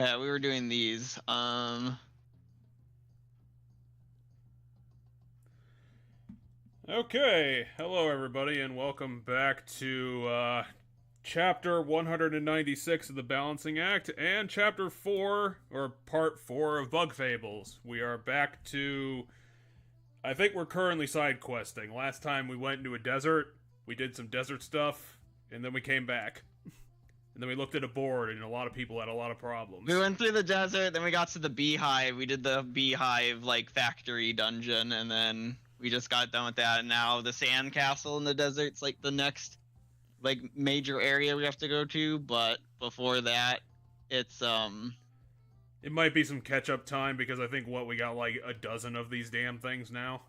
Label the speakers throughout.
Speaker 1: Yeah, we were doing these.
Speaker 2: Okay, hello everybody, and welcome back to chapter 196 of the Balancing Act and chapter 4, or part 4 of Bug Fables. We are back to. I think we're currently side questing. Last time we went into a desert, we did some desert stuff, and then we came back. And then we looked at a board, and a lot of people had a lot of problems.
Speaker 1: We went through the desert, then we got to the beehive. We did the beehive factory dungeon, and then we just got done with that. And now the sand castle in the desert's the next major area we have to go to. But before that, it's
Speaker 2: It might be some catch-up time because I think we got a dozen of these damn things now.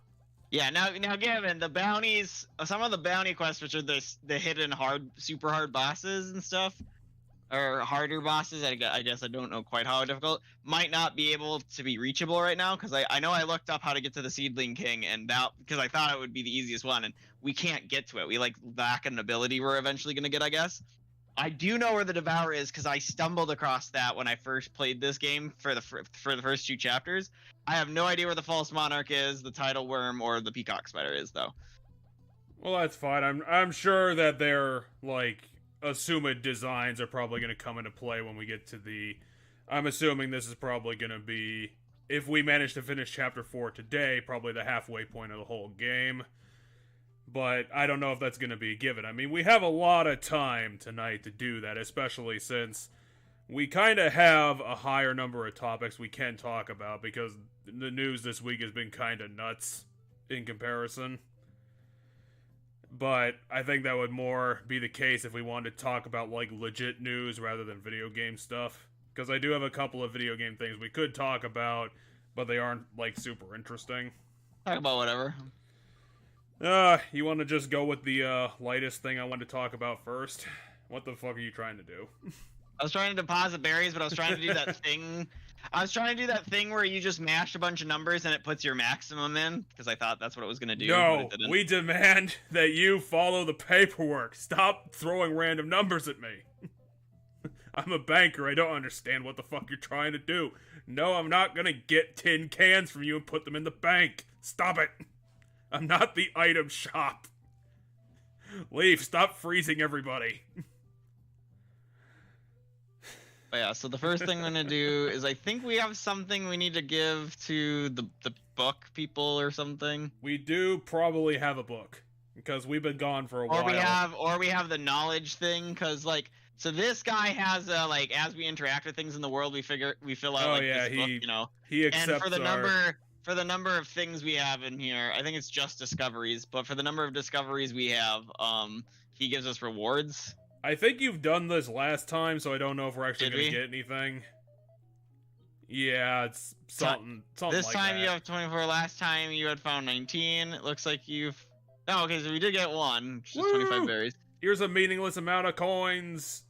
Speaker 1: Yeah, now given the bounties, some of the bounty quests, which are the hidden super hard bosses and stuff, or harder bosses, I guess I don't know quite how difficult, might not be able to be reachable right now, because I know I looked up how to get to the Seedling King, and now, because I thought it would be the easiest one, and we can't get to it. We lack an ability we're eventually going to get, I guess. I do know where the Devourer is, because I stumbled across that when I first played this game for the first two chapters. I have no idea where the False Monarch is, the Tidal Worm, or the Peacock Spider is, though.
Speaker 2: Well, that's fine. I'm sure that their assumed designs are probably going to come into play when we get to the. I'm assuming this is probably going to be, if we manage to finish chapter 4 today, probably the halfway point of the whole game. But I don't know if that's going to be given. I mean, we have a lot of time tonight to do that, especially since we kind of have a higher number of topics we can talk about, because the news this week has been kind of nuts in comparison. But I think that would more be the case if we wanted to talk about legit news rather than video game stuff. Because I do have a couple of video game things we could talk about, but they aren't super interesting.
Speaker 1: Talk about whatever.
Speaker 2: You want to just go with the lightest thing I wanted to talk about first? What the fuck are you trying to do?
Speaker 1: I was trying to deposit berries, but I was trying to do that thing. I was trying to do that thing where you just mash a bunch of numbers and it puts your maximum in, because I thought that's what it was going to do.
Speaker 2: No, we demand that you follow the paperwork. Stop throwing random numbers at me. I'm a banker. I don't understand what the fuck you're trying to do. No, I'm not going to get tin cans from you and put them in the bank. Stop it. I'm not the item shop. Leave. Stop freezing everybody.
Speaker 1: But yeah, so the first thing I'm going to do is I think we have something we need to give to the book people or something.
Speaker 2: We do probably have a book, because we've been gone for a while.
Speaker 1: Or we have the knowledge thing, because so this guy has as we interact with things in the world, we fill out this book, you know.
Speaker 2: He accepts.
Speaker 1: And for the number of things we have in here, I think it's just discoveries, but for the number of discoveries we have, he gives us rewards.
Speaker 2: I think you've done this last time, so I don't know if we're actually going to get anything. Yeah, it's something
Speaker 1: this
Speaker 2: like
Speaker 1: time
Speaker 2: that.
Speaker 1: You have 24. Last time you had found 19. It looks like you've... Oh, okay, so we did get one, which is 25 berries.
Speaker 2: Here's a meaningless amount of coins.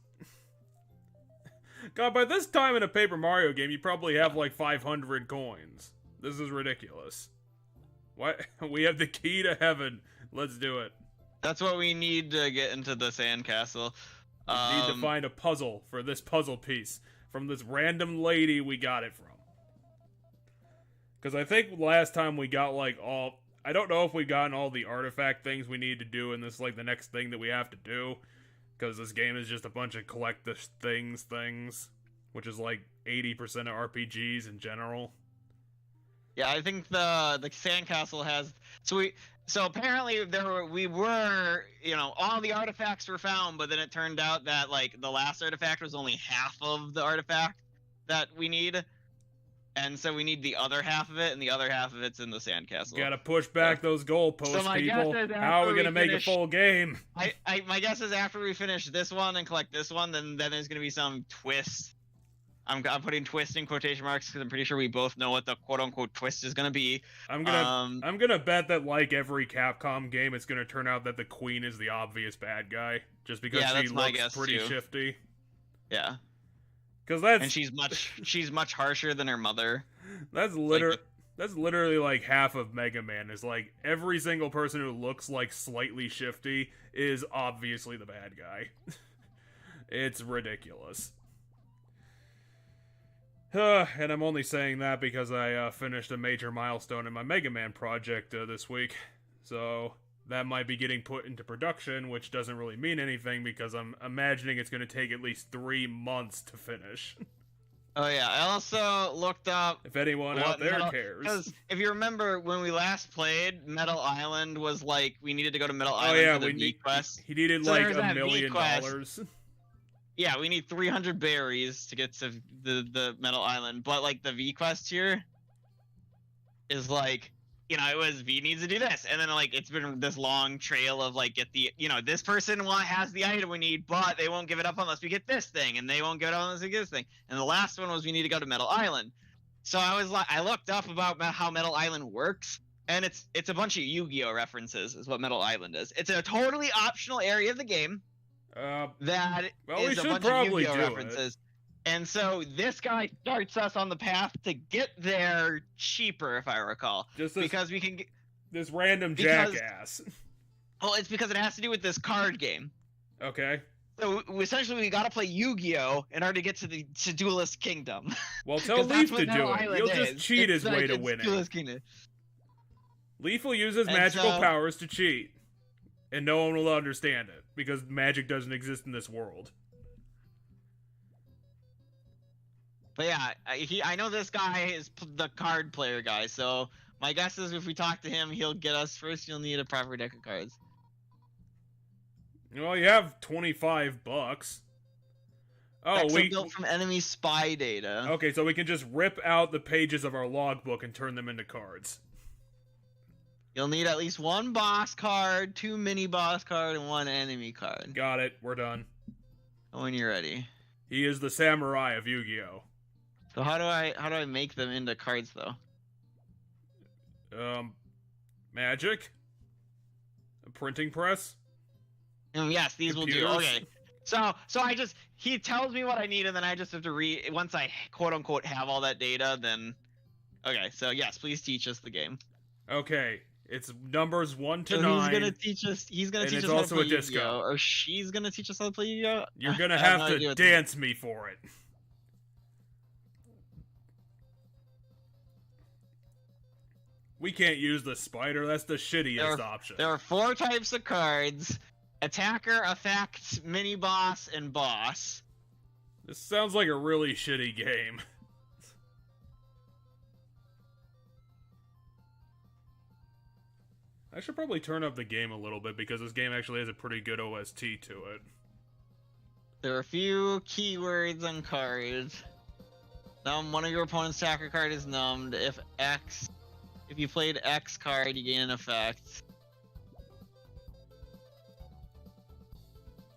Speaker 2: God, by this time in a Paper Mario game, you probably have 500 coins. This is ridiculous. What? We have the key to heaven. Let's do it.
Speaker 1: That's what we need to get into the sandcastle.
Speaker 2: We need to find a puzzle for this puzzle piece from this random lady we got it from. Because I think last time we got all... I don't know if we've gotten all the artifact things we need to do in this the next thing that we have to do. Because this game is just a bunch of collect the things, which is 80% of RPGs in general.
Speaker 1: Yeah, I think the sandcastle has... So apparently we were, all the artifacts were found, but then it turned out that the last artifact was only half of the artifact that we need. And so we need the other half of it, and the other half of it's in the sandcastle.
Speaker 2: Gotta push back those goalposts, people. How are we gonna make a full game?
Speaker 1: My guess is after we finish this one and collect this one, then there's gonna be some twist. I'm putting twist in quotation marks because I'm pretty sure we both know what the quote-unquote twist is gonna be.
Speaker 2: I'm gonna bet that every Capcom game, it's gonna turn out that the Queen is the obvious bad guy, just because she looks pretty shifty.
Speaker 1: Yeah.
Speaker 2: And
Speaker 1: she's much harsher than her mother.
Speaker 2: That's literally half of Mega Man is every single person who looks slightly shifty is obviously the bad guy. It's ridiculous. And I'm only saying that because I finished a major milestone in my Mega Man project this week. So that might be getting put into production, which doesn't really mean anything because I'm imagining it's going to take at least 3 months to finish.
Speaker 1: Oh yeah, I also looked up
Speaker 2: If anyone out there cares.
Speaker 1: Because if you remember when we last played, Metal Island was like we needed to go to Metal Island for the V quest.
Speaker 2: He needed
Speaker 1: So
Speaker 2: like
Speaker 1: there's
Speaker 2: $1
Speaker 1: that
Speaker 2: million.
Speaker 1: V-quest. Yeah, we need 300 berries to get to the Metal Island, but like the V quest here is like, you know, it was V needs to do this, and then like it's been this long trail of like get the, you know, this person has the item we need, but they won't give it up unless we get this thing, and they won't give it up unless we get this thing. And the last one was we need to go to Metal Island. So I looked up about how Metal Island works, and it's a bunch of Yu-Gi-Oh references is what Metal Island is. It's a totally optional area of the game. That is a bunch of Yu-Gi-Oh references. And so this guy starts us on the path to get there cheaper, if I recall. Because we can get
Speaker 2: this random jackass.
Speaker 1: Well, it's because it has to do with this card game.
Speaker 2: Okay.
Speaker 1: So essentially, we got to play Yu-Gi-Oh in order to get to the Duelist Kingdom.
Speaker 2: Well, tell Leaf to do it. He'll just cheat his way to win it. Leaf will use his magical powers to cheat, and no one will understand it because magic doesn't exist in this world.
Speaker 1: But yeah, I know this guy is the card player guy, so my guess is if we talk to him, he'll get us. First, you'll need a proper deck of cards.
Speaker 2: Well, you have $25. Oh,
Speaker 1: we built from enemy spy data.
Speaker 2: Okay, so we can just rip out the pages of our logbook and turn them into cards.
Speaker 1: You'll need at least 1 boss card, 2 mini boss card, and 1 enemy card.
Speaker 2: Got it. We're done.
Speaker 1: When you're ready.
Speaker 2: He is the samurai of Yu-Gi-Oh.
Speaker 1: So how do I make them into cards though?
Speaker 2: Magic? A printing press?
Speaker 1: Yes, these Computers? Will do. Okay. So he tells me what I need, and then I just have to read. Once I quote unquote have all that data, then okay. So yes, please teach us the game.
Speaker 2: Okay, it's numbers 1 to 9.
Speaker 1: He's gonna teach us. He's gonna teach us how to play Yu-Gi-Oh, or she's gonna teach us how to play Yu-Gi-Oh.
Speaker 2: You're gonna have to dance me for it. We can't use the spider. That's the shittiest option.
Speaker 1: There are 4 types of cards: attacker, effect, mini boss, and boss.
Speaker 2: This sounds like a really shitty game. I should probably turn up the game a little bit because this game actually has a pretty good OST to it.
Speaker 1: There are a few keywords on cards. One of your opponent's attacker card is numbed. If you played X card, you gain an effect.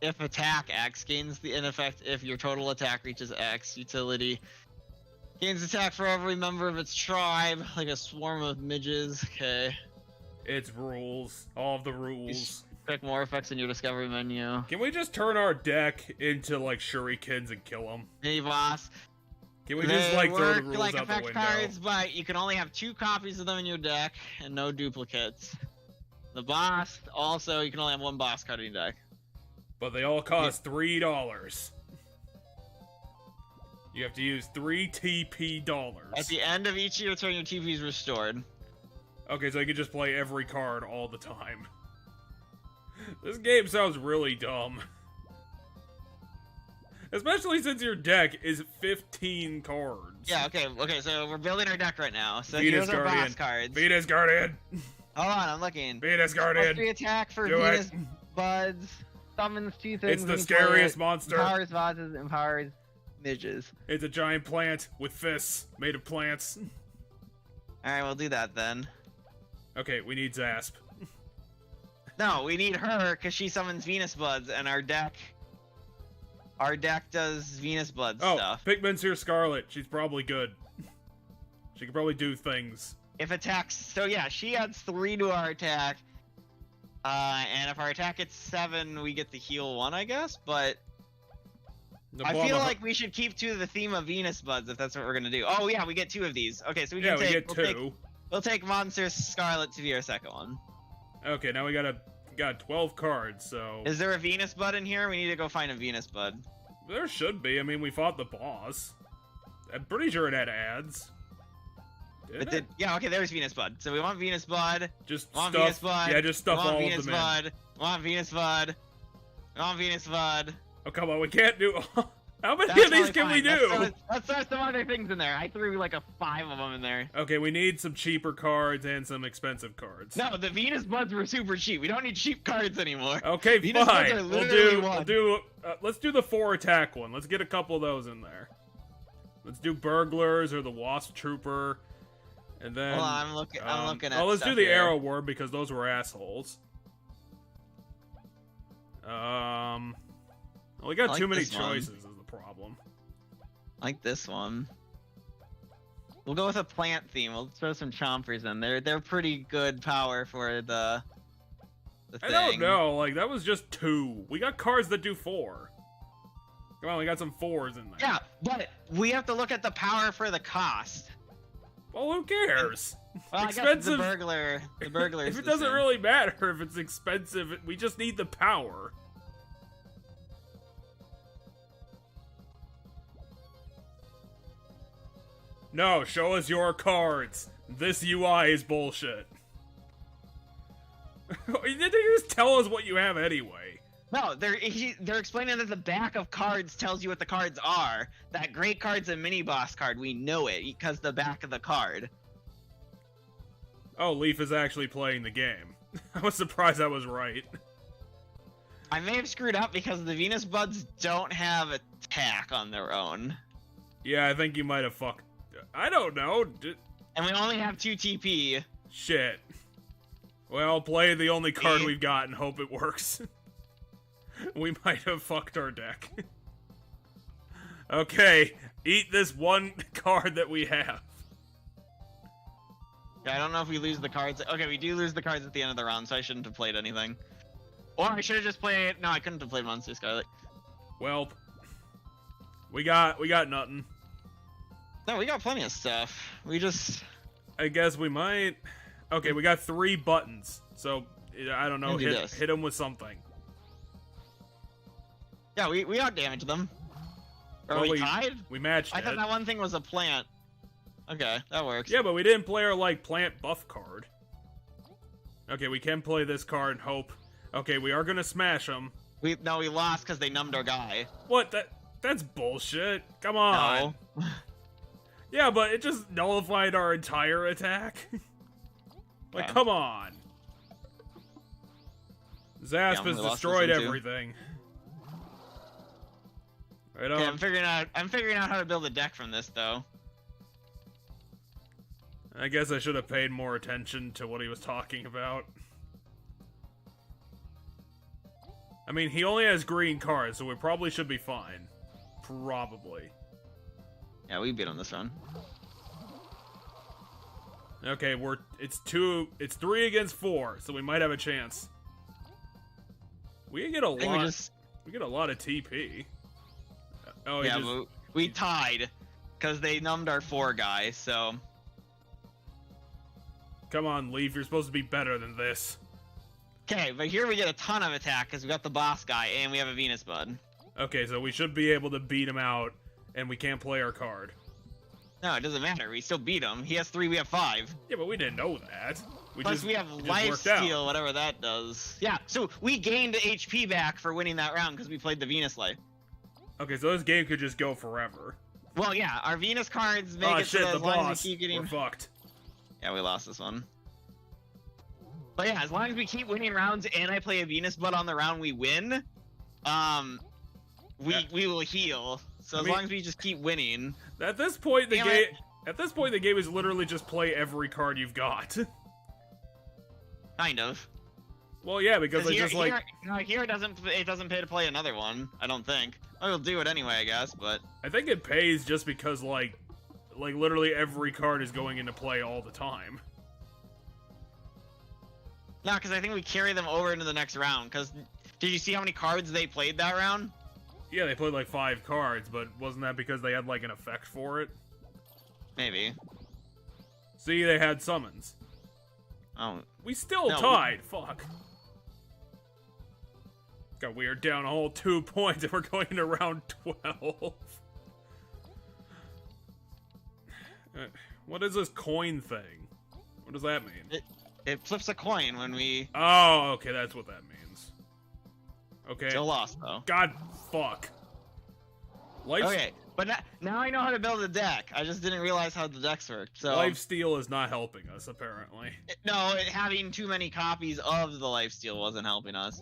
Speaker 1: If attack X gains an effect if your total attack reaches X. Utility gains attack for every member of its tribe, like a swarm of midges. Okay.
Speaker 2: It's rules. All of the rules.
Speaker 1: Pick more effects in your discovery menu.
Speaker 2: Can we just turn our deck into like shurikens and kill them?
Speaker 1: Mini boss.
Speaker 2: Can we just like throw the rules
Speaker 1: like
Speaker 2: out the window?
Speaker 1: Cards, but you can only have 2 copies of them in your deck and no duplicates. The boss also, you can only have 1 boss card in your deck.
Speaker 2: But they all cost $3. You have to use 3 TP dollars.
Speaker 1: At the end of each of your turn, your TP is restored.
Speaker 2: Okay, so you can just play every card all the time. This game sounds really dumb. Especially since your deck is 15 cards.
Speaker 1: Yeah, okay, so we're building our deck right now. So
Speaker 2: Venus
Speaker 1: here's our boss cards.
Speaker 2: Venus Guardian!
Speaker 1: Hold on, I'm looking.
Speaker 2: Venus Guardian!
Speaker 1: +3 attack for Venus Buds. Summons 2 things.
Speaker 2: It's the scariest monster.
Speaker 1: Empowers bosses, empowers midges.
Speaker 2: It's a giant plant with fists made of plants.
Speaker 1: Alright, we'll do that then.
Speaker 2: Okay, we need Zasp.
Speaker 1: No, we need her because she summons Venus Buds, and our deck does Venus Buds stuff.
Speaker 2: Oh, Pigment's Scarlet. She's probably good. She can probably do things.
Speaker 1: If attacks, so yeah, she adds 3 to our attack. And if our attack gets 7, we get the heal 1, I guess. But I feel like we should keep to the theme of Venus Buds if that's what we're gonna do. Oh yeah, we get 2 of these. Okay, so we can
Speaker 2: get 2.
Speaker 1: We'll take Monster Scarlet to be our second one.
Speaker 2: Okay, now we got 12 cards, so...
Speaker 1: Is there a Venus Bud in here? We need to go find a Venus Bud.
Speaker 2: There should be. I mean, we fought the boss. I'm pretty sure it had ads.
Speaker 1: Yeah, okay, there's Venus Bud. So we want Venus Bud.
Speaker 2: Just
Speaker 1: want
Speaker 2: stuff.
Speaker 1: Venus Bud.
Speaker 2: Yeah, just stuff all
Speaker 1: Venus
Speaker 2: of them
Speaker 1: Bud.
Speaker 2: in.
Speaker 1: Want Venus Bud. Want Venus Bud.
Speaker 2: Oh, come on, we can't do... How many
Speaker 1: That's
Speaker 2: of these
Speaker 1: totally
Speaker 2: can we
Speaker 1: fine.
Speaker 2: do?
Speaker 1: Let's throw some other things in there. I threw like 5 of them in there.
Speaker 2: Okay, we need some cheaper cards and some expensive cards.
Speaker 1: No, the Venus Buds were super cheap. We don't need cheap cards anymore.
Speaker 2: Okay,
Speaker 1: Venus Buds
Speaker 2: fine.
Speaker 1: are
Speaker 2: We'll
Speaker 1: literally
Speaker 2: do. Let's do the 4 attack one. Let's get a couple of those in there. Let's do burglars or the wasp trooper, and then.
Speaker 1: Well, I'm looking at.
Speaker 2: Oh, let's do the
Speaker 1: here.
Speaker 2: arrow worm because those were assholes. Well, we got
Speaker 1: like
Speaker 2: too many
Speaker 1: this one.
Speaker 2: choices. Is the problem.
Speaker 1: Like this one. We'll go with a plant theme. We'll throw some chompers in there. They're pretty good power for the thing.
Speaker 2: I don't know. Like that was just 2. We got cards that do 4. Come on, we got some 4s in there.
Speaker 1: Yeah, but we have to look at the power for the cost.
Speaker 2: Well, who cares?
Speaker 1: Well, I
Speaker 2: Expensive.
Speaker 1: guess the burglar. The burglar.
Speaker 2: If it doesn't really matter if it's expensive, we just need the power. No, show us your cards. This UI is bullshit. Did you just tell us what you have anyway?
Speaker 1: No, they're explaining that the back of cards tells you what the cards are. That great card's a mini boss card. We know it because the back of the card.
Speaker 2: Oh, Leaf is actually playing the game. I was surprised I was right.
Speaker 1: I may have screwed up because the Venus Buds don't have attack on their own.
Speaker 2: Yeah, I think you might have fucked. I don't know.
Speaker 1: And we only have 2 TP.
Speaker 2: Shit. Well, play the only card we've got and hope it works. We might have fucked our deck. Okay, eat this one card that we have.
Speaker 1: Yeah, I don't know if we lose the cards. Okay, we do lose the cards at the end of the round, so I shouldn't have played anything. Or I should have just played... No, I couldn't have played Monster Scarlet.
Speaker 2: Well, we got nothing.
Speaker 1: No, we got plenty of stuff. We just...
Speaker 2: I guess we might... Okay, we got 3 buttons. So, I don't know, hit them with something.
Speaker 1: Yeah, we outdamaged them. Or
Speaker 2: Well,
Speaker 1: we tied?
Speaker 2: We matched
Speaker 1: I
Speaker 2: it.
Speaker 1: thought that one thing was a plant. Okay, that works.
Speaker 2: Yeah, but we didn't play our, like, plant buff card. Okay, we can play this card and hope. Okay, we are gonna smash them.
Speaker 1: No, we lost because they numbed our guy.
Speaker 2: What? That's bullshit. Come on.
Speaker 1: No.
Speaker 2: Yeah, but it just nullified our entire attack. Like, come on. Zasp has destroyed everything. Right on.
Speaker 1: Okay, I'm figuring out how to build a deck from this though.
Speaker 2: I guess I should have paid more attention to what he was talking about. I mean, he only has green cards, so we probably should be fine. Probably.
Speaker 1: Yeah, we beat him this one.
Speaker 2: Okay, it's 3 against 4, so we might have a chance. We get a lot. We get a lot of TP. Oh
Speaker 1: yeah, but we tied because they numbed our 4 guy. So
Speaker 2: come on, Leaf. You're supposed to be better than this.
Speaker 1: Okay, but here we get a ton of attack because we got the boss guy and we have a Venus Bud.
Speaker 2: Okay, so we should be able to beat him out, and we can't play our card.
Speaker 1: No, it doesn't matter. We still beat him. He has 3, we have 5.
Speaker 2: Yeah, but we didn't know that.
Speaker 1: Plus, we have life steal, whatever that does. Yeah, so we gained HP back for winning that round because we played the Venus life.
Speaker 2: Okay, so this game could just go forever.
Speaker 1: Well, yeah, our Venus cards make it so that as long as we keep getting...
Speaker 2: We're fucked.
Speaker 1: Yeah, we lost this one. But yeah, as long as we keep winning rounds and I play a Venus Bud on the round we win, we will heal. So as long as we just keep winning.
Speaker 2: At this point, the game is literally just play every card you've got.
Speaker 1: Kind of.
Speaker 2: Well, yeah, because
Speaker 1: here it doesn't pay to play another one. I don't think. I'll do it anyway, I guess. But
Speaker 2: I think it pays just because like literally every card is going into play all the time.
Speaker 1: No, because I think we carry them over into the next round. Because did you see how many cards they played that round?
Speaker 2: Yeah, they played like 5 cards, but wasn't that because they had like an effect for it?
Speaker 1: Maybe.
Speaker 2: See, they had summons.
Speaker 1: Oh.
Speaker 2: We still tied. Fuck. Got weird down a whole 2 points and we're going into round 12. What is this coin thing? What does that mean?
Speaker 1: It flips a coin when we...
Speaker 2: Oh, okay, that's what that means. Okay.
Speaker 1: Still lost, though.
Speaker 2: God, fuck.
Speaker 1: Okay, but now I know how to build a deck. I just didn't realize how the decks worked, so...
Speaker 2: Lifesteal is not helping us, apparently.
Speaker 1: Having too many copies of the lifesteal wasn't helping us.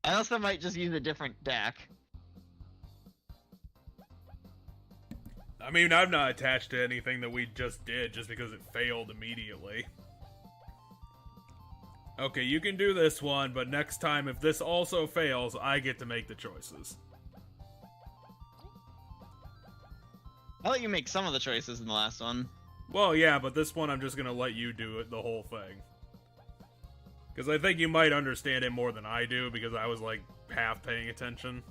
Speaker 1: I also might just use a different deck.
Speaker 2: I mean, I'm not attached to anything that we just did just because it failed immediately. Okay, you can do this one, but next time, if this also fails, I get to make the choices.
Speaker 1: I'll let you make some of the choices in the last one.
Speaker 2: Well, yeah, but this one I'm just gonna let you do it, the whole thing. Because I think you might understand it more than I do, because I was, like, half paying attention.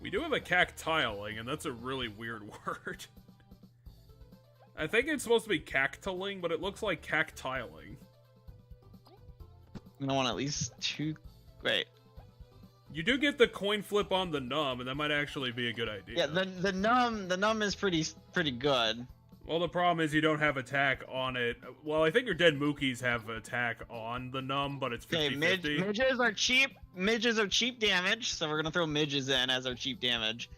Speaker 2: We do have a cactiling, and that's a really weird word. I think it's supposed to be cactiling, but it looks like cactiling.
Speaker 1: I want at least two... Wait.
Speaker 2: You do get the coin flip on the num, and that might actually be a good idea.
Speaker 1: Yeah, the num is pretty good.
Speaker 2: Well, the problem is you don't have attack on it. Well, I think your dead Mookies have attack on the num, but it's 50-50.
Speaker 1: Okay, midges are cheap. Midges are cheap damage, so we're gonna throw midges in as our cheap damage.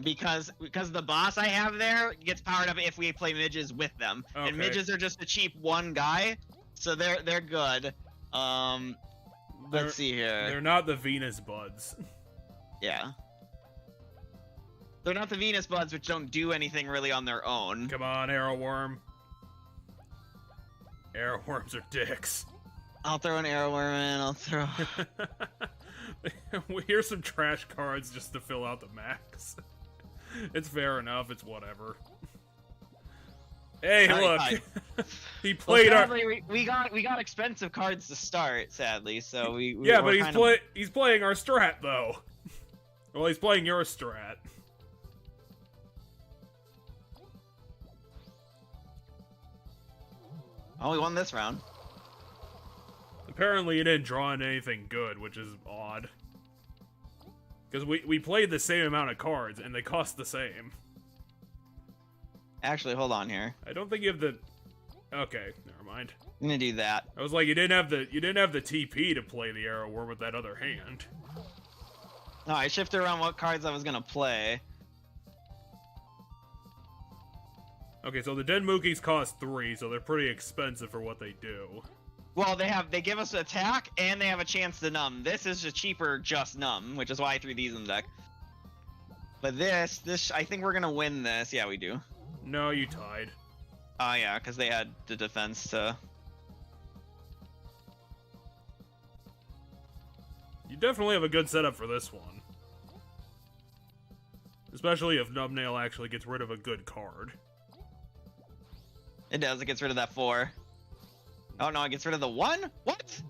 Speaker 1: Because the boss I have there gets powered up if we play midges with them,
Speaker 2: okay.
Speaker 1: And midges are just a cheap one guy, so they're good. Let's see here.
Speaker 2: They're not the Venus buds.
Speaker 1: Yeah. They're not the Venus buds, which don't do anything really on their own.
Speaker 2: Come on, Arrowworm. Arrowworms are dicks.
Speaker 1: I'll throw an Arrowworm in, I'll throw...
Speaker 2: Here's some trash cards just to fill out the max. It's fair enough, it's whatever. Hey, look! He played
Speaker 1: we got expensive cards to start, sadly, so we
Speaker 2: yeah, but he's playing our strat, though. Well, he's playing your strat.
Speaker 1: Oh, we won this round.
Speaker 2: Apparently you didn't draw in anything good, which is odd. Because we played the same amount of cards, and they cost the same.
Speaker 1: Actually, hold on here.
Speaker 2: I don't think you have the... Okay, never mind.
Speaker 1: I'm gonna do that.
Speaker 2: I was like, you didn't have the TP to play the Arrowworm with that other hand.
Speaker 1: No, I shifted around what cards I was gonna play.
Speaker 2: Okay, so the Dead Mookies cost 3, so they're pretty expensive for what they do.
Speaker 1: Well, they give us attack, and they have a chance to numb. This is a cheaper just numb, which is why I threw these in the deck. But this, I think we're gonna win this. Yeah, we do.
Speaker 2: No, you tied.
Speaker 1: Oh, yeah, because they had the defense to...
Speaker 2: You definitely have a good setup for this one. Especially if Numbnail actually gets rid of a good card.
Speaker 1: It does, it gets rid of that 4. Oh no, it gets rid of the 1? What?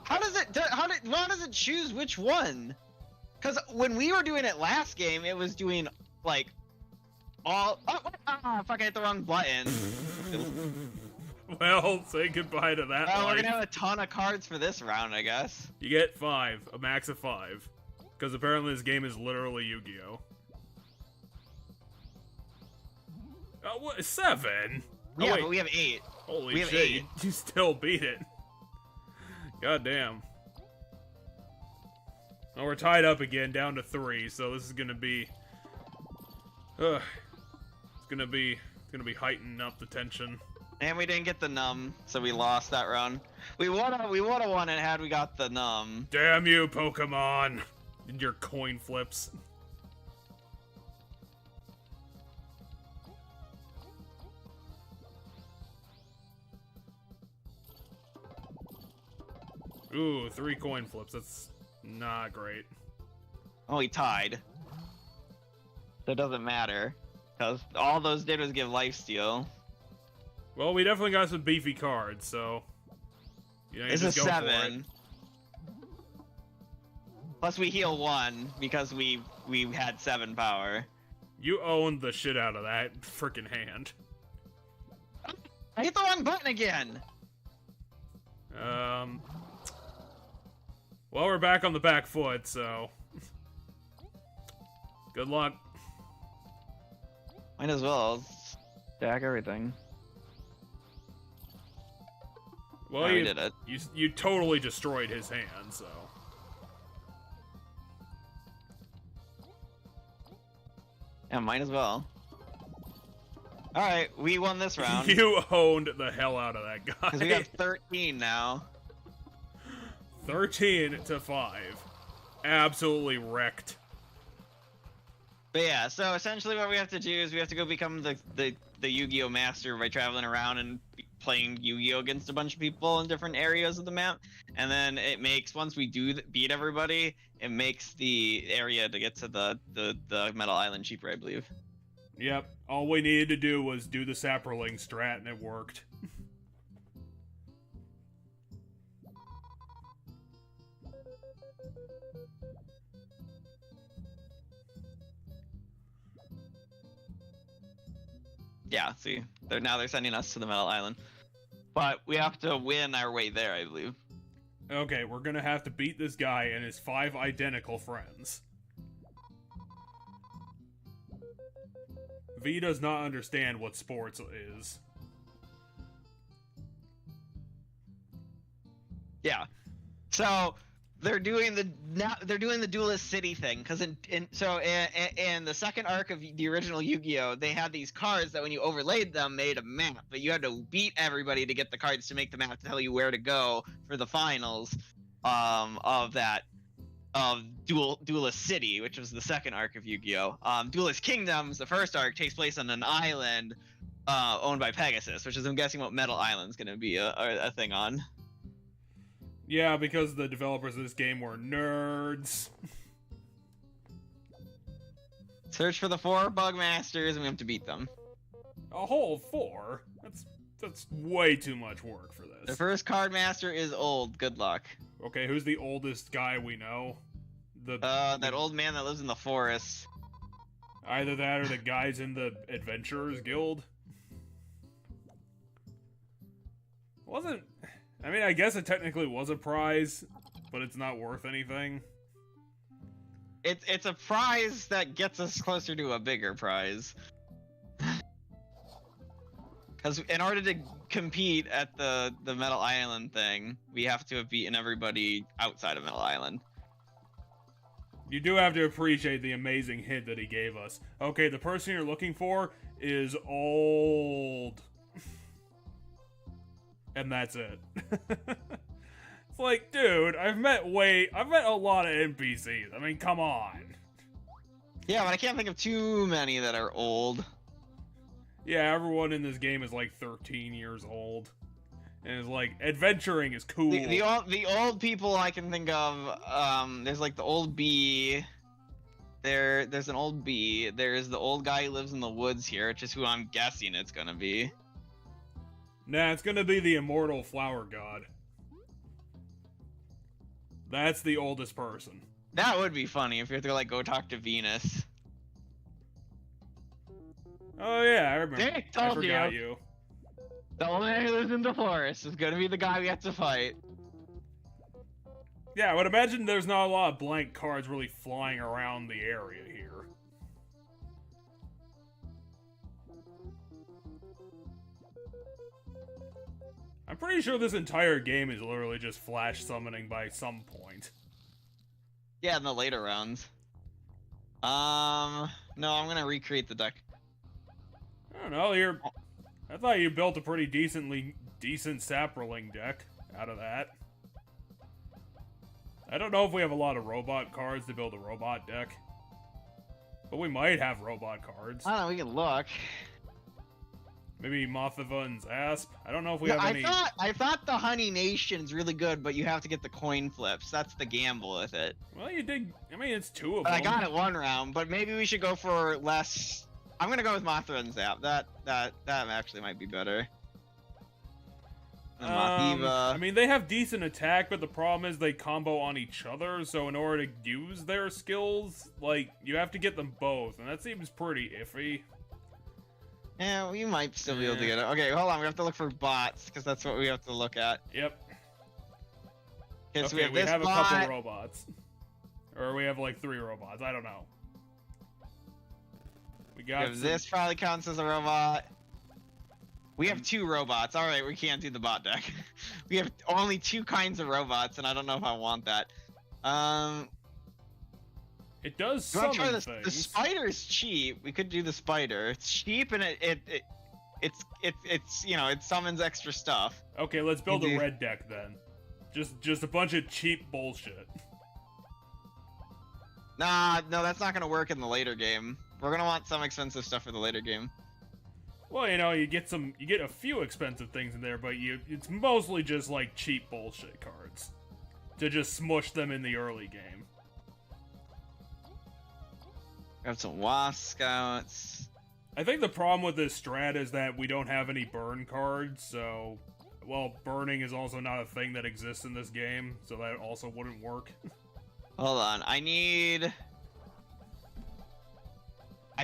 Speaker 1: How does it choose which one? Because when we were doing it last game, it was doing, like, all... Oh, fuck, I hit the wrong button.
Speaker 2: Well, say goodbye to that
Speaker 1: Well, we're gonna have a ton of cards for this round, I guess.
Speaker 2: You get 5, a max of 5. Because apparently this game is literally Yu-Gi-Oh! Oh, what? 7?
Speaker 1: Yeah,
Speaker 2: wait.
Speaker 1: but we have 8.
Speaker 2: Holy shit,
Speaker 1: 8.
Speaker 2: you still beat it. God damn. Well, we're tied up again, down to 3, so this is gonna be... it's gonna be heightening up the tension.
Speaker 1: And we didn't get the numb, so we lost that round. We would've won it had we got the numb.
Speaker 2: Damn you, Pokemon! And your coin flips. Ooh, 3 coin flips. That's not great.
Speaker 1: Oh, we tied. That doesn't matter, because all those did was give lifesteal.
Speaker 2: Well, we definitely got some beefy cards, so... You know,
Speaker 1: This is
Speaker 2: just go
Speaker 1: 7. Plus we heal 1, because we had 7 power.
Speaker 2: You owned the shit out of that freaking hand.
Speaker 1: I hit the wrong button again!
Speaker 2: Well, we're back on the back foot, so... Good luck.
Speaker 1: Might as well stack everything.
Speaker 2: Well,
Speaker 1: we did it.
Speaker 2: You totally destroyed his hand, so...
Speaker 1: Yeah, might as well. Alright, we won this round.
Speaker 2: You owned the hell out of that guy.
Speaker 1: Because we got 13 now.
Speaker 2: 13 to 5. Absolutely wrecked.
Speaker 1: But yeah, so essentially what we have to do is we have to go become the Yu-Gi-Oh! Master by traveling around and playing Yu-Gi-Oh! Against a bunch of people in different areas of the map. And then it makes, once we do beat everybody, it makes the area to get to the Metal Island cheaper, I believe.
Speaker 2: Yep, all we needed to do was do the Sapling strat and it worked.
Speaker 1: Yeah, see, now they're sending us to the Metal Island. But we have to win our way there, I believe.
Speaker 2: Okay, we're gonna have to beat this guy and his 5 identical friends. V does not understand what sports is.
Speaker 1: Yeah. So they're doing the Duelist City thing, because in the second arc of the original Yu-Gi-Oh, they had these cards that when you overlaid them made a map, but you had to beat everybody to get the cards to make the map to tell you where to go for the finals of Duelist City, which was the second arc of Yu-Gi-Oh. Duelist Kingdoms, the first arc, takes place on an island owned by Pegasus, which is, I'm guessing, what Metal Island's going to be a thing on.
Speaker 2: Yeah, because the developers of this game were nerds.
Speaker 1: Search for the 4 bug masters, and we have to beat them.
Speaker 2: A whole 4? That's way too much work for this.
Speaker 1: The first card master is old. Good luck.
Speaker 2: Okay, who's the oldest guy we know?
Speaker 1: That old man that lives in the forest.
Speaker 2: Either that or the guys in the Adventurers Guild. I mean, I guess it technically was a prize, but it's not worth anything.
Speaker 1: It's a prize that gets us closer to a bigger prize. Because in order to compete at the Metal Island thing, we have to have beaten everybody outside of Metal Island.
Speaker 2: You do have to appreciate the amazing hint that he gave us. Okay, the person you're looking for is old. And that's it. It's like, dude, I've met a lot of NPCs. I mean, come on.
Speaker 1: Yeah, but I can't think of too many that are old.
Speaker 2: Yeah, everyone in this game is like 13 years old. And it's like, adventuring is cool.
Speaker 1: The old people I can think of, there's like the old bee. There's an old bee. There's the old guy who lives in the woods here, which is who I'm guessing it's gonna be.
Speaker 2: Nah, it's gonna be the immortal flower god. That's the oldest person.
Speaker 1: That would be funny if you have to like go talk to Venus.
Speaker 2: Oh yeah, I remember.
Speaker 1: Dick,
Speaker 2: I
Speaker 1: told
Speaker 2: forgot you.
Speaker 1: The old man who lives in the forest is gonna be the guy we have to fight.
Speaker 2: Yeah, I would imagine there's not a lot of blank cards really flying around the area here. I'm pretty sure this entire game is literally just flash summoning by some point.
Speaker 1: Yeah, in the later rounds. No, I'm gonna recreate the deck.
Speaker 2: I don't know, I thought you built a pretty decent Sapling deck out of that. I don't know if we have a lot of robot cards to build a robot deck. But we might have robot cards.
Speaker 1: I don't know, we can look.
Speaker 2: Maybe Mothava and Zasp? I don't know if we have any...
Speaker 1: I thought the Honey Nation's really good, but you have to get the coin flips. That's the gamble with it.
Speaker 2: Well, you did... I mean, it's 2 of
Speaker 1: but
Speaker 2: them.
Speaker 1: I got it 1 round, but maybe we should go for less... I'm gonna go with Mothra and Zap. That actually might be better.
Speaker 2: I mean, they have decent attack, but the problem is they combo on each other, so in order to use their skills, like, you have to get them both, and that seems pretty iffy.
Speaker 1: Yeah, we might still be able to get it. Okay, hold on, we have to look for bots, because that's what we have to look at.
Speaker 2: Yep.
Speaker 1: Okay, so we have
Speaker 2: we
Speaker 1: this
Speaker 2: have a
Speaker 1: bot.
Speaker 2: couple robots. Or we have like 3 robots. I don't know. We got
Speaker 1: This probably counts as a robot. We have 2 robots. All right, we can't do the bot deck. We have only 2 kinds of robots, and I don't know if I want that.
Speaker 2: It does
Speaker 1: You want
Speaker 2: summon
Speaker 1: to try
Speaker 2: things.
Speaker 1: the spider's cheap. We could do the spider. It's cheap and it's you know, it summons extra stuff.
Speaker 2: Okay, let's build a red deck then. Just a bunch of cheap bullshit.
Speaker 1: Nah, no, that's not gonna work in the later game. We're gonna want some expensive stuff for the later game.
Speaker 2: Well, you know, you get a few expensive things in there, but it's mostly just like cheap bullshit cards to just smush them in the early game.
Speaker 1: Grab some wasp scouts.
Speaker 2: I think the problem with this strat is that we don't have any burn cards, so well, burning is also not a thing that exists in this game, so that also wouldn't work.
Speaker 1: Hold on, I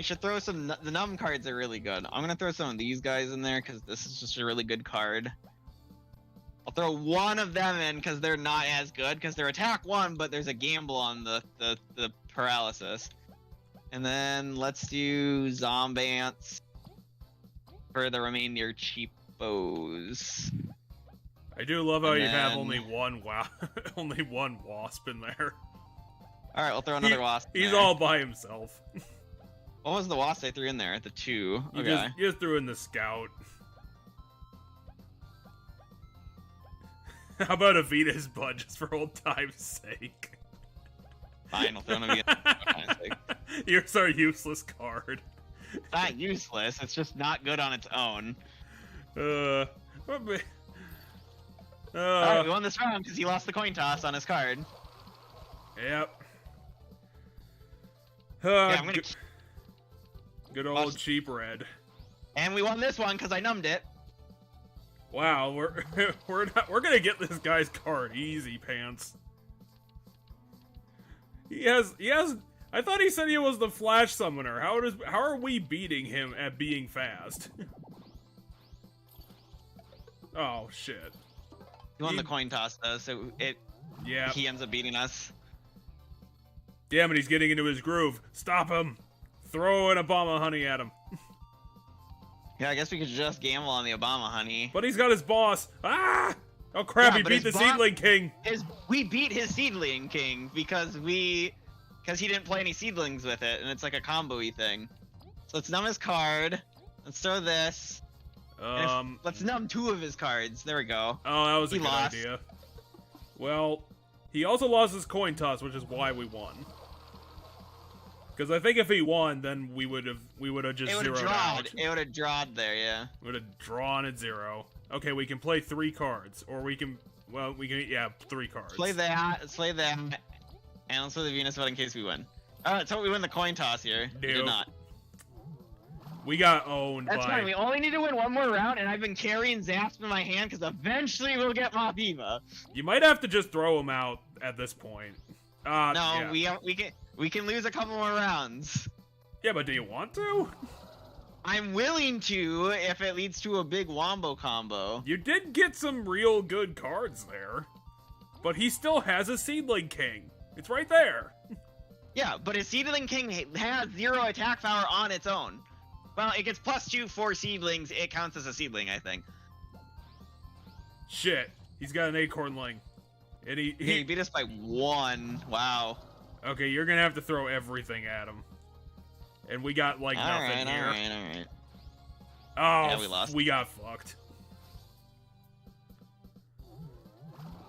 Speaker 1: should throw some. The numb cards are really good. I'm gonna throw some of these guys in there because this is just a really good card. I'll throw one of them in because they're not as good because they're attack 1, but there's a gamble on the paralysis. And then let's do Zombants for the remainder cheapos.
Speaker 2: I do love how you have only one only one wasp in there.
Speaker 1: All right, we'll throw another wasp.
Speaker 2: He's all by himself.
Speaker 1: What was the wasp I threw in there? The 2.
Speaker 2: You just threw in the scout. How about a Venus Bud just for old time's sake?
Speaker 1: Fine, we'll throw in a Venus Bud.
Speaker 2: Here's our useless card.
Speaker 1: It's not useless, it's just not good on its own.
Speaker 2: Alright,
Speaker 1: we won this round because he lost the coin toss on his card.
Speaker 2: Yep.
Speaker 1: Yeah, I'm gonna...
Speaker 2: Good old cheap red.
Speaker 1: And we won this one because I numbed it.
Speaker 2: Wow, we're gonna get this guy's card easy pants. He has. I thought he said he was the Flash Summoner. How are we beating him at being fast? Oh shit.
Speaker 1: He won the coin toss though, so he ends up beating us.
Speaker 2: Damn it, he's getting into his groove. Stop him. Throw an Obama honey at him.
Speaker 1: Yeah, I guess we could just gamble on the Obama honey.
Speaker 2: But he's got his boss. Ah! Oh crap, he beat the Seedling King.
Speaker 1: We beat his Seedling King because he didn't play any seedlings with it, and it's like a combo-y thing. So let's numb his card. Let's throw this. Let's numb 2 of his cards. There we go.
Speaker 2: Oh, that was a good idea. Well, he also lost his coin toss, which is why we won. Because I think if he won, then we would have just zeroed out.
Speaker 1: It would have drawed there, yeah.
Speaker 2: Would have drawn at 0. Okay, we can play 3 cards, or we can 3 cards.
Speaker 1: Play that, and let's play the Venus Bud in case we win. Alright, so we win the coin toss here.
Speaker 2: Nope.
Speaker 1: We did not.
Speaker 2: We got owned
Speaker 1: That's fine, we only need to win one more round, and I've been carrying Zasp in my hand because eventually we'll get Moth-Eva.
Speaker 2: You might have to just throw him out at this point.
Speaker 1: No, yeah. we can lose a couple more rounds.
Speaker 2: Yeah, but do you want to?
Speaker 1: I'm willing to if it leads to a big wombo combo.
Speaker 2: You did get some real good cards there. But he still has a Seedling King. It's right there.
Speaker 1: Yeah, but his Seedling King has 0 attack power on its own. Well, it gets +2 for seedlings. It counts as a seedling, I think.
Speaker 2: Shit. He's got an Acornling. And
Speaker 1: he beat us by 1. Wow.
Speaker 2: Okay, you're gonna have to throw everything at him. And we got, like, nothing here.
Speaker 1: Alright.
Speaker 2: Oh,
Speaker 1: yeah, we lost.
Speaker 2: We got fucked.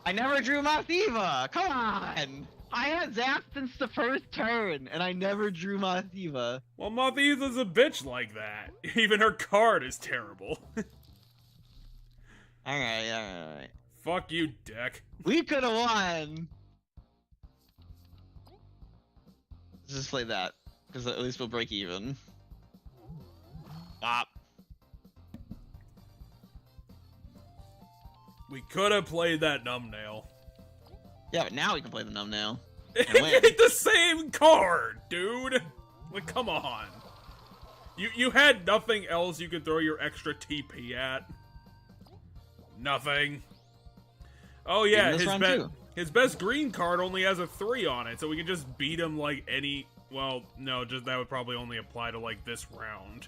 Speaker 1: I never drew Moth-Eva! Come on! I had Zap since the first turn, and I never drew Moth-Eva.
Speaker 2: Well, Moth-Eva's a bitch like that. Even her card is terrible.
Speaker 1: Alright.
Speaker 2: Fuck you, Deck.
Speaker 1: We could've won! Let's just play that, because at least we'll break even. Bop.
Speaker 2: We could have played that Numbnail.
Speaker 1: Yeah, but now we can play the Numbnail.
Speaker 2: It ain't the same card, dude! Like, come on. You had nothing else you could throw your extra TP at? Nothing. Oh yeah, His best green card only has a 3 on it, so we can just beat him like any... Well, no, just that would probably only apply to like this round.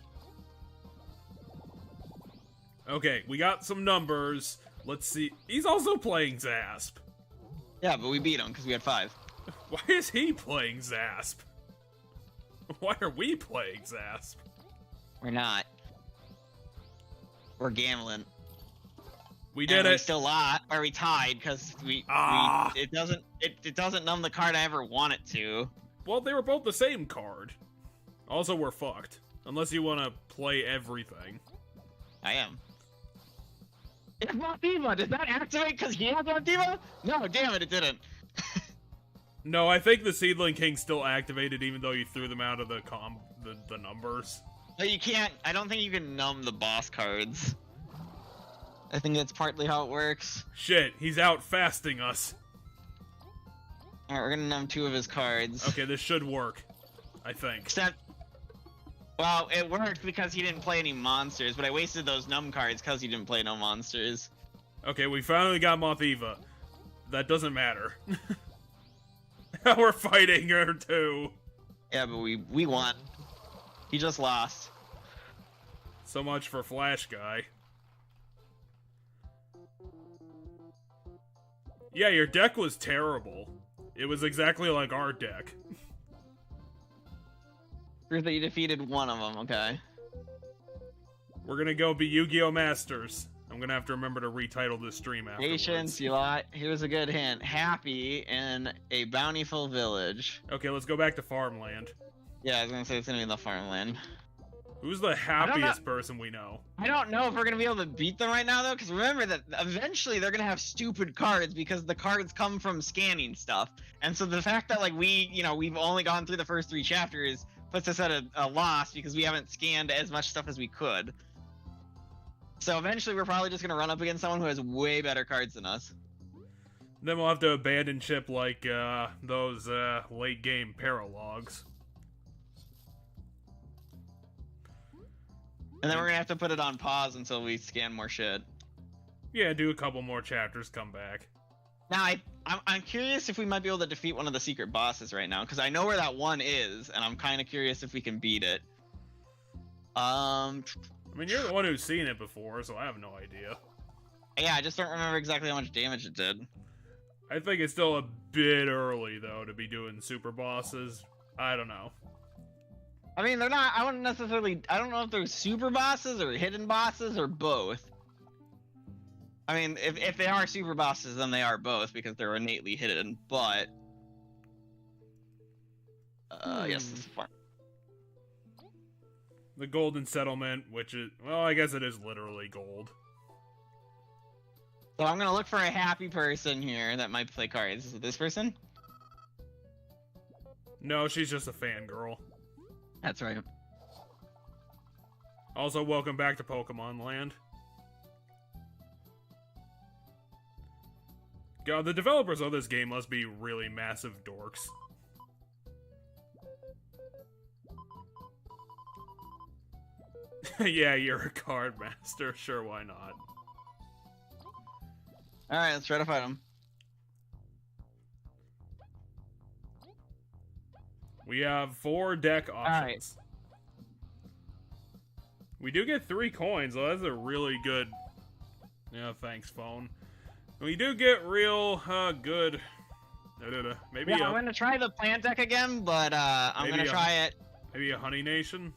Speaker 2: Okay, we got some numbers. Let's see. He's also playing Zasp.
Speaker 1: Yeah, but we beat him because we had 5.
Speaker 2: Why is he playing Zasp? Why are we playing Zasp?
Speaker 1: We're not. We're gambling.
Speaker 2: We did
Speaker 1: and
Speaker 2: it.
Speaker 1: We still lost, or we tied because it doesn't numb the card I ever want it to.
Speaker 2: Well, they were both the same card. Also, we're fucked. Unless you want to play everything.
Speaker 1: I am. It's Motiva! Does that activate because he has Motiva? No, damn it, it didn't.
Speaker 2: No, I think the Seedling King still activated even though you threw them out of the numbers.
Speaker 1: But you can't, I don't think you can numb the boss cards. I think that's partly how it works.
Speaker 2: Shit, he's out fasting us.
Speaker 1: Alright, we're gonna numb 2 of his cards.
Speaker 2: Okay, this should work. I think.
Speaker 1: Except, well, it worked because he didn't play any monsters, but I wasted those numb cards because he didn't play no monsters.
Speaker 2: Okay, we finally got Mothiva. That doesn't matter. We're fighting her too.
Speaker 1: Yeah, but we won. He just lost.
Speaker 2: So much for Flash Guy. Yeah, your deck was terrible. It was exactly like our deck.
Speaker 1: Proof that you defeated one of them, okay.
Speaker 2: We're gonna go be Yu-Gi-Oh! Masters. I'm gonna have to remember to retitle this stream afterwards.
Speaker 1: Patience, you lot. Here's a good hint. Happy in a bountiful village.
Speaker 2: Okay, let's go back to farmland.
Speaker 1: Yeah, I was gonna say it's gonna be in the farmland.
Speaker 2: Who's the happiest person we know?
Speaker 1: I don't know if we're gonna be able to beat them right now though, because remember that eventually they're gonna have stupid cards because the cards come from scanning stuff. And so the fact that like we've only gone through the first 3 chapters puts us at a loss because we haven't scanned as much stuff as we could. So eventually we're probably just gonna run up against someone who has way better cards than us.
Speaker 2: Then we'll have to abandon ship like those late game paralogs.
Speaker 1: And then we're gonna have to put it on pause until we scan more shit.
Speaker 2: Yeah, do a couple more chapters, come back.
Speaker 1: Now I'm curious if we might be able to defeat one of the secret bosses right now, because I know where that one is, and I'm kind of curious if we can beat it.
Speaker 2: I mean, you're the one who's seen it before, so I have no idea.
Speaker 1: Yeah, I just don't remember exactly how much damage it did.
Speaker 2: I think it's still a bit early, though, to be doing super bosses. I don't know.
Speaker 1: I mean, they're not, I don't know if they're super bosses or hidden bosses or both. I mean, if they are super bosses, then they are both because they're innately hidden, but... yes, this is fun.
Speaker 2: The Golden Settlement, which is... Well, I guess it is literally gold.
Speaker 1: So I'm gonna look for a happy person here that might play cards. Is it this person?
Speaker 2: No, she's just a fangirl.
Speaker 1: That's right.
Speaker 2: Also, welcome back to Pokemon Land. God, the developers of this game must be really massive dorks. Yeah, you're a card master. Sure, why not?
Speaker 1: Alright, let's try to fight him.
Speaker 2: We have 4 deck options.
Speaker 1: Alright.
Speaker 2: We do get 3 coins, so that's a really good... Yeah, thanks, phone. We do get real, good... Maybe
Speaker 1: yeah, I'm gonna try the plant deck again, but, I'm gonna try it.
Speaker 2: Maybe a Honey Nation?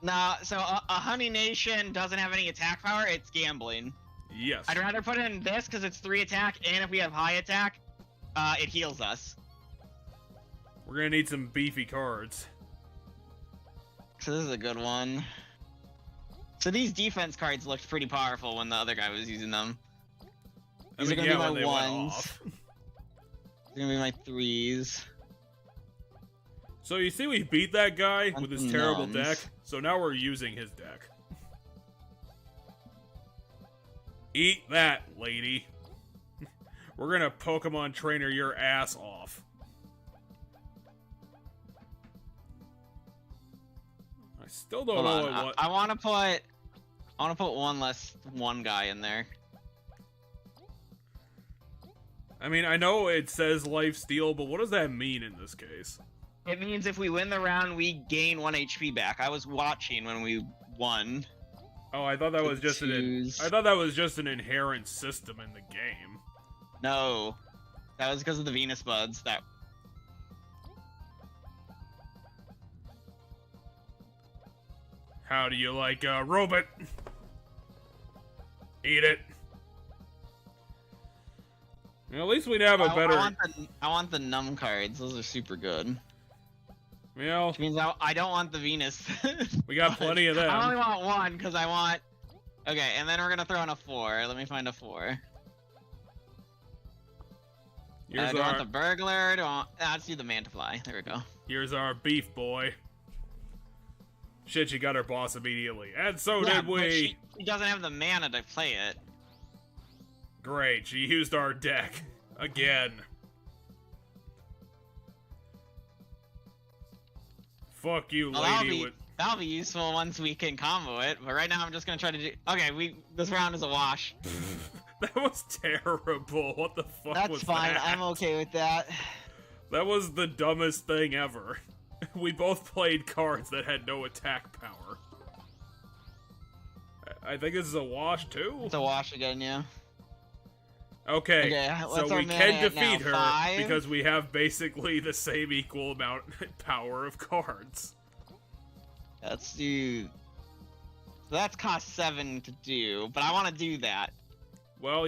Speaker 1: Nah, so a Honey Nation doesn't have any attack power, it's gambling.
Speaker 2: Yes.
Speaker 1: I'd rather put in this because it's 3 attack, and if we have high attack, it heals us.
Speaker 2: We're gonna need some beefy cards.
Speaker 1: So this is a good one. So these defense cards looked pretty powerful when the other guy was using them. These are gonna be my 1s. These are gonna be my 3s.
Speaker 2: So you see we beat that guy with his terrible
Speaker 1: Nuns.
Speaker 2: deck, so now we're using his deck. Eat that, lady. We're gonna Pokemon trainer your ass off. I still don't know what...
Speaker 1: I wanna put one guy in there.
Speaker 2: I mean, I know it says life steal, but what does that mean in this case?
Speaker 1: It means if we win the round, we gain 1 HP back. I was watching when we won.
Speaker 2: Oh, I thought that was just I thought that was just an inherent system in the game.
Speaker 1: No, that was because of the Venus buds. That.
Speaker 2: How do you like a robot? Eat it. Well, at least we'd have a better.
Speaker 1: I want the num cards. Those are super good.
Speaker 2: Well,
Speaker 1: which means I don't want the Venus.
Speaker 2: We got plenty of them.
Speaker 1: I only want 1 because I want. Okay, and then we're gonna throw in a 4. Let me find a 4. Do I want the burglar? Let's do the Mantafly. There we go.
Speaker 2: Here's our beef boy. Shit, she got her boss immediately. And so did we.
Speaker 1: She doesn't have the mana to play it.
Speaker 2: Great, she used our deck. Again. Fuck you, lady.
Speaker 1: That'll be useful once we can combo it, but right now I'm just gonna try to do. Okay, this round is a wash.
Speaker 2: That was terrible. What the fuck was that?
Speaker 1: That's fine. I'm okay with that.
Speaker 2: That was the dumbest thing ever. We both played cards that had no attack power. I think this is a wash too.
Speaker 1: It's a wash again, yeah.
Speaker 2: Okay, so we can defeat her because we have basically the same equal amount power of cards.
Speaker 1: Let's do. So that's cost 7 to do, but I want to do that.
Speaker 2: Well,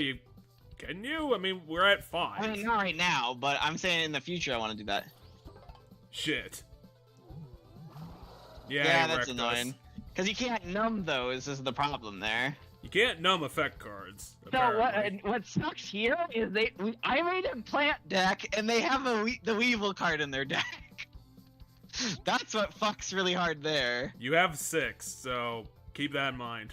Speaker 2: can you? I mean, we're at 5.
Speaker 1: I mean, not right now, but I'm saying in the future I want to do that.
Speaker 2: Shit.
Speaker 1: Yeah, that's annoying. Because you can't numb those is the problem there.
Speaker 2: You can't numb effect cards.
Speaker 1: Apparently. So what sucks here is I made a plant deck and they have the Weevil card in their deck. That's what fucks really hard there.
Speaker 2: You have 6, so keep that in mind.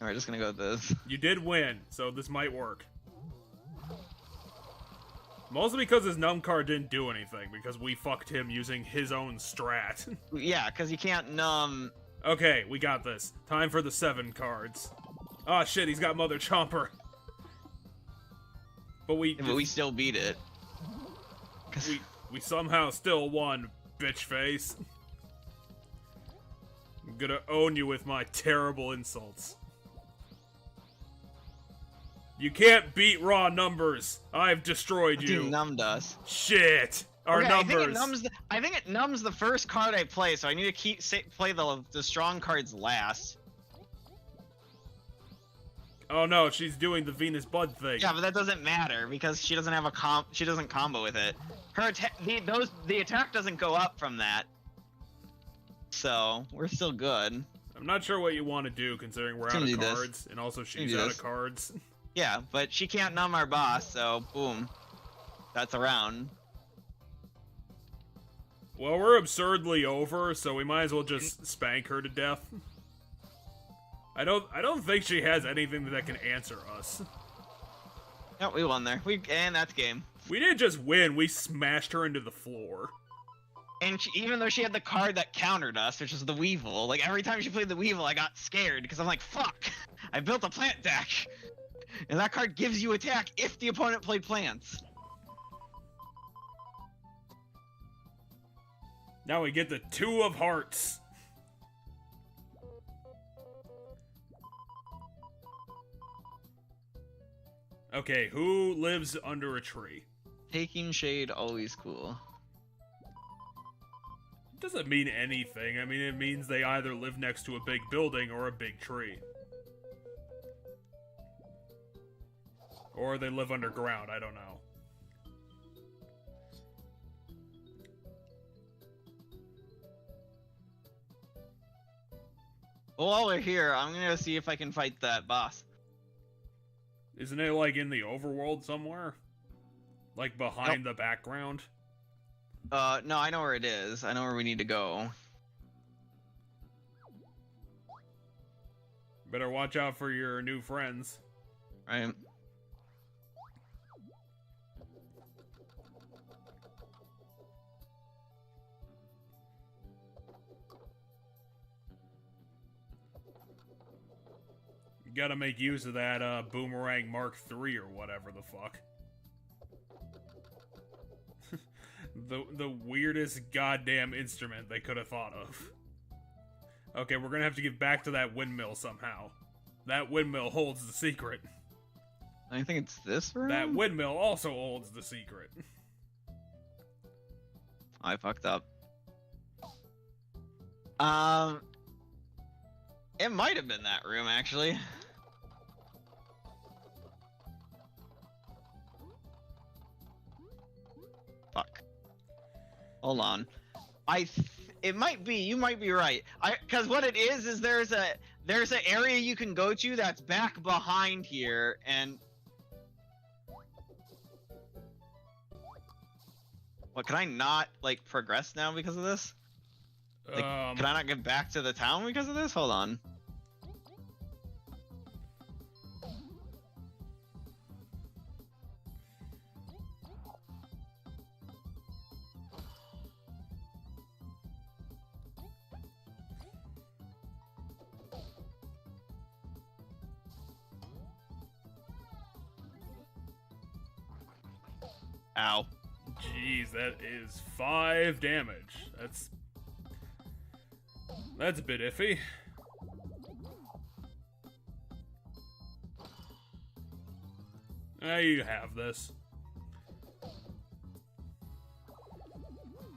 Speaker 1: We're just gonna go with this.
Speaker 2: You did win, so this might work. Mostly because his num card didn't do anything, because we fucked him using his own strat.
Speaker 1: Yeah, because you can't numb...
Speaker 2: Okay, we got this. Time for the 7 cards. Oh shit, he's got Mother Chomper. But we
Speaker 1: still beat it.
Speaker 2: We somehow still won, bitch face. I'm gonna own you with my terrible insults. You can't beat raw numbers. I've destroyed you.
Speaker 1: Dude, numbed us.
Speaker 2: Shit. Our numbers.
Speaker 1: I think it numbs the first card I play, so I need to play the strong cards last.
Speaker 2: Oh no, she's doing the Venus Bud thing.
Speaker 1: Yeah, but that doesn't matter because she doesn't have she doesn't combo with it. Her the attack doesn't go up from that. So we're still good.
Speaker 2: I'm not sure what you want to do considering we're out of cards, and also she's out of cards.
Speaker 1: Yeah, but she can't numb our boss, so boom. That's a round.
Speaker 2: Well, we're absurdly over, so we might as well just spank her to death. I don't think she has anything that can answer us.
Speaker 1: No, we won there. And that's game.
Speaker 2: We didn't just win, we smashed her into the floor.
Speaker 1: And even though she had the card that countered us, which is the Weevil, like every time she played the Weevil, I got scared because I'm like, fuck, I built a plant deck. And that card gives you attack if the opponent played plants.
Speaker 2: Now we get the 2 of Hearts. Okay, who lives under a tree?
Speaker 1: Taking shade, always cool.
Speaker 2: Doesn't mean anything. I mean, it means they either live next to a big building or a big tree. Or they live underground, I don't know.
Speaker 1: Well, while we're here, I'm gonna see if I can fight that boss.
Speaker 2: Isn't it like in the overworld somewhere? Like behind the background?
Speaker 1: No, I know where it is. I know where we need to go.
Speaker 2: Better watch out for your new friends.
Speaker 1: Right.
Speaker 2: gotta make use of that Boomerang Mark III or whatever the fuck. the weirdest goddamn instrument they could have thought of. Okay, we're gonna have to get back to that windmill somehow. That windmill holds the secret.
Speaker 1: I think it's this room?
Speaker 2: That windmill also holds the secret.
Speaker 1: I fucked up. It might have been that room, actually. Fuck. Hold on. It might be. You might be right. Because what it is there's an area you can go to that's back behind here, and what, can I not like progress now because of this? Like, can I not get back to the town because of this? Hold on. Ow.
Speaker 2: Jeez, that is 5 damage. That's a bit iffy. You have this.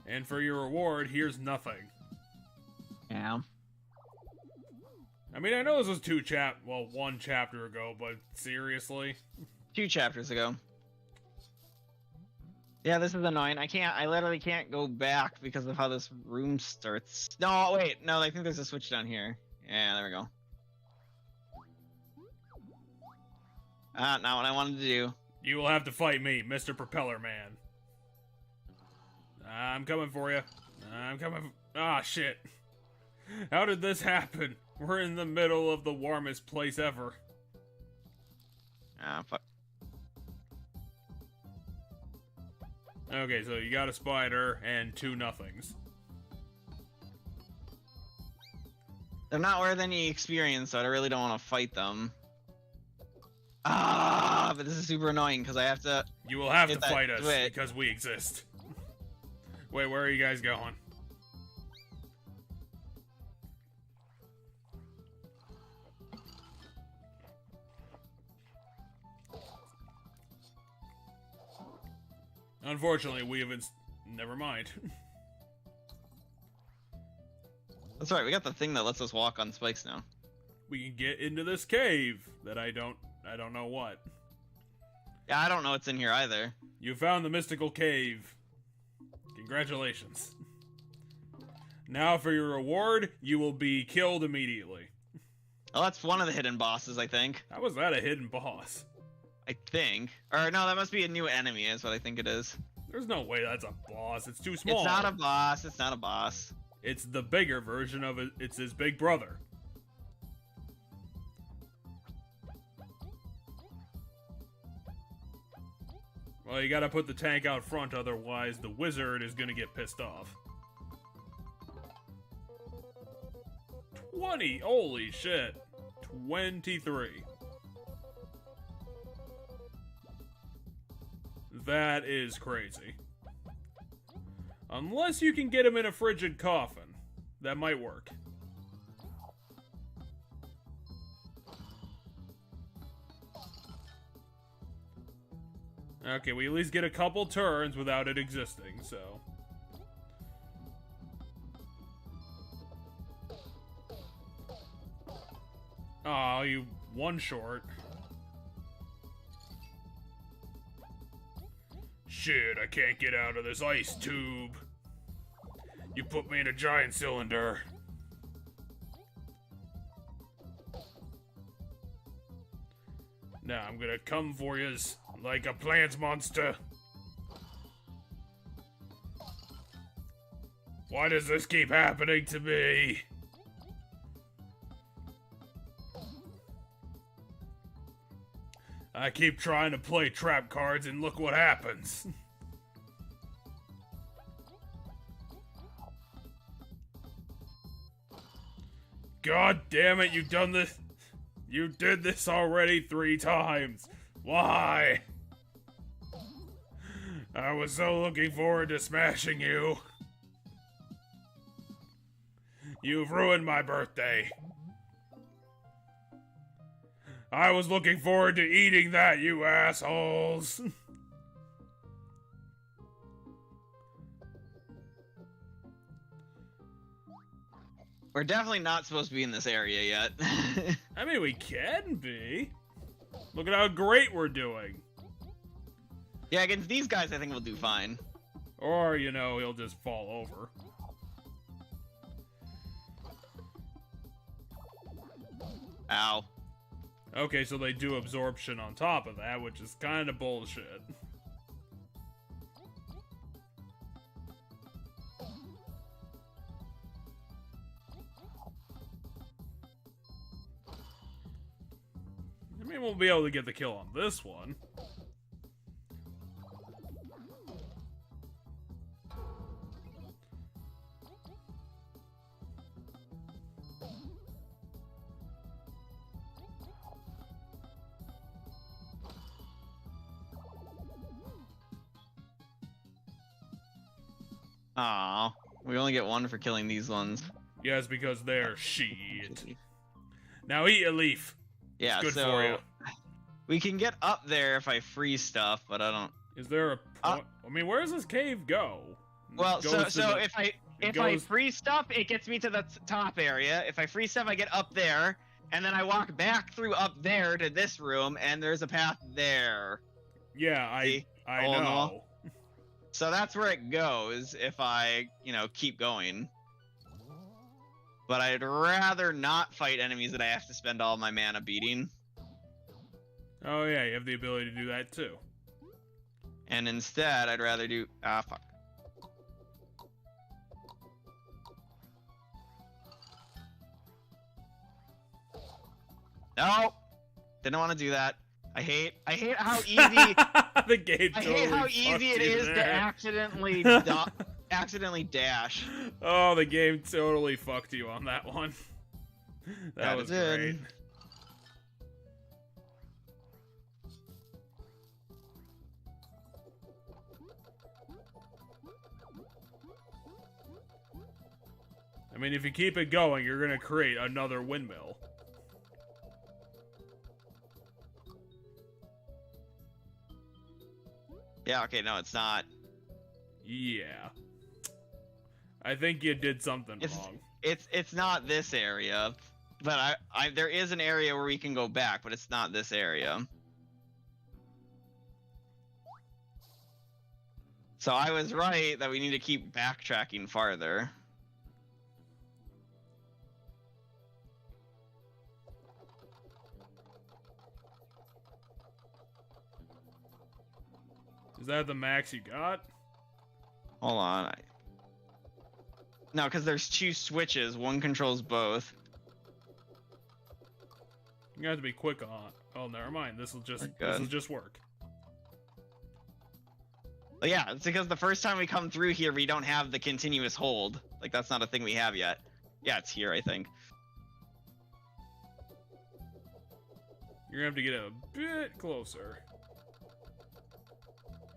Speaker 2: And for your reward, here's nothing.
Speaker 1: Yeah.
Speaker 2: I mean, I know this was 1 chapter ago, but seriously?
Speaker 1: 2 chapters ago. Yeah, this is annoying. I literally can't go back because of how this room starts. No, wait, no, I think there's a switch down here. Yeah, there we go. Not what I wanted to do.
Speaker 2: You will have to fight me, Mr. Propeller Man. I'm coming for you. I'm coming. Ah, shit. How did this happen? We're in the middle of the warmest place ever.
Speaker 1: Ah, fuck.
Speaker 2: Okay, so you got a spider and 2 nothings.
Speaker 1: They're not worth any experience, so I really don't want to fight them. Ah, but this is super annoying because I have to.
Speaker 2: You will have to fight us because we exist. Wait, where are you guys going? Unfortunately, we haven't. Never mind.
Speaker 1: That's right. We got the thing that lets us walk on spikes now.
Speaker 2: We can get into this cave that I don't know what.
Speaker 1: Yeah, I don't know what's in here either.
Speaker 2: You found the mystical cave. Congratulations. Now for your reward, you will be killed immediately.
Speaker 1: Oh, that's one of the hidden bosses, I think.
Speaker 2: How was that a hidden boss?
Speaker 1: I think. Or no, that must be a new enemy is what I think it is.
Speaker 2: There's no way that's a boss. It's too small.
Speaker 1: It's not a boss. It's not a boss.
Speaker 2: It's the bigger version of it. It's his big brother. Well, you gotta put the tank out front, otherwise the wizard is gonna get pissed off. 20! Holy shit. 23. That is crazy. Unless you can get him in a frigid coffin. That might work. Okay, we at least get a couple turns without it existing, so... Aw, you one short. Shit, I can't get out of this ice tube. You put me in a giant cylinder. Now I'm gonna come for yous like a plant monster. Why does this keep happening to me? I keep trying to play trap cards and look what happens. God damn it, you've done this. You did this already 3 times. Why? I was so looking forward to smashing you. You've ruined my birthday. I was looking forward to eating that, you assholes.
Speaker 1: We're definitely not supposed to be in this area yet.
Speaker 2: I mean, we can be. Look at how great we're doing.
Speaker 1: Yeah, against these guys, I think we'll do fine.
Speaker 2: Or, you know, he'll just fall over.
Speaker 1: Ow.
Speaker 2: Okay, so they do absorption on top of that, which is kind of bullshit. I mean, we'll be able to get the kill on this one.
Speaker 1: Aw, we only get 1 for killing these ones.
Speaker 2: Yes, because they're shit. Now eat a leaf.
Speaker 1: Yeah,
Speaker 2: it's good
Speaker 1: so
Speaker 2: for you.
Speaker 1: We can get up there if I freeze stuff, but I don't.
Speaker 2: Is there a point? I mean, where does this cave go?
Speaker 1: Well, if I freeze stuff, it gets me to the top area. If I freeze stuff, I get up there, and then I walk back through up there to this room, and there's a path there.
Speaker 2: Yeah, I know.
Speaker 1: So that's where it goes if I, keep going. But I'd rather not fight enemies that I have to spend all my mana beating.
Speaker 2: Oh yeah, you have the ability to do that too.
Speaker 1: And instead, I'd rather do... Ah, fuck. No! Didn't want to do that. I hate how easy...
Speaker 2: The game totally
Speaker 1: I hate how easy it is
Speaker 2: there.
Speaker 1: to accidentally dash.
Speaker 2: Oh, the game totally fucked you on that one. That was
Speaker 1: did.
Speaker 2: great. I mean, if you keep it going, you're gonna create another windmill.
Speaker 1: Yeah, okay, no, it's not.
Speaker 2: Yeah. I think you did something wrong.
Speaker 1: It's not this area, but there is an area where we can go back, but it's not this area. So I was right that we need to keep backtracking farther.
Speaker 2: Is that the max you got?
Speaker 1: Hold on. No, because there's 2 switches. One controls both.
Speaker 2: You have to be quick on. Oh, never mind. This will just work.
Speaker 1: Well, yeah, it's because the first time we come through here, we don't have the continuous hold. Like, that's not a thing we have yet. Yeah, it's here, I think.
Speaker 2: You're gonna have to get a bit closer.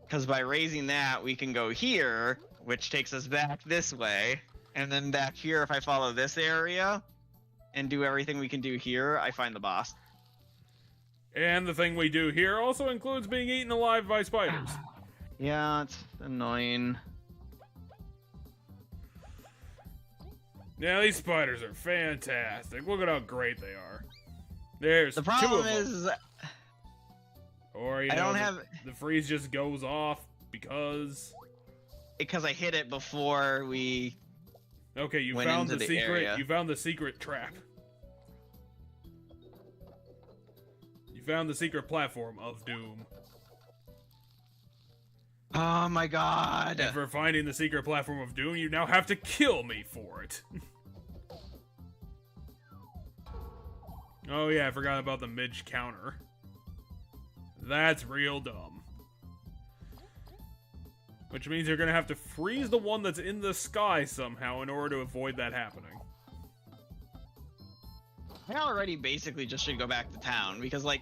Speaker 1: Because by raising that, we can go here, which takes us back this way. And then back here, if I follow this area and do everything we can do here, I find the boss.
Speaker 2: And the thing we do here also includes being eaten alive by spiders.
Speaker 1: Yeah, it's annoying.
Speaker 2: Yeah, these spiders are fantastic. Look at how great they are. There's
Speaker 1: The
Speaker 2: 2
Speaker 1: problem
Speaker 2: of them.
Speaker 1: is...
Speaker 2: Or, you
Speaker 1: I
Speaker 2: know,
Speaker 1: don't have...
Speaker 2: the freeze just goes off because
Speaker 1: I hit it before we...
Speaker 2: Okay, you
Speaker 1: went
Speaker 2: found
Speaker 1: into
Speaker 2: the
Speaker 1: the
Speaker 2: secret.
Speaker 1: area.
Speaker 2: You found the secret trap. You found the secret platform of doom.
Speaker 1: Oh my god!
Speaker 2: And for finding the secret platform of doom, you now have to kill me for it. Oh yeah, I forgot about the midge counter. That's real dumb. Which means you're gonna have to freeze the one that's in the sky somehow in order to avoid that happening.
Speaker 1: I already basically just should go back to town because, like,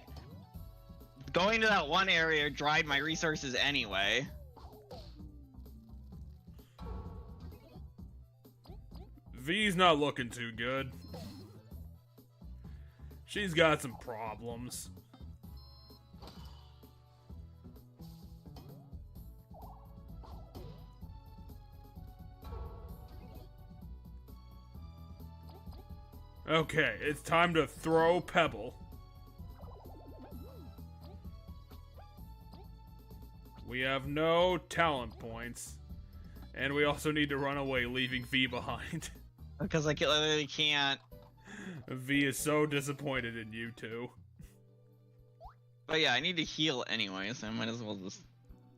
Speaker 1: going to that one area dried my resources anyway.
Speaker 2: V's not looking too good. She's got some problems. Okay, it's time to throw Pebble. We have no talent points. And we also need to run away, leaving V behind.
Speaker 1: Because I literally can't.
Speaker 2: V is so disappointed in you two.
Speaker 1: But yeah, I need to heal anyway, so I might as well just...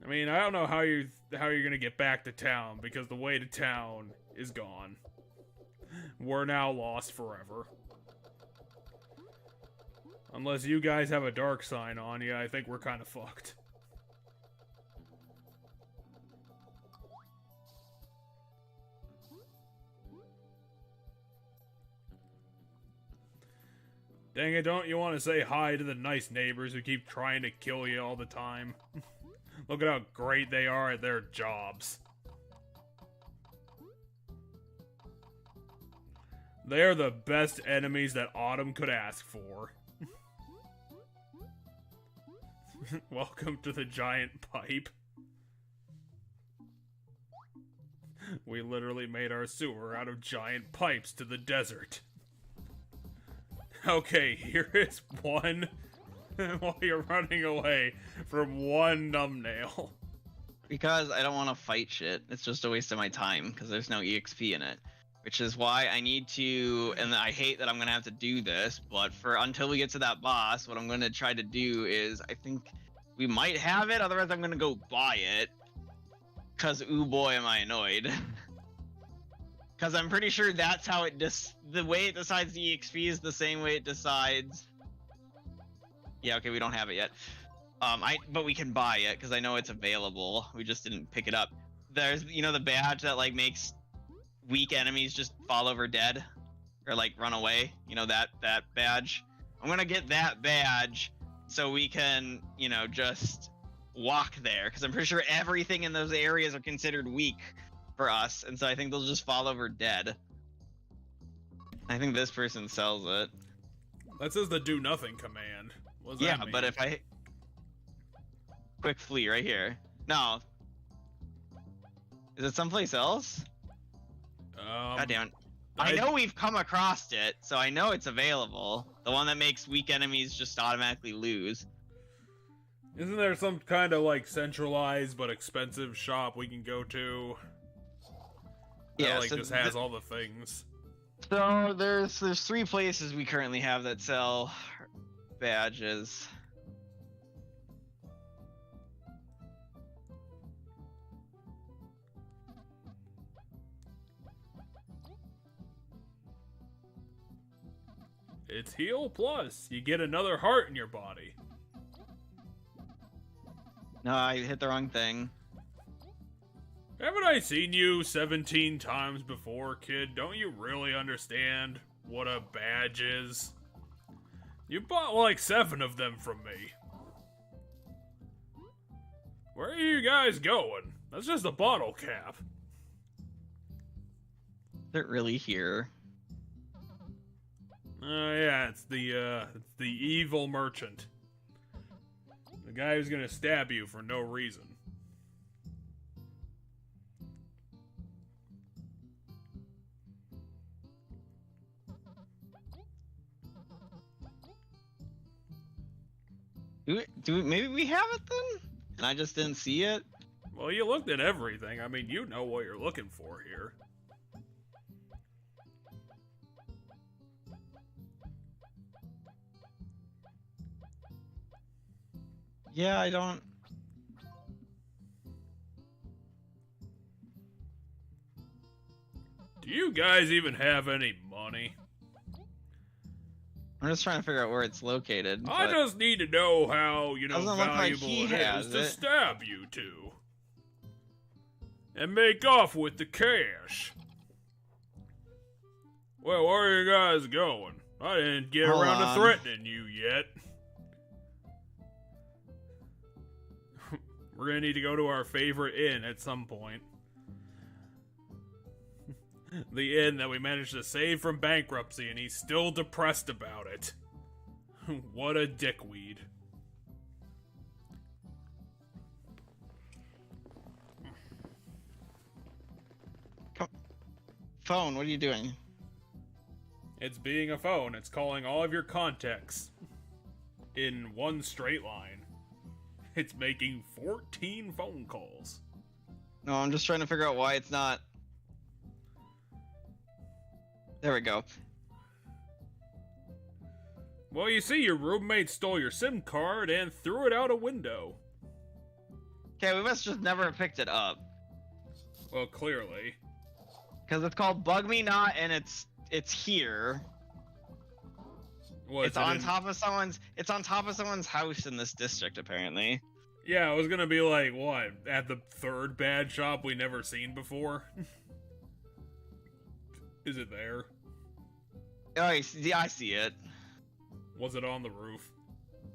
Speaker 2: I mean, I don't know how you're gonna get back to town, because the way to town is gone. We're now lost forever. Unless you guys have a dark sign on you, I think we're kind of fucked. Dang it, don't you want to say hi to the nice neighbors who keep trying to kill you all the time? Look at how great they are at their jobs. They are the best enemies that Autumn could ask for. Welcome to the giant pipe. We literally made our sewer out of giant pipes to the desert. Okay, here is one while you're running away from one thumbnail.
Speaker 1: Because I don't want to fight shit. It's just a waste of my time, because there's no EXP in it. Which is why I need to, and I hate that I'm going to have to do this, but until we get to that boss, what I'm going to try to do is, I think we might have it, otherwise I'm going to go buy it. Because, ooh boy, am I annoyed. Because I'm pretty sure that's how the way it decides the EXP is the same way it decides. Yeah, okay, we don't have it yet. But we can buy it because I know it's available. We just didn't pick it up. There's, you know, the badge that like makes weak enemies just fall over dead or like run away. You know, that badge. I'm gonna get that badge so we can, you know, just walk there because I'm pretty sure everything in those areas are considered weak for us, and so I think they'll just fall over dead. I think this person sells it.
Speaker 2: That says the do nothing command. What does that mean?
Speaker 1: But if I quick flee right here. No. Is it someplace else? God damn it. I know we've come across it, so I know it's available. The one that makes weak enemies just automatically lose.
Speaker 2: Isn't there some kind of like centralized but expensive shop we can go to?
Speaker 1: Yeah,
Speaker 2: that, like
Speaker 1: so
Speaker 2: just has all the things.
Speaker 1: So there's 3 places we currently have that sell badges.
Speaker 2: It's heal plus. You get another heart in your body.
Speaker 1: No, I hit the wrong thing.
Speaker 2: Haven't I seen you 17 times before, kid? Don't you really understand what a badge is? You bought like 7 of them from me. Where are you guys going? That's just a bottle cap.
Speaker 1: Is it really here?
Speaker 2: Yeah, it's the evil merchant. The guy who's gonna stab you for no reason.
Speaker 1: Maybe we have it then? And I just didn't see it?
Speaker 2: Well, you looked at everything. I mean, you know what you're looking for here.
Speaker 1: Yeah, I don't...
Speaker 2: Do you guys even have any money?
Speaker 1: I'm just trying to figure out where it's located.
Speaker 2: I just need to know how, you know,
Speaker 1: Doesn't look like
Speaker 2: valuable
Speaker 1: he
Speaker 2: it
Speaker 1: has
Speaker 2: is to
Speaker 1: it.
Speaker 2: stab you two. And make off with the cash. Well, where are you guys going? I didn't get
Speaker 1: Hold
Speaker 2: around
Speaker 1: on.
Speaker 2: to threatening you yet. We're gonna need to go to our favorite inn at some point. The inn that we managed to save from bankruptcy, and he's still depressed about it. What a dickweed.
Speaker 1: Phone, what are you doing?
Speaker 2: It's being a phone. It's calling all of your contacts in one straight line. It's making 14 phone calls.
Speaker 1: No, I'm just trying to figure out why it's not. There we go.
Speaker 2: Well, you see, your roommate stole your SIM card and threw it out a window.
Speaker 1: Okay, we must just never have picked it up.
Speaker 2: Well, clearly.
Speaker 1: Because it's called Bug Me Not, and it's here.
Speaker 2: Was
Speaker 1: it's on top of someone's. It's on top of someone's house in this district, apparently.
Speaker 2: Yeah, I was gonna be like, what? At the third bad shop we never seen before? Is it there?
Speaker 1: Oh, I see it.
Speaker 2: Was it on the roof?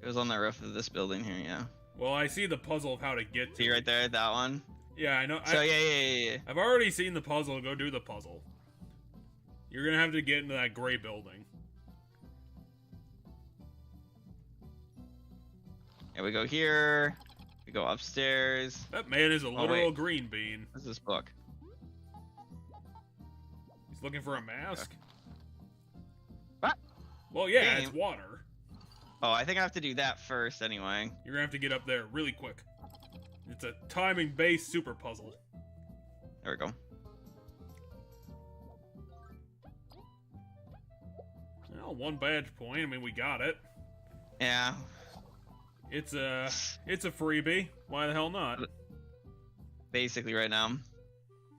Speaker 1: It was on the roof of this building here, yeah.
Speaker 2: Well, I see the puzzle of how to get to
Speaker 1: See right there, that one?
Speaker 2: Yeah, I know.
Speaker 1: So, yeah.
Speaker 2: I've already seen the puzzle. Go do the puzzle. You're gonna have to get into that gray building.
Speaker 1: Yeah, we go here. We go upstairs.
Speaker 2: That man is a literal green bean.
Speaker 1: What's this book?
Speaker 2: He's looking for a mask?
Speaker 1: What?
Speaker 2: Well, yeah,
Speaker 1: Game.
Speaker 2: it's water.
Speaker 1: Oh, I think I have to do that first anyway.
Speaker 2: You're gonna have to get up there really quick. It's a timing-based super puzzle.
Speaker 1: There we go.
Speaker 2: Well, one badge point. I mean, we got it.
Speaker 1: Yeah.
Speaker 2: It's a freebie. Why the hell not?
Speaker 1: Basically right now.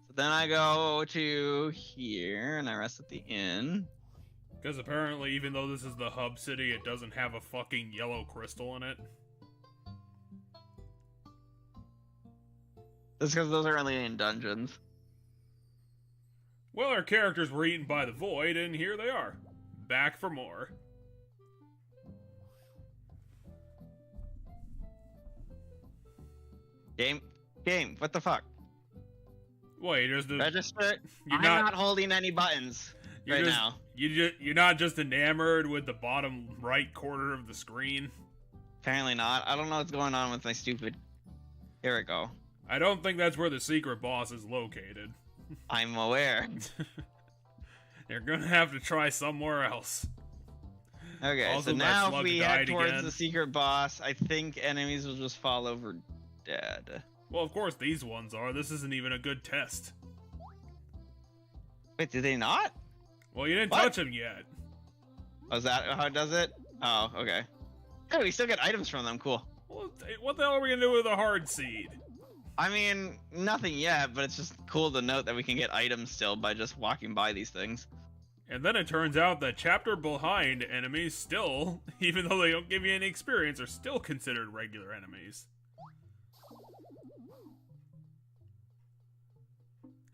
Speaker 1: So then I go to here and I rest at the inn.
Speaker 2: Because apparently, even though this is the hub city, it doesn't have a fucking yellow crystal in it.
Speaker 1: That's because those are only in dungeons.
Speaker 2: Well, our characters were eaten by the void, and here they are. Back for more.
Speaker 1: Game, what the fuck?
Speaker 2: Wait, there's the
Speaker 1: Register.
Speaker 2: You're
Speaker 1: I'm
Speaker 2: not-
Speaker 1: not holding any buttons right now.
Speaker 2: You're not just enamored with the bottom right corner of the screen.
Speaker 1: Apparently not. I don't know what's going on with my stupid. Here we go.
Speaker 2: I don't think that's where the secret boss is located.
Speaker 1: I'm aware.
Speaker 2: You're gonna have to try somewhere else.
Speaker 1: Okay,
Speaker 2: Also,
Speaker 1: so
Speaker 2: my
Speaker 1: now if
Speaker 2: slug
Speaker 1: we
Speaker 2: died
Speaker 1: head towards
Speaker 2: again.
Speaker 1: the secret boss, I think enemies will just fall over dead.
Speaker 2: Well, of course these ones are. This isn't even a good test.
Speaker 1: Wait, did they not?
Speaker 2: Well, you didn't
Speaker 1: What?
Speaker 2: touch them yet.
Speaker 1: Oh, is that how it does it? Oh, okay. Hey, we still get items from them. Cool.
Speaker 2: Well, what the hell are we gonna do with a hard seed?
Speaker 1: I mean, nothing yet, but it's just cool to note that we can get items still by just walking by these things.
Speaker 2: And then it turns out that chapter behind enemies still, even though they don't give you any experience, are still considered regular enemies.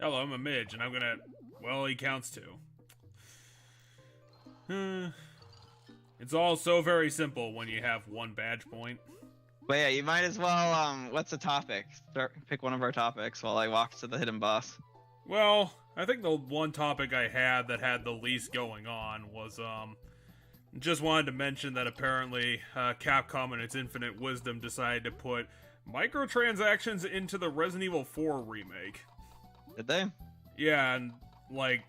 Speaker 2: Hello, I'm a midge, and I'm gonna... Well, he counts too. It's all so very simple when you have one badge point.
Speaker 1: But yeah, you might as well, what's the topic? Pick one of our topics while I walk to the hidden boss.
Speaker 2: Well, I think the one topic I had that had the least going on was, just wanted to mention that apparently, Capcom in its infinite wisdom decided to put microtransactions into the Resident Evil 4 remake.
Speaker 1: Did they?
Speaker 2: Yeah, and, like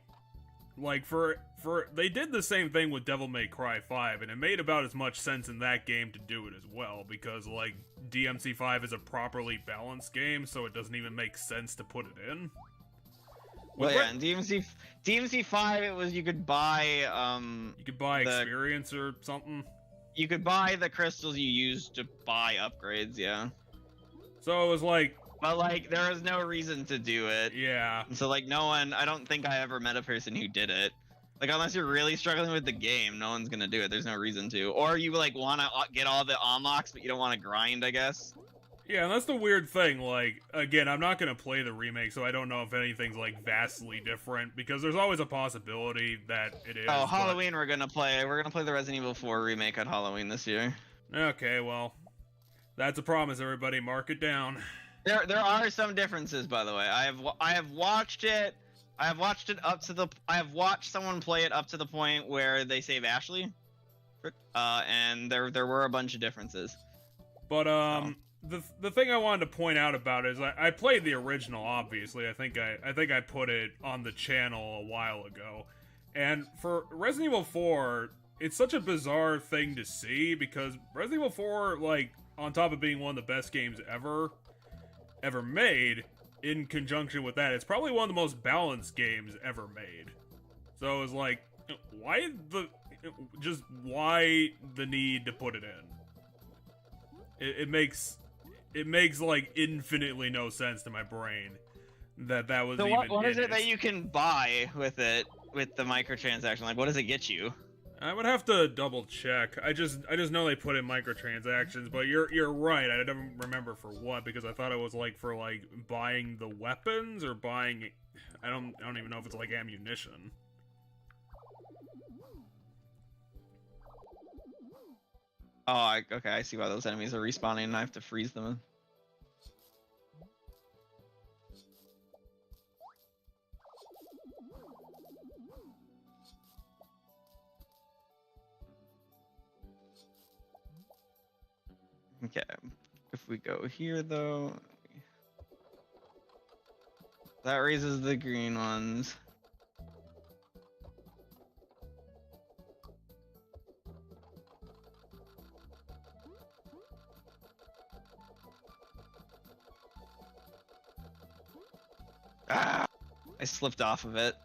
Speaker 2: they did the same thing with Devil May Cry 5, and it made about as much sense in that game to do it as well, because, like, DMC5 is a properly balanced game, so it doesn't even make sense to put it in.
Speaker 1: Well, yeah, in DMC5, it was you could buy,
Speaker 2: you could buy experience or something.
Speaker 1: You could buy the crystals you used to buy upgrades, yeah.
Speaker 2: So it was like...
Speaker 1: But, like, there was no reason to do it.
Speaker 2: Yeah.
Speaker 1: So, like, no one, I don't think I ever met a person who did it. Like, unless you're really struggling with the game, no one's gonna do it. There's no reason to. Or you, like, want to get all the unlocks, but you don't want to grind, I guess.
Speaker 2: Yeah, and that's the weird thing, like, again, I'm not gonna play the remake, so I don't know if anything's, like, vastly different, because there's always a possibility that it is,
Speaker 1: Oh, Halloween we're gonna play the Resident Evil 4 remake on Halloween this year.
Speaker 2: Okay, well, that's a promise, everybody, mark it down.
Speaker 1: There are some differences, by the way. I have watched it. I have watched someone play it up to the point where they save Ashley. And there were a bunch of differences.
Speaker 2: But the thing I wanted to point out about it is I played the original, obviously. I think I put it on the channel a while ago. And for Resident Evil 4, it's such a bizarre thing to see, because Resident Evil 4, like, on top of being one of the best games ever made, in conjunction with that, it's probably one of the most balanced games ever made. So it's like, why the need to put it in? It makes like infinitely no sense to my brain that was
Speaker 1: so
Speaker 2: even
Speaker 1: what is it that you can buy with it, with the microtransaction? Like, what does it get you?
Speaker 2: I would have to double check. I just know they put in microtransactions, but you're right. I don't remember for what, because I thought it was like for like buying the weapons or buying, I don't even know if it's like ammunition.
Speaker 1: Oh, okay, I see why those enemies are respawning and I have to freeze them. Okay, if we go here though, that raises the green ones. Ah! I slipped off of it.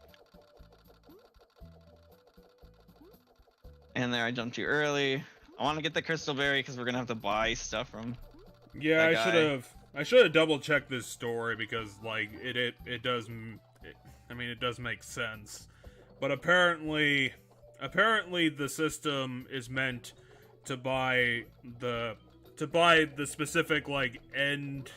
Speaker 1: And there I jumped too early. I want to get the crystal berry because we're gonna have to buy stuff from.
Speaker 2: Yeah, I should have double checked this story, because like it does make sense. But apparently the system is meant to buy the specific like end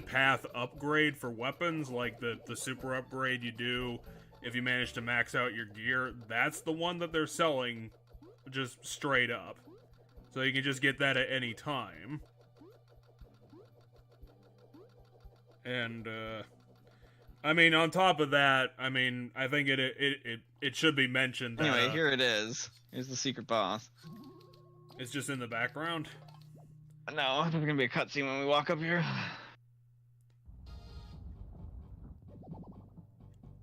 Speaker 2: path upgrade for weapons, like the super upgrade you do if you manage to max out your gear. That's the one that they're selling just straight up, so you can just get that at any time. And I mean, on top of that, I mean, I think it should be mentioned that,
Speaker 1: anyway, here it is. Here's the secret boss.
Speaker 2: It's just in the background.
Speaker 1: No, there's gonna be a cutscene when we walk up here.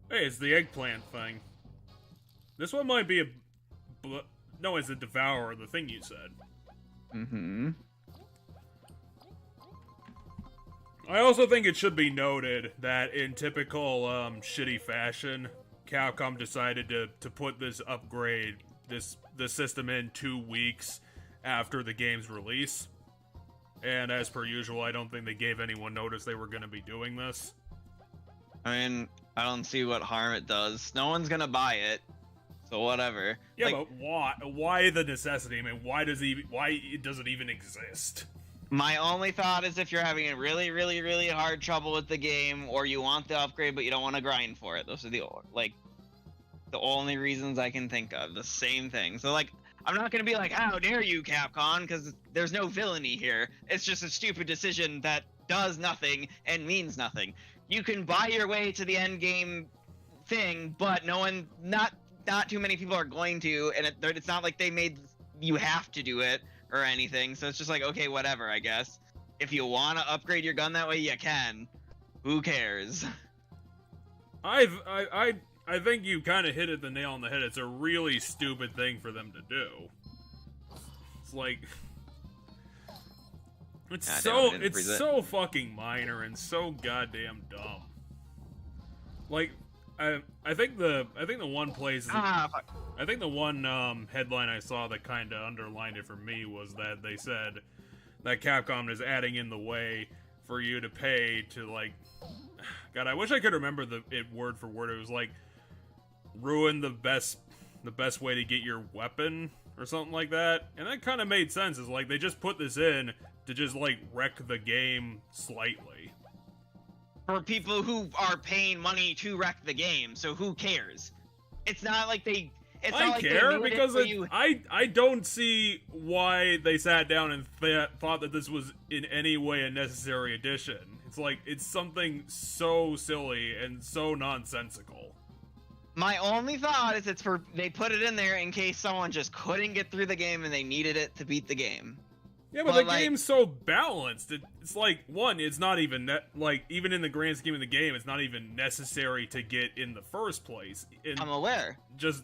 Speaker 2: Hey, it's the eggplant thing. This one might be no, it's the devourer, the thing you said.
Speaker 1: Mm-hmm.
Speaker 2: I also think it should be noted that in typical shitty fashion, Capcom decided to put this upgrade, the system in 2 weeks after the game's release. And as per usual, I don't think they gave anyone notice they were going to be doing this.
Speaker 1: I mean, I don't see what harm it does. No one's gonna buy it, so whatever.
Speaker 2: Yeah,
Speaker 1: like,
Speaker 2: but why? Why the necessity? I mean, why does it even exist?
Speaker 1: My only thought is if you're having a really, really, really hard trouble with the game, or you want the upgrade but you don't want to grind for it. Those are the only reasons I can think of. The same thing. So like, I'm not gonna be like, how dare you, Capcom, because there's no villainy here. It's just a stupid decision that does nothing and means nothing. You can buy your way to the end game thing, but not too many people are going to, and it's not like they made you have to do it or anything. So it's just like, okay, whatever, I guess. If you want to upgrade your gun that way, you can. Who cares?
Speaker 2: I think you kind of hit the nail on the head. It's a really stupid thing for them to do. It's like, it's so fucking minor and so goddamn dumb. Like, I think the one place I think the one headline I saw that kind of underlined it for me was that they said that Capcom is adding in the way for you to pay to, like, God, I wish I could remember it word for word. It was like ruin the best way to get your weapon or something like that. And that kind of made sense. It's like they just put this in to just, like, wreck the game slightly.
Speaker 1: For people who are paying money to wreck the game, so who cares? It's not like they... It's not
Speaker 2: I
Speaker 1: like
Speaker 2: care,
Speaker 1: they
Speaker 2: because I don't see why they sat down and thought that this was in any way a necessary addition. It's like, it's something so silly and so nonsensical.
Speaker 1: My only thought is they put it in there in case someone just couldn't get through the game and they needed it to beat the game.
Speaker 2: Yeah, but the game's so balanced. It's like, one, it's not even even in the grand scheme of the game, it's not even necessary to get in the first place. And
Speaker 1: I'm aware.
Speaker 2: Just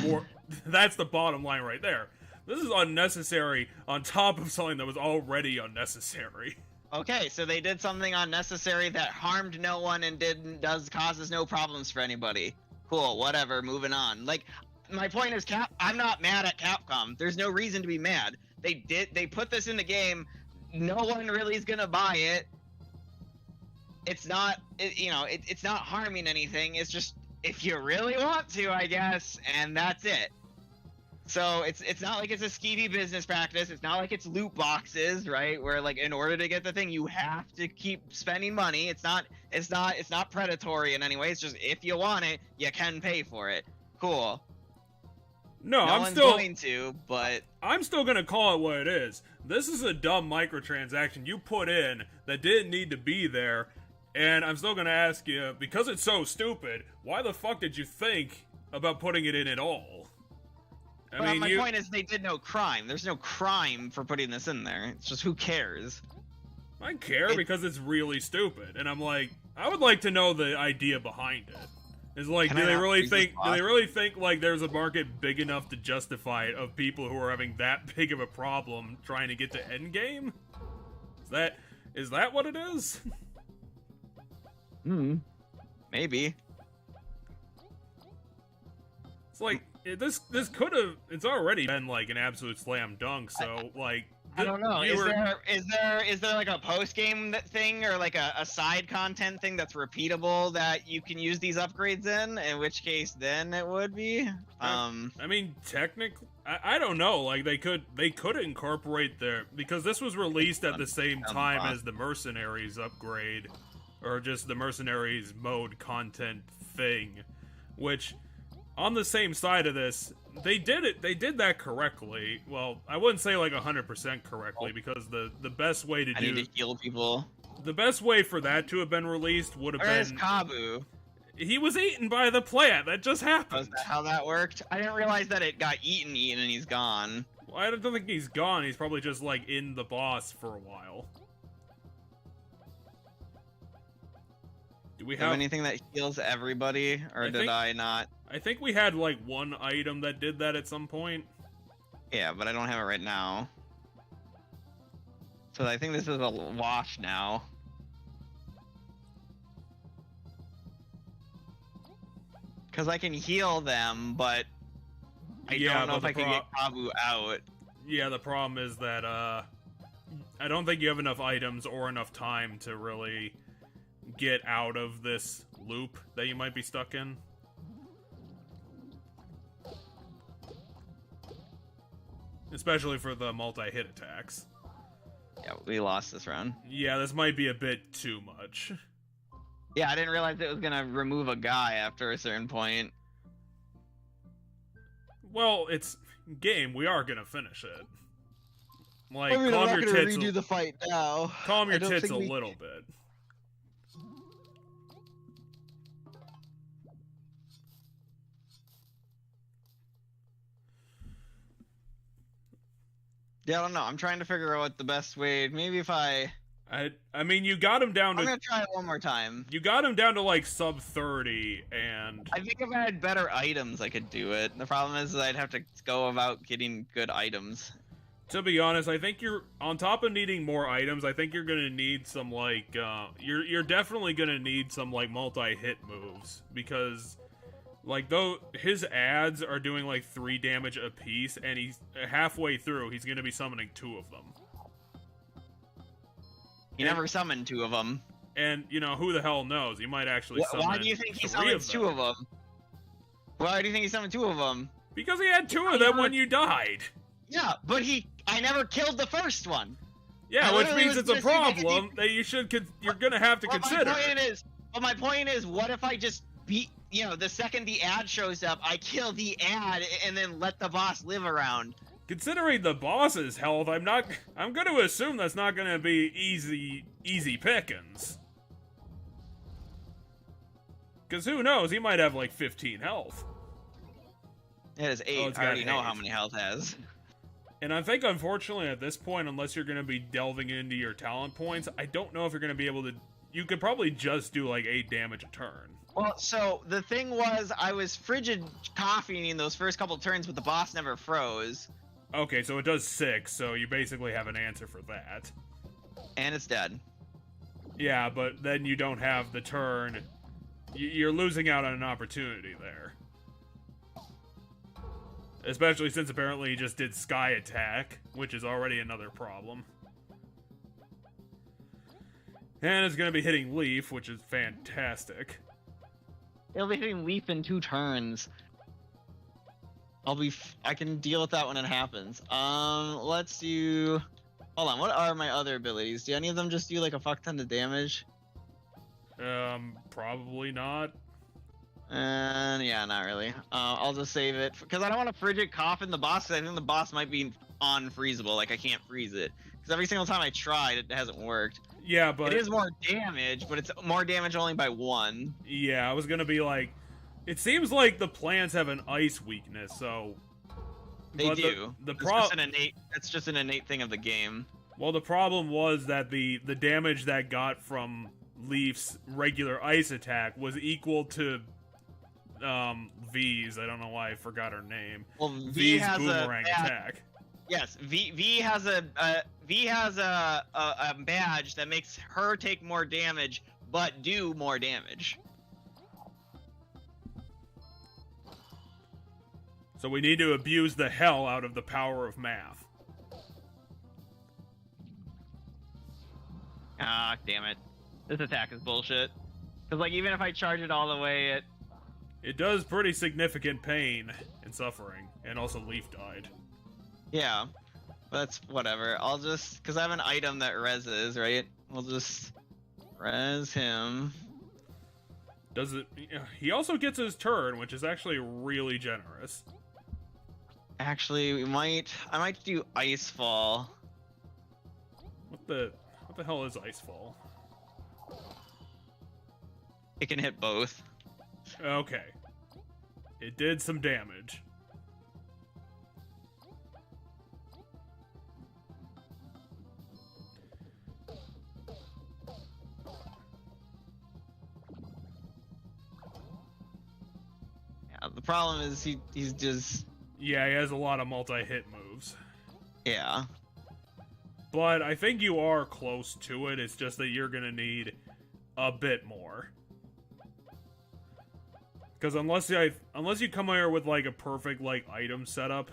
Speaker 2: more. That's the bottom line right there. This is unnecessary on top of something that was already unnecessary.
Speaker 1: Okay, so they did something unnecessary that harmed no one and causes no problems for anybody. Cool, whatever, moving on. Like, my point is, I'm not mad at Capcom. There's no reason to be mad. They put this in the game. No one really is gonna buy it. It's not, it's not harming anything. It's just, if you really want to, I guess, and that's it. So it's not like it's a skeevy business practice. It's not like it's loot boxes, right? Where, like, in order to get the thing, you have to keep spending money. It's not predatory in any way. It's just, if you want it, you can pay for it. Cool.
Speaker 2: No,
Speaker 1: I'm still going to, but
Speaker 2: I'm still gonna call it what it is. This is a dumb microtransaction you put in that didn't need to be there, and I'm still gonna ask you, because it's so stupid, why the fuck did you think about putting it in at all?
Speaker 1: My point is, they did no crime. There's no crime for putting this in there. It's just, who cares?
Speaker 2: I care because it's really stupid, and I'm like, I would like to know the idea behind it. Is like, do they really think like there's a market big enough to justify it of people who are having that big of a problem trying to get to endgame? Is that what it is?
Speaker 1: Maybe.
Speaker 2: It's like, this could have, it's already been like an absolute slam dunk, so like,
Speaker 1: I don't know. Is there like a post game thing or like a side content thing that's repeatable that you can use these upgrades in? In which case, then it would be.
Speaker 2: I mean, technically, I don't know. Like, they could incorporate because this was released at the same time as the Mercenaries upgrade, or just the Mercenaries mode content thing, which, on the same side of this, they did that correctly. Well, I wouldn't say like 100% correctly, because the best way to
Speaker 1: I need to heal people.
Speaker 2: The best way for that to have been released would have been...
Speaker 1: Where's Kabu?
Speaker 2: He was eaten by the plant. That just happened.
Speaker 1: Was that how that worked? I didn't realize that it got eaten and he's gone.
Speaker 2: Well, I don't think he's gone. He's probably just like in the boss for a while. Do we have
Speaker 1: anything that heals everybody, or did I not?
Speaker 2: I think we had like one item that did that at some point.
Speaker 1: Yeah, but I don't have it right now. So I think this is a wash now. Because I can heal them, but I don't know if I can get Kabu out.
Speaker 2: Yeah, the problem is that I don't think you have enough items or enough time to really get out of this loop that you might be stuck in. Especially for the multi-hit attacks.
Speaker 1: Yeah, we lost this round.
Speaker 2: Yeah, this might be a bit too much.
Speaker 1: Yeah, I didn't realize it was gonna remove a guy after a certain point.
Speaker 2: Well, it's game. We are gonna finish it. Like,
Speaker 1: I mean,
Speaker 2: calm
Speaker 1: I'm
Speaker 2: your
Speaker 1: not gonna
Speaker 2: tits.
Speaker 1: redo the fight now.
Speaker 2: Calm your tits a little bit.
Speaker 1: Yeah, I don't know. I'm trying to figure out what the best way. Maybe if I
Speaker 2: mean, you got him down to...
Speaker 1: I'm gonna try it one more time.
Speaker 2: You got him down to, like, sub 30, and...
Speaker 1: I think if I had better items, I could do it. The problem is I'd have to go about getting good items.
Speaker 2: To be honest, I think you're... On top of needing more items, I think you're gonna need some, like, You're definitely gonna need some, like, multi-hit moves, because... Like, though, his ads are doing, like, 3 damage apiece, and he's halfway through, he's gonna be summoning 2 of them.
Speaker 1: He never summoned 2 of them.
Speaker 2: And, you know, who the hell knows? He might actually summon
Speaker 1: Why do you think he summoned 2 of them? Why do you think he summoned 2 of them?
Speaker 2: Because he had 2 of them when you died.
Speaker 1: Yeah, but I never killed the first one.
Speaker 2: Yeah,
Speaker 1: I
Speaker 2: which
Speaker 1: literally
Speaker 2: means
Speaker 1: was
Speaker 2: it's a
Speaker 1: gonna say that
Speaker 2: problem that you're gonna have to consider.
Speaker 1: My point is, what if I just beat, the second the ad shows up, I kill the ad and then let the boss live around.
Speaker 2: Considering the boss's health, I'm gonna assume that's not gonna be easy pickings. Because who knows, he might have like 15 health.
Speaker 1: It is 8.
Speaker 2: It's
Speaker 1: I already know
Speaker 2: 8.
Speaker 1: how many health has.
Speaker 2: And I think, unfortunately, at this point, unless you're going to be delving into your talent points, I don't know if you're going to be able to... You could probably just do, like, 8 damage a turn.
Speaker 1: Well, so, the thing was, I was frigid coffeeing those first couple turns, but the boss never froze.
Speaker 2: Okay, so it does 6, so you basically have an answer for that.
Speaker 1: And it's dead.
Speaker 2: Yeah, but then you don't have the turn. You're losing out on an opportunity there. Especially since apparently he just did Sky Attack, which is already another problem. And it's going to be hitting Leaf, which is fantastic.
Speaker 1: It'll be hitting Leaf in 2 turns. I can deal with that when it happens. Let's do... Hold on, what are my other abilities? Do any of them just do like a fuck ton of damage?
Speaker 2: Probably not.
Speaker 1: Yeah, not really. I'll just save it because I don't want to frigid cough in the boss. Cause I think the boss might be unfreezable. Like I can't freeze it because every single time I tried, it hasn't worked.
Speaker 2: Yeah, but
Speaker 1: it is more damage, but it's more damage only by 1.
Speaker 2: Yeah, I was gonna be like, it seems like the plants have an ice weakness, so
Speaker 1: they do.
Speaker 2: It's
Speaker 1: just an innate thing of the game.
Speaker 2: Well, the problem was that the damage that got from Leaf's regular ice attack was equal to V's. I don't know why I forgot her name.
Speaker 1: Well,
Speaker 2: V's boomerang attack.
Speaker 1: Yes, V has a badge that makes her take more damage, but do more damage.
Speaker 2: So we need to abuse the hell out of the power of math.
Speaker 1: Ah, damn it. This attack is bullshit. Because, like, even if I charge it all the way,
Speaker 2: it does pretty significant pain and suffering. And also Leaf died.
Speaker 1: Yeah. That's whatever. I'll just... Because I have an item that reses, right? We'll just res him.
Speaker 2: Does it... He also gets his turn, which is actually really generous.
Speaker 1: Actually, I might do Icefall.
Speaker 2: What the hell is Icefall?
Speaker 1: It can hit both.
Speaker 2: Okay. It did some damage.
Speaker 1: Yeah, the problem is he's just...
Speaker 2: Yeah, he has a lot of multi-hit moves.
Speaker 1: Yeah.
Speaker 2: But I think you are close to it, it's just that you're gonna need a bit more. Because unless you come here with, like, a perfect, like, item setup,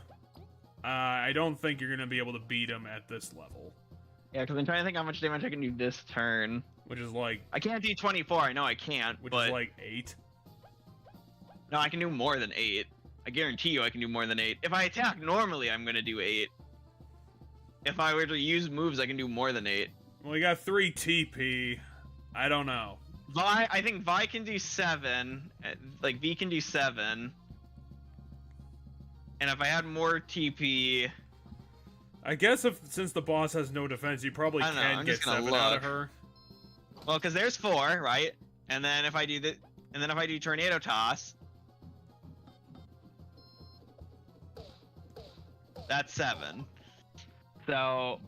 Speaker 2: I don't think you're gonna be able to beat him at this level.
Speaker 1: Yeah, because I'm trying to think how much damage I can do this turn.
Speaker 2: Which is, like...
Speaker 1: I can't do 24, I know I can't,
Speaker 2: Which is, like, 8.
Speaker 1: No, I can do more than 8. I guarantee you I can do more than 8. If I attack normally, I'm gonna do 8. If I were to use moves, I can do more than 8.
Speaker 2: Well, you got 3 TP. I don't know.
Speaker 1: I think Vi can do 7. Like, V can do 7. And if I had more TP...
Speaker 2: I guess since the boss has no defense, you probably can get 7 out of her.
Speaker 1: Well, because there's 4, right? And then if I do Tornado Toss... That's 7. So...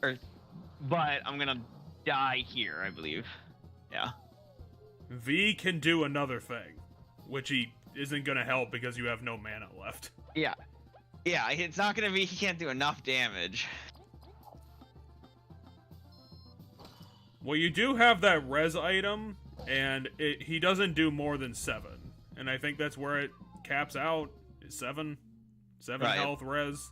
Speaker 1: But I'm gonna die here, I believe. Yeah.
Speaker 2: V can do another thing, which he isn't gonna help because you have no mana left.
Speaker 1: Yeah. Yeah, it's not gonna be, he can't do enough damage.
Speaker 2: Well, you do have that res item, and he doesn't do more than 7. And I think that's where it caps out, is 7? 7
Speaker 1: right.
Speaker 2: Health res.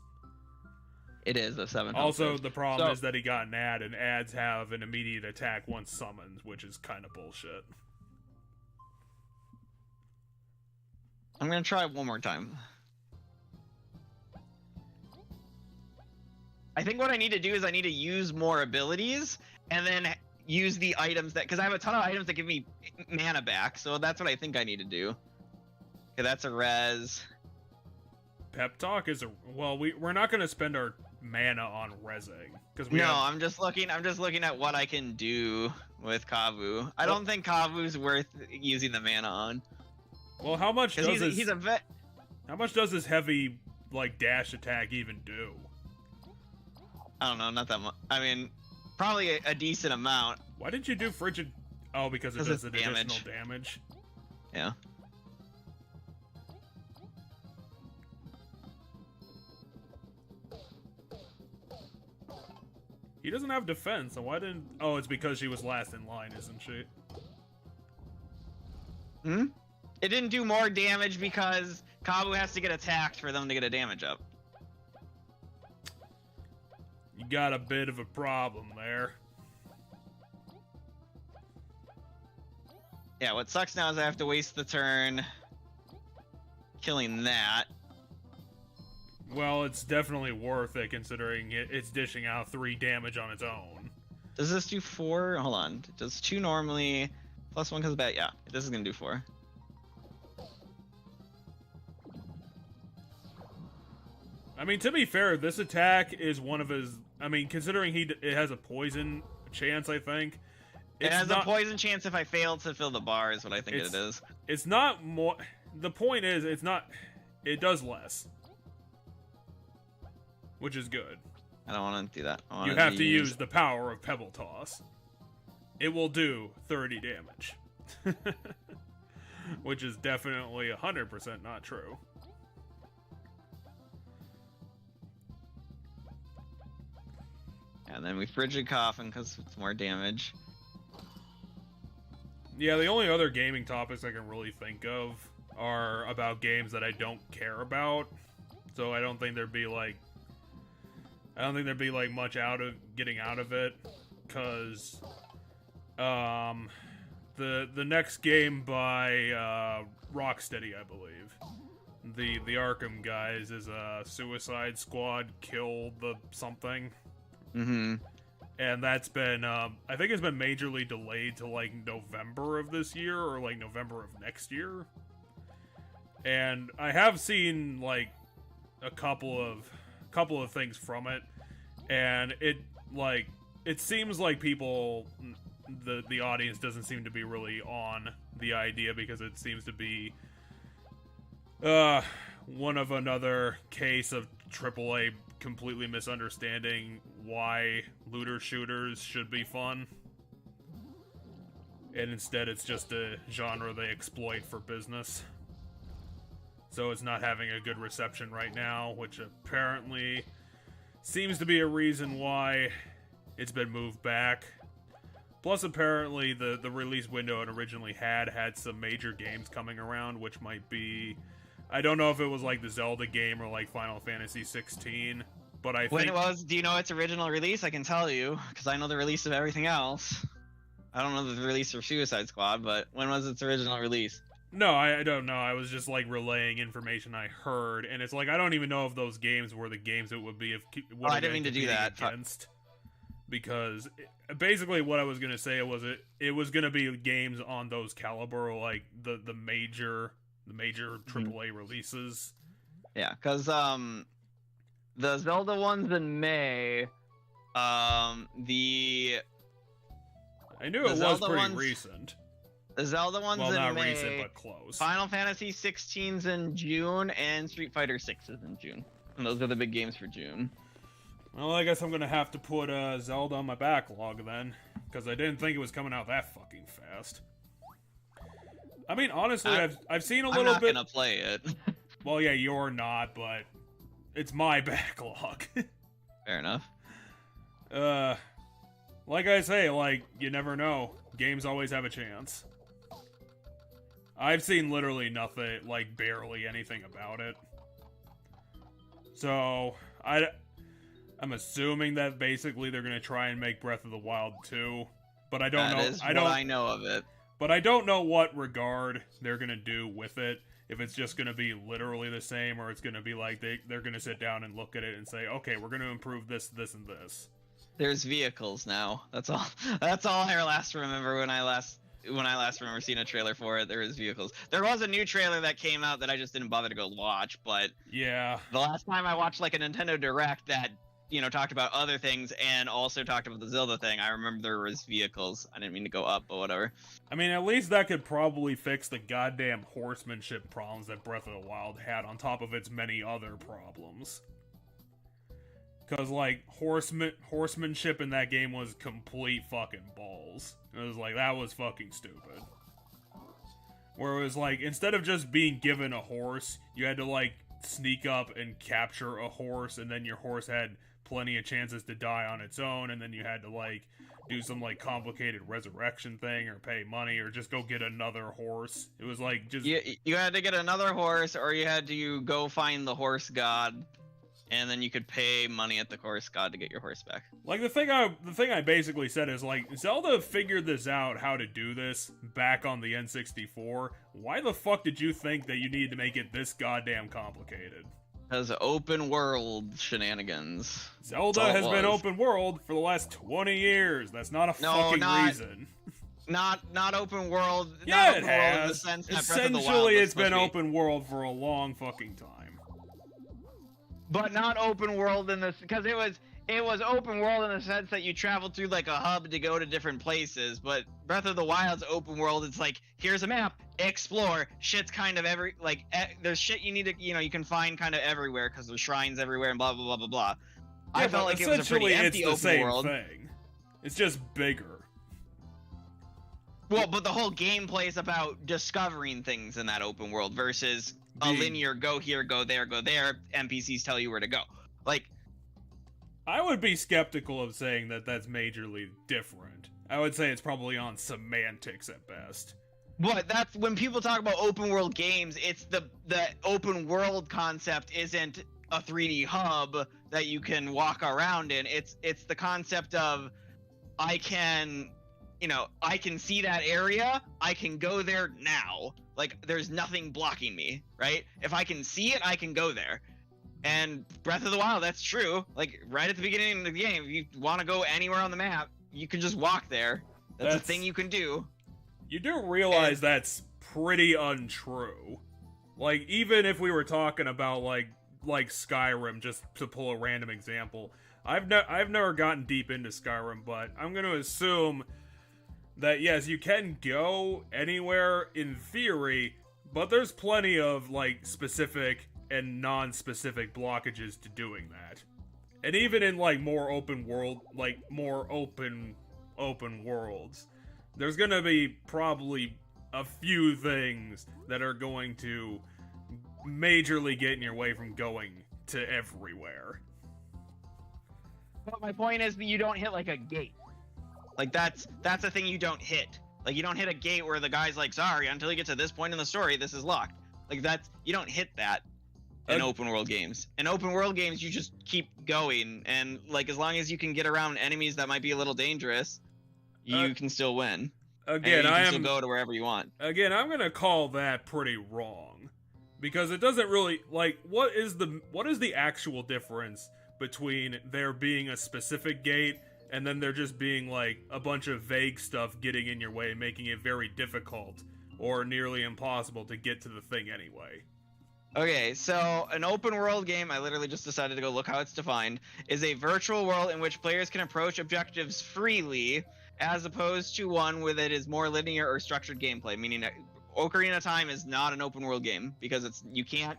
Speaker 1: It is a 7 health
Speaker 2: Also,
Speaker 1: res.
Speaker 2: the problem is that he got an ad, and ads have an immediate attack once summoned, which is kind of bullshit.
Speaker 1: I'm gonna try one more time. I think what I need to do is I need to use more abilities and then use the items that, because I have a ton of items that give me mana back, so that's what I think I need to do. Okay, that's a res.
Speaker 2: Pep talk is a well. We're not gonna spend our mana on resing because
Speaker 1: No, I'm just looking at what I can do with Kavu. I don't think Kavu's worth using the mana on.
Speaker 2: Well, how much does
Speaker 1: he's a vet.
Speaker 2: How much does this heavy like dash attack even do?
Speaker 1: I don't know, not that much. I mean, probably a decent amount.
Speaker 2: Why did you do frigid? Oh, because it does additional damage.
Speaker 1: Yeah.
Speaker 2: He doesn't have defense, so why didn't... Oh, it's because she was last in line, isn't she?
Speaker 1: Hmm? It didn't do more damage because Kabu has to get attacked for them to get a damage up.
Speaker 2: You got a bit of a problem there.
Speaker 1: Yeah, what sucks now is I have to waste the turn killing that.
Speaker 2: Well, it's definitely worth it considering it's dishing out 3 damage on its own.
Speaker 1: Does this do 4? Hold on. It does 2 normally, plus 1 comes back. Yeah, this is gonna do 4.
Speaker 2: I mean, to be fair, this attack is one of his... I mean, considering it has a poison chance, I think.
Speaker 1: It has a poison chance if I fail to fill the bar, is what I think it is.
Speaker 2: It's not more... The point is, it's not... It does less. Which is good.
Speaker 1: I don't want to do that.
Speaker 2: You have to use the power of Pebble Toss. It will do 30 damage. Which is definitely 100% not true.
Speaker 1: And then we Frigid Coffin because it's more damage.
Speaker 2: Yeah, the only other gaming topics I can really think of are about games that I don't care about. So I don't think there'd be like... much getting out of it, because the next game by Rocksteady, I believe, the Arkham guys, is a Suicide Squad Kill the something.
Speaker 1: Mm-hmm.
Speaker 2: And that's been I think it's been majorly delayed to like November of this year or like November of next year. And I have seen like a couple of things from it, and it seems like people, the audience doesn't seem to be really on the idea, because it seems to be one of another case of AAA completely misunderstanding why looter shooters should be fun, and instead it's just a genre they exploit for business. So it's not having a good reception right now, which apparently seems to be a reason why it's been moved back. Plus, apparently, the release window it originally had some major games coming around, which might be... I don't know if it was like the Zelda game or like Final Fantasy 16, but I think...
Speaker 1: When it was, do you know its original release? I can tell you, because I know the release of everything else. I don't know the release of Suicide Squad, but when was its original release?
Speaker 2: No, I don't know. I was just like relaying information I heard, and it's like I don't even know if those games were the games it would be if.
Speaker 1: I didn't mean to do that.
Speaker 2: Against, because basically what I was gonna say was it was gonna be games on those caliber, like the major AAA releases.
Speaker 1: Yeah, because the Zelda ones in May,
Speaker 2: I knew it was pretty recent.
Speaker 1: The Zelda ones in
Speaker 2: not
Speaker 1: May,
Speaker 2: recent, but close.
Speaker 1: Final Fantasy 16's in June, and Street Fighter 6 is in June. And those are the big games for June.
Speaker 2: Well, I guess I'm gonna have to put Zelda on my backlog then, because I didn't think it was coming out that fucking fast. I mean, honestly, I've seen a little bit...
Speaker 1: I'm not gonna play it.
Speaker 2: Well, yeah, you're not, but it's my backlog.
Speaker 1: Fair enough.
Speaker 2: Like I say, like, you never know. Games always have a chance. I've seen literally nothing, like, barely anything about it. So, I'm assuming that basically they're gonna try and make Breath of the Wild 2, but I don't know.
Speaker 1: I know of it.
Speaker 2: But I don't know what regard they're gonna do with it. if it's just going to be literally the same, or it's going to be like they're going to sit down and look at it and say, okay, we're going to improve this, this, and this.
Speaker 1: There's vehicles now. That's all. That's all I last remember when I last remember seeing a trailer for it. There was vehicles. There was a new trailer that came out that I just didn't bother to go watch. But
Speaker 2: yeah,
Speaker 1: the last time I watched like a Nintendo Direct that talked about other things and also talked about the Zelda thing, I remember there was vehicles. I didn't mean to go up, but whatever.
Speaker 2: I mean, at least that could probably fix the goddamn horsemanship problems that Breath of the Wild had, on top of its many other problems. Because, like, horsemanship in that game was complete fucking balls. It was like, that was fucking stupid. Where it was like, instead of just being given a horse, you had to, like, sneak up and capture a horse, and then your horse had plenty of chances to die on its own, and then you had to, like, do some, like, complicated resurrection thing, or pay money, or just go get another horse. It was like, just...
Speaker 1: You had to get another horse, or you had to go find the horse god, and then you could pay money at the horse god to get your horse back.
Speaker 2: Like, the thing I basically said is, like, Zelda figured this out, how to do this, back on the N64. Why the fuck did you think that you needed to make it this goddamn complicated?
Speaker 1: Because open world shenanigans.
Speaker 2: Zelda has been open world for the last 20 years. That's not a fucking reason.
Speaker 1: Not open world.
Speaker 2: Yeah,
Speaker 1: not open
Speaker 2: it has.
Speaker 1: World in the sense that
Speaker 2: Essentially, it's been open world for a long fucking time.
Speaker 1: But not open world in this, because it was open world in the sense that you traveled through like a hub to go to different places. But Breath of the Wild's open world, it's like, here's a map, explore. Shit's kind of there's shit you need to, you can find kind of everywhere because there's shrines everywhere and blah blah blah blah blah.
Speaker 2: Yeah,
Speaker 1: I felt like it was a pretty empty open world.
Speaker 2: Thing. It's just bigger.
Speaker 1: Well, but the whole gameplay is about discovering things in that open world versus a linear go here, go there, NPCs tell you where to go. Like,
Speaker 2: I would be skeptical of saying that that's majorly different. I would say it's probably on semantics at best.
Speaker 1: But that's when people talk about open world games, it's the open world concept isn't a 3D hub that you can walk around in. It's the concept of I can see that area, I can go there now. Like, there's nothing blocking me, right? If I can see it, I can go there. And Breath of the Wild, that's true. Like, right at the beginning of the game, if you want to go anywhere on the map, you can just walk there. That's a thing you can do.
Speaker 2: You do realize that's pretty untrue. Like, even if we were talking about, like Skyrim, just to pull a random example, I've never gotten deep into Skyrim, but I'm going to assume that, yes, you can go anywhere in theory, but there's plenty of, like, specific and non-specific blockages to doing that. And even in, like, more open worlds, there's gonna be probably a few things that are going to majorly get in your way from going to everywhere.
Speaker 1: But my point is that you don't hit, like, a gate. Like, that's a thing you don't hit. Like, you don't hit a gate where the guy's like, sorry, until you get to this point in the story, this is locked. Like, you don't hit that in open world games. In open world games, you just keep going, and, like, as long as you can get around enemies that might be a little dangerous, you can still win.
Speaker 2: Again,
Speaker 1: you can still go to wherever you want.
Speaker 2: Again, I'm gonna call that pretty wrong. Because it doesn't really, like, what is the actual difference between there being a specific gate and then there just being, like, a bunch of vague stuff getting in your way, making it very difficult or nearly impossible to get to the thing anyway?
Speaker 1: Okay, so an open world game, I literally just decided to go look how it's defined, is a virtual world in which players can approach objectives freely, as opposed to one where it is more linear or structured gameplay, meaning Ocarina of Time is not an open world game because you can't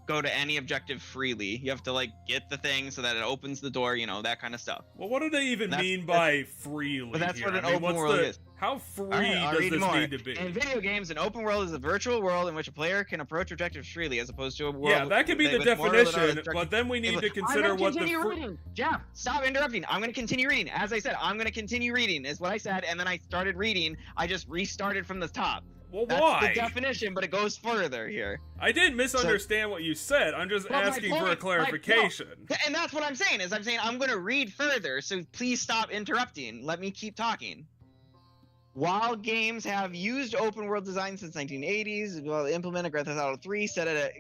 Speaker 1: go to any objective freely. You have to, like, get the thing so that it opens the door, that kind of stuff.
Speaker 2: Well, what do they even mean by freely?
Speaker 1: But that's
Speaker 2: here?
Speaker 1: what an open world is.
Speaker 2: How free does this need to be?
Speaker 1: In video games, an open world is a virtual world in which a player can approach objectives freely, as opposed to a world.
Speaker 2: Yeah, that could be the definition, but then we need to consider what the.
Speaker 1: Reading. Jeff, stop interrupting. I'm going to continue reading. As I said, I'm going to continue reading, is what I said, and then I started reading. I just restarted from the top.
Speaker 2: Well,
Speaker 1: that's
Speaker 2: why?
Speaker 1: The definition, but it goes further here.
Speaker 2: I didn't misunderstand what you said. I'm just asking for a clarification.
Speaker 1: And that's what I'm saying, I'm going to read further, so please stop interrupting. Let me keep talking. While games have used open world design since 1980s, well, implemented Grand Theft Auto 3 set a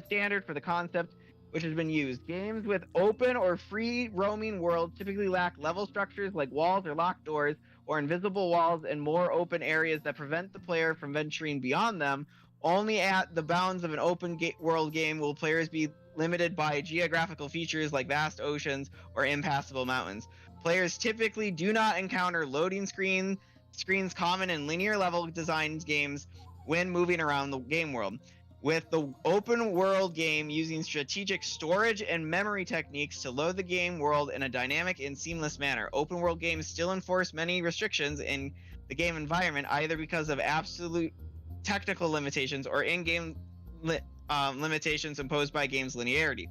Speaker 1: standard for the concept which has been used. Games with open or free roaming worlds typically lack level structures like walls or locked doors or invisible walls and more open areas that prevent the player from venturing beyond them. Only at the bounds of an open world game will players be limited by geographical features like vast oceans or impassable mountains. Players typically do not encounter loading screens common in linear level design games when moving around the game world. With the open world game using strategic storage and memory techniques to load the game world in a dynamic and seamless manner, open world games still enforce many restrictions in the game environment, either because of absolute technical limitations or in-game limitations imposed by game's linearity.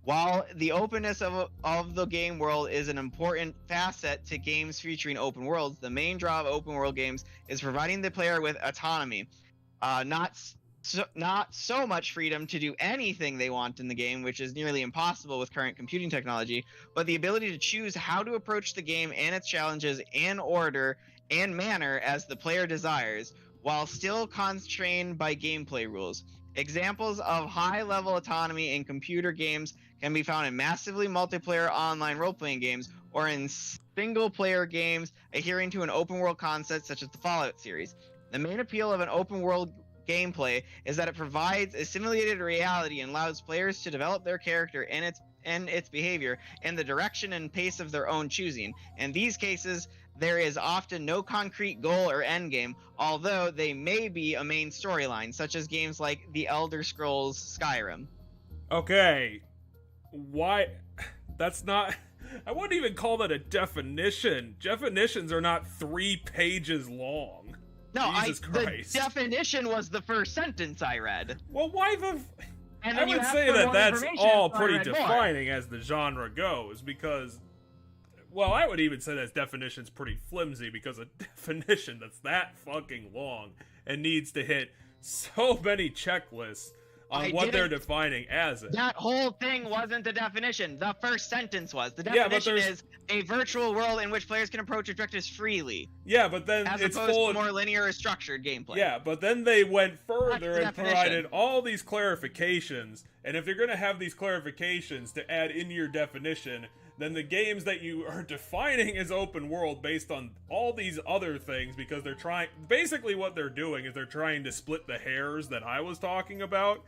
Speaker 1: While the openness of the game world is an important facet to games featuring open worlds, the main draw of open world games is providing the player with autonomy, not so much freedom to do anything they want in the game, which is nearly impossible with current computing technology, but the ability to choose how to approach the game and its challenges in order and manner as the player desires, while still constrained by gameplay rules. Examples of high-level autonomy in computer games can be found in massively multiplayer online role-playing games or in single-player games adhering to an open-world concept such as the Fallout series. The main appeal of an open-world gameplay is that it provides a simulated reality and allows players to develop their character and its behavior in the direction and pace of their own choosing. In these cases, there is often no concrete goal or endgame, although they may be a main storyline, such as games like The Elder Scrolls Skyrim.
Speaker 2: Okay, why? That's not... I wouldn't even call that a definition. Definitions are not 3 pages long.
Speaker 1: No,
Speaker 2: Jesus Christ.
Speaker 1: The definition was the first sentence I read.
Speaker 2: Well, why the...
Speaker 1: And
Speaker 2: I
Speaker 1: then
Speaker 2: would say that that's all pretty defining
Speaker 1: more.
Speaker 2: as the genre goes, because... Well, I would even say that definition's pretty flimsy, because a definition that's that fucking long and needs to hit so many checklists on what they're defining as it.
Speaker 1: That whole thing wasn't the definition. The first sentence was. The definition is a virtual world in which players can approach objectives freely.
Speaker 2: Yeah, but then
Speaker 1: as
Speaker 2: it's
Speaker 1: opposed
Speaker 2: full
Speaker 1: to more linear or structured gameplay.
Speaker 2: Yeah, but then they went further and provided all these clarifications, and if you're going to have these clarifications to add into your definition, then the games that you are defining as open world based on all these other things, because they're trying... Basically what they're doing is they're trying to split the hairs that I was talking about.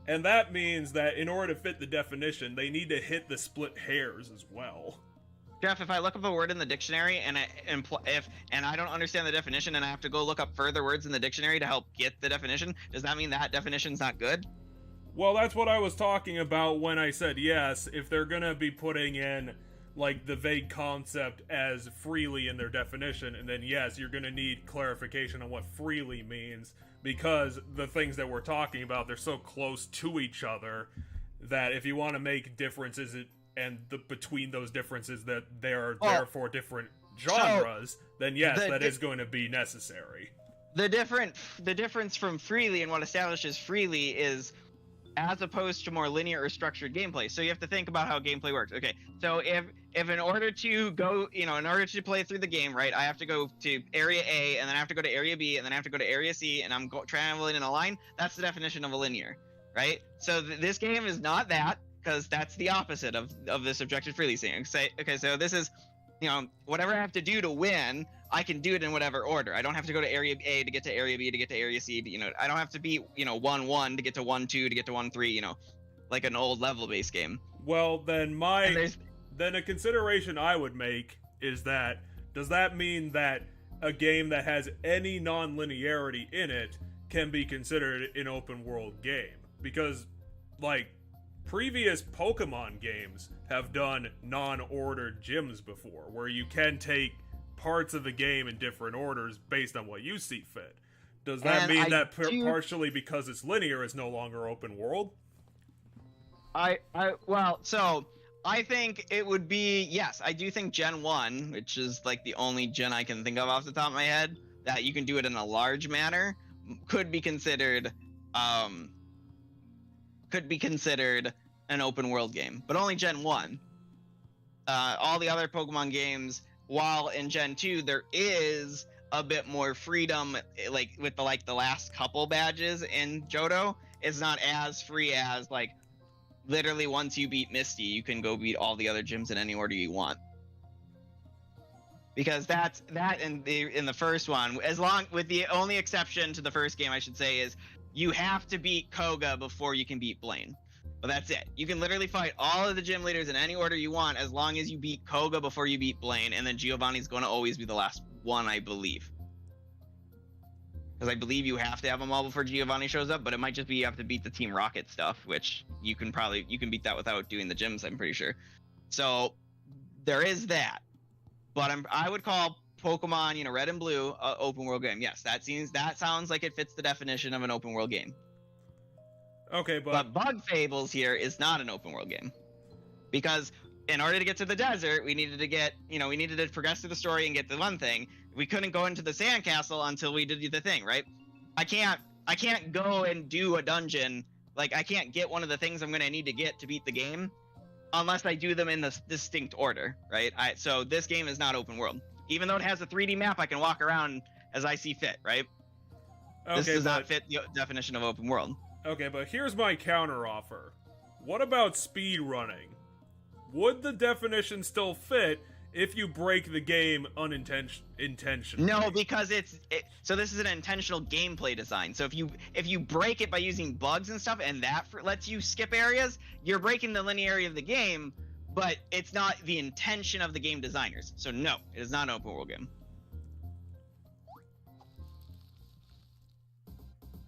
Speaker 2: And that means that in order to fit the definition, they need to hit the split hairs as well.
Speaker 1: Jeff, if I look up a word in the dictionary and I don't understand the definition and I have to go look up further words in the dictionary to help get the definition, does that mean that definition's not good?
Speaker 2: Well, that's what I was talking about when I said yes. If they're gonna be putting in, like, the vague concept as freely in their definition, and then yes, you're gonna need clarification on what freely means, because the things that we're talking about, they're so close to each other that if you want to make differences between those differences that they are therefore different genres, then yes, that is going to be necessary.
Speaker 1: The difference from freely and what establishes freely is as opposed to more linear or structured gameplay. So you have to think about how gameplay works. Okay, so if in order to go, in order to play through the game, right, I have to go to area A, and then I have to go to area B, and then I have to go to area C, and I'm traveling in a line. That's the definition of a linear, right? So this game is not that, because that's the opposite of this objective freely thing. Okay, so this is, whatever I have to do to win, I can do it in whatever order. I don't have to go to area A to get to area B to get to area C. I don't have to beat 1-1 to get to 1-2 to get to 1-3. Like an old level-based game.
Speaker 2: Well, then a consideration I would make is that, does that mean that a game that has any non-linearity in it can be considered an open-world game? Because, like, previous Pokemon games have done non-ordered gyms before, where you can take parts of the game in different orders based on what you see fit. Does that mean that partially because it's linear is no longer open world?
Speaker 1: So I think it would be, yes, I do think Gen 1, which is like the only gen I can think of off the top of my head, that you can do it in a large manner, could be considered an open world game, but only Gen 1. All the other Pokemon games while in Gen 2 there is a bit more freedom, like with the last couple badges in Johto. It's not as free as like literally once you beat Misty, you can go beat all the other gyms in any order you want. Because that in the first one, as long with the only exception to the first game I should say is you have to beat Koga before you can beat Blaine. But that's it. You can literally fight all of the gym leaders in any order you want as long as you beat Koga before you beat Blaine, and then Giovanni's going to always be the last one, I believe. Because I believe you have to have them all before Giovanni shows up, but it might just be you have to beat the Team Rocket stuff, which you can beat that without doing the gyms, I'm pretty sure. So there is that. But I would call Pokemon, Red and Blue, open world game. Yes, that sounds like it fits the definition of an open world game.
Speaker 2: Okay,
Speaker 1: but Bug Fables here is not an open world game, because in order to get to the desert, we needed to progress through the story and get the one thing. We couldn't go into the sandcastle until we did the thing, right? I can't go and do a dungeon. Like, I can't get one of the things I'm going to need to get to beat the game unless I do them in the distinct order, right? So this game is not open world. Even though it has a 3D map, I can walk around as I see fit, right? Okay, this does not fit the definition of open world.
Speaker 2: Okay, but here's my counter offer. What about speed running? Would the definition still fit if you break the game intentionally?
Speaker 1: No, because so this is an intentional gameplay design. So if you break it by using bugs and stuff, and that lets you skip areas, you're breaking the linearity of the game, but it's not the intention of the game designers. So no, it is not an open world game.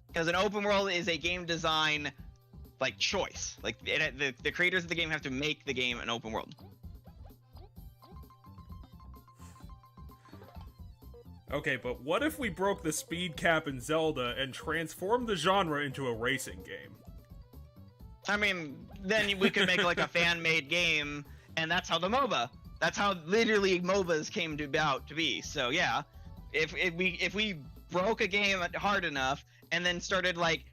Speaker 1: Because an open world is a game design like choice. Like the creators of the game have to make the game an open world.
Speaker 2: Okay, but what if we broke the speed cap in Zelda and transformed the genre into a racing game?
Speaker 1: I mean, then we could make like a fan-made game, and that's how that's how literally MOBAs came to be. So yeah, if we broke a game hard enough and then started like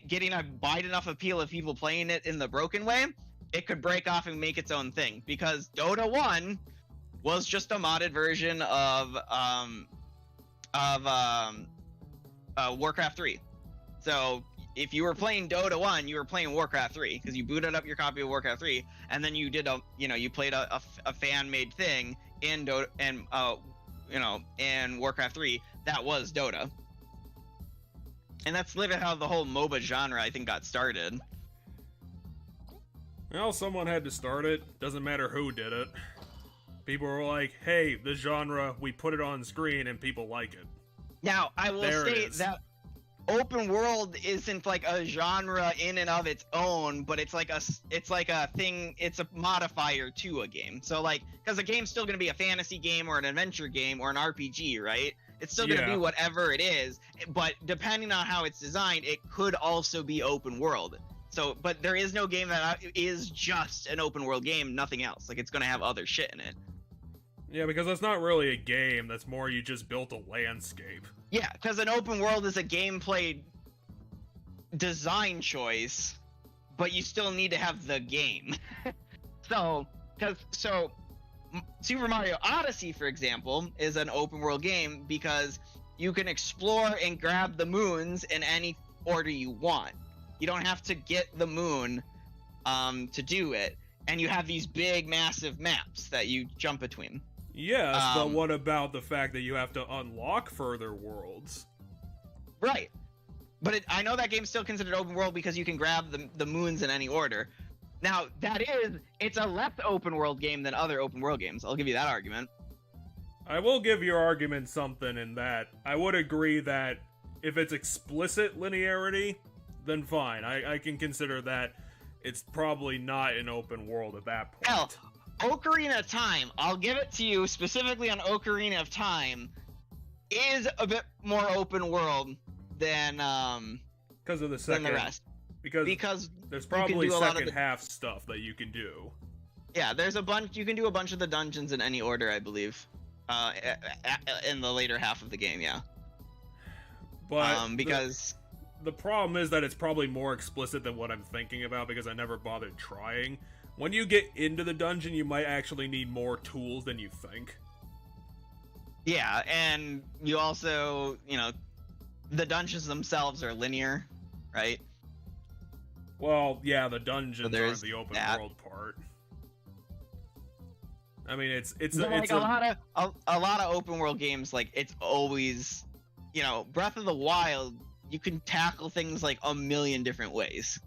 Speaker 1: getting a wide enough appeal of people playing it in the broken way, it could break off and make its own thing. Because Dota 1 was just a modded version of Warcraft 3. So if you were playing Dota 1, you were playing Warcraft 3 because you booted up your copy of Warcraft 3, and then you did you played a fan-made thing in Dota in Warcraft 3 that was Dota. And that's literally how the whole MOBA genre, I think, got started.
Speaker 2: Well, someone had to start it. Doesn't matter who did it. People were like, hey, the genre, we put it on screen and people like it.
Speaker 1: Now, I will state that open world isn't like a genre in and of its own, but it's like a thing, it's a modifier to a game. So like, because a game's still going to be a fantasy game or an adventure game or an RPG, right? It's still going to be whatever it is, but depending on how it's designed, it could also be open world. So, but there is no game that is just an open world game, nothing else. Like, it's going to have other shit in it.
Speaker 2: Yeah, because that's not really a game, that's more you just built a landscape.
Speaker 1: Yeah, because an open world is a gameplay design choice, but you still need to have the game. So Super Mario Odyssey, for example, is an open world game because you can explore and grab the moons in any order you want. You don't have to get the moon to do it, and you have these big, massive maps that you jump between.
Speaker 2: Yes, but what about the fact that you have to unlock further worlds?
Speaker 1: Right. But I know that game's still considered open world because you can grab the moons in any order. Now, it's a less open world game than other open world games. I'll give you that argument.
Speaker 2: I will give your argument something in that I would agree that if it's explicit linearity, then fine. I can consider that it's probably not an open world at that point.
Speaker 1: Hell, Ocarina of Time, I'll give it to you specifically on Ocarina of Time, is a bit more open world than
Speaker 2: because of
Speaker 1: the rest. Because
Speaker 2: there's probably second half stuff that you can do.
Speaker 1: Yeah, you can do a bunch of the dungeons in any order, I believe. In the later half of the game, yeah.
Speaker 2: But
Speaker 1: because
Speaker 2: the problem is that it's probably more explicit than what I'm thinking about because I never bothered trying. When you get into the dungeon, you might actually need more tools than you think.
Speaker 1: Yeah, and you also, the dungeons themselves are linear, right?
Speaker 2: Well, yeah, the
Speaker 1: So
Speaker 2: dungeons aren't
Speaker 1: there's
Speaker 2: the open
Speaker 1: that.
Speaker 2: world part. I mean, it's
Speaker 1: But like
Speaker 2: a
Speaker 1: a lot of open world games, like it's always, Breath of the Wild, you can tackle things like a million different ways.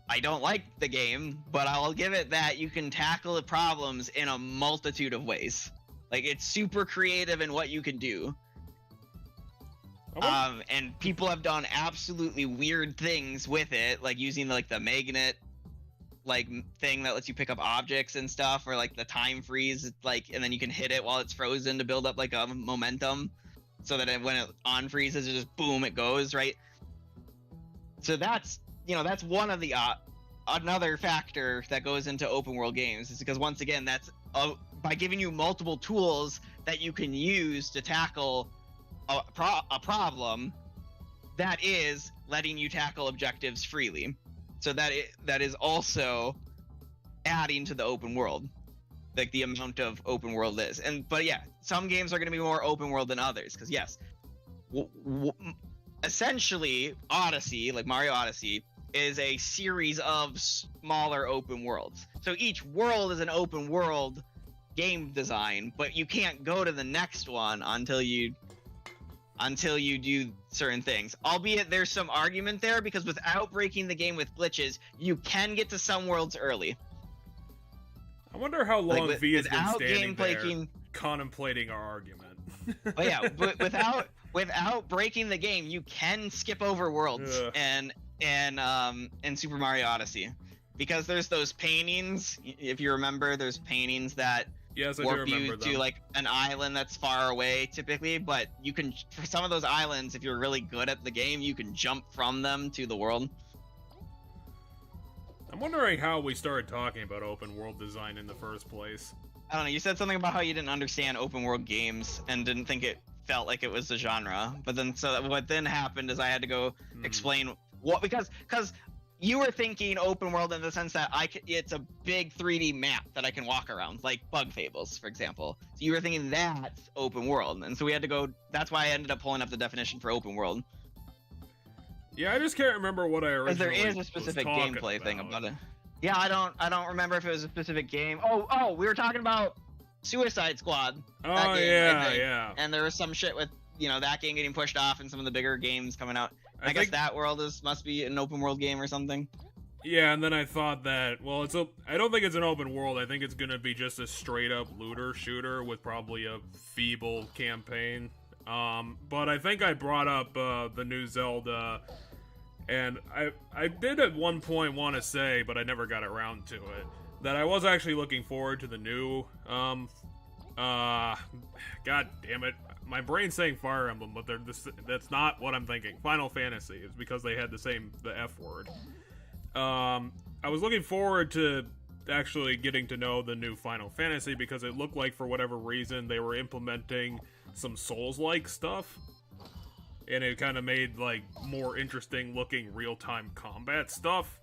Speaker 1: I don't like the game, but I'll give it that you can tackle the problems in a multitude of ways. Like it's super creative in what you can do. And people have done absolutely weird things with it, like using like the magnet thing that lets you pick up objects and stuff, or like the time freeze, and then you can hit it while it's frozen to build up like a momentum, so that when it unfreezes, it just boom, it goes right. So that's one of the another factor that goes into open world games, is because once again that's by giving you multiple tools that you can use to tackle a problem, that is letting you tackle objectives freely. So that is also adding to the open world, like the amount of open world is. But yeah, some games are going to be more open world than others, because yes, essentially Odyssey, like Mario Odyssey, is a series of smaller open worlds. So each world is an open world game design, but you can't go to the next one until you do certain things. Albeit there's some argument there, because without breaking the game with glitches, you can get to some worlds early.
Speaker 2: I wonder how long V has been standing
Speaker 1: there
Speaker 2: contemplating our argument.
Speaker 1: But yeah, without breaking the game, you can skip over worlds and Super Mario Odyssey, because there's those paintings. If you remember, there's paintings that warp you to like an island that's far away typically, but you can, for some of those islands, if you're really good at the game, you can jump from them to the world.
Speaker 2: I'm wondering how we started talking about open world design in the first place.
Speaker 1: I don't know, you said something about how you didn't understand open world games and didn't think it felt like it was a genre, but then what then happened is I had to go explain what, because you were thinking open world in the sense that it's a big 3D map that I can walk around, like Bug Fables, for example. So you were thinking that's open world, and so we had to go. That's why I ended up pulling up the definition for open world.
Speaker 2: Yeah, I just can't remember what I originally.
Speaker 1: There is a specific gameplay thing about it. Yeah, I don't remember if it was a specific game. Oh, we were talking about Suicide Squad.
Speaker 2: Oh game, yeah.
Speaker 1: And there was some shit with that game getting pushed off and some of the bigger games coming out. I guess that world must be an open world game or something.
Speaker 2: Yeah, and then I thought that, well, I don't think it's an open world. I think it's gonna be just a straight up looter shooter with probably a feeble campaign. But I think I brought up the new Zelda, and I did at one point want to say, but I never got around to it, that I was actually looking forward to the new god damn it. My brain's saying Fire Emblem, but that's not what I'm thinking. Final Fantasy is because they had the F word. I was looking forward to actually getting to know the new Final Fantasy because it looked like for whatever reason they were implementing some Souls-like stuff. And it kind of made like more interesting looking real-time combat stuff.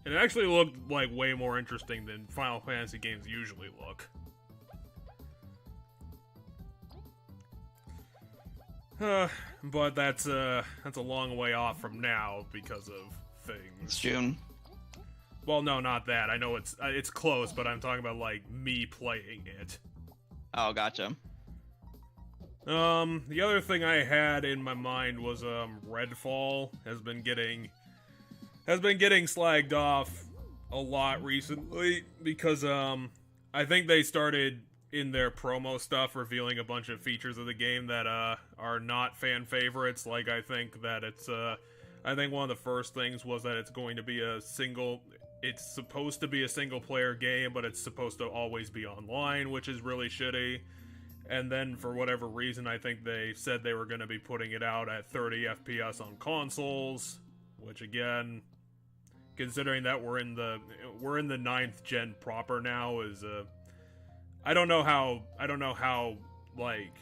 Speaker 2: And it actually looked like way more interesting than Final Fantasy games usually look. But that's a long way off from now because of things.
Speaker 1: It's June.
Speaker 2: Well, no, not that. I know it's close, but I'm talking about like me playing it.
Speaker 1: Oh, gotcha.
Speaker 2: The other thing I had in my mind was Redfall has been getting slagged off a lot recently because I think they started in their promo stuff revealing a bunch of features of the game that are not fan favorites. Like I think one of the first things was that it's supposed to be a single player game, but it's supposed to always be online, which is really shitty. And then for whatever reason, I think they said they were going to be putting it out at 30 FPS on consoles, which again, considering that we're in the 9th gen proper now, is I don't know how like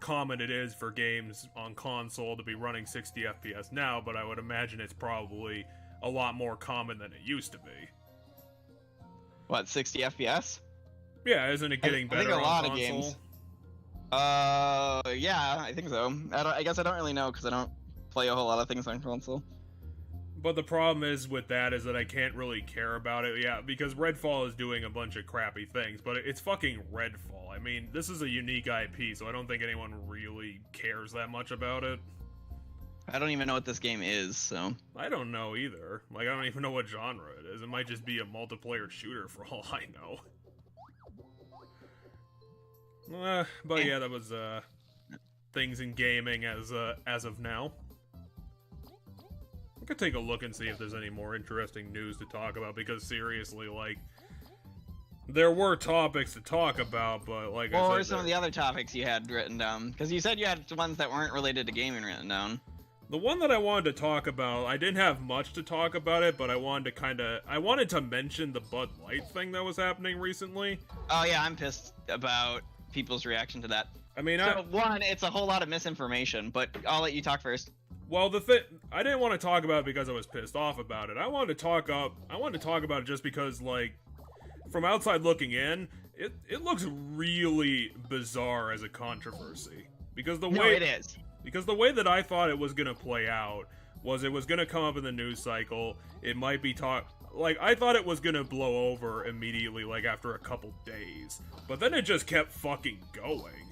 Speaker 2: common it is for games on console to be running 60 FPS now, but I would imagine it's probably a lot more common than it used to be.
Speaker 1: What, 60 FPS?
Speaker 2: Yeah, isn't it getting better on console?
Speaker 1: Yeah, I think so. I guess I don't really know because I don't play a whole lot of things on console.
Speaker 2: But the problem is with that is that I can't really care about it, yeah, because Redfall is doing a bunch of crappy things, but it's fucking Redfall. I mean, this is a unique IP, so I don't think anyone really cares that much about it.
Speaker 1: I don't even know what this game is, so...
Speaker 2: I don't know either. Like, I don't even know what genre it is. It might just be a multiplayer shooter for all I know. But yeah, that was, things in gaming as of now. I could take a look and see if there's any more interesting news to talk about, because seriously, like, there were topics to talk about, but like
Speaker 1: what were some of the other topics you had written down? Because you said you had ones that weren't related to gaming written down.
Speaker 2: The one that I wanted to talk about, I didn't have much to talk about it, but I wanted to mention the Bud Light thing that was happening recently.
Speaker 1: Oh yeah, I'm pissed about people's reaction to that.
Speaker 2: I mean,
Speaker 1: one, it's a whole lot of misinformation, but I'll let you talk first.
Speaker 2: Well, I didn't want to talk about it because I was pissed off about it. I wanted to talk about it just because, like, from outside looking in, it looks really bizarre as a controversy. Because the way
Speaker 1: it is.
Speaker 2: Because the way that I thought it was gonna play out was it was gonna come up in the news cycle. It might be I thought it was gonna blow over immediately, like after a couple days. But then it just kept fucking going.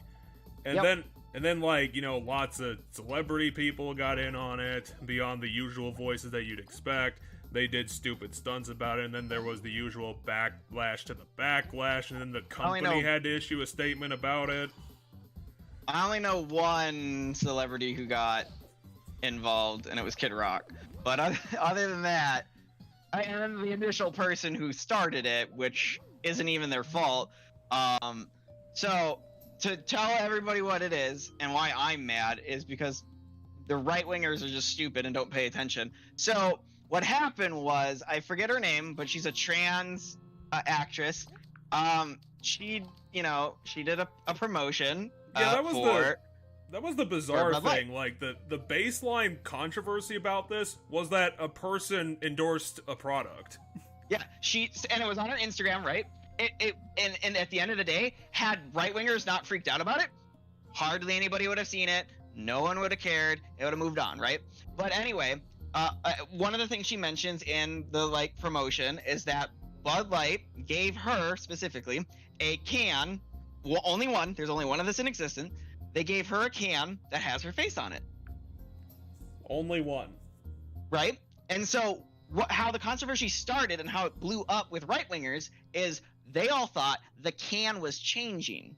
Speaker 2: And then, like, you know, lots of celebrity people got in on it, beyond the usual voices that you'd expect. They did stupid stunts about it, and then there was the usual backlash to the backlash, and then the company had to issue a statement about it.
Speaker 1: I only know one celebrity who got involved, and it was Kid Rock. But other than that, and the initial person who started it, which isn't even their fault. So... to tell everybody what it is and why I'm mad is because the right-wingers are just stupid and don't pay attention. So what happened was, I forget her name, but she's a trans actress. She did a promotion.
Speaker 2: Yeah, that was the bizarre thing. Like, the baseline controversy about this was that a person endorsed a product.
Speaker 1: Yeah, and it was on her Instagram, right? And at the end of the day, had right-wingers not freaked out about it, hardly anybody would have seen it. No one would have cared. It would have moved on, right? But anyway, one of the things she mentions in the promotion is that Bud Light gave her specifically a can. Well, only one. There's only one of this in existence. They gave her a can that has her face on it.
Speaker 2: Only one.
Speaker 1: Right? And so how the controversy started and how it blew up with right-wingers is they all thought the can was changing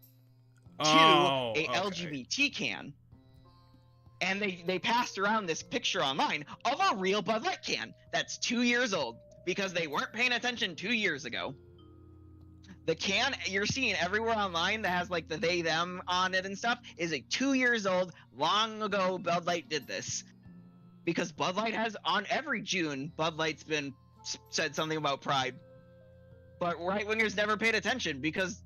Speaker 1: to a LGBT can. And they passed around this picture online of a real Bud Light can that's 2 years old because they weren't paying attention 2 years ago. The can you're seeing everywhere online that has like the they them on it and stuff is a 2 years old. Long ago Bud Light did this. Because Bud Light has, on every June, Bud Light's been said something about pride. But right-wingers never paid attention because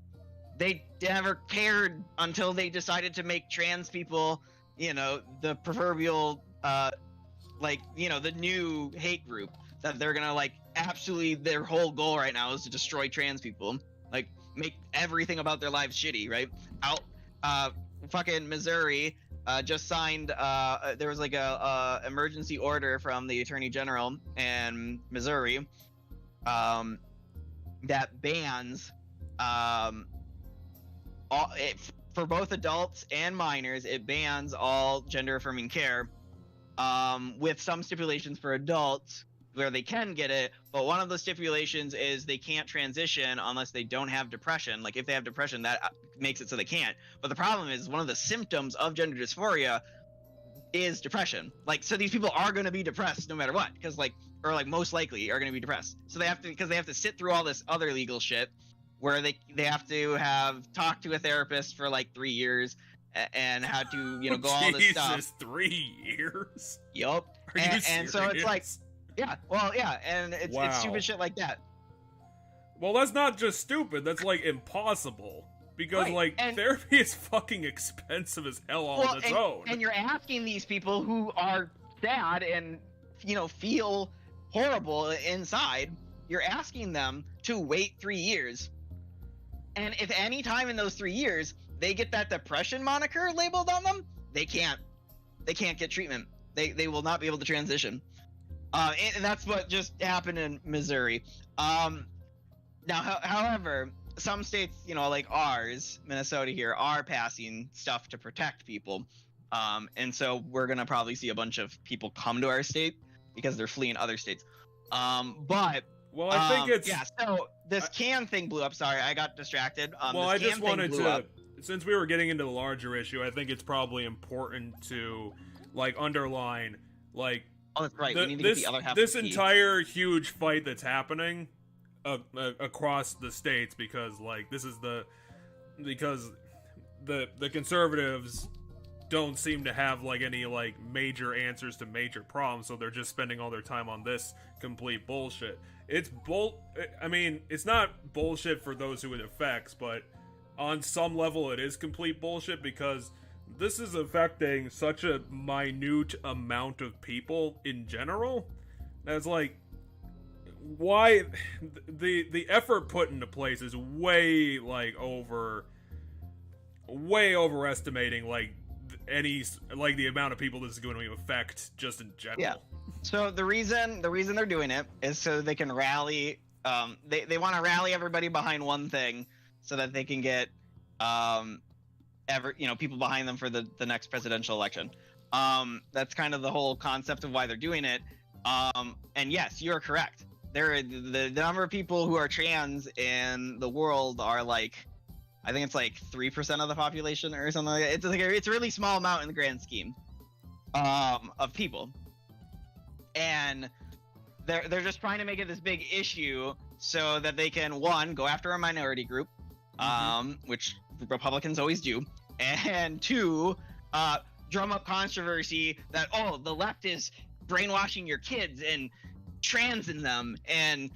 Speaker 1: they never cared until they decided to make trans people, the proverbial, the new hate group that they're gonna, absolutely, their whole goal right now is to destroy trans people. Like, make everything about their lives shitty, right? Fucking Missouri just signed, there was a emergency order from the Attorney General in Missouri that bans for both adults and minors. It bans all gender affirming care with some stipulations for adults where they can get it, but one of the stipulations is they can't transition unless they don't have depression. Like, if they have depression, that makes it so they can't. But the problem is one of the symptoms of gender dysphoria is depression. Like, so these people are going to be depressed no matter what, because most likely are going to be depressed. So they have to sit through all this other legal shit where they have to have talked to a therapist for 3 years and had to go all this stuff.
Speaker 2: Jesus, 3 years?
Speaker 1: Yup. And so it's like, yeah, well, yeah, and it's stupid shit like that.
Speaker 2: Well, that's not just stupid, that's impossible. Because therapy is fucking expensive as hell on its own.
Speaker 1: And you're asking these people who are sad and feel horrible inside, you're asking them to wait 3 years. And if any time in those 3 years they get that depression moniker labeled on them, they can't get treatment. They will not be able to transition. And that's what just happened in Missouri. However, some states, like ours, Minnesota here, are passing stuff to protect people. And so we're gonna probably see a bunch of people come to our state because they're fleeing other states. But
Speaker 2: well, I think it's
Speaker 1: So this can thing blew up. Sorry, I got distracted.
Speaker 2: Well, I just wanted to, since we were getting into the larger issue, I think it's probably important to underline
Speaker 1: oh, that's right. We need to get the other half.
Speaker 2: This entire huge fight that's happening across the states because the conservatives don't seem to have any major answers to major problems, so they're just spending all their time on this complete bullshit. I mean, it's not bullshit for those who it affects, but on some level it is complete bullshit because this is affecting such a minute amount of people in general. That's why the effort put into place is way overestimating the amount of people this is going to affect just in general.
Speaker 1: Yeah. So the reason they're doing it is so they can rally. They want to rally everybody behind one thing, so that they can get people behind them for the next presidential election. That's kind of the whole concept of why they're doing it. And yes, you're correct. The number of people who are trans in the world are I think it's 3% of the population or something like that. It's a really small amount in the grand scheme of people. And they're just trying to make it this big issue so that they can, one, go after a minority group, which Republicans always do, and two, drum up controversy that, the left is brainwashing your kids and transing them, and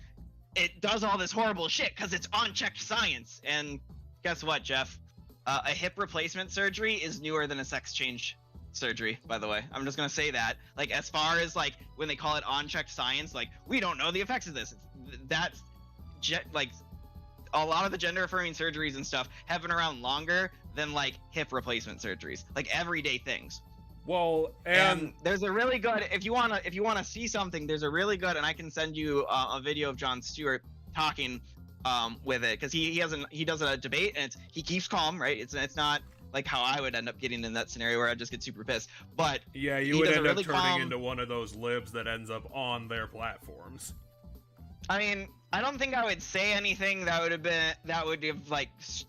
Speaker 1: it does all this horrible shit because it's unchecked science. And guess what, Jeff? A hip replacement surgery is newer than a sex change surgery, by the way. I'm just gonna say that. As far as when they call it unchecked science, we don't know the effects of this. That's a lot of the gender affirming surgeries and stuff have been around longer than hip replacement surgeries, everyday things.
Speaker 2: Well, and
Speaker 1: there's a really good, if you wanna see something, there's a really good, and I can send you a video of Jon Stewart talking with it, because he does a debate, and he keeps calm, right? It's not how I would end up getting in that scenario where I just get super pissed. But
Speaker 2: yeah, you would end up turning into one of those libs that ends up on their platforms.
Speaker 1: I mean, I don't think I would say anything that would have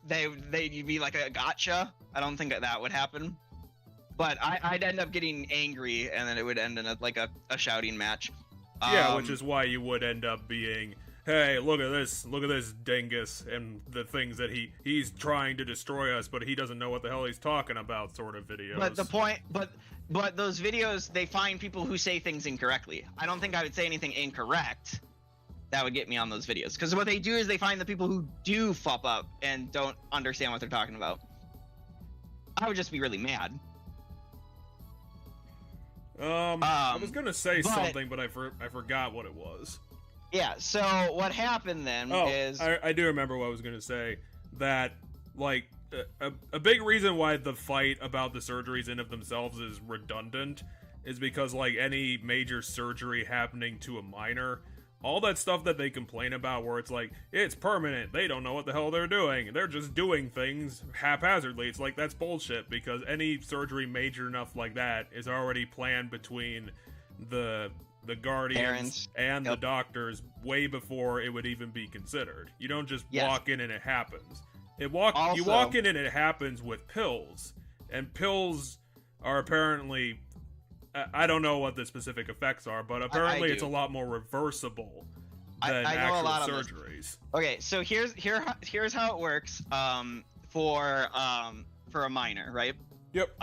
Speaker 1: they'd be a gotcha. I don't think that would happen. But I'd end up getting angry, and then it would end in a shouting match.
Speaker 2: Yeah, which is why you would end up being, hey, look at this dingus and the things that he's trying to destroy us, but he doesn't know what the hell he's talking about, sort of videos.
Speaker 1: But the point, but those videos, they find people who say things incorrectly. I don't think I would say anything incorrect that would get me on those videos, because what they do is they find the people who do fuck up and don't understand what they're talking about. I would just be really mad.
Speaker 2: I was gonna say something, but I forgot what it was.
Speaker 1: Yeah, so what happened then is...
Speaker 2: I do remember what I was going to say. That, a big reason why the fight about the surgeries in of themselves is redundant is because, any major surgery happening to a minor, all that stuff that they complain about where it's permanent, they don't know what the hell they're doing, they're just doing things haphazardly. It's that's bullshit, because any surgery major enough like that is already planned between the guardians
Speaker 1: parents
Speaker 2: and the doctors way before it would even be considered. You don't just walk in and it happens. You walk in and it happens with pills, and pills are apparently, I don't know what the specific effects are, but apparently it's a lot more reversible than actual surgeries.
Speaker 1: Okay, so here's how it works for a minor, right?
Speaker 2: Yep.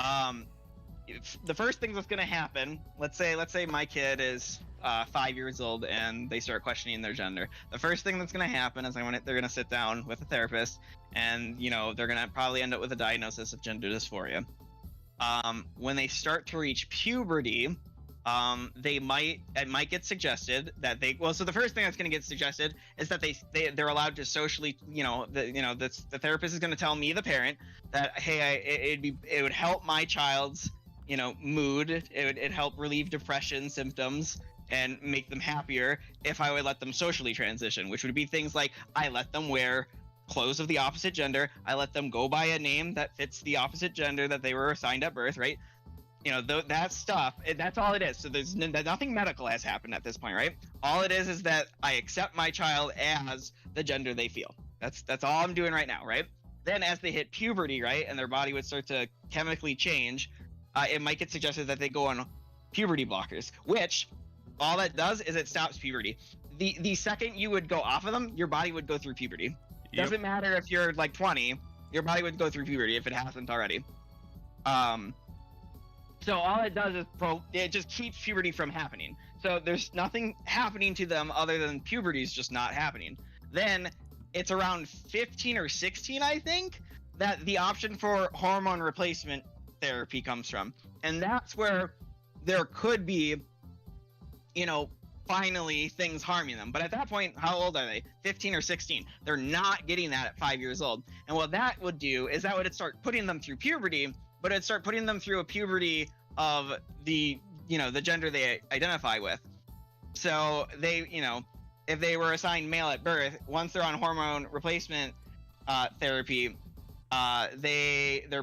Speaker 1: The first thing that's going to happen, let's say my kid is 5 years old and they start questioning their gender. The first thing that's going to happen is they're going to sit down with a therapist, and they're going to probably end up with a diagnosis of gender dysphoria. When they start to reach puberty, it might get suggested that so the first thing that's going to get suggested is that they're allowed to socially, the therapist is going to tell me, the parent, that, hey, it would help my child's, mood, it'd help relieve depression symptoms and make them happier if I would let them socially transition, which would be things like I let them wear clothes of the opposite gender, I let them go by a name that fits the opposite gender that they were assigned at birth, right? That stuff, that's all it is. So there's nothing medical has happened at this point, right? All it is that I accept my child as the gender they feel. That's all I'm doing right now, right? Then as they hit puberty, right, and their body would start to chemically change, it might get suggested that they go on puberty blockers, which all that does is it stops puberty. The second you would go off of them, your body would go through puberty.
Speaker 2: Yep.
Speaker 1: Doesn't matter if you're like 20, your body would go through puberty if it hasn't already. So all it does is it just keeps puberty from happening. So there's nothing happening to them other than puberty's just not happening. Then it's around 15 or 16, I think, that the option for hormone replacement therapy comes from. And that's where there could be, finally things harming them. But at that point, how old are they? 15 or 16. They're not getting that at 5 years old. And what that would do is that would start putting them through puberty, but it'd start putting them through a puberty of the gender they identify with. So they, if they were assigned male at birth, once they're on hormone replacement therapy, there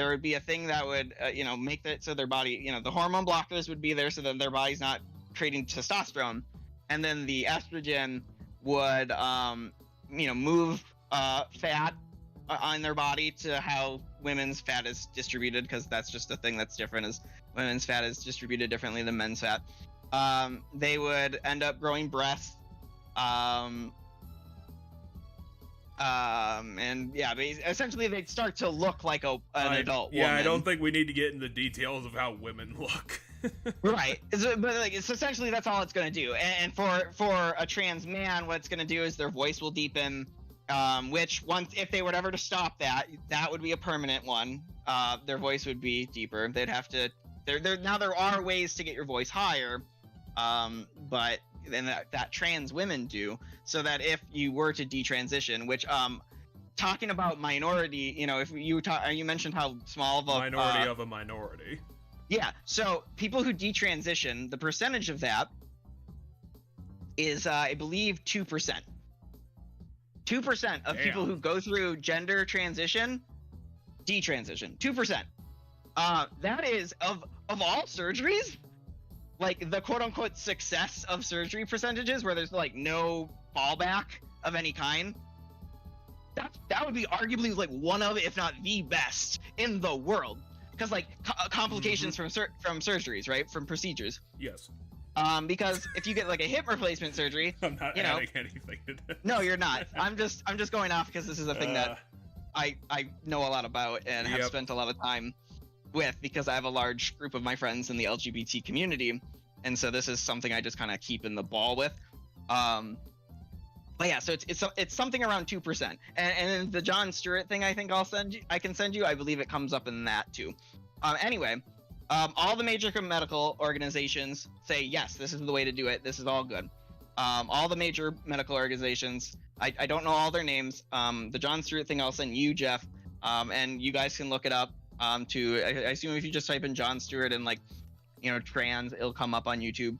Speaker 1: would be a thing that would make that so their body, the hormone blockers would be there so that their body's not creating testosterone, and then the estrogen would move fat on their body to how women's fat is distributed, because that's just a thing that's different, is women's fat is distributed differently than men's fat. They would end up growing breasts, and essentially they'd start to look like an adult woman.
Speaker 2: I don't think we need to get into the details of how women look.
Speaker 1: Right, but it's essentially that's all it's going to do. And for a trans man, what it's going to do is their voice will deepen, which once, if they were ever to stop that would be a permanent one. Their voice would be deeper. They'd have to. Now there are ways to get your voice higher, but then that trans women do, so that if you were to detransition, which talking about minority, if you mentioned how small of a
Speaker 2: minority of a minority.
Speaker 1: Yeah, so people who detransition, the percentage of that is, I believe, 2%. 2% of people who go through gender transition, detransition. 2%. That is, of all surgeries, like the quote-unquote success of surgery percentages, where there's like no fallback of any kind, that would be arguably like one of, if not the best in the world. Because like complications from surgeries, right? From procedures.
Speaker 2: Yes.
Speaker 1: Because if you get like a hip replacement surgery,
Speaker 2: I'm not adding anything to this.
Speaker 1: No, you're not. I'm just going off because this is a thing that I know a lot about and have spent a lot of time with, because I have a large group of my friends in the LGBT community, and so this is something I just kind of keep in the ball with. But yeah, so it's something around 2%, and the Jon Stewart thing, I think I can send you. I believe it comes up in that too. Anyway, all the major medical organizations say yes, this is the way to do it. This is all good. All the major medical organizations, I don't know all their names. The Jon Stewart thing I'll send you, Jeff, and you guys can look it up. I assume if you just type in Jon Stewart and trans, it'll come up on YouTube.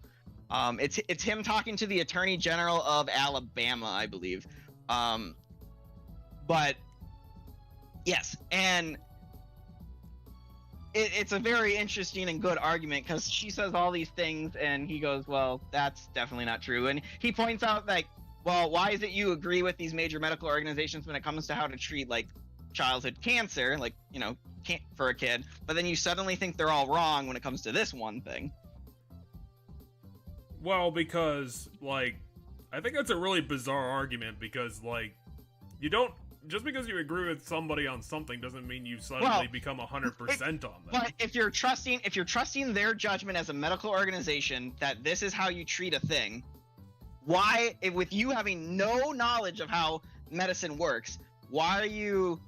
Speaker 1: It's him talking to the Attorney General of Alabama, I believe. But yes, and it's a very interesting and good argument, because she says all these things and he goes, well, that's definitely not true. And he points out, like, well, why is it you agree with these major medical organizations when it comes to how to treat like childhood cancer, like, for a kid, but then you suddenly think they're all wrong when it comes to this one thing?
Speaker 2: Well, because, I think that's a really bizarre argument, because, you don't, just because you agree with somebody on something doesn't mean you suddenly become 100% on them.
Speaker 1: But if you're trusting their judgment as a medical organization that this is how you treat a thing, why, with you having no knowledge of how medicine works, why are you,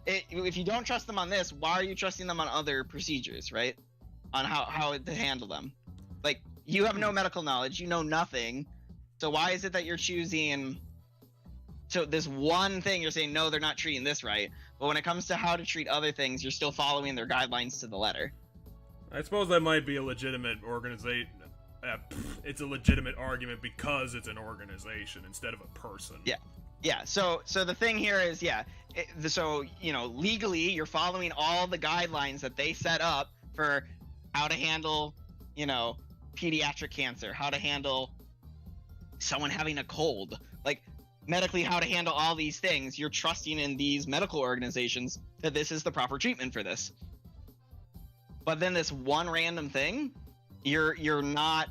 Speaker 1: if you don't trust them on this, why are you trusting them on other procedures, right? On how to handle them? Like, you have no medical knowledge, you know nothing. So why is it that you're choosing? So this one thing you're saying, no, they're not treating this right. But when it comes to how to treat other things, you're still following their guidelines to the letter.
Speaker 2: I suppose that might be a legitimate organization. It's a legitimate argument because it's an organization instead of a person.
Speaker 1: Yeah. So the thing here is, so, you know, legally, you're following all the guidelines that they set up for how to handle, you know, pediatric cancer, how to handle someone having a cold, like medically how to handle all these things. You're trusting in these medical organizations that this is the proper treatment for this. But then this one random thing, you're not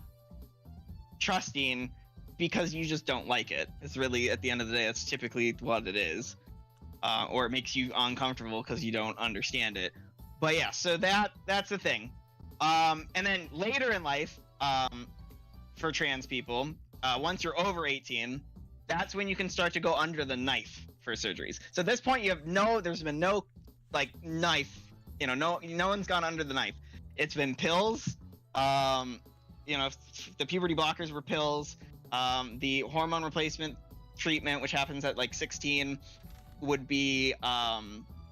Speaker 1: trusting because you just don't like it. It's really, at the end of the day, that's typically what it is. Or it makes you uncomfortable because you don't understand it. But yeah, so that's the thing. And then later in life, for trans people, once you're over 18, that's when you can start to go under the knife for surgeries. So at this point, there's been no like knife, you know, no one's gone under the knife. It's been pills. You know, the puberty blockers were pills. The hormone replacement treatment, which happens at like 16, would be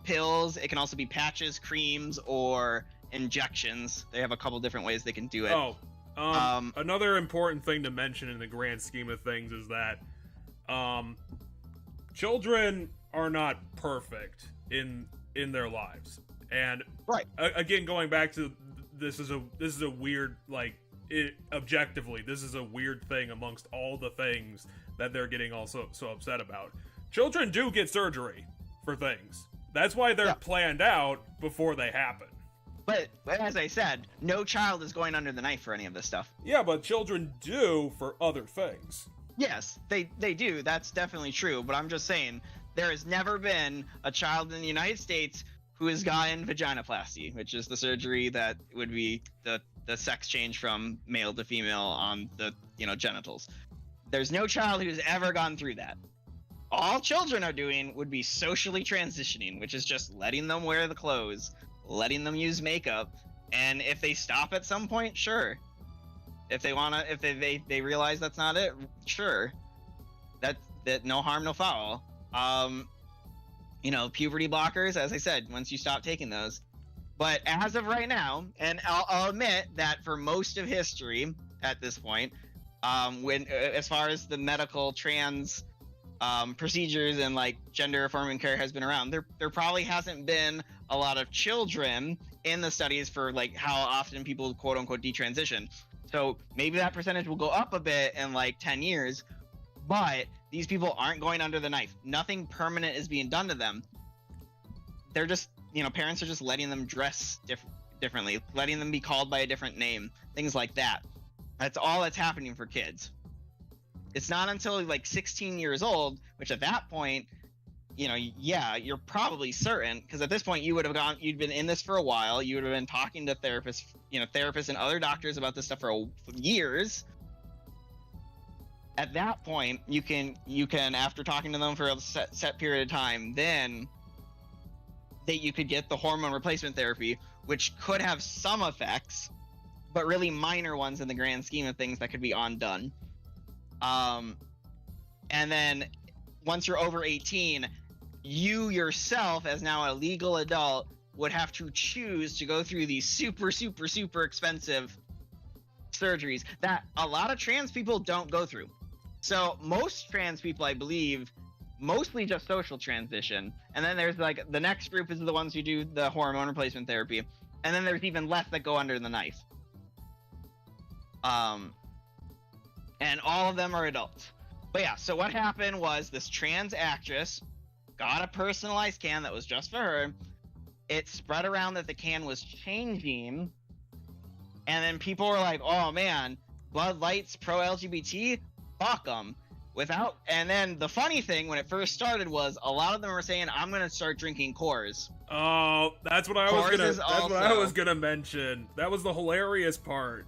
Speaker 1: pills. It can also be patches, creams, or injections. They have a couple different ways they can do it.
Speaker 2: Another important thing to mention in the grand scheme of things is that children are not perfect in their lives, and
Speaker 1: right.
Speaker 2: Again, going back to this is a weird, like, objectively, this is a weird thing amongst all the things that they're getting so upset about. Children do get surgery for things. That's why they're planned out before they happen.
Speaker 1: But as I said, no child is going under the knife for any of this stuff.
Speaker 2: Yeah, but children do for other things.
Speaker 1: Yes, they do. That's definitely true. But I'm just saying, there has never been a child in the United States who has gotten vaginoplasty, which is the surgery that would be the sex change from male to female on the, you know, genitals. There's no child who's ever gone through that. All children are doing would be socially transitioning, which is just letting them wear the clothes, letting them use makeup, and if they stop at some point, sure. If they wanna, if they realize that's not it, sure. That no harm, no foul. You know, puberty blockers, as I said, once you stop taking those. But as of right now, and I'll admit that for most of history at this point, when as far as the medical trans procedures and like gender affirming care has been around, there probably hasn't been a lot of children in the studies for like how often people quote unquote detransition. So maybe that percentage will go up a bit in like 10 years, but these people aren't going under the knife. Nothing permanent is being done to them. They're just, you know, parents are just letting them dress differently, letting them be called by a different name, things like that. That's all that's happening for kids. It's not until like 16 years old, which at that point, you know, yeah, you're probably certain, because at this point you'd been in this for a while, you would have been talking to therapists and other doctors about this stuff for years. At that point, you can after talking to them for a set period of time, then that you could get the hormone replacement therapy, which could have some effects, but really minor ones in the grand scheme of things that could be undone. And then once you're over 18, you yourself, as now a legal adult, would have to choose to go through these super, super, super expensive surgeries that a lot of trans people don't go through. So most trans people, I believe, mostly just social transition. And then there's like the next group is the ones who do the hormone replacement therapy. And then there's even less that go under the knife. And all of them are adults. But yeah, so what happened was this trans actress got a personalized can that was just for her. It spread around that the can was changing. And then people were like, oh man, Bud Light's pro-LGBT? Fuck them. And then the funny thing when it first started was a lot of them were saying, I'm going to start drinking Coors.
Speaker 2: Oh, that's what I was gonna mention. That was the hilarious part.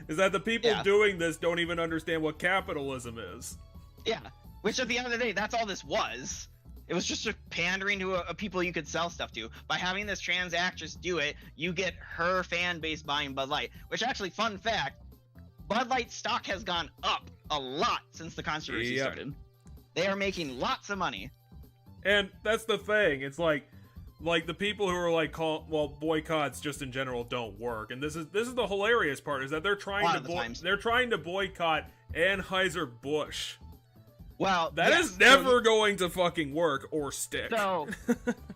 Speaker 2: Is that the people doing this don't even understand what capitalism is. Yeah,
Speaker 1: which at the end of the day, that's all this was. It was just pandering to a people you could sell stuff to. By having this trans actress do it, you get her fan base buying Bud Light. Which actually, fun fact, Bud Light stock has gone up a lot since the controversy started. They are making lots of money.
Speaker 2: And that's the thing. It's like the people who are like, boycotts just in general don't work. And this is the hilarious part, is that they're trying to boycott Anheuser-Busch.
Speaker 1: Well,
Speaker 2: that is never going to fucking work or stick.
Speaker 1: So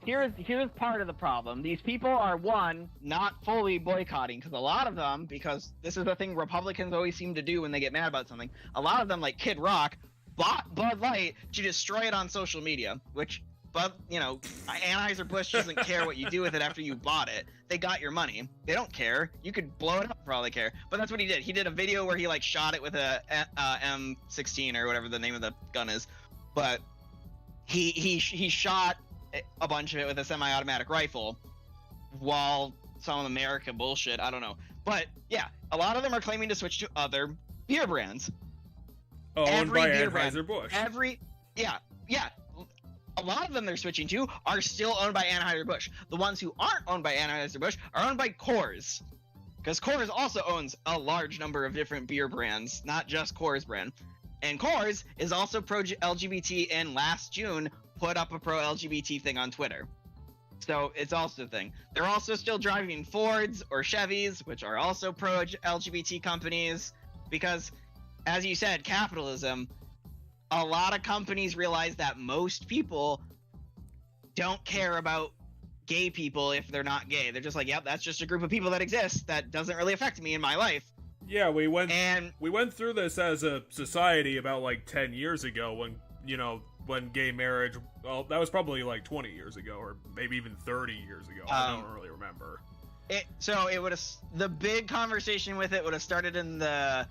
Speaker 1: here's part of the problem. These people are, one, not fully boycotting, because a lot of them, because this is the thing Republicans always seem to do when they get mad about something, a lot of them, like Kid Rock, bought Bud Light to destroy it on social media, which, but Anheuser-Busch doesn't care what you do with it after you bought it. They got your money. They don't care. You could blow it up for all they care. But that's what he did. He did a video where he like shot it with a M16 or whatever the name of the gun is. But he shot a bunch of it with a semi-automatic rifle, while some America bullshit. I don't know. But yeah, a lot of them are claiming to switch to other beer brands.
Speaker 2: Owned by Anheuser-Busch.
Speaker 1: Yeah. A lot of them they're switching to are still owned by Anheuser-Busch. The ones who aren't owned by Anheuser-Busch are owned by Coors. Because Coors also owns a large number of different beer brands, not just Coors brand. And Coors is also pro-LGBT, and last June put up a pro-LGBT thing on Twitter. So it's also a thing. They're also still driving Fords or Chevys, which are also pro-LGBT companies. Because, as you said, capitalism... A lot of companies realize that most people don't care about gay people if they're not gay. They're just like, yep, that's just a group of people that exists that doesn't really affect me in my life.
Speaker 2: Yeah, we went through this as a society about like 10 years ago when gay marriage, well, that was probably like 20 years ago or maybe even 30 years ago. I don't really remember. The big conversation with it would have started in the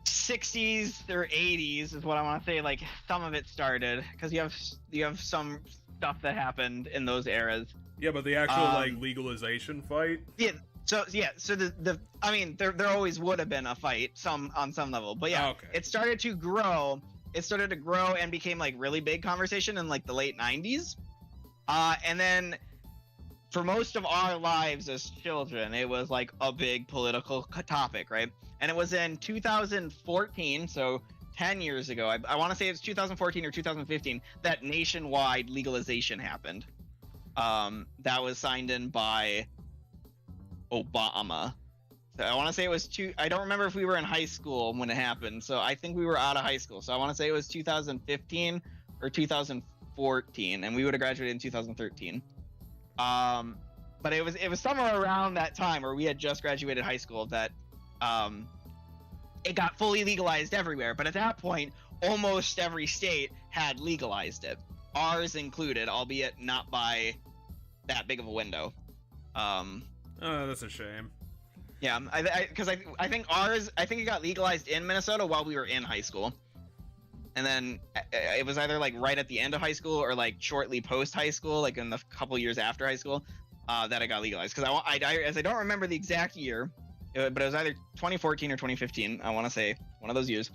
Speaker 2: 60s or 80s is what I want to say. Like, some of it started because you have some stuff that happened in those eras. Yeah, but the actual legalization fight.
Speaker 1: Yeah. So there always would have been a fight on some level, but yeah, okay. It started to grow and became like really big conversation in like the late 90s, and then for most of our lives as children, it was like a big political topic, right? And it was in 2014, so 10 years ago, I want to say it's 2014 or 2015, that nationwide legalization happened. That was signed in by Obama. So I want to say it was I don't remember if we were in high school when it happened, so I think we were out of high school. So I want to say it was 2015 or 2014, and we would have graduated in 2013. But it was somewhere around that time where we had just graduated high school that it got fully legalized everywhere. But at that point, almost every state had legalized it, ours included, albeit not by that big of a window.
Speaker 2: Oh, that's a shame.
Speaker 1: Yeah, because I think it got legalized in Minnesota while we were in high school, and then it was either like right at the end of high school or like shortly post high school, like in the couple years after high school, that it got legalized. Because I don't remember the exact year, but it was either 2014 or 2015. I want to say one of those years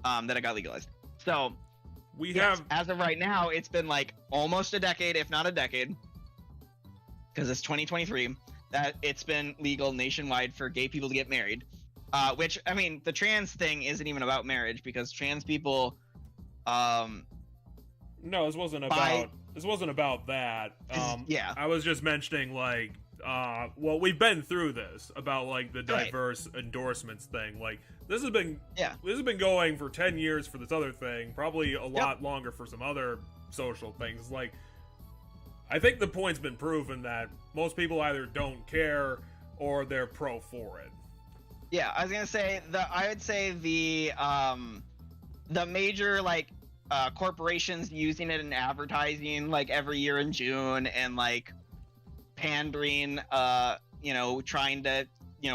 Speaker 1: that it got legalized. So as of right now, it's been like almost a decade, if not a decade, because it's 2023. That it's been legal nationwide for gay people to get married, which, I mean, the trans thing isn't even about marriage, because trans people
Speaker 2: no, this wasn't about that.
Speaker 1: Yeah,
Speaker 2: I was just mentioning like well, we've been through this about like the diverse endorsements thing. Like this has been going for 10 years for this other thing, probably a lot longer for some other social things. Like, I think the point's been proven that most people either don't care or they're pro for it.
Speaker 1: Yeah, I was gonna say I would say the major like corporations using it in advertising like every year in June, and like pandering, trying to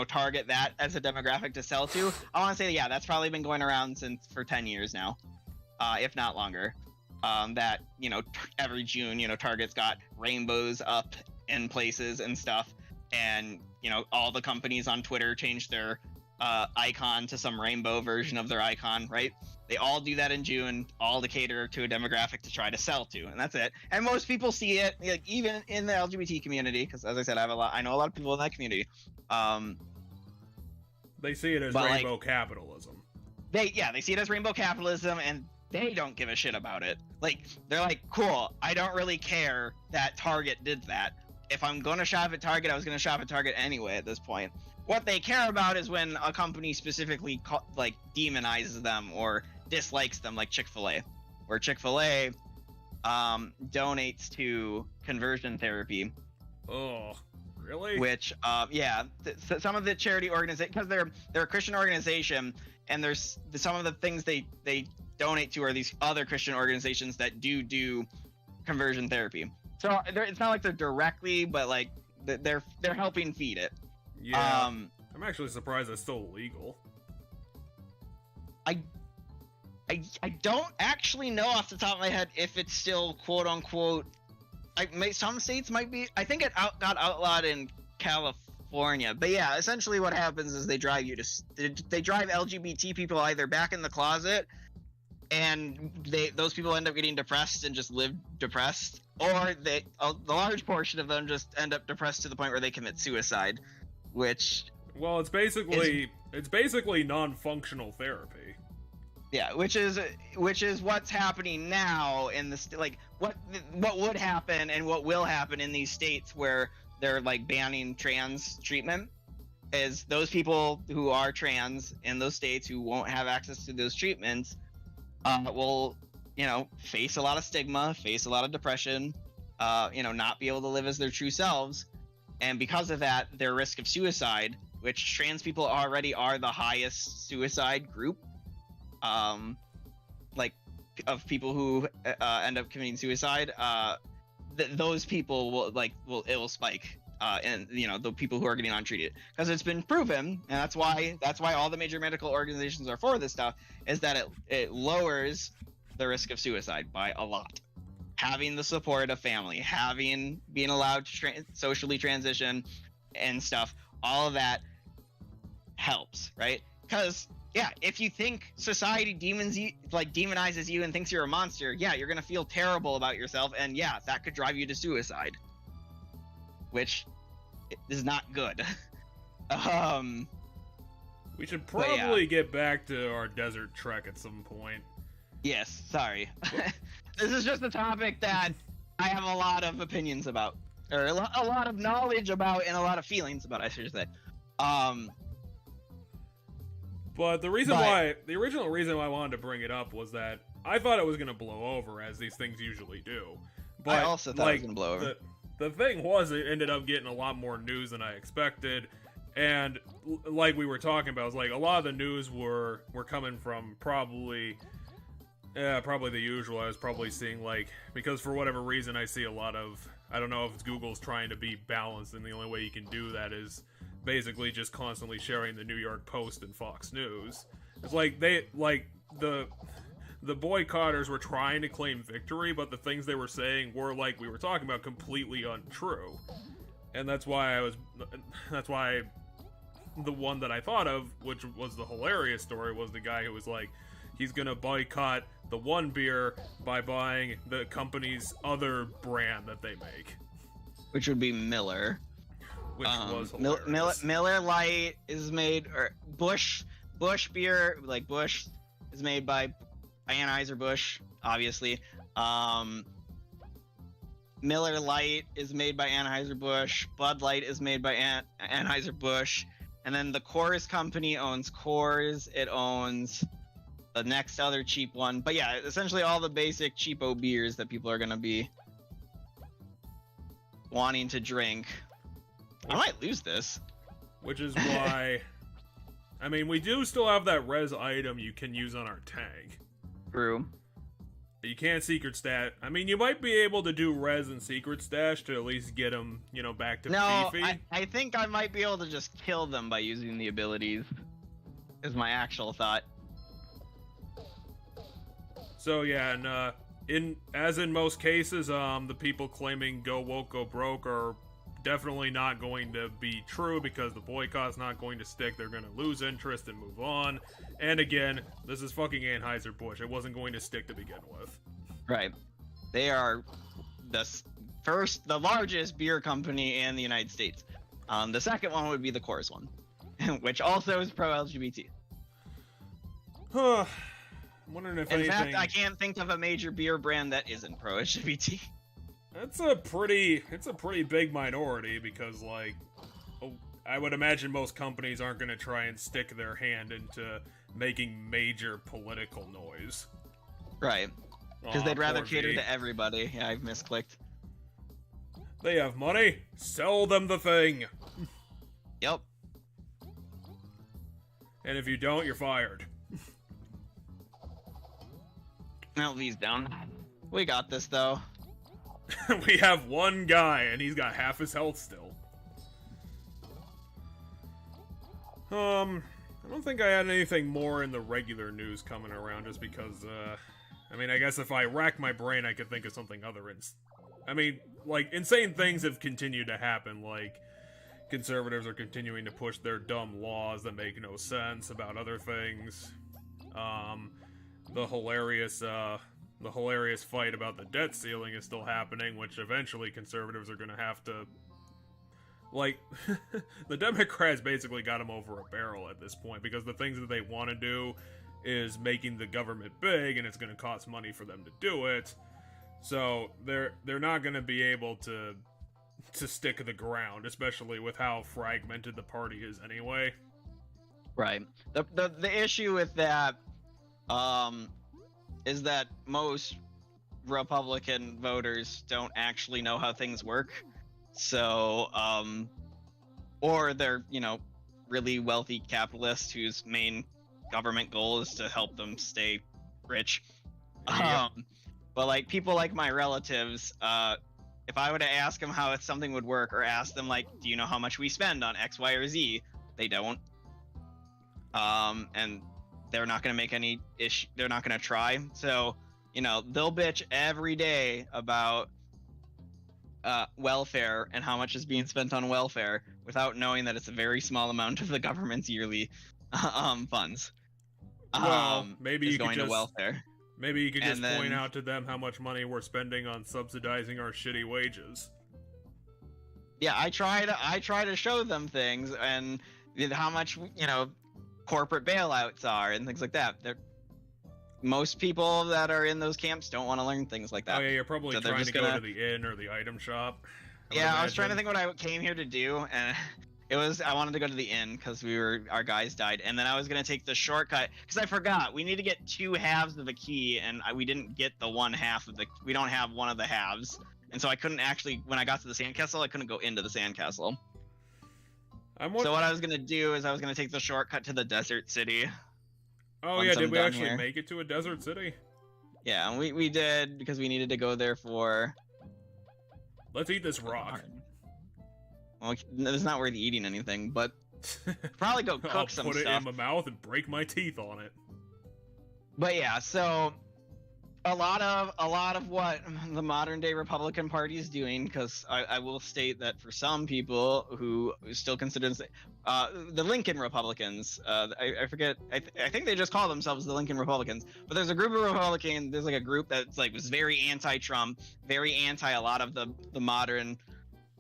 Speaker 1: target that as a demographic to sell to. I want to say that's probably been going around for 10 years now, if not longer. That every June Target's got rainbows up in places and stuff, and all the companies on Twitter change their icon to some rainbow version of their icon, right? They all do that in June, all to cater to a demographic to try to sell to, and that's it. And most people see it, like, even in the LGBT community, because as I said, I know a lot of people in that community.
Speaker 2: But They see it as
Speaker 1: But,
Speaker 2: rainbow capitalism.
Speaker 1: They see it as rainbow capitalism, and they don't give a shit about it. Like, they're like, cool, I don't really care that Target did that. If I'm gonna shop at Target, I was gonna shop at Target anyway at this point. What they care about is when a company specifically like demonizes them or dislikes them, like Chick-fil-A, where Chick-fil-A donates to conversion therapy.
Speaker 2: Oh, really?
Speaker 1: Which, some of the charity organizations, because they're a Christian organization, and there's some of the things they donate to are these other Christian organizations that do conversion therapy. So it's not like they're directly, but like they're helping feed it.
Speaker 2: Yeah. I'm actually surprised it's still illegal.
Speaker 1: I don't actually know off the top of my head if it's still quote unquote. Some states might be. I think it got outlawed in California. But yeah, essentially what happens is they drive LGBT people either back in the closet, and those people end up getting depressed and just live depressed, or the large portion of them just end up depressed to the point where they commit suicide, which.
Speaker 2: Well, it's basically non-functional therapy.
Speaker 1: Yeah, which is what's happening now in the like what would happen and what will happen in these states where they're like banning trans treatment, is those people who are trans in those states who won't have access to those treatments will face a lot of stigma, face a lot of depression, not be able to live as their true selves, and because of that, their risk of suicide, which trans people already are the highest suicide group, of people who end up committing suicide, those people will spike, and the people who are getting untreated, because it's been proven, and that's why all the major medical organizations are for this stuff, is that it lowers the risk of suicide by a lot. Having the support of family, being allowed to socially transition and stuff, all of that helps, right? Because if you think society demonizes you and thinks you're a monster, you're gonna feel terrible about yourself, and that could drive you to suicide, which is not good.
Speaker 2: We should probably get back to our desert trek at some point.
Speaker 1: Yes, sorry. This is just a topic that I have a lot of opinions about, or a lot of knowledge about, and a lot of feelings about, I should say.
Speaker 2: But the original reason why I wanted to bring it up was that I thought it was going to blow over, as these things usually do. But
Speaker 1: I also thought it was going to blow over.
Speaker 2: The thing was, it ended up getting a lot more news than I expected. And like we were talking about, it was like a lot of the news were coming from probably the usual. I was probably seeing, because for whatever reason I see a lot of, I don't know if it's Google's trying to be balanced, and the only way you can do that is basically just constantly sharing the New York Post and Fox News. It's like the boycotters were trying to claim victory, but the things they were saying were, like we were talking about, completely untrue. And that's why the one that I thought of, which was the hilarious story, was the guy who was like, he's gonna boycott the one beer by buying the company's other brand that they make,
Speaker 1: which would be Miller.
Speaker 2: Which was hilarious.
Speaker 1: Miller Lite is made, or Busch beer, like Busch, is made by Anheuser-Busch, obviously. Miller Lite is made by Anheuser-Busch. Bud Light is made by Anheuser-Busch. And then the Coors company owns Coors. It owns the next other cheap one. But yeah, essentially all the basic cheapo beers that people are going to be wanting to drink. I might lose this.
Speaker 2: Which is why, I mean, we do still have that res item you can use on our tank.
Speaker 1: True.
Speaker 2: You can't secret stash. I mean, you might be able to do res and secret stash to at least get them, back to beefy.
Speaker 1: No, I think I might be able to just kill them by using the abilities, is my actual thought.
Speaker 2: So yeah, and in most cases, the people claiming go woke, go broke are definitely not going to be true, because the boycott's not going to stick. They're going to lose interest and move on. And again, this is fucking Anheuser-Busch. It wasn't going to stick to begin with.
Speaker 1: Right. They are the largest beer company in the United States. The second one would be the Coors one. which also is pro-LGBT.
Speaker 2: Huh. I'm wondering if
Speaker 1: In fact,
Speaker 2: anything...
Speaker 1: I can't think of a major beer brand that isn't pro-LGBT.
Speaker 2: It's a pretty big minority because, like, I would imagine most companies aren't going to try and stick their hand into making major political noise.
Speaker 1: Right. Because they'd rather
Speaker 2: poor
Speaker 1: cater
Speaker 2: V.
Speaker 1: to everybody. Yeah, I've misclicked.
Speaker 2: They have money. Sell them the thing.
Speaker 1: Yep.
Speaker 2: And if you don't, you're fired.
Speaker 1: LV's down. We got this, though.
Speaker 2: We have one guy, and he's got half his health still. I don't think I had anything more in the regular news coming around, just because, I mean, I guess if I rack my brain, I could think of something other I mean, like, insane things have continued to happen, like, conservatives are continuing to push their dumb laws that make no sense about other things. The hilarious fight about the debt ceiling is still happening, which eventually conservatives are gonna have to... Like, the Democrats basically got them over a barrel at this point, because the things that they want to do is making the government big, and it's gonna cost money for them to do it. So, they're not gonna be able to stick the ground, especially with how fragmented the party is anyway.
Speaker 1: Right. The issue with that, is that most Republican voters don't actually know how things work. So, or they're, you know, really wealthy capitalists whose main government goal is to help them stay rich.
Speaker 2: Yeah.
Speaker 1: But like people like my relatives, if I were to ask them how something would work, or ask them like, do you know how much we spend on X, Y, or Z? They don't. And they're not going to make any issue. They're not going to try. So, you know, they'll bitch every day about welfare and how much is being spent on welfare without knowing that it's a very small amount of the government's yearly funds.
Speaker 2: Well, maybe you could
Speaker 1: going
Speaker 2: just
Speaker 1: to welfare.
Speaker 2: Maybe you could just
Speaker 1: And then-
Speaker 2: point out to them how much money we're spending on subsidizing our shitty wages.
Speaker 1: Yeah, I try to show them things and how much, you know, corporate bailouts are and things like that. Most people that are in those camps don't want to learn things like that.
Speaker 2: Oh yeah, you're probably
Speaker 1: So they're
Speaker 2: trying to
Speaker 1: just
Speaker 2: go
Speaker 1: gonna-
Speaker 2: to the inn or the item shop.
Speaker 1: Yeah, I was trying to think what I came here to do, and it was I wanted to go to the inn because our guys died, and then I was gonna take the shortcut because I forgot we need to get 2 halves of a key, and we didn't get the 1 half of we don't have one of the halves, and so I couldn't actually when I got to the sandcastle I couldn't go into the sandcastle. So what I was gonna do is I was gonna take the shortcut to the desert city.
Speaker 2: Oh
Speaker 1: once
Speaker 2: yeah,
Speaker 1: I'm
Speaker 2: did we
Speaker 1: done
Speaker 2: actually
Speaker 1: here.
Speaker 2: make it to a desert city?
Speaker 1: Yeah, and we did because we needed to go there for.
Speaker 2: Let's eat this rock.
Speaker 1: Well, it's not worth eating anything, but probably go cook
Speaker 2: I'll
Speaker 1: some
Speaker 2: put it
Speaker 1: stuff.
Speaker 2: in my mouth and break my teeth on it.
Speaker 1: But yeah, so a lot of what the modern day Republican Party is doing, because I will state that for some people who still consider the Lincoln Republicans, I forget, I think they just call themselves the Lincoln Republicans, but there's a group of Republicans, there's like a group that's like was very anti-Trump, very anti a lot of the modern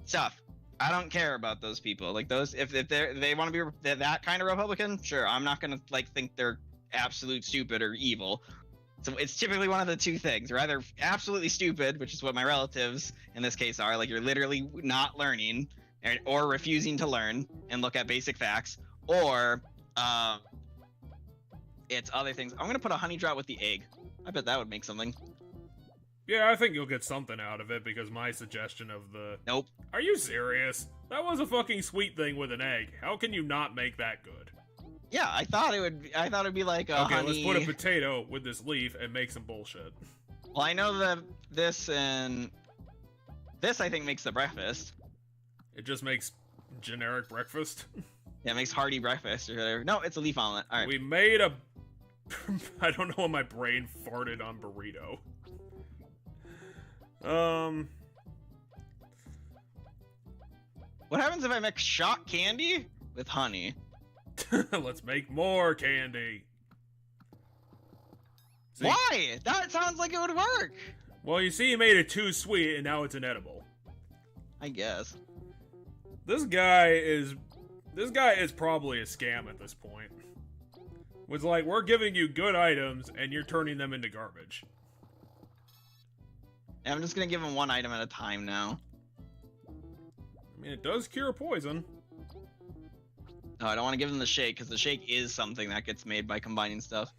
Speaker 1: stuff. I don't care about those people. Like those, if they want to be that kind of Republican, sure. I'm not gonna like think they're absolute stupid or evil. So it's typically one of the two things: you're either absolutely stupid, which is what my relatives in this case are, like you're literally not learning or refusing to learn and look at basic facts, or it's other things. I'm gonna put a honey drop with the egg. I bet that would make something.
Speaker 2: Yeah, I think you'll get something out of it because my suggestion of the...
Speaker 1: Nope.
Speaker 2: Are you serious? That was a fucking sweet thing with an egg. How can you not make that good?
Speaker 1: Yeah, I thought it'd be like a
Speaker 2: Okay,
Speaker 1: honey.
Speaker 2: let's put a potato with this leaf and make some bullshit.
Speaker 1: Well, I know that this I think makes the breakfast.
Speaker 2: It just makes generic breakfast.
Speaker 1: Yeah, it makes hearty breakfast or whatever. No, it's a leaf omelet. All right.
Speaker 2: We made a... I don't know when my brain farted on burrito.
Speaker 1: What happens if I mix shot candy with honey?
Speaker 2: Let's make more candy. See?
Speaker 1: Why? That sounds like it would work.
Speaker 2: Well, you see, you made it too sweet, and now it's inedible.
Speaker 1: I guess.
Speaker 2: This guy is This guy is probably a scam at this point. Was like, we're giving you good items, and you're turning them into garbage.
Speaker 1: Yeah, I'm just gonna give him one item at a time now.
Speaker 2: I mean, it does cure poison.
Speaker 1: No, I don't want to give him the shake, because the shake is something that gets made by combining stuff.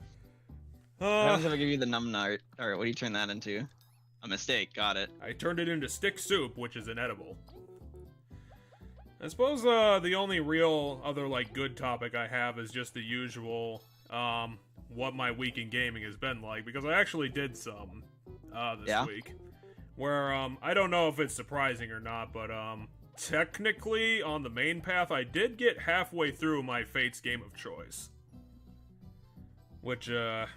Speaker 1: What
Speaker 2: Uh,
Speaker 1: happens if I give you the numb nut? Alright, what do you turn that into? A mistake, got it.
Speaker 2: I turned it into stick soup, which is inedible. I suppose the only real other like good topic I have is just the usual what my week in gaming has been like, because I actually did some this week where I don't know if it's surprising or not, but technically on the main path I did get halfway through my Fates game of choice, which
Speaker 1: one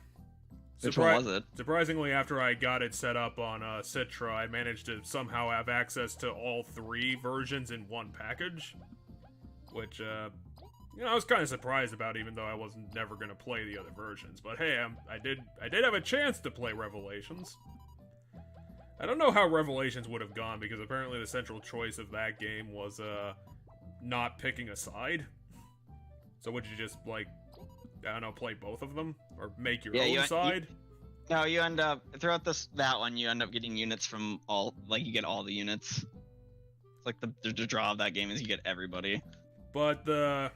Speaker 1: was it?
Speaker 2: Surprisingly, after I got it set up on Citra, I managed to somehow have access to all 3 versions in one package, which, you know, I was kind of surprised about, even though I wasn't never going to play the other versions. But hey, I did have a chance to play Revelations. I don't know how Revelations would have gone, because apparently the central choice of that game was not picking a side. So would you just, like, I don't know, play both of them? Or make your own side?
Speaker 1: No, you end up, throughout that one, you end up getting units from all, like, you get all the units. It's like the draw of that game is you get everybody.
Speaker 2: But the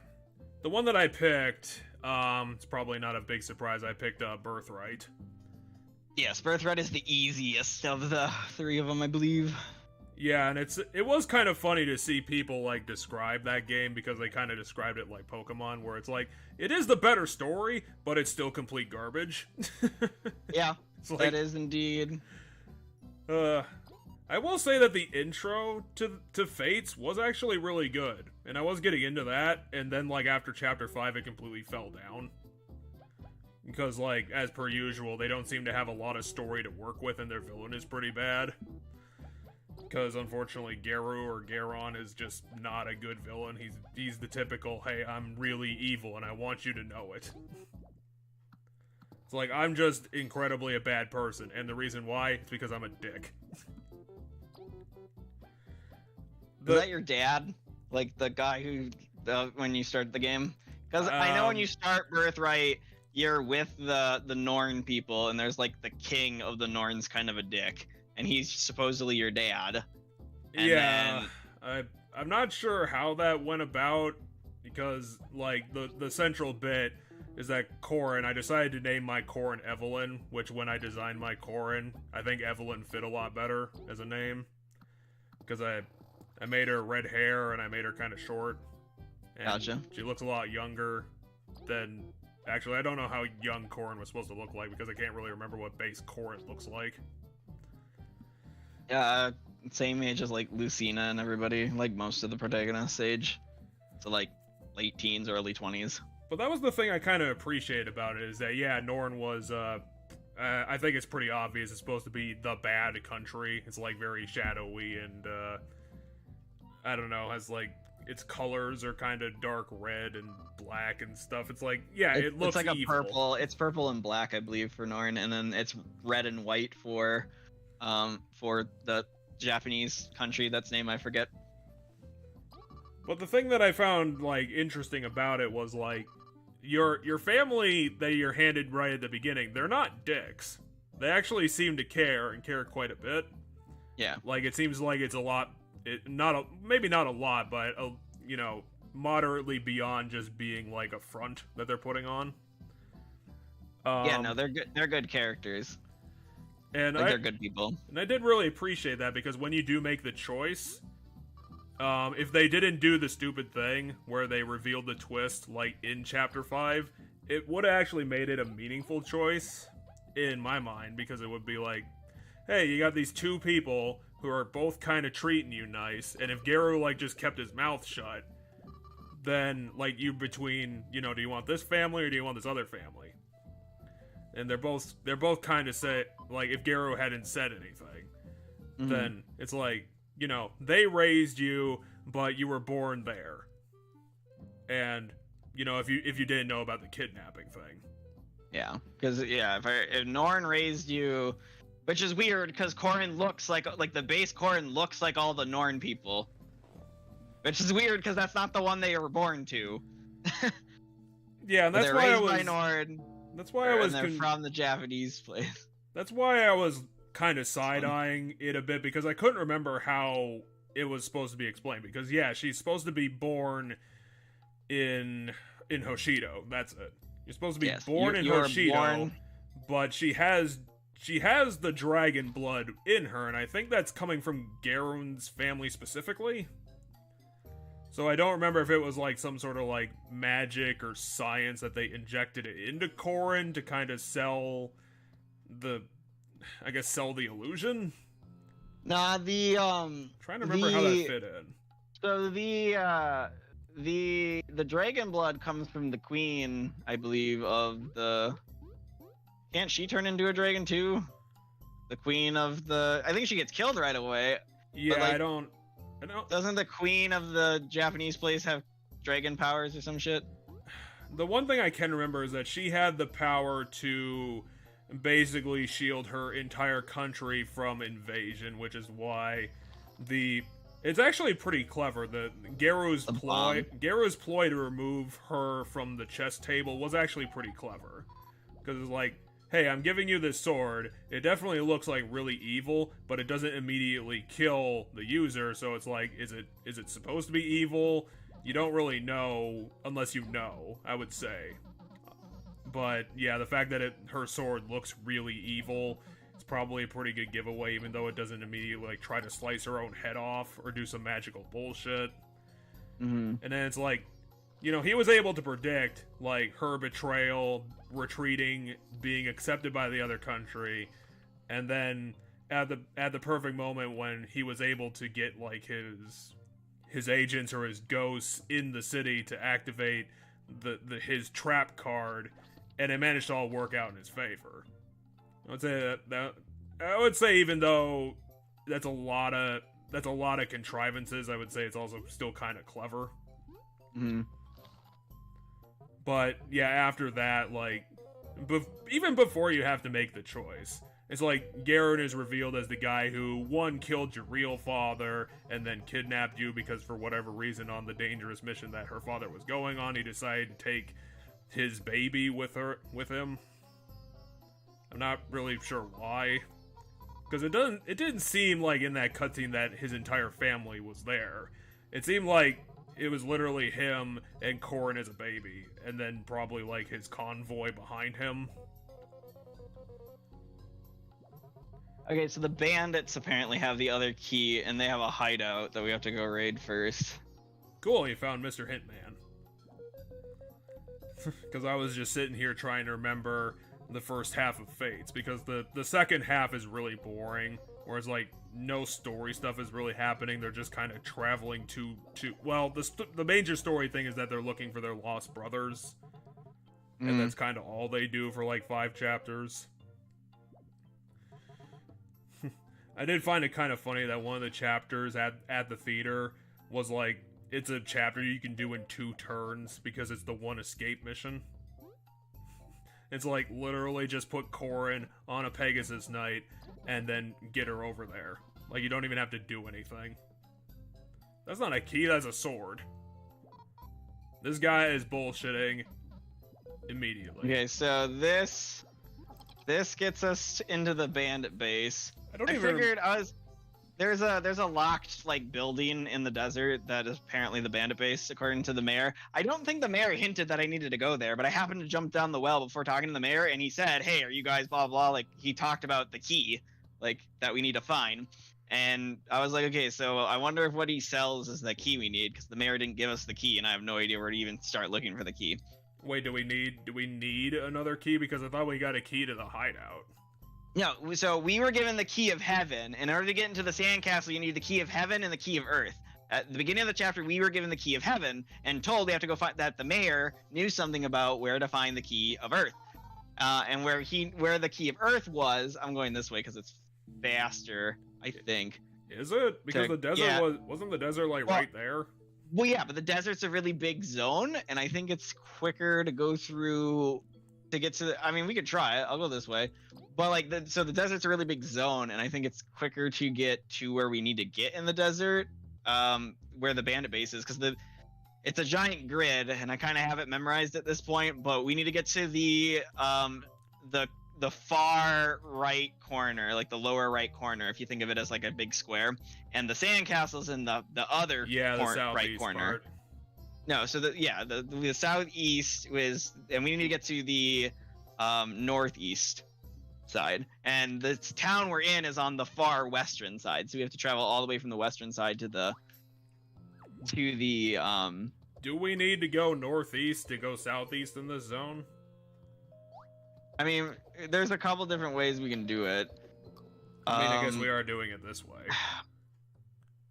Speaker 2: one that I picked, it's probably not a big surprise, I picked Birthright.
Speaker 1: Yes, Birthright is the easiest of the 3 of them, I believe.
Speaker 2: Yeah, and it was kind of funny to see people, like, describe that game, because they kind of described it like Pokemon, where it's like, it is the better story, but it's still complete garbage.
Speaker 1: Yeah,
Speaker 2: like,
Speaker 1: that is indeed.
Speaker 2: I will say that the intro to Fates was actually really good, and I was getting into that, and then, like, after Chapter 5, it completely fell down. Because, like, as per usual, they don't seem to have a lot of story to work with, and their villain is pretty bad. Because, unfortunately, Garu or Garon is just not a good villain. He's the typical, hey, I'm really evil and I want you to know it. It's like, I'm just incredibly a bad person, and the reason why is because I'm a dick.
Speaker 1: Is that your dad? Like, the guy who, when you start the game? Because I know when you start Birthright, you're with the Norn people, and there's, like, the king of the Norns kind of a dick. And he's supposedly your dad. And
Speaker 2: yeah, I'm not sure how that went about, because, like, the central bit is that Corrin, I decided to name my Corrin Evelyn, which when I designed my Corrin, I think Evelyn fit a lot better as a name. Because I made her red hair, and I made her kind of short. And
Speaker 1: gotcha.
Speaker 2: She looks a lot younger than... Actually, I don't know how young Corrin was supposed to look like, because I can't really remember what base Corrin looks like.
Speaker 1: Yeah, same age as, like, Lucina and everybody, like most of the protagonists' age. So, like, late teens, early 20s.
Speaker 2: But that was the thing I kind of appreciate about it, is that, yeah, Norn was, I think it's pretty obvious it's supposed to be the bad country. It's, like, very shadowy and, I don't know, has, like, its colors are kind of dark red and black and stuff. It's like, yeah, it looks
Speaker 1: like
Speaker 2: evil.
Speaker 1: Purple. It's purple and black, I believe, for Norn, and then it's red and white for the Japanese country that's name I forget.
Speaker 2: But the thing that I found, like, interesting about it was, like, your family that you're handed right at the beginning, they're not dicks. They actually seem to care, and care quite a bit.
Speaker 1: Yeah.
Speaker 2: Like, it seems like it's a lot, maybe not a lot, but, you know, moderately beyond just being, like, a front that they're putting on.
Speaker 1: Yeah, no, they're good characters.
Speaker 2: And
Speaker 1: like, they're good people.
Speaker 2: And I did really appreciate that, because when you do make the choice, if they didn't do the stupid thing where they revealed the twist, like, in Chapter 5, it would have actually made it a meaningful choice, in my mind, because it would be like, hey, you got these 2 people who are both kind of treating you nice, and if Garu, like, just kept his mouth shut, then, like, you between, you know, do you want this family or do you want this other family? And they're both kind of say, like, if Garu hadn't said anything, then it's like, you know, they raised you, but you were born there. And, you know, if you didn't know about the kidnapping thing.
Speaker 1: Yeah, because, yeah, if Norn raised you, which is weird, because Corrin looks like the base Corrin looks like all the Norn people. which is weird because that's not the one they were born to.
Speaker 2: Yeah, and
Speaker 1: But
Speaker 2: that's
Speaker 1: they're
Speaker 2: why I
Speaker 1: raised
Speaker 2: was.
Speaker 1: by Nord,
Speaker 2: That's why I was.
Speaker 1: and they're from the Japanese place.
Speaker 2: That's why I was kind of side-eyeing it a bit, because I couldn't remember how it was supposed to be explained. Because yeah, she's supposed to be born in Hoshido. That's it. You're supposed to be born in Hoshido, but she has the dragon blood in her, and I think that's coming from Garun's family specifically. So I don't remember if it was like some sort of like magic or science that they injected it into Corrin to kind of sell the illusion.
Speaker 1: Nah,
Speaker 2: Trying to remember how that fit in.
Speaker 1: So the dragon blood comes from the queen, I believe, of the. Can't she turn into a dragon too? The queen of the. I think she gets killed right away.
Speaker 2: Yeah,
Speaker 1: like,
Speaker 2: I don't.
Speaker 1: Doesn't the queen of the Japanese place have dragon powers or some shit?
Speaker 2: The one thing I can remember is that she had the power to basically shield her entire country from invasion, which is why it's actually pretty clever. Garu's ploy to remove her from the chess table was actually pretty clever, because it's like, hey, I'm giving you this sword. It definitely looks like really evil, but it doesn't immediately kill the user. So it's like, is it supposed to be evil? You don't really know unless you know, I would say. But yeah, the fact that her sword looks really evil, it's probably a pretty good giveaway, even though it doesn't immediately like try to slice her own head off or do some magical bullshit.
Speaker 1: Mm-hmm.
Speaker 2: And then it's like, he was able to predict like her betrayal, retreating, being accepted by the other country, and then at the perfect moment when he was able to get like his agents or his ghosts in the city to activate his trap card, and it managed to all work out in his favor. I would say even though that's a lot of contrivances, I would say it's also still kind of clever.
Speaker 1: Mm-hmm.
Speaker 2: But yeah, after that, like, even before you have to make the choice, it's like Garun is revealed as the guy who, one, killed your real father, and then kidnapped you because for whatever reason on the dangerous mission that her father was going on, he decided to take his baby with him. I'm not really sure why, because it didn't seem like in that cutscene that his entire family was there. It seemed like it was literally him and Corrin as a baby, and then probably like his convoy behind him.
Speaker 1: Okay, so the bandits apparently have the other key, and they have a hideout that we have to go raid first.
Speaker 2: Cool, you found Mr. Hitman. Because I was just sitting here trying to remember the first half of Fates, because the second half is really boring, whereas like no story stuff is really happening. They're just kind of traveling to well, the major story thing is that they're looking for their lost brothers, and that's kind of all they do for like 5 chapters. I did find it kind of funny that one of the chapters at the theater was like, it's a chapter you can do in 2 turns because it's the one escape mission. It's like literally just put Corrin on a Pegasus Knight and then get her over there. Like, you don't even have to do anything. That's not a key, that's a sword. This guy is bullshitting immediately.
Speaker 1: Okay, so this gets us into the bandit base. There's a locked like building in the desert that is apparently the bandit base, according to the mayor. I don't think the mayor hinted that I needed to go there, but I happened to jump down the well before talking to the mayor, and he said, "Hey, are you guys blah blah?" Like, he talked about the key, like, that we need to find, and I was like, okay, so I wonder if what he sells is the key we need, because the mayor didn't give us the key, and I have no idea where to even start looking for the key.
Speaker 2: Wait, do we need another key? Because I thought we got a key to the hideout.
Speaker 1: No, so we were given the key of heaven. In order to get into the sandcastle, you need the key of heaven and the key of earth. At the beginning of the chapter, we were given the key of heaven and told we have to go find that the mayor knew something about where to find the key of earth. And where the key of earth was, I'm going this way because it's faster, I think.
Speaker 2: Is it? Because the desert wasn't the desert like right there?
Speaker 1: Well, yeah, but the desert's a really big zone, and I think it's quicker to go through to get to I mean, we could try it. I'll go this way. But like, so the desert's a really big zone, and I think it's quicker to get to where we need to get in the desert where the bandit base is, because it's a giant grid, and I kind of have it memorized at this point. But we need to get to the far right corner, like the lower right corner, if you think of it as like a big square, and the sandcastle's in the other right corner.
Speaker 2: Part.
Speaker 1: No, so the southeast was, and we need to get to the northeast side, and the town we're in is on the far western side, so we have to travel all the way from the western side to the
Speaker 2: Do we need to go northeast to go southeast in this zone?
Speaker 1: I mean, there's a couple different ways we can do it.
Speaker 2: I guess we are doing it this way.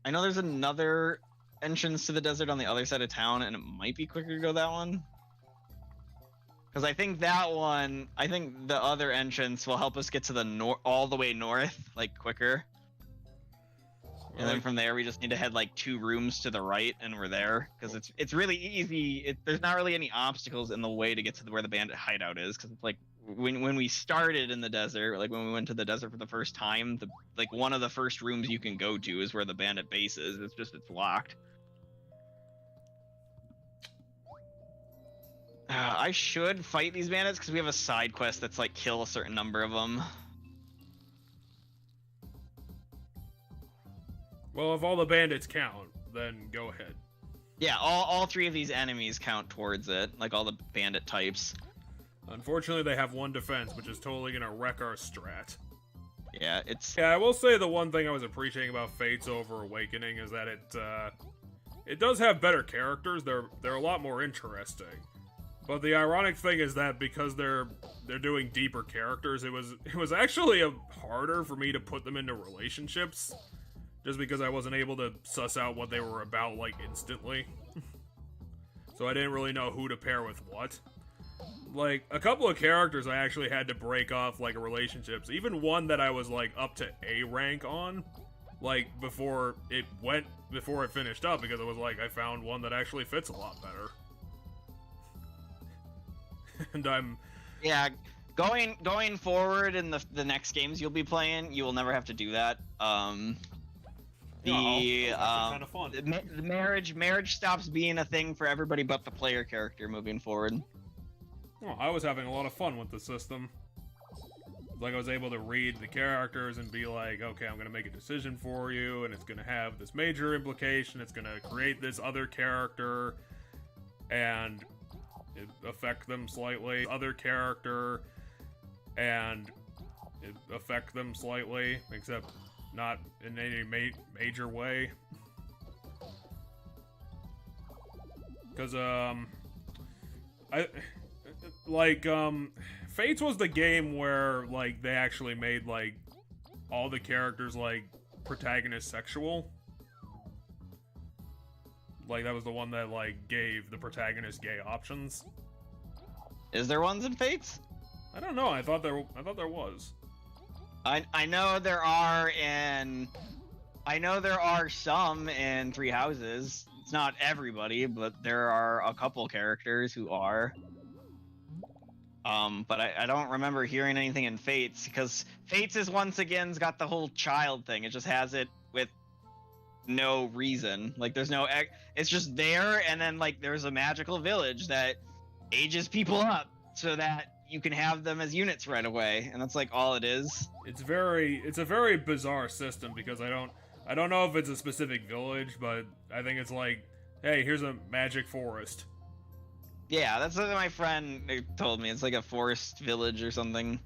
Speaker 1: I know there's another entrance to the desert on the other side of town, and it might be quicker to go that one. Because I think the other entrance will help us get to the all the way north, like, quicker. And then from there, we just need to head like 2 rooms to the right, and we're there. Because it's really easy. There's not really any obstacles in the way to get to where the bandit hideout is. Because it's like when we started in the desert, like when we went to the desert for the first time, one of the first rooms you can go to is where the bandit base is. It's locked. I should fight these bandits because we have a side quest that's like kill a certain number of them.
Speaker 2: Well, if all the bandits count, then go ahead.
Speaker 1: Yeah, all 3 of these enemies count towards it, like all the bandit types.
Speaker 2: Unfortunately, they have 1 defense, which is totally gonna wreck our strat.
Speaker 1: Yeah,
Speaker 2: Yeah, I will say the one thing I was appreciating about Fates over Awakening is that it does have better characters. They're a lot more interesting. But the ironic thing is that because they're doing deeper characters, it was actually harder for me to put them into relationships, just because I wasn't able to suss out what they were about like instantly. So I didn't really know who to pair with what. Like a couple of characters I actually had to break off like relationships, even one that I was like up to A rank on, like before it finished up, because it was like I found one that actually fits a lot better. And
Speaker 1: going forward in the next games you'll be playing, you will never have to do that. The marriage stops being a thing for everybody but the player character moving forward.
Speaker 2: Well, I was having a lot of fun with the system. Like I was able to read the characters and be like, okay, I'm gonna make a decision for you, and it's gonna have this major implication. It's gonna create this other character, and it affect them slightly. Other character, and it affect them slightly, except not in any major way. Because, Fates was the game where, like, they actually made, like, all the characters, like, protagonist sexual. Like, that was the one that, like, gave the protagonist gay options.
Speaker 1: Is there ones in Fates?
Speaker 2: I don't know. I thought there was.
Speaker 1: I know there are some in Three Houses. It's not everybody, but there are a couple characters who are. But I don't remember hearing anything in Fates, because Fates is once again got the whole child thing. It just has it with no reason. Like there's no, it's just there, and then like there's a magical village that ages people up so that you can have them as units right away, and that's like all it is.
Speaker 2: It's a very bizarre system, because I don't know if it's a specific village, but I think it's like, hey, here's a magic forest.
Speaker 1: Yeah, that's what my friend told me. It's like a forest village or something.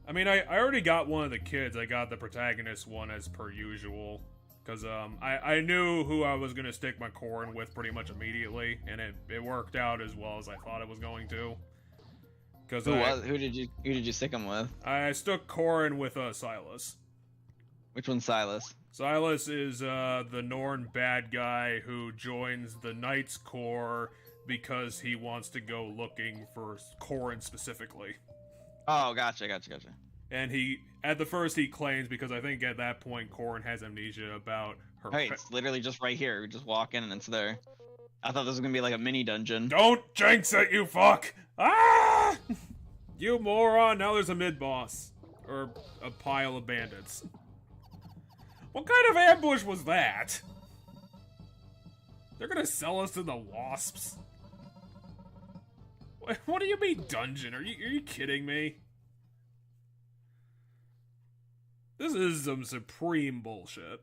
Speaker 2: I mean, I already got one of the kids. I got the protagonist one as per usual, because I knew who I was gonna stick my Corrin with pretty much immediately, and it worked out as well as I thought it was going to.
Speaker 1: Who did you stick him with?
Speaker 2: I stuck Corrin with Silas.
Speaker 1: Which one's Silas?
Speaker 2: Silas is the Norn bad guy who joins the Knights Corps because he wants to go looking for Corrin specifically.
Speaker 1: Oh, gotcha.
Speaker 2: And at the first he claims, because I think at that point Corrin has amnesia about her.
Speaker 1: Hey, it's literally just right here. We just walk in and it's there. I thought this was gonna be like a mini dungeon.
Speaker 2: Don't jinx it, you fuck! Ah! You moron! Now there's a mid-boss. Or a pile of bandits. What kind of ambush was that? They're gonna sell us to the wasps. What do you mean dungeon? Are you kidding me? This is some supreme bullshit.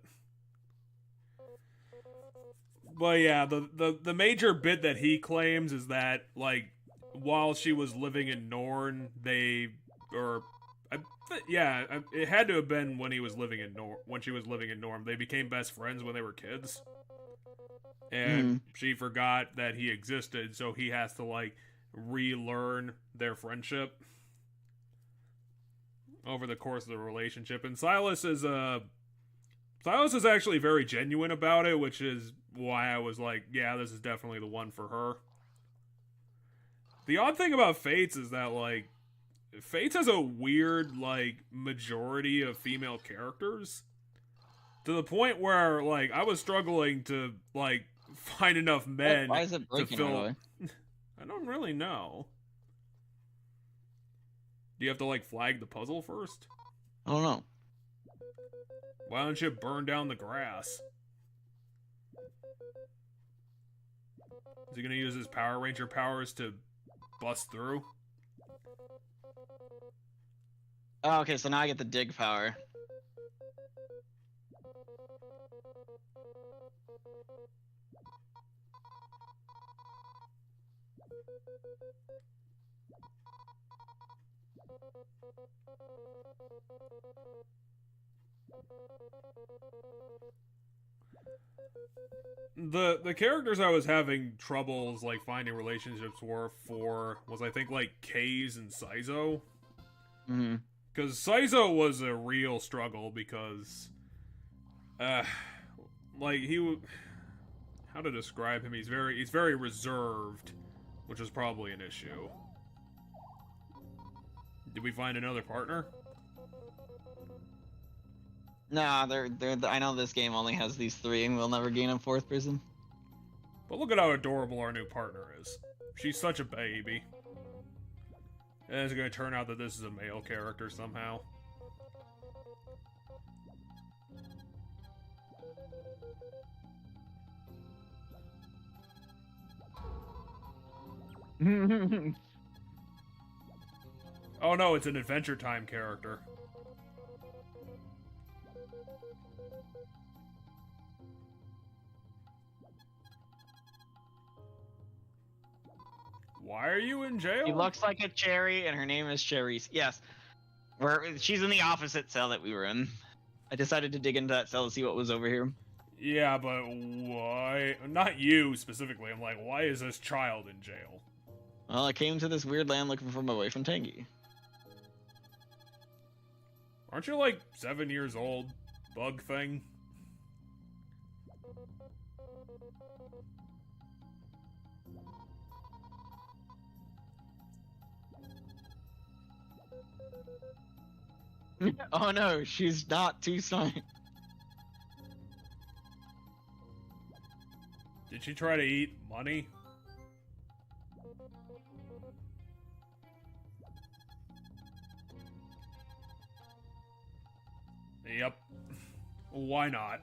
Speaker 2: But yeah, the major bit that he claims is that, like, while she was living in Norn, it had to have been when he was living in when she was living in Norn. They became best friends when they were kids. And she forgot that he existed, so he has to, like, relearn their friendship over the course of the relationship. And Silas is actually very genuine about it, which is why I was like, yeah, this is definitely the one for her. The odd thing about Fates is that, like, Fates has a weird, like, majority of female characters. To the point where, like, I was struggling to, like, find enough men
Speaker 1: Why is it breaking
Speaker 2: to fill...
Speaker 1: all the way?
Speaker 2: I don't really know. Do you have to, like, flag the puzzle first?
Speaker 1: I don't know.
Speaker 2: Why don't you burn down the grass? Is he gonna use his Power Ranger powers to bust through?
Speaker 1: Oh, okay, so now I get the dig power.
Speaker 2: The characters I was having troubles, like, finding relationships was, I think, like, Kaze and Saizo.
Speaker 1: Mm-hmm.
Speaker 2: Because Saizo was a real struggle because, like, how to describe him? He's very reserved, which is probably an issue. Did we find another partner?
Speaker 1: Nah, I know this game only has these three, and we'll never gain a fourth person.
Speaker 2: But look at how adorable our new partner is. She's such a baby. And it's going to turn out that this is a male character somehow. Oh no, it's an Adventure Time character. Why are you in jail?
Speaker 1: She looks like a cherry, and her name is Cherries. Yes. She's in the opposite cell that we were in. I decided to dig into that cell to see what was over here.
Speaker 2: Yeah, but why? Not you specifically. I'm like, why is this child in jail?
Speaker 1: Well, I came to this weird land looking for my boyfriend Tangy.
Speaker 2: Aren't you like 7 years old? Bug thing?
Speaker 1: Oh no, she's not too smart.
Speaker 2: Did she try to eat money? Yep. Why not?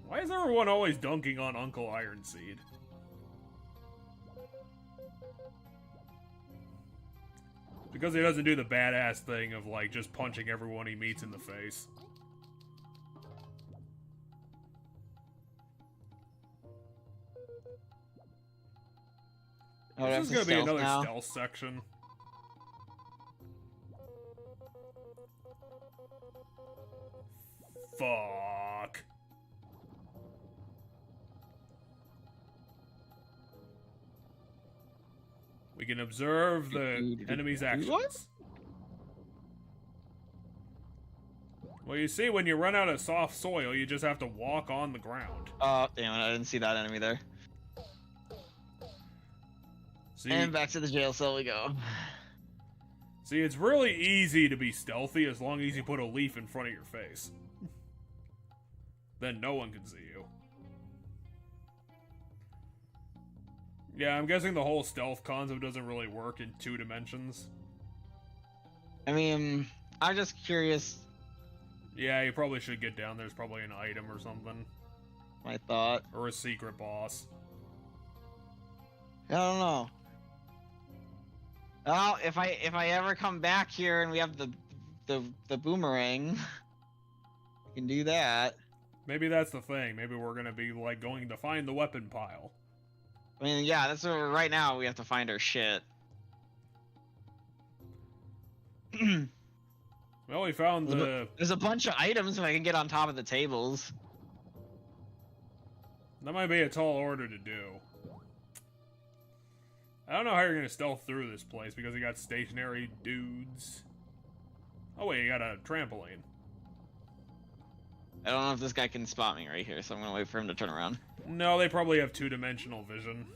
Speaker 2: Why is everyone always dunking on Uncle Ironseed? Because he doesn't do the badass thing of, like, just punching everyone he meets in the face.
Speaker 1: Oh,
Speaker 2: this is gonna be another
Speaker 1: now.
Speaker 2: Stealth section. Fuck. We can observe the enemy's actions.
Speaker 1: What?
Speaker 2: Well, you see, when you run out of soft soil, you just have to walk on the ground.
Speaker 1: Oh, damn it, I didn't see that enemy there.
Speaker 2: See,
Speaker 1: and back to the jail cell we go.
Speaker 2: See, it's really easy to be stealthy as long as you put a leaf in front of your face. Then no one can see you. Yeah, I'm guessing the whole stealth concept doesn't really work in 2 dimensions.
Speaker 1: I mean, I'm just curious.
Speaker 2: Yeah, you probably should get down. There's probably an item or something.
Speaker 1: I thought.
Speaker 2: Or a secret boss.
Speaker 1: I don't know. Well, if I ever come back here and we have the boomerang, we can do that.
Speaker 2: Maybe that's the thing. Maybe we're gonna be like going to find the weapon pile.
Speaker 1: I mean, yeah, that's what right now we have to find our shit.
Speaker 2: Well, we found
Speaker 1: There's a bunch of items if I can get on top of the tables.
Speaker 2: That might be a tall order to do. I don't know how you're gonna stealth through this place because you got stationary dudes. Oh wait, you got a trampoline.
Speaker 1: I don't know if this guy can spot me right here, so I'm gonna wait for him to turn around.
Speaker 2: No, they probably have two-dimensional vision.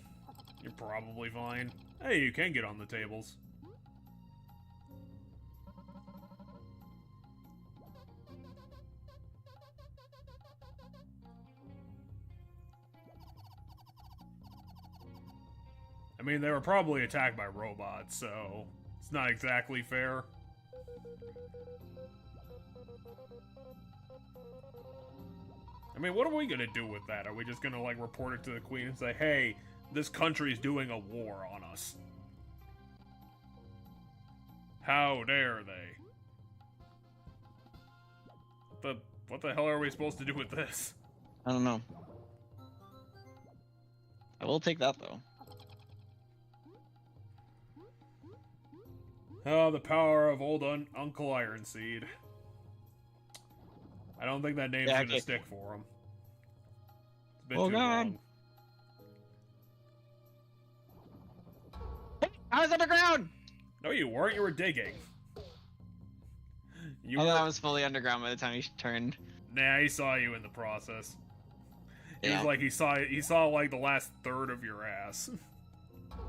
Speaker 2: You're probably fine. Hey, you can get on the tables. I mean, they were probably attacked by robots, so it's not exactly fair. I mean, what are we gonna do with that? Are we just gonna, like, report it to the Queen and say, hey, this country's doing a war on us? How dare they? What the hell are we supposed to do with this?
Speaker 1: I don't know. I will take that, though.
Speaker 2: Oh, the power of old Uncle Ironseed. I don't think that name's gonna stick for him. It's a bit too long.
Speaker 1: I was underground!
Speaker 2: No, you weren't. You were digging.
Speaker 1: I was fully underground by the time he turned.
Speaker 2: Nah, he saw you in the process. He
Speaker 1: Yeah.
Speaker 2: was like, he saw like the last third of your ass.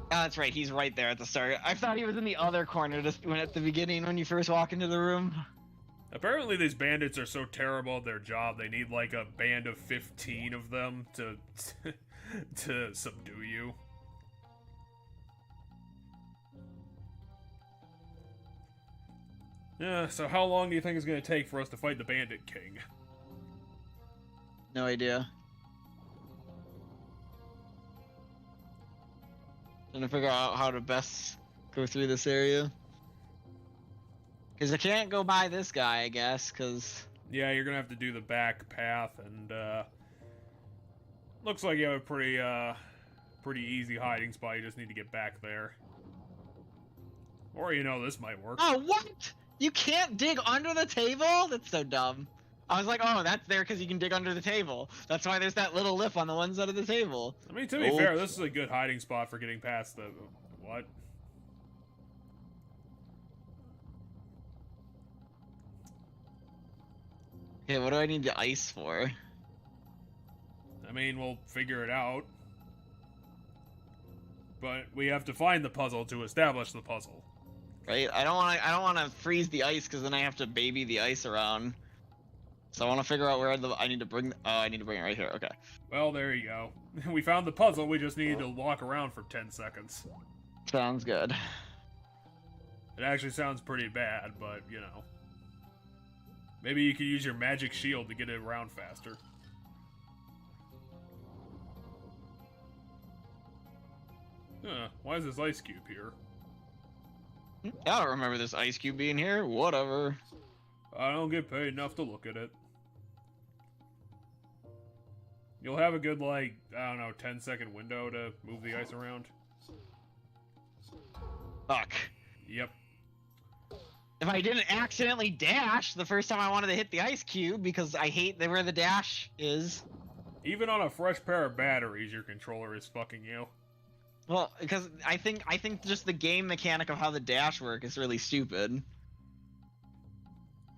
Speaker 1: Oh, that's right. He's right there at the start. I thought he was in the other corner just when at the beginning when you first walk into the room.
Speaker 2: Apparently these bandits are so terrible at their job, they need like a band of 15 of them to to subdue you. Yeah, so how long do you think it's going to take for us to fight the Bandit King?
Speaker 1: No idea. Trying to figure out how to best go through this area. Because I can't go by this guy, I guess, because...
Speaker 2: Yeah, you're going to have to do the back path, and, looks like you have a pretty easy hiding spot. You just need to get back there. Or, you know, this might work.
Speaker 1: Oh, what?! You can't dig under the table? That's so dumb. I was like, oh, that's there because you can dig under the table. That's why there's that little lip on the one side of the table.
Speaker 2: I mean, to be fair, this is a good hiding spot for getting past the... What?
Speaker 1: Okay, what do I need the ice for?
Speaker 2: I mean, we'll figure it out. But we have to find the puzzle to establish the puzzle.
Speaker 1: Right? I don't want to freeze the ice because then I have to baby the ice around. So I want to figure out where I need to bring. Oh, I need to bring it right here. Okay.
Speaker 2: Well, there you go. We found the puzzle. We just needed to walk around for 10 seconds.
Speaker 1: Sounds good.
Speaker 2: It actually sounds pretty bad, but you know, maybe you could use your magic shield to get it around faster. Huh, why is this ice cube here?
Speaker 1: I don't remember this ice cube being here. Whatever.
Speaker 2: I don't get paid enough to look at it. You'll have a good, like, I don't know, 10-second window to move the ice around.
Speaker 1: Fuck.
Speaker 2: Yep.
Speaker 1: If I didn't accidentally dash the first time I wanted to hit the ice cube, because I hate where the dash is.
Speaker 2: Even on a fresh pair of batteries, your controller is fucking you.
Speaker 1: Well, because I think just the game mechanic of how the dash work is really stupid.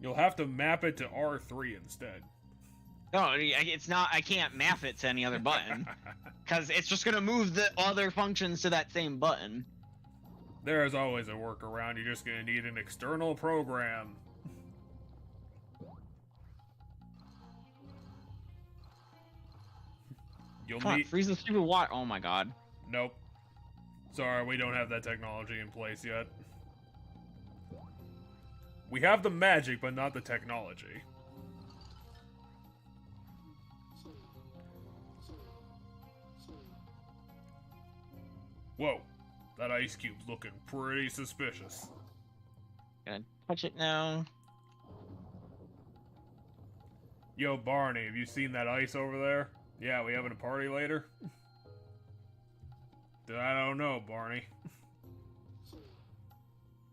Speaker 2: You'll have to map it to R3 instead.
Speaker 1: No, it's not. I can't map it to any other button. Because it's just going to move the other functions to that same button.
Speaker 2: There is always a workaround. You're just going to need an external program. You'll
Speaker 1: Come on,
Speaker 2: need...
Speaker 1: freeze the stupid water. Oh my god.
Speaker 2: Nope. Sorry, we don't have that technology in place yet. We have the magic, but not the technology. Whoa, that ice cube's looking pretty suspicious.
Speaker 1: Gonna touch it now.
Speaker 2: Yo, Barney, have you seen that ice over there? Yeah, we having a party later? I don't know, Barney.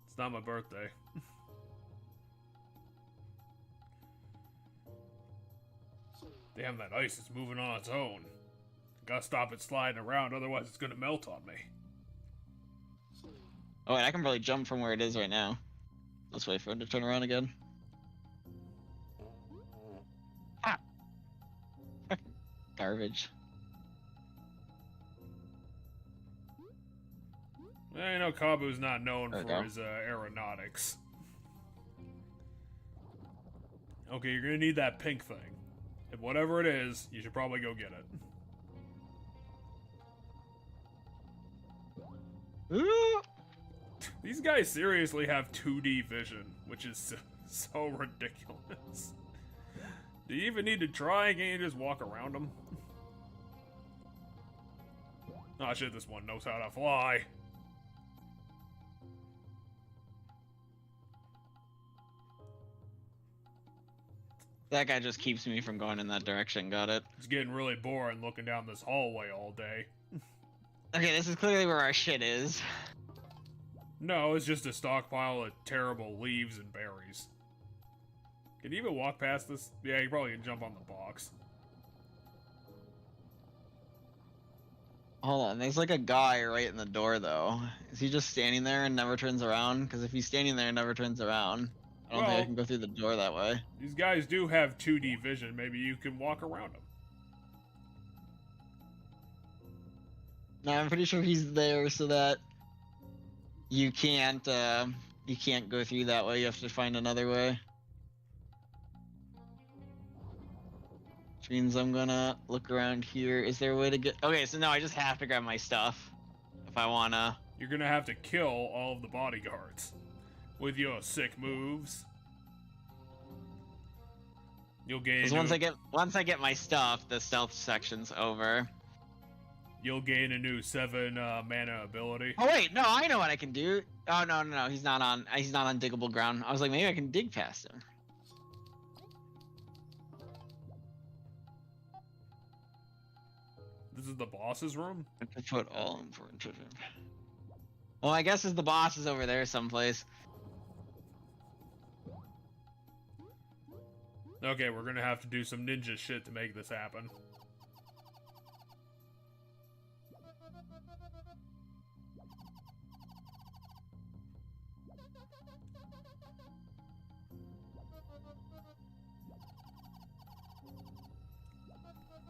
Speaker 2: It's not my birthday. Damn, that ice is moving on its own. Gotta stop it sliding around, otherwise it's gonna melt on me.
Speaker 1: Oh, wait, I can probably jump from where it is right now. Let's wait for it to turn around again. Ah! Garbage.
Speaker 2: Well, you know, Kabu's not known
Speaker 1: There we
Speaker 2: for
Speaker 1: go.
Speaker 2: his aeronautics. Okay, you're gonna need that pink thing. And whatever it is, you should probably go get it.
Speaker 1: Ooh!
Speaker 2: These guys seriously have 2D vision, which is so ridiculous. Do you even need to try? Can't you just walk around them? Oh shit, this one knows how to fly.
Speaker 1: That guy just keeps me from going in that direction, got it.
Speaker 2: It's getting really boring looking down this hallway all day.
Speaker 1: Okay, this is clearly where our shit is.
Speaker 2: No, it's just a stockpile of terrible leaves and berries. Can you even walk past this? Yeah, you probably can jump on the box.
Speaker 1: Hold on, there's like a guy right in the door though. Is he just standing there and never turns around? Because if he's standing there and never turns around, I don't think I can go through the door that way.
Speaker 2: These guys do have 2D vision. Maybe you can walk around them.
Speaker 1: No, I'm pretty sure he's there so that you can't go through that way. You have to find another way. Which means I'm gonna look around here. Is there a way to get? Okay, so no, I just have to grab my stuff if I wanna.
Speaker 2: You're gonna have to kill all of the bodyguards with your sick moves. You'll gain.
Speaker 1: Because once I get my stuff, the stealth section's over.
Speaker 2: You'll gain a new 7 mana ability.
Speaker 1: Oh wait, no, I know what I can do. Oh no, he's not on diggable ground. I was like, maybe I can dig past him.
Speaker 2: This is the boss's room?
Speaker 1: I could put all important to him. Well, I guess the boss is over there someplace.
Speaker 2: Okay, we're gonna have to do some ninja shit to make this happen.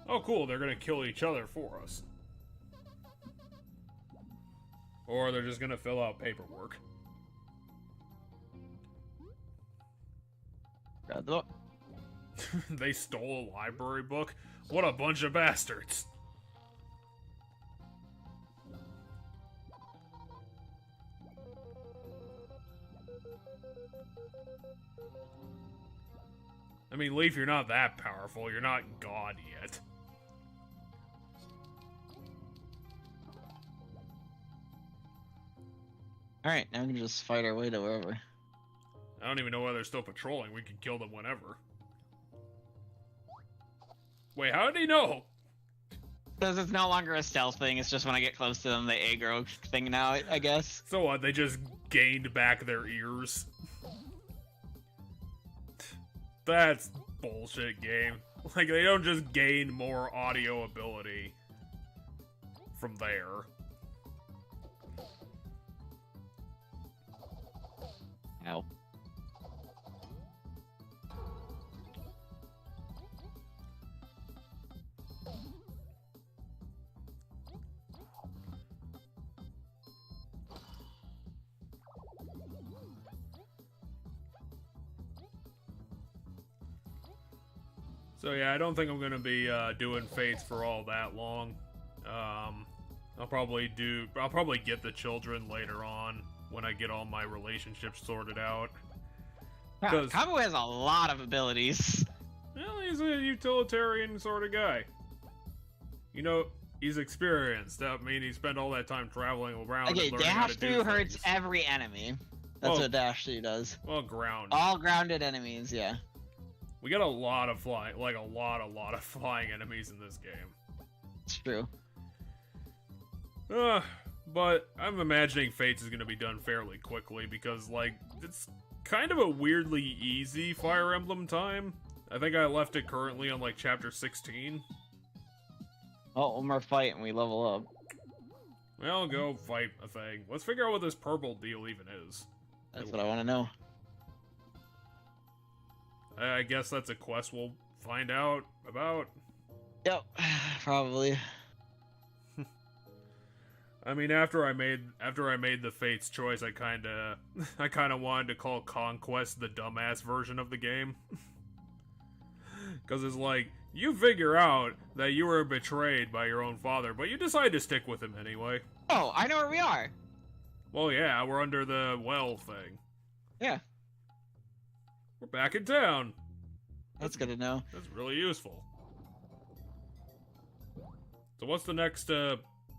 Speaker 2: Oh cool, they're gonna kill each other for us. Or they're just gonna fill out paperwork.
Speaker 1: Grab the book.
Speaker 2: They stole a library book? What a bunch of bastards. I mean, Leaf, you're not that powerful. You're not God yet.
Speaker 1: Alright, now we can just fight our way to wherever.
Speaker 2: I don't even know why they're still patrolling. We can kill them whenever. Wait, how did he know?
Speaker 1: Because it's no longer a stealth thing, it's just when I get close to them, the aggro thing now, I guess.
Speaker 2: So what, they just gained back their ears? That's bullshit, game. Like, they don't just gain more audio ability from there.
Speaker 1: Ow.
Speaker 2: So yeah, I don't think I'm gonna be doing Fates for all that long. I'll probably get the children later on when I get all my relationships sorted out.
Speaker 1: Wow, Cabo has a lot of abilities.
Speaker 2: Well, he's a utilitarian sort of guy. You know, he's experienced. I mean, he spent all that time traveling around
Speaker 1: Okay,
Speaker 2: and learning how to
Speaker 1: dash
Speaker 2: do
Speaker 1: through hurts
Speaker 2: things.
Speaker 1: every enemy. That's what dash through does.
Speaker 2: Well, ground.
Speaker 1: All grounded enemies, yeah.
Speaker 2: We got a lot of flying, like a lot of flying enemies in this game.
Speaker 1: It's true.
Speaker 2: But I'm imagining Fates is going to be done fairly quickly because, like, it's kind of a weirdly easy Fire Emblem time. I think I left it currently on, like, chapter 16.
Speaker 1: Oh, one more fight and we level up.
Speaker 2: Well, go fight a thing. Let's figure out what this purple deal even is.
Speaker 1: That's what I want to know.
Speaker 2: I guess that's a quest we'll find out about.
Speaker 1: Yep, probably.
Speaker 2: I mean, after I made the Fates choice, I kind of wanted to call Conquest the dumbass version of the game. Because it's like, you figure out that you were betrayed by your own father, but you decide to stick with him anyway.
Speaker 1: Oh, I know where we are.
Speaker 2: Well, yeah, we're under the well thing.
Speaker 1: Yeah.
Speaker 2: We're back in town.
Speaker 1: That's good to know.
Speaker 2: That's really useful. So what's the next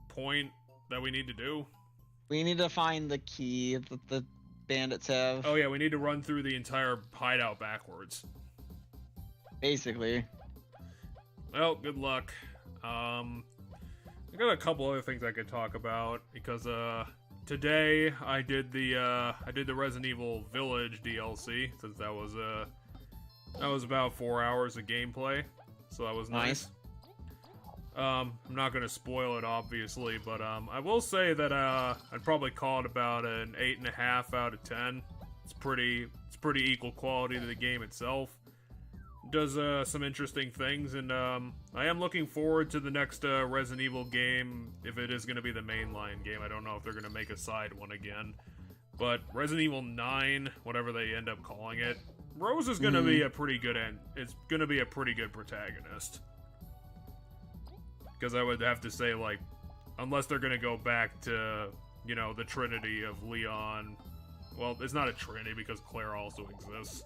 Speaker 2: point that we need to do?
Speaker 1: We need to find the key that the bandits have.
Speaker 2: Oh yeah, we need to run through the entire hideout backwards.
Speaker 1: Basically.
Speaker 2: Well, good luck. I got a couple other things I could talk about because today I did the Resident Evil Village DLC since that was about 4 hours of gameplay, so that was nice. I'm not gonna spoil it obviously, but I will say that I'd probably call it about an 8.5 out of 10. It's pretty equal quality to the game itself. Does some interesting things, and I am looking forward to the next Resident Evil game, if it is going to be the mainline game. I don't know if they're going to make a side one again, but Resident Evil 9, whatever they end up calling it, Rose is going to be a pretty good it's going to be a pretty good protagonist. Because I would have to say, like, unless they're going to go back to, you know, the trinity of Leon. Well, it's not a trinity because Claire also exists.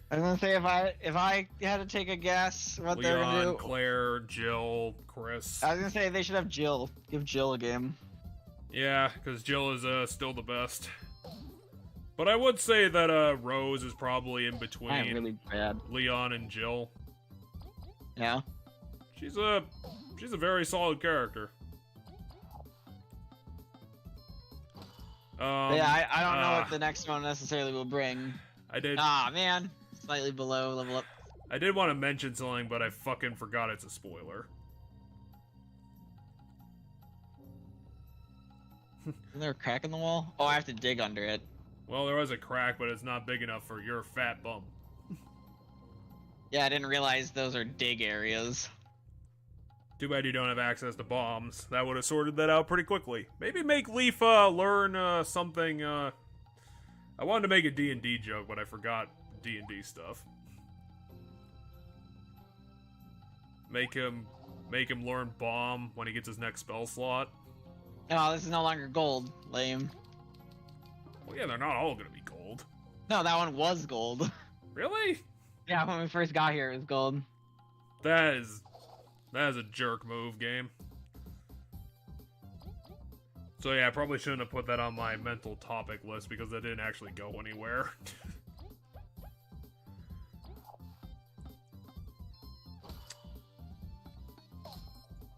Speaker 1: I was gonna say if I had to take a guess what they're gonna do.
Speaker 2: Claire, Jill, Chris.
Speaker 1: I was gonna say they should have Jill. Give Jill a game.
Speaker 2: Yeah, because Jill is still the best. But I would say that Rose is probably in between
Speaker 1: I am really bad.
Speaker 2: Leon and Jill.
Speaker 1: Yeah.
Speaker 2: She's a very solid character.
Speaker 1: Yeah, I don't know what the next one necessarily will bring.
Speaker 2: I did.
Speaker 1: Ah, man. Slightly below level up.
Speaker 2: I did want to mention something, but I fucking forgot it's a spoiler.
Speaker 1: Isn't there a crack in the wall? Oh, I have to dig under it.
Speaker 2: Well, there was a crack, but it's not big enough for your fat bum.
Speaker 1: Yeah, I didn't realize those are dig areas.
Speaker 2: Too bad you don't have access to bombs. That would have sorted that out pretty quickly. Maybe make Leaf learn something. I wanted to make a D&D joke, but I forgot D&D stuff. Make him learn bomb when he gets his next spell slot.
Speaker 1: No, this is no longer gold. Lame.
Speaker 2: Well, yeah, they're not all gonna be gold.
Speaker 1: No, that one was gold.
Speaker 2: Really?
Speaker 1: Yeah, when we first got here, it was gold.
Speaker 2: That is a jerk move, game. So yeah, I probably shouldn't have put that on my mental topic list because that didn't actually go anywhere.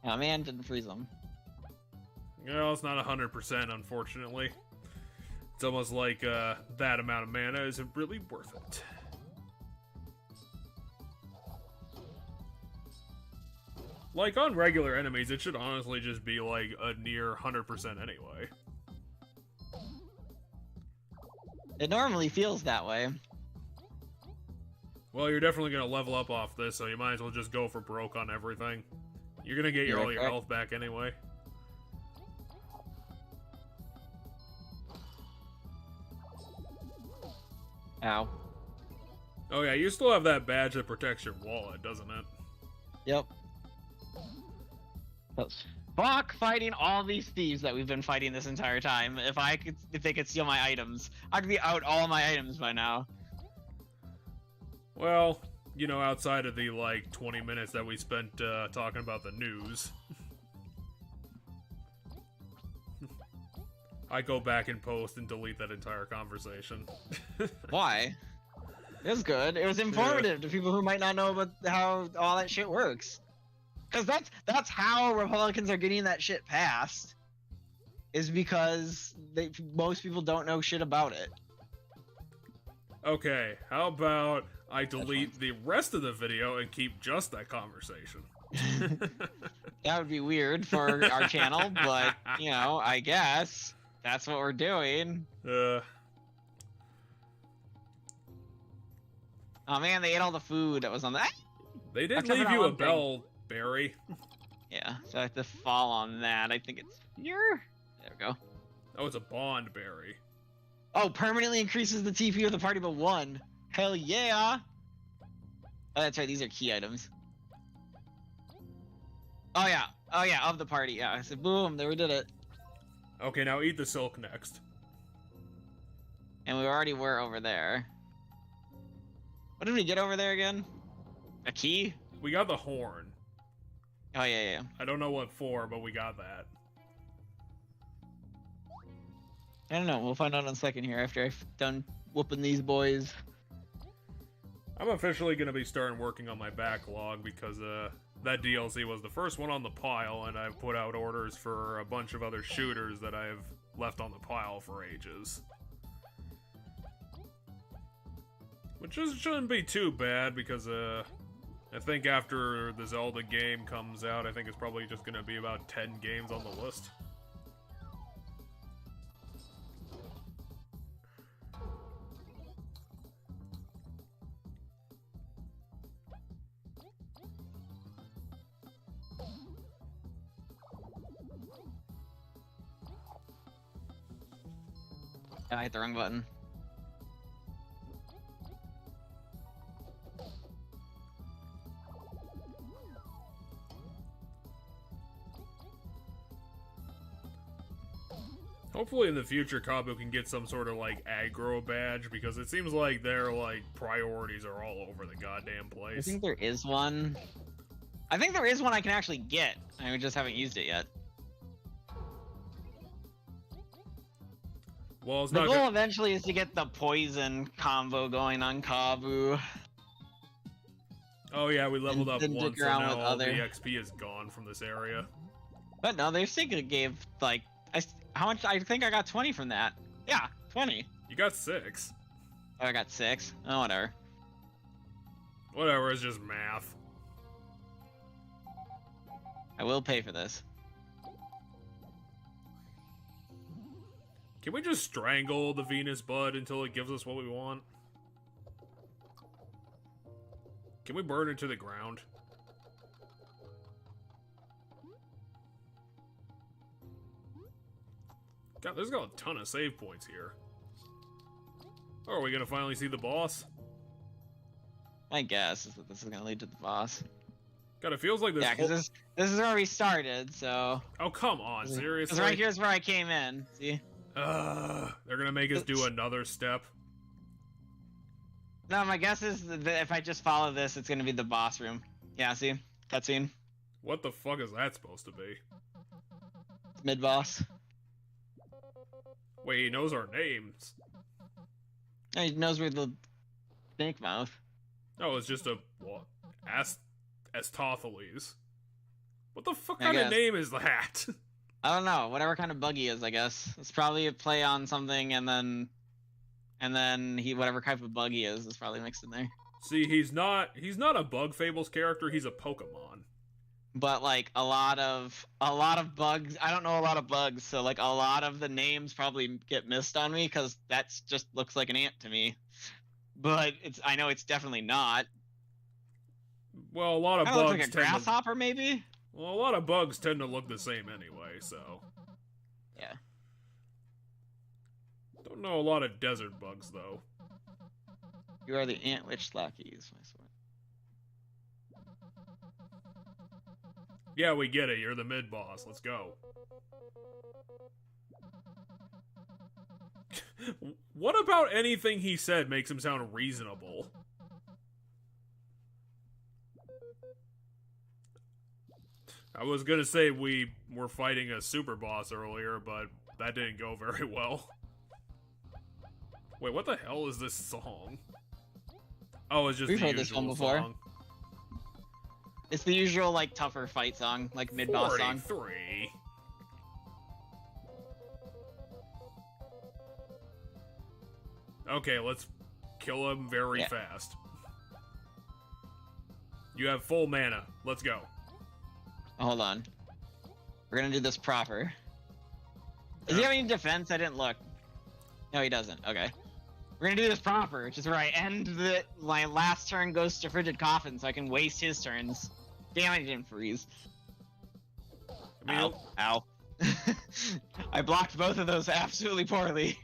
Speaker 1: Oh man, didn't freeze them.
Speaker 2: You know, it's not 100%, unfortunately. It's almost like that amount of mana isn't really worth it. Like, on regular enemies, it should honestly just be like a near 100% anyway.
Speaker 1: It normally feels that way.
Speaker 2: Well, you're definitely going to level up off this, so you might as well just go for broke on everything. You're going to get all your health back anyway.
Speaker 1: Ow.
Speaker 2: Oh yeah, you still have that badge that protects your wallet, doesn't it?
Speaker 1: Yep. Fuck fighting all these thieves that we've been fighting this entire time. If they could steal my items, I could be out all my items by now.
Speaker 2: Well, you know, outside of the like 20 minutes that we spent talking about the news. I go back and post and delete that entire conversation.
Speaker 1: Why? It was good. It was informative to people who might not know about how all that shit works. Because that's how Republicans are getting that shit passed. Is because most people don't know shit about it.
Speaker 2: Okay, how about I delete the rest of the video and keep just that conversation?
Speaker 1: That would be weird for our channel, but, you know, I guess that's what we're doing. Oh man, they ate all the food that was on that.
Speaker 2: They did leave you a bell berry.
Speaker 1: Yeah, so I have to fall on that. I think it's here. There we go.
Speaker 2: Oh, it's a bond berry.
Speaker 1: Oh, permanently increases the TP of the party by 1. Hell yeah! Oh, that's right. These are key items. Oh yeah, of the party. Yeah, I said boom. There we did it.
Speaker 2: Okay, now eat the silk next.
Speaker 1: And we already were over there. What did we get over there again? A key?
Speaker 2: We got the horn.
Speaker 1: Oh yeah.
Speaker 2: I don't know what for, but we got that.
Speaker 1: I don't know. We'll find out in a second here after I've done whooping these boys.
Speaker 2: I'm officially going to be starting working on my backlog because that DLC was the first one on the pile, and I've put out orders for a bunch of other shooters that I've left on the pile for ages. Which shouldn't be too bad because I think after the Zelda game comes out, I think it's probably just going to be about 10 games on the list.
Speaker 1: I hit the wrong button.
Speaker 2: Hopefully in the future Kabu can get some sort of like aggro badge because it seems like their like priorities are all over the goddamn place.
Speaker 1: I think there is one. I think there is one I can actually get. I just haven't used it yet.
Speaker 2: Well, it's
Speaker 1: the
Speaker 2: not
Speaker 1: goal eventually is to get the poison combo going on Kabu.
Speaker 2: Oh yeah, we leveled up once, so now all the
Speaker 1: other
Speaker 2: XP is gone from this area.
Speaker 1: But no, they still gave like how much? I think I got 20 from that. Yeah, 20.
Speaker 2: You got 6.
Speaker 1: Oh, I got 6. Oh, whatever.
Speaker 2: Whatever, it's just math.
Speaker 1: I will pay for this.
Speaker 2: Can we just strangle the Venus Bud until it gives us what we want? Can we burn it to the ground? God, there's got a ton of save points here. Oh, are we gonna finally see the boss?
Speaker 1: My guess is that this is gonna lead to the boss.
Speaker 2: God, it feels like this.
Speaker 1: Yeah, because this is where we started, so.
Speaker 2: Oh, come on, seriously?
Speaker 1: Because right here's where I came in. See?
Speaker 2: They're gonna make us do another step.
Speaker 1: No, my guess is that if I just follow this, it's gonna be the boss room. Yeah, see? Cutscene.
Speaker 2: What the fuck is that supposed to be?
Speaker 1: Mid-boss.
Speaker 2: Wait, he knows our names.
Speaker 1: He knows we're the snake mouth.
Speaker 2: Oh, it's just a what? Astothiles. What the fuck kind of name is that?
Speaker 1: I don't know. Whatever kind of bug he is, I guess. It's probably a play on something, and then he whatever type of bug he is probably mixed in there.
Speaker 2: See, he's not a Bug Fables character. He's a Pokemon.
Speaker 1: But like a lot of bugs. I don't know a lot of bugs, so like a lot of the names probably get missed on me because that's just looks like an ant to me. But I know it's definitely not.
Speaker 2: Well, a lot of bugs
Speaker 1: looks like a grasshopper, maybe.
Speaker 2: Well, a lot of bugs tend to look the same anyway, so.
Speaker 1: Yeah.
Speaker 2: Don't know a lot of desert bugs though.
Speaker 1: You are the ant witch lackeys, my sword.
Speaker 2: Yeah, we get it. You're the mid-boss. Let's go. What about anything he said makes him sound reasonable? I was gonna say we were fighting a super boss earlier, but that didn't go very well. Wait, what the hell is this song? Oh, it's just
Speaker 1: We've
Speaker 2: the
Speaker 1: heard this one
Speaker 2: usual
Speaker 1: before.
Speaker 2: song.
Speaker 1: It's the usual, like, tougher fight song, like mid-boss song.
Speaker 2: 43. Okay, let's kill him very fast. You have full mana. Let's go.
Speaker 1: Hold on. We're gonna do this proper. Does he have any defense? I didn't look. No, he doesn't. Okay. We're gonna do this proper, which is where I end my last turn goes to Frigid Coffin, so I can waste his turns. Damn, I didn't freeze.
Speaker 2: I mean,
Speaker 1: Ow. Ow. I blocked both of those absolutely poorly.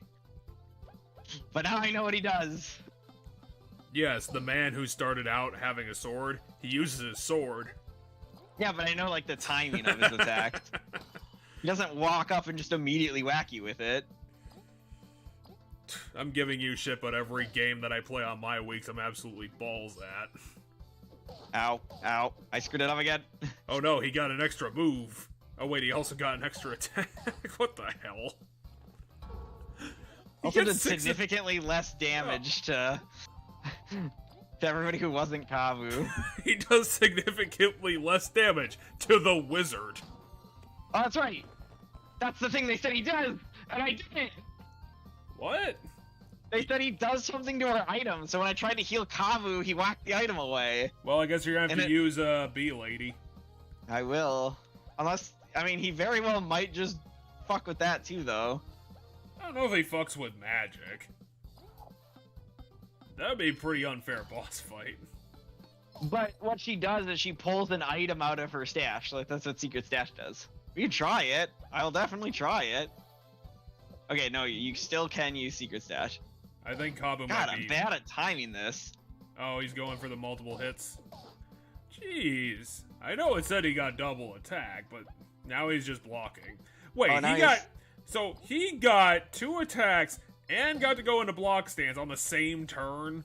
Speaker 1: But now I know what he does.
Speaker 2: Yes, the man who started out having a sword, he uses his sword.
Speaker 1: Yeah, but I know, like, the timing of his attacks. He doesn't walk up and just immediately whack you with it.
Speaker 2: I'm giving you shit, but every game that I play on my weeks, I'm absolutely balls at.
Speaker 1: Ow. Ow. I screwed it up again.
Speaker 2: Oh no, he got an extra move. Oh wait, he also got an extra attack. What the hell?
Speaker 1: Also did significantly less damage to everybody who wasn't Kabu.
Speaker 2: He does significantly less damage to the wizard.
Speaker 1: Oh, that's right. That's the thing they said he does, and I didn't.
Speaker 2: What?
Speaker 1: They said he does something to our item, so when I tried to heal Kabu, he whacked the item away.
Speaker 2: Well, I guess you're gonna have to use Bee Lady.
Speaker 1: I will. Unless, I mean, he very well might just fuck with that too, though.
Speaker 2: I don't know if he fucks with magic. That'd be a pretty unfair boss fight.
Speaker 1: But what she does is she pulls an item out of her stash. Like, that's what Secret Stash does. We can try it. I'll definitely try it. Okay, no, you still can use Secret Stash.
Speaker 2: I think Kabu
Speaker 1: God,
Speaker 2: might be...
Speaker 1: I'm bad at timing this.
Speaker 2: Oh, he's going for the multiple hits. Jeez. I know it said he got double attack, but now he's just blocking. Wait, he got... So, he got 2 attacks and got to go into block stance on the same turn?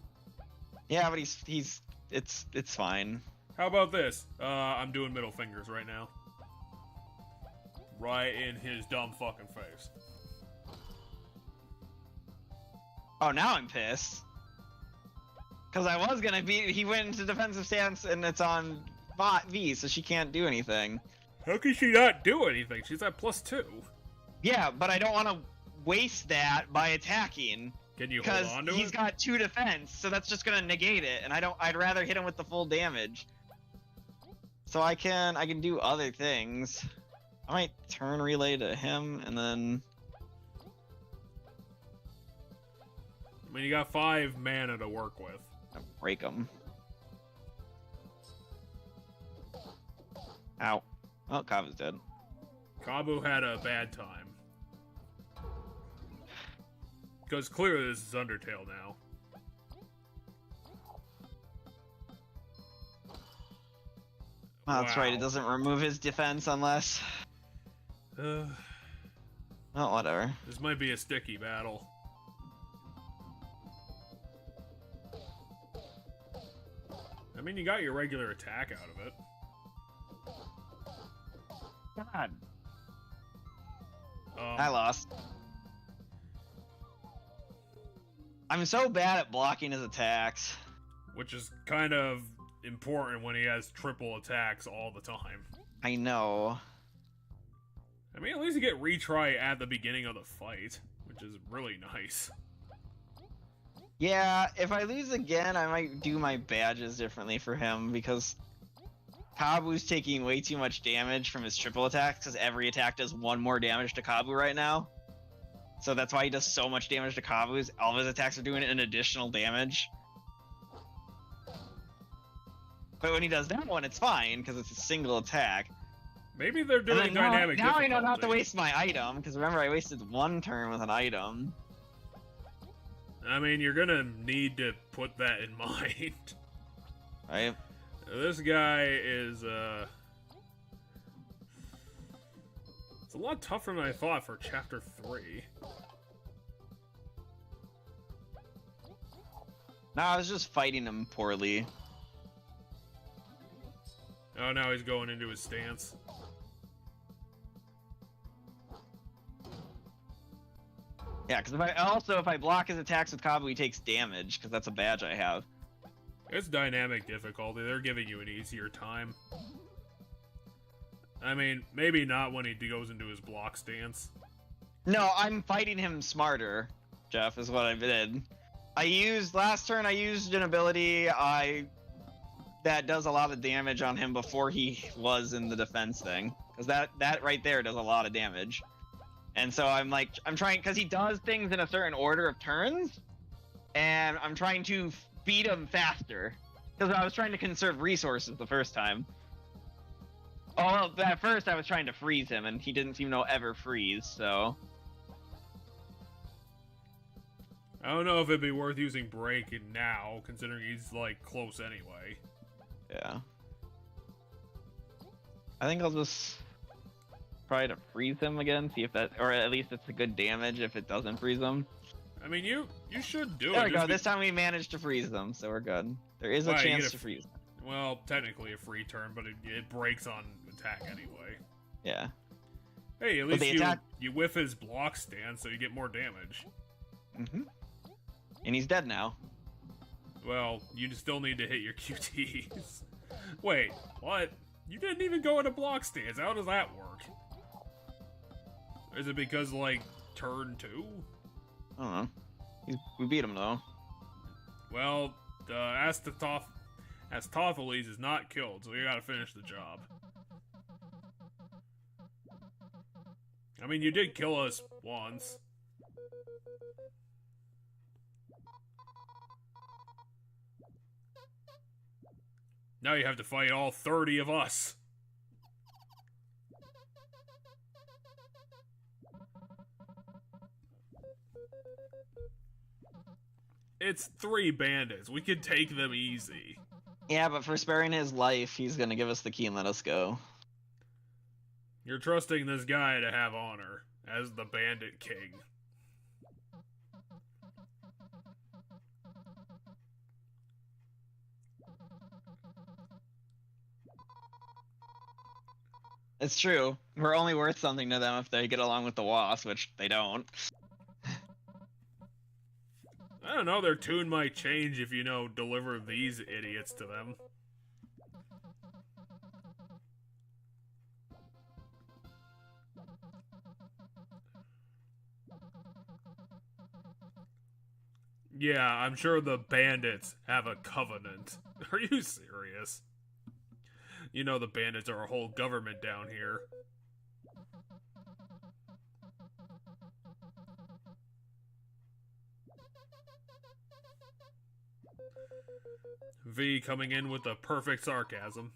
Speaker 1: Yeah, but it's fine.
Speaker 2: How about this? I'm doing middle fingers right now. Right in his dumb fucking face.
Speaker 1: Oh, now I'm pissed. Because I was gonna be... He went into defensive stance and it's on V, so she can't do anything.
Speaker 2: How can she not do anything? She's at +2.
Speaker 1: Yeah, but I don't want to waste that by attacking.
Speaker 2: Can you hold on to it?
Speaker 1: Because he's got 2 defense, so that's just gonna negate it, and I'd rather hit him with the full damage. So I can do other things. I might turn relay to him, and then...
Speaker 2: I mean, you got 5 mana to work with.
Speaker 1: I'll break him. Ow. Oh, Kabu's dead.
Speaker 2: Kabu had a bad time. Because clearly this is Undertale now.
Speaker 1: Oh, that's right, it doesn't remove his defense unless... Oh, whatever.
Speaker 2: This might be a sticky battle. I mean, you got your regular attack out of it.
Speaker 1: God. I lost. I'm so bad at blocking his attacks.
Speaker 2: Which is kind of important when he has triple attacks all the time.
Speaker 1: I know.
Speaker 2: I mean, at least you get retry at the beginning of the fight, which is really nice.
Speaker 1: Yeah, if I lose again, I might do my badges differently for him, because Kabu's taking way too much damage from his triple attacks, because every attack does 1 more damage to Kabu right now. So that's why he does so much damage to Kabu's. All of his attacks are doing an additional damage. But when he does that one, it's fine, because it's a single attack.
Speaker 2: Maybe they're doing dynamic
Speaker 1: now I know not to waste my item, because remember I wasted 1 turn with an item.
Speaker 2: I mean, you're gonna need to put that in mind.
Speaker 1: Right?
Speaker 2: This guy is, it's a lot tougher than I thought for Chapter 3.
Speaker 1: No, I was just fighting him poorly.
Speaker 2: Oh, now he's going into his stance.
Speaker 1: Yeah, because if I block his attacks with Kabu, he takes damage, because that's a badge I have.
Speaker 2: It's dynamic difficulty. They're giving you an easier time. I mean, maybe not when he goes into his block stance.
Speaker 1: No, I'm fighting him smarter, Jeff, is what I did. Last turn I used an ability that does a lot of damage on him before he was in the defense thing. Because that right there does a lot of damage. And so I'm trying, because he does things in a certain order of turns, and I'm trying to beat him faster. Because I was trying to conserve resources the first time. Oh, well, at first I was trying to freeze him, and he didn't seem to ever freeze, so...
Speaker 2: I don't know if it'd be worth using Break now, considering he's, like, close anyway.
Speaker 1: Yeah. I think I'll just try to freeze him again, see if that... Or at least it's a good damage if it doesn't freeze him.
Speaker 2: I mean, you should do it.
Speaker 1: There we go, this time we managed to freeze them, so we're good. There is a chance to freeze them.
Speaker 2: Well, technically a free turn, but it breaks on attack anyway.
Speaker 1: Yeah.
Speaker 2: Hey, at least you whiff his block stance, so you get more damage.
Speaker 1: Mm-hmm. And he's dead now.
Speaker 2: Well, you still need to hit your QTs. Wait, what? You didn't even go into block stance. How does that work? Is it because, like, turn 2?
Speaker 1: I don't know. We beat him, though.
Speaker 2: Well, Astophiles is not killed, so we gotta finish the job. I mean, you did kill us once. Now you have to fight all 30 of us. It's 3 bandits. We can take them easy.
Speaker 1: Yeah, but for sparing his life, he's gonna give us the key and let us go.
Speaker 2: You're trusting this guy to have honor as the bandit king.
Speaker 1: It's true. We're only worth something to them if they get along with the Wasp, which they don't.
Speaker 2: I don't know, their tune might change if you deliver these idiots to them. Yeah, I'm sure the bandits have a covenant. Are you serious? You know the bandits are a whole government down here. V coming in with the perfect sarcasm.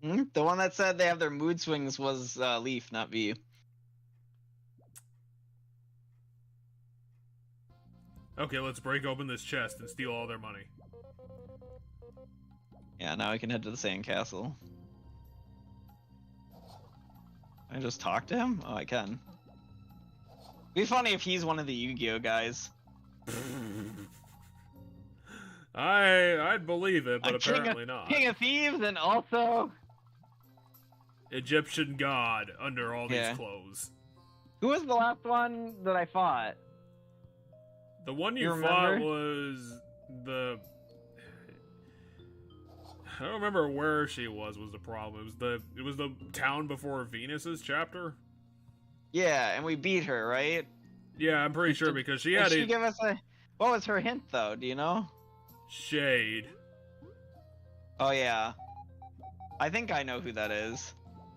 Speaker 1: The one that said they have their mood swings was Leaf, not V.
Speaker 2: Okay, let's break open this chest and steal all their money.
Speaker 1: Yeah, now we can head to the sandcastle. Can I just talk to him? Oh, I can. Be funny if he's one of the Yu-Gi-Oh guys.
Speaker 2: I'd believe it, but apparently not.
Speaker 1: King of Thieves and also...
Speaker 2: Egyptian god under all these clothes.
Speaker 1: Who was the last one that I fought?
Speaker 2: The one you fought was the... I don't remember where she was the problem. It was the town before Venus's chapter?
Speaker 1: Yeah, and we beat her, right?
Speaker 2: Yeah, I'm pretty sure because she had
Speaker 1: Did she give us a... What was her hint, though? Do you know?
Speaker 2: Shade.
Speaker 1: Oh, yeah. I think I know who that is.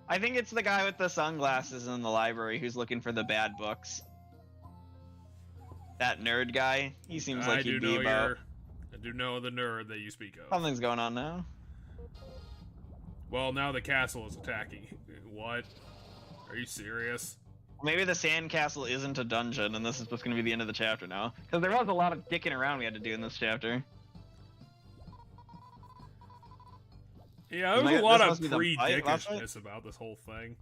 Speaker 1: I think it's the guy with the sunglasses in the library who's looking for the bad books. That nerd guy. He seems like he'd be about...
Speaker 2: I do know the nerd that you speak of.
Speaker 1: Something's going on now.
Speaker 2: Well, now the castle is attacking. What? Are you serious?
Speaker 1: Maybe the sandcastle isn't a dungeon, and this is just going to be the end of the chapter now. Because there was a lot of dicking around we had to do in this chapter.
Speaker 2: Yeah, there's a lot of pre-dickishness about this whole thing.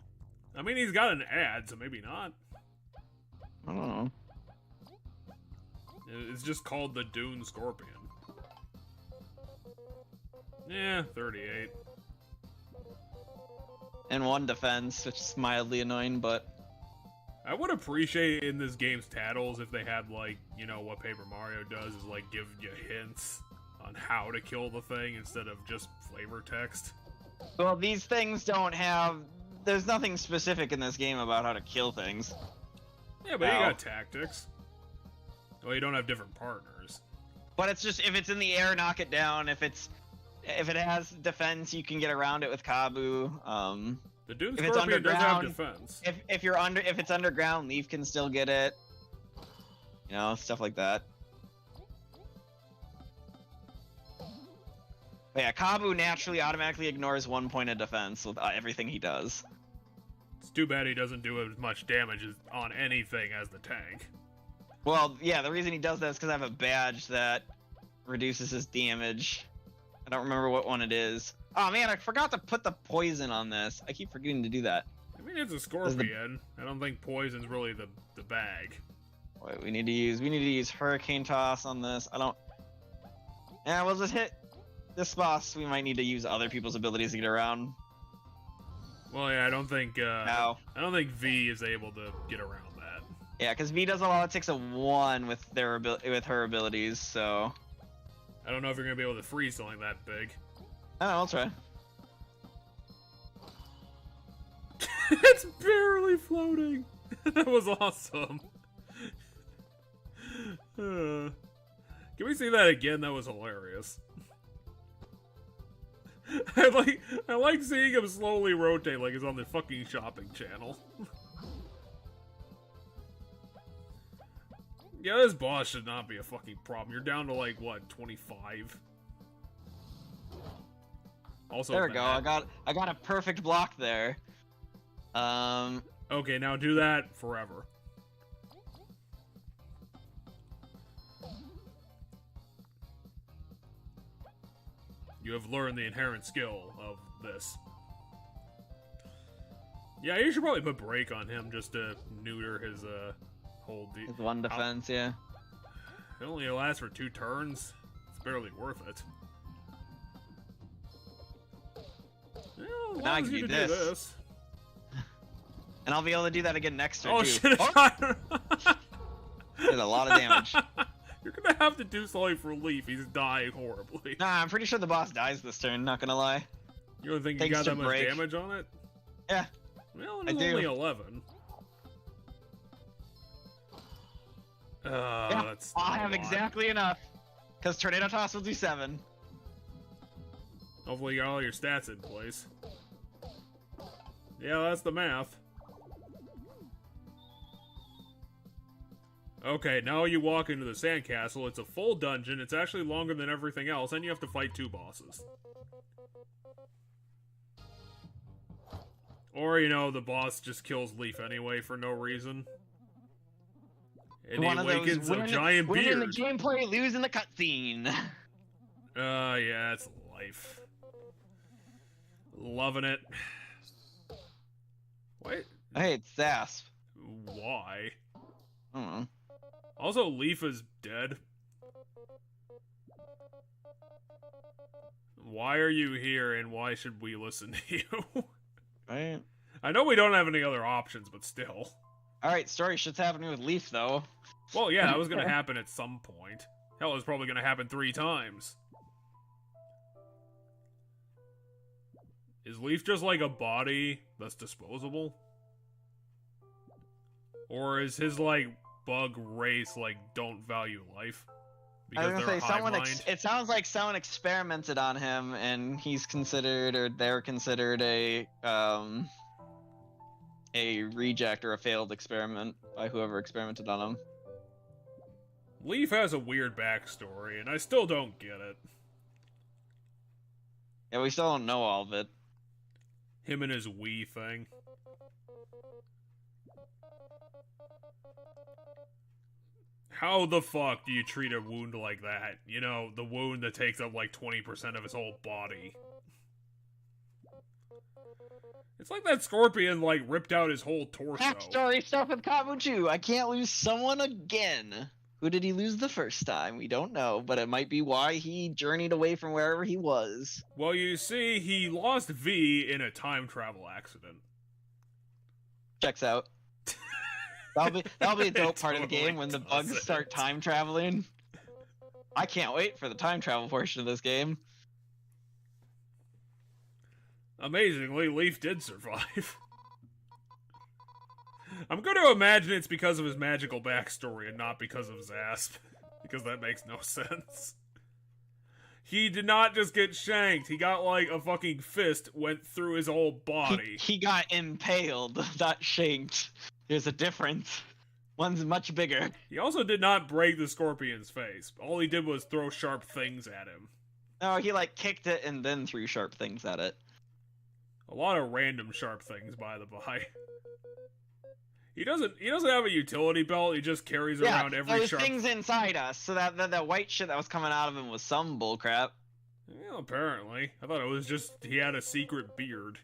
Speaker 2: I mean, he's got an ad, so maybe not.
Speaker 1: I don't know.
Speaker 2: It's just called the Dune Scorpion. Yeah, 38.
Speaker 1: And 1 defense, which is mildly annoying, but...
Speaker 2: I would appreciate in this game's titles if they had, like, you know, what Paper Mario does is, like, give you hints on how to kill the thing instead of just flavor text.
Speaker 1: Well, these things don't have... There's nothing specific in this game about how to kill things.
Speaker 2: Yeah, but you got tactics. Well, you don't have different partners.
Speaker 1: But it's just, if it's in the air, knock it down. If it has defense, you can get around it with Kabu.
Speaker 2: The Dune Scorpion does have defense.
Speaker 1: If it's underground, Leaf can still get it. You know, stuff like that. But yeah, Kabu naturally automatically ignores 1 point of defense with everything he does.
Speaker 2: It's too bad he doesn't do as much damage on anything as the tank.
Speaker 1: Well, yeah, the reason he does that is because I have a badge that reduces his damage. I don't remember what one it is. Oh man, I forgot to put the poison on this. I keep forgetting to do that.
Speaker 2: I mean, it's a Scorpion. I don't think poison's really the bag.
Speaker 1: Wait, we need to use Hurricane Toss on this. I don't... Yeah, we'll just hit this boss. We might need to use other people's abilities to get around.
Speaker 2: Well, yeah, I don't think
Speaker 1: No.
Speaker 2: I don't think V is able to get around that.
Speaker 1: Yeah, because V does all it takes a 1 with her abilities, so...
Speaker 2: I don't know if you're gonna be able to freeze something that big.
Speaker 1: I don't know, I'll try.
Speaker 2: It's barely floating. That was awesome. Can we see that again? That was hilarious. I like seeing him slowly rotate like he's on the fucking shopping channel. Yeah, this boss should not be a fucking problem. You're down to like what, 25? Also,
Speaker 1: there we go. I got a perfect block there.
Speaker 2: Okay, now do that forever. You have learned the inherent skill of this. Yeah, you should probably put break on him just to neuter his whole
Speaker 1: his 1 defense, yeah.
Speaker 2: It only lasts for 2 turns. It's barely worth it. Well,
Speaker 1: now I can do this. And I'll be able to do that again next turn,
Speaker 2: oh,
Speaker 1: too.
Speaker 2: Shit,
Speaker 1: Did a lot of damage.
Speaker 2: You're gonna have to do something for Leaf. He's dying horribly.
Speaker 1: Nah, I'm pretty sure the boss dies this turn, not gonna lie.
Speaker 2: You don't think you got that much damage on it?
Speaker 1: Yeah.
Speaker 2: Well, it's only 11.
Speaker 1: Yeah,
Speaker 2: that's
Speaker 1: I'll have exactly enough. Because Tornado Toss will do 7.
Speaker 2: Hopefully you got all your stats in place. Yeah, that's the math. Okay, now you walk into the sandcastle. It's a full dungeon. It's actually longer than everything else, and you have to fight 2 bosses. Or, you know, the boss just kills Leaf anyway for no reason. And he awakens a giant beard.
Speaker 1: Winning the gameplay, losing the cutscene.
Speaker 2: Yeah, that's life. Loving it. Wait.
Speaker 1: Hey, it's Zasp.
Speaker 2: Why?
Speaker 1: I don't know.
Speaker 2: Also, Leaf is dead. Why are you here, and why should we listen to you?
Speaker 1: Right.
Speaker 2: I know we don't have any other options, but still.
Speaker 1: Alright, story shit's happening with Leaf, though.
Speaker 2: Well, yeah, that was gonna happen at some point. Hell, it was probably gonna happen 3 times. Is Leaf just like a body that's disposable? Or is his, like, bug race, like, don't value life? Because
Speaker 1: I was gonna say, it sounds like someone experimented on him, and he's considered, or they're considered a reject or a failed experiment by whoever experimented on him.
Speaker 2: Leaf has a weird backstory, and I still don't get it.
Speaker 1: Yeah, we still don't know all of it.
Speaker 2: Him and his Wii thing. How the fuck do you treat a wound like that? You know, the wound that takes up like 20% of his whole body. It's like that scorpion, like, ripped out his whole torso.
Speaker 1: Backstory stuff with Kabuchu. I can't lose someone again. Who did he lose the first time? We don't know, but it might be why he journeyed away from wherever he was.
Speaker 2: Well, you see, he lost V in a time travel accident.
Speaker 1: Checks out. That'll be a dope
Speaker 2: It
Speaker 1: part of the
Speaker 2: totally
Speaker 1: game when the bugs
Speaker 2: doesn't.
Speaker 1: start time traveling. I can't wait for the time travel portion of this game.
Speaker 2: Amazingly, Leaf did survive. I'm going to imagine it's because of his magical backstory and not because of Zasp, because that makes no sense. He did not just get shanked. He got like a fucking fist went through his whole body.
Speaker 1: He got impaled, not shanked. There's a difference. One's much bigger.
Speaker 2: He also did not break the scorpion's face. All he did was throw sharp things at him.
Speaker 1: No, he like kicked it and then threw sharp things at it.
Speaker 2: A lot of random sharp things, by the by. He doesn't have a utility belt. He just carries around every
Speaker 1: those
Speaker 2: sharp
Speaker 1: things inside us. So that white shit that was coming out of him was some bullcrap.
Speaker 2: Well, apparently. I thought it was just he had a secret beard.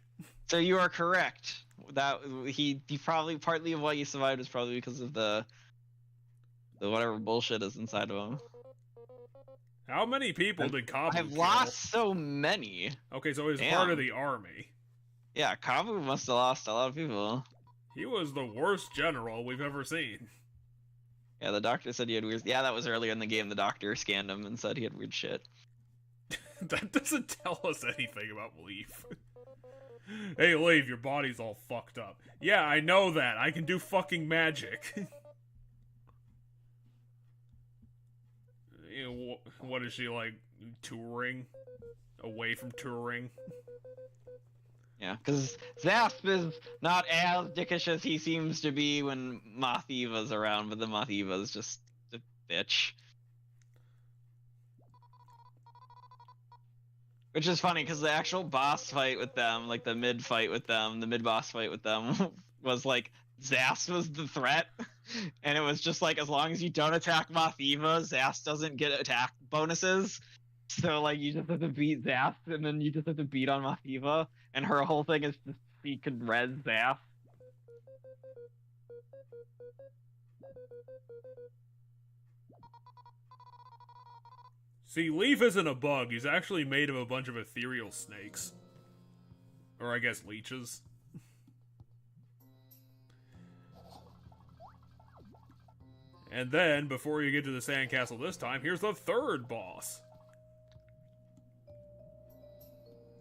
Speaker 1: So you are correct. That he probably partly of why you survived is probably because of the whatever bullshit is inside of him.
Speaker 2: How many people did Kabu
Speaker 1: I've
Speaker 2: kill?
Speaker 1: lost so many.
Speaker 2: Okay, so he's
Speaker 1: Damn.
Speaker 2: part of the army.
Speaker 1: Yeah, Kabu must have lost a lot of people.
Speaker 2: He was the worst general we've ever seen.
Speaker 1: Yeah, the doctor said he had weird. Yeah, that was earlier in the game. The doctor scanned him and said he had weird shit.
Speaker 2: That doesn't tell us anything about Leaf. Hey, Leaf, your body's all fucked up. Yeah, I know that. I can do fucking magic. You know, what is she, like, touring? Away from touring?
Speaker 1: Yeah, because Zasp is not as dickish as he seems to be when Moth Eva's around, but the Moth Eva's just a bitch. Which is funny, because the actual boss fight with them, like the mid-fight with them, the mid-boss fight with them, was like, Zasp was the threat, and it was just like, as long as you don't attack Moth Eva, Zasp doesn't get attack bonuses. So, like, you just have to beat Zasp, and then you just have to beat on Moth Eva, and her whole thing is to speak and res Zasp.
Speaker 2: See, Leaf isn't a bug. He's actually made of a bunch of ethereal snakes. Or I guess leeches. And then, before you get to the sandcastle this time, here's the third boss.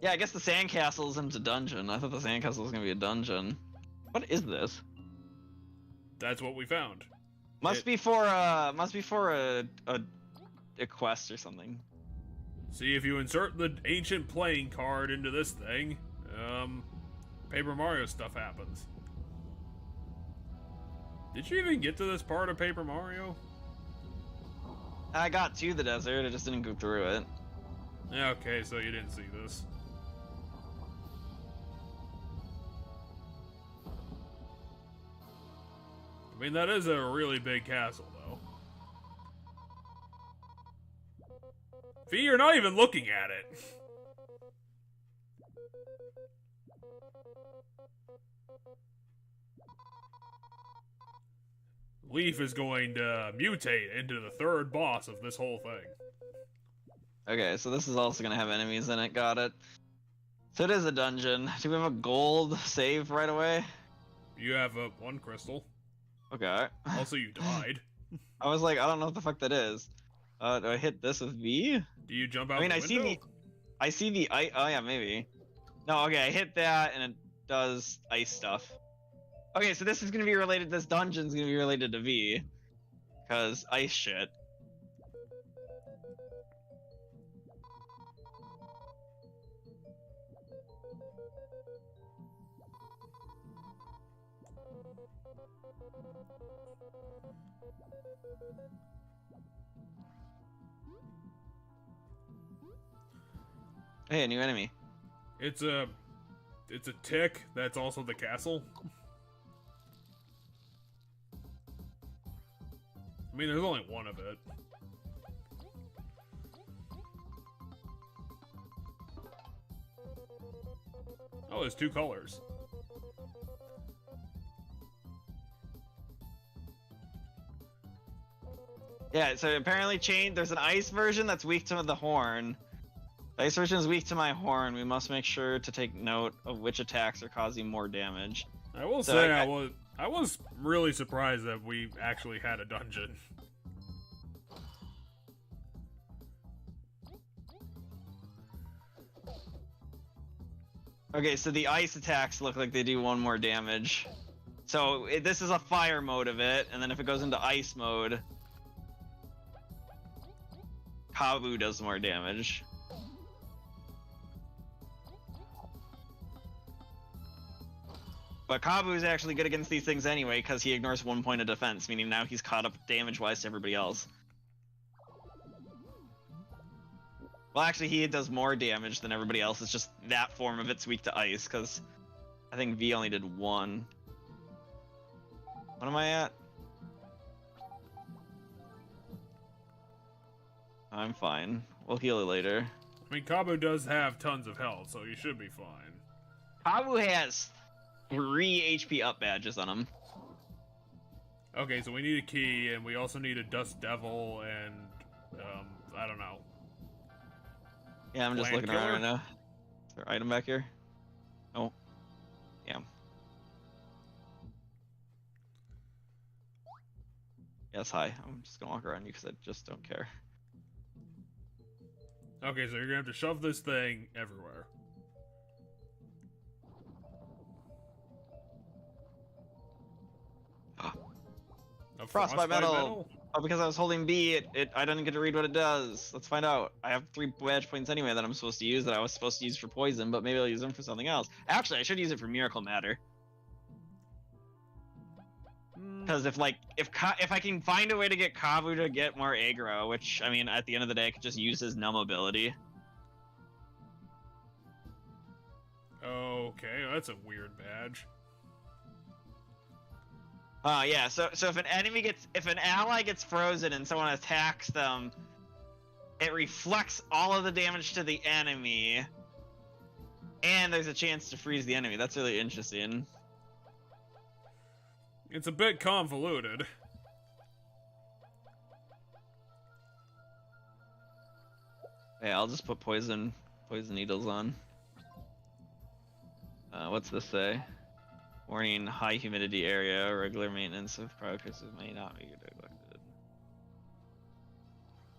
Speaker 1: Yeah, I guess the sandcastle isn't a dungeon. I thought the sandcastle was gonna be a dungeon. What is this?
Speaker 2: That's what we found.
Speaker 1: Must be for a quest or something.
Speaker 2: See, if you insert the ancient playing card into this thing, Paper Mario stuff happens. Did you even get to this part of Paper Mario?
Speaker 1: I got to the desert, I just didn't go through it.
Speaker 2: Yeah, okay, so you didn't see this. I mean, that is a really big castle, though. V, you're not even looking at it. Leaf is going to mutate into the third boss of this whole thing.
Speaker 1: Okay, so this is also gonna have enemies in it, got it. So it is a dungeon. Do we have a gold save right away?
Speaker 2: You have one crystal.
Speaker 1: Okay.
Speaker 2: Also, you died.
Speaker 1: I was like, I don't know what the fuck that is. Do I hit this with V?
Speaker 2: Do you jump out
Speaker 1: I mean,
Speaker 2: the window?
Speaker 1: I see the ice. Oh yeah, maybe. No, okay, I hit that and it does ice stuff. Okay, so this is gonna be related. This dungeon's gonna be related to V, cause ice shit. Hey, a new enemy.
Speaker 2: It's a tick that's also the castle. I mean, there's only one of it. Oh, there's two colors.
Speaker 1: Yeah, so apparently there's an ice version that's weak to the horn. Ice Urchin is weak to my horn. We must make sure to take note of which attacks are causing more damage.
Speaker 2: I will say I was really surprised that we actually had a dungeon.
Speaker 1: Okay, so the ice attacks look like they do 1 more damage. So this is a fire mode of it, and then if it goes into ice mode, Kabu does more damage. But Kabu is actually good against these things anyway, because he ignores 1 point of defense, meaning now he's caught up damage-wise to everybody else. Well, actually, he does more damage than everybody else. It's just that form of it's weak to ice, because I think V only did 1. What am I at? I'm fine. We'll heal it later.
Speaker 2: I mean, Kabu does have tons of health, so you should be fine.
Speaker 1: Kabu has 3 HP up badges on him.
Speaker 2: Okay, so we need a key, and we also need a Dust Devil, and, I don't know.
Speaker 1: Yeah, I'm just
Speaker 2: Plant
Speaker 1: looking around
Speaker 2: killer?
Speaker 1: right now. Is there an item back here? Oh. Yeah. Yes, hi. I'm just gonna walk around you because I just don't care.
Speaker 2: Okay, so you're gonna have to shove this thing everywhere. A
Speaker 1: Frostbite metal! Oh, because I was holding B, I didn't get to read what it does. Let's find out. I have 3 badge points anyway that I'm supposed to use that I was supposed to use for poison, but maybe I'll use them for something else. Actually, I should use it for miracle matter. Because if I can find a way to get Kavu to get more aggro, which I mean at the end of the day I could just use his numb ability.
Speaker 2: Okay, that's a weird badge.
Speaker 1: Yeah, so if an ally gets frozen and someone attacks them, it reflects all of the damage to the enemy, and there's a chance to freeze the enemy. That's really interesting.
Speaker 2: It's a bit convoluted.
Speaker 1: Yeah, I'll just put poison needles on. What's this say? Warning: high humidity area. Regular maintenance of progress may not be neglected.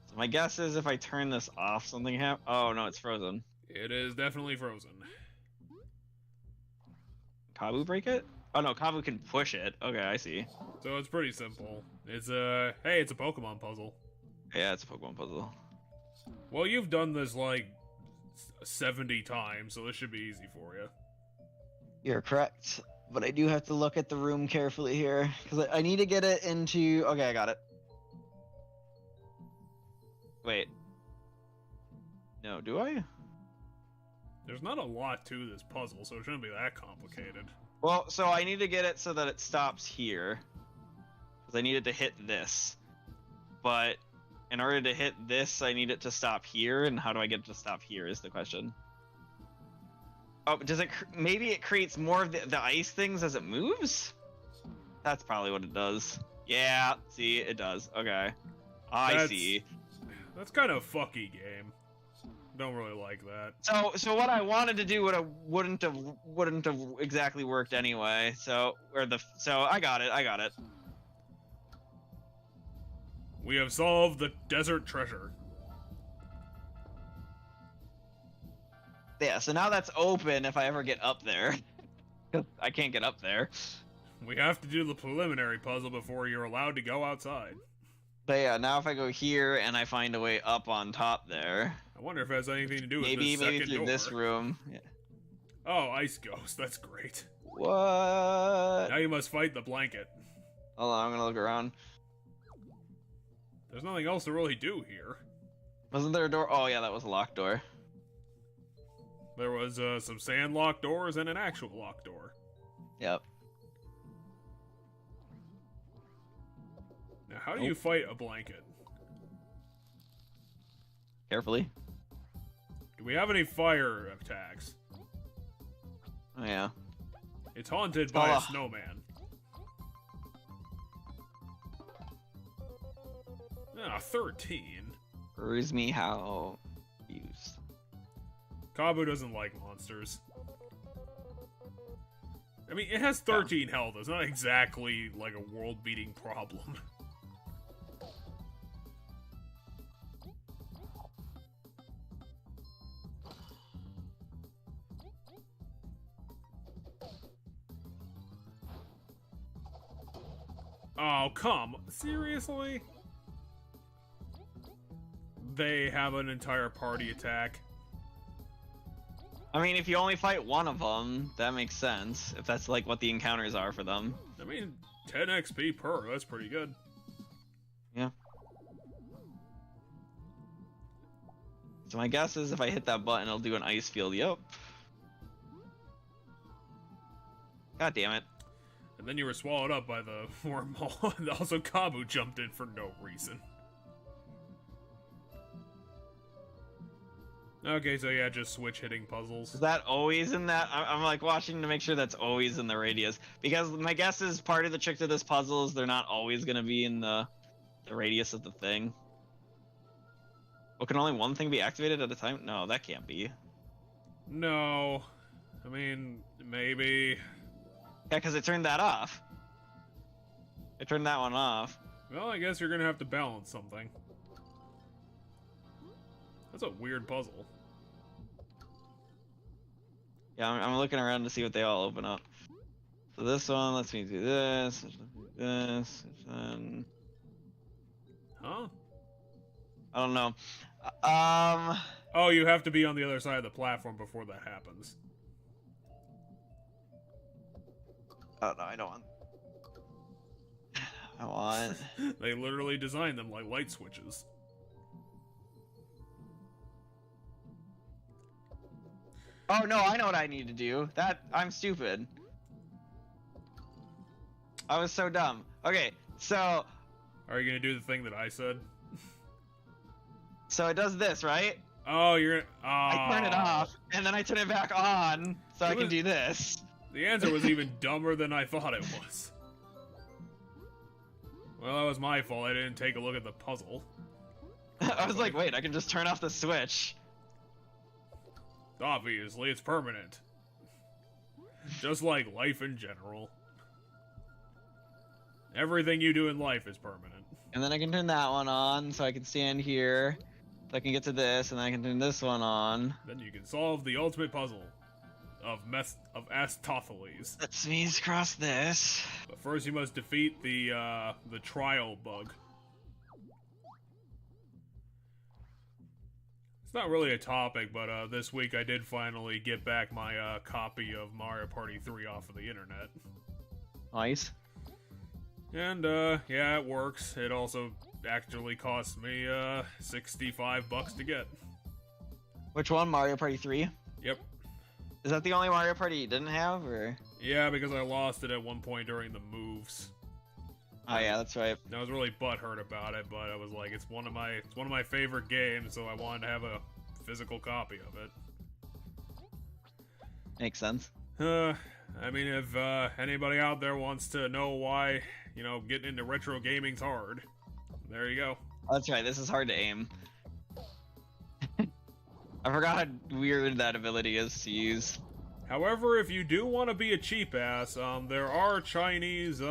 Speaker 1: So my guess is if I turn this off, something happens. Oh no, it's frozen.
Speaker 2: It is definitely frozen.
Speaker 1: Kabu break it? Oh no, Kabu can push it. Okay, I see.
Speaker 2: So it's pretty simple. It's hey, it's a Pokemon puzzle.
Speaker 1: Yeah, it's a Pokemon puzzle.
Speaker 2: Well, you've done this like 70 times, so this should be easy for you.
Speaker 1: You're correct, but I do have to look at the room carefully here because I need to get it into. Okay, I got it. Wait. No, do I?
Speaker 2: There's not a lot to this puzzle, so it shouldn't be that complicated.
Speaker 1: Well, so I need to get it so that it stops here. Because I need it to hit this. But in order to hit this, I need it to stop here. And how do I get it to stop here is the question. Oh, does it... Maybe it creates more of the ice things as it moves? That's probably what it does. Yeah, see, it does. Okay. I see.
Speaker 2: That's kind of fucky game. Don't really like that.
Speaker 1: So what I wanted to do wouldn't have exactly worked anyway. So I got it.
Speaker 2: We have solved the desert treasure.
Speaker 1: Yeah, so now that's open if I ever get up there. I can't get up there.
Speaker 2: We have to do the preliminary puzzle before you're allowed to go outside.
Speaker 1: But yeah, now if I go here and I find a way up on top there.
Speaker 2: I wonder if it has anything to do with this second
Speaker 1: maybe through
Speaker 2: door.
Speaker 1: this room. Yeah.
Speaker 2: Oh, Ice Ghost. That's great.
Speaker 1: What?
Speaker 2: Now you must fight the blanket.
Speaker 1: Hold on, I'm gonna look around.
Speaker 2: There's nothing else to really do here.
Speaker 1: Wasn't there a door? Oh yeah, that was a locked door.
Speaker 2: There was some sand locked doors and an actual locked door.
Speaker 1: Yep.
Speaker 2: Now, how do you fight a blanket?
Speaker 1: Carefully.
Speaker 2: Do we have any fire attacks?
Speaker 1: Oh yeah.
Speaker 2: It's haunted by a snowman. Ah, 13.
Speaker 1: Worries me how used.
Speaker 2: Kabu doesn't like monsters. I mean, it has 13 health. It's not exactly like a world-beating problem. Oh, come. Seriously? They have an entire party attack.
Speaker 1: I mean, if you only fight one of them, that makes sense. If that's like what the encounters are for them.
Speaker 2: I mean, 10 XP per. That's pretty good.
Speaker 1: Yeah. So my guess is if I hit that button, it'll do an ice field. Yep. God damn it.
Speaker 2: And then you were swallowed up by the wormhole. And also, Kabu jumped in for no reason. Okay, so yeah, just switch hitting puzzles.
Speaker 1: Is that always in that? I'm like watching to make sure that's always in the radius. Because my guess is part of the trick to this puzzle is they're not always going to be in the radius of the thing. Well, can only one thing be activated at a time? No, that can't be.
Speaker 2: No. I mean, maybe.
Speaker 1: Yeah, because it turned that off. It turned that one off.
Speaker 2: Well, I guess you're going to have to balance something. That's a weird puzzle.
Speaker 1: Yeah, I'm looking around to see what they all open up. So this one lets me do this, this, and
Speaker 2: Huh?
Speaker 1: I don't know.
Speaker 2: Oh, you have to be on the other side of the platform before that happens.
Speaker 1: Oh no, I don't want. I want.
Speaker 2: They literally designed them like light switches.
Speaker 1: Oh no, I know what I need to do. I'm stupid. I was so dumb. Okay, so.
Speaker 2: Are you gonna do the thing that I said?
Speaker 1: So it does this, right?
Speaker 2: Oh, you're. Oh.
Speaker 1: I turn it off, and then I turn it back on, so I can do this.
Speaker 2: The answer was even dumber than I thought it was. Well, that was my fault. I didn't take a look at the puzzle.
Speaker 1: I was like, wait, I can just turn off the switch.
Speaker 2: Obviously, it's permanent. Just like life in general. Everything you do in life is permanent.
Speaker 1: And then I can turn that one on, so I can stand here. So I can get to this, and then I can turn this one on.
Speaker 2: Then you can solve the ultimate puzzle of Astophiles.
Speaker 1: Let's me cross this.
Speaker 2: But first, you must defeat the trial bug. It's not really a topic, but this week I did finally get back my copy of Mario Party 3 off of the internet.
Speaker 1: Nice.
Speaker 2: And yeah, it works. It also actually cost me $65 to get.
Speaker 1: Which one? Mario Party 3?
Speaker 2: Yep.
Speaker 1: Is that the only Mario Party you didn't have, or?
Speaker 2: Yeah, because I lost it at one point during the moves.
Speaker 1: Oh yeah, that's right.
Speaker 2: I was really butthurt about it, but I was like, it's one of my favorite games, so I wanted to have a physical copy of it.
Speaker 1: Makes sense.
Speaker 2: I mean, if anybody out there wants to know why, you know, getting into retro gaming's hard, there you go.
Speaker 1: That's right. This is hard to aim. I forgot how weird that ability is to use.
Speaker 2: However, if you do want to be a cheap ass, there are Chinese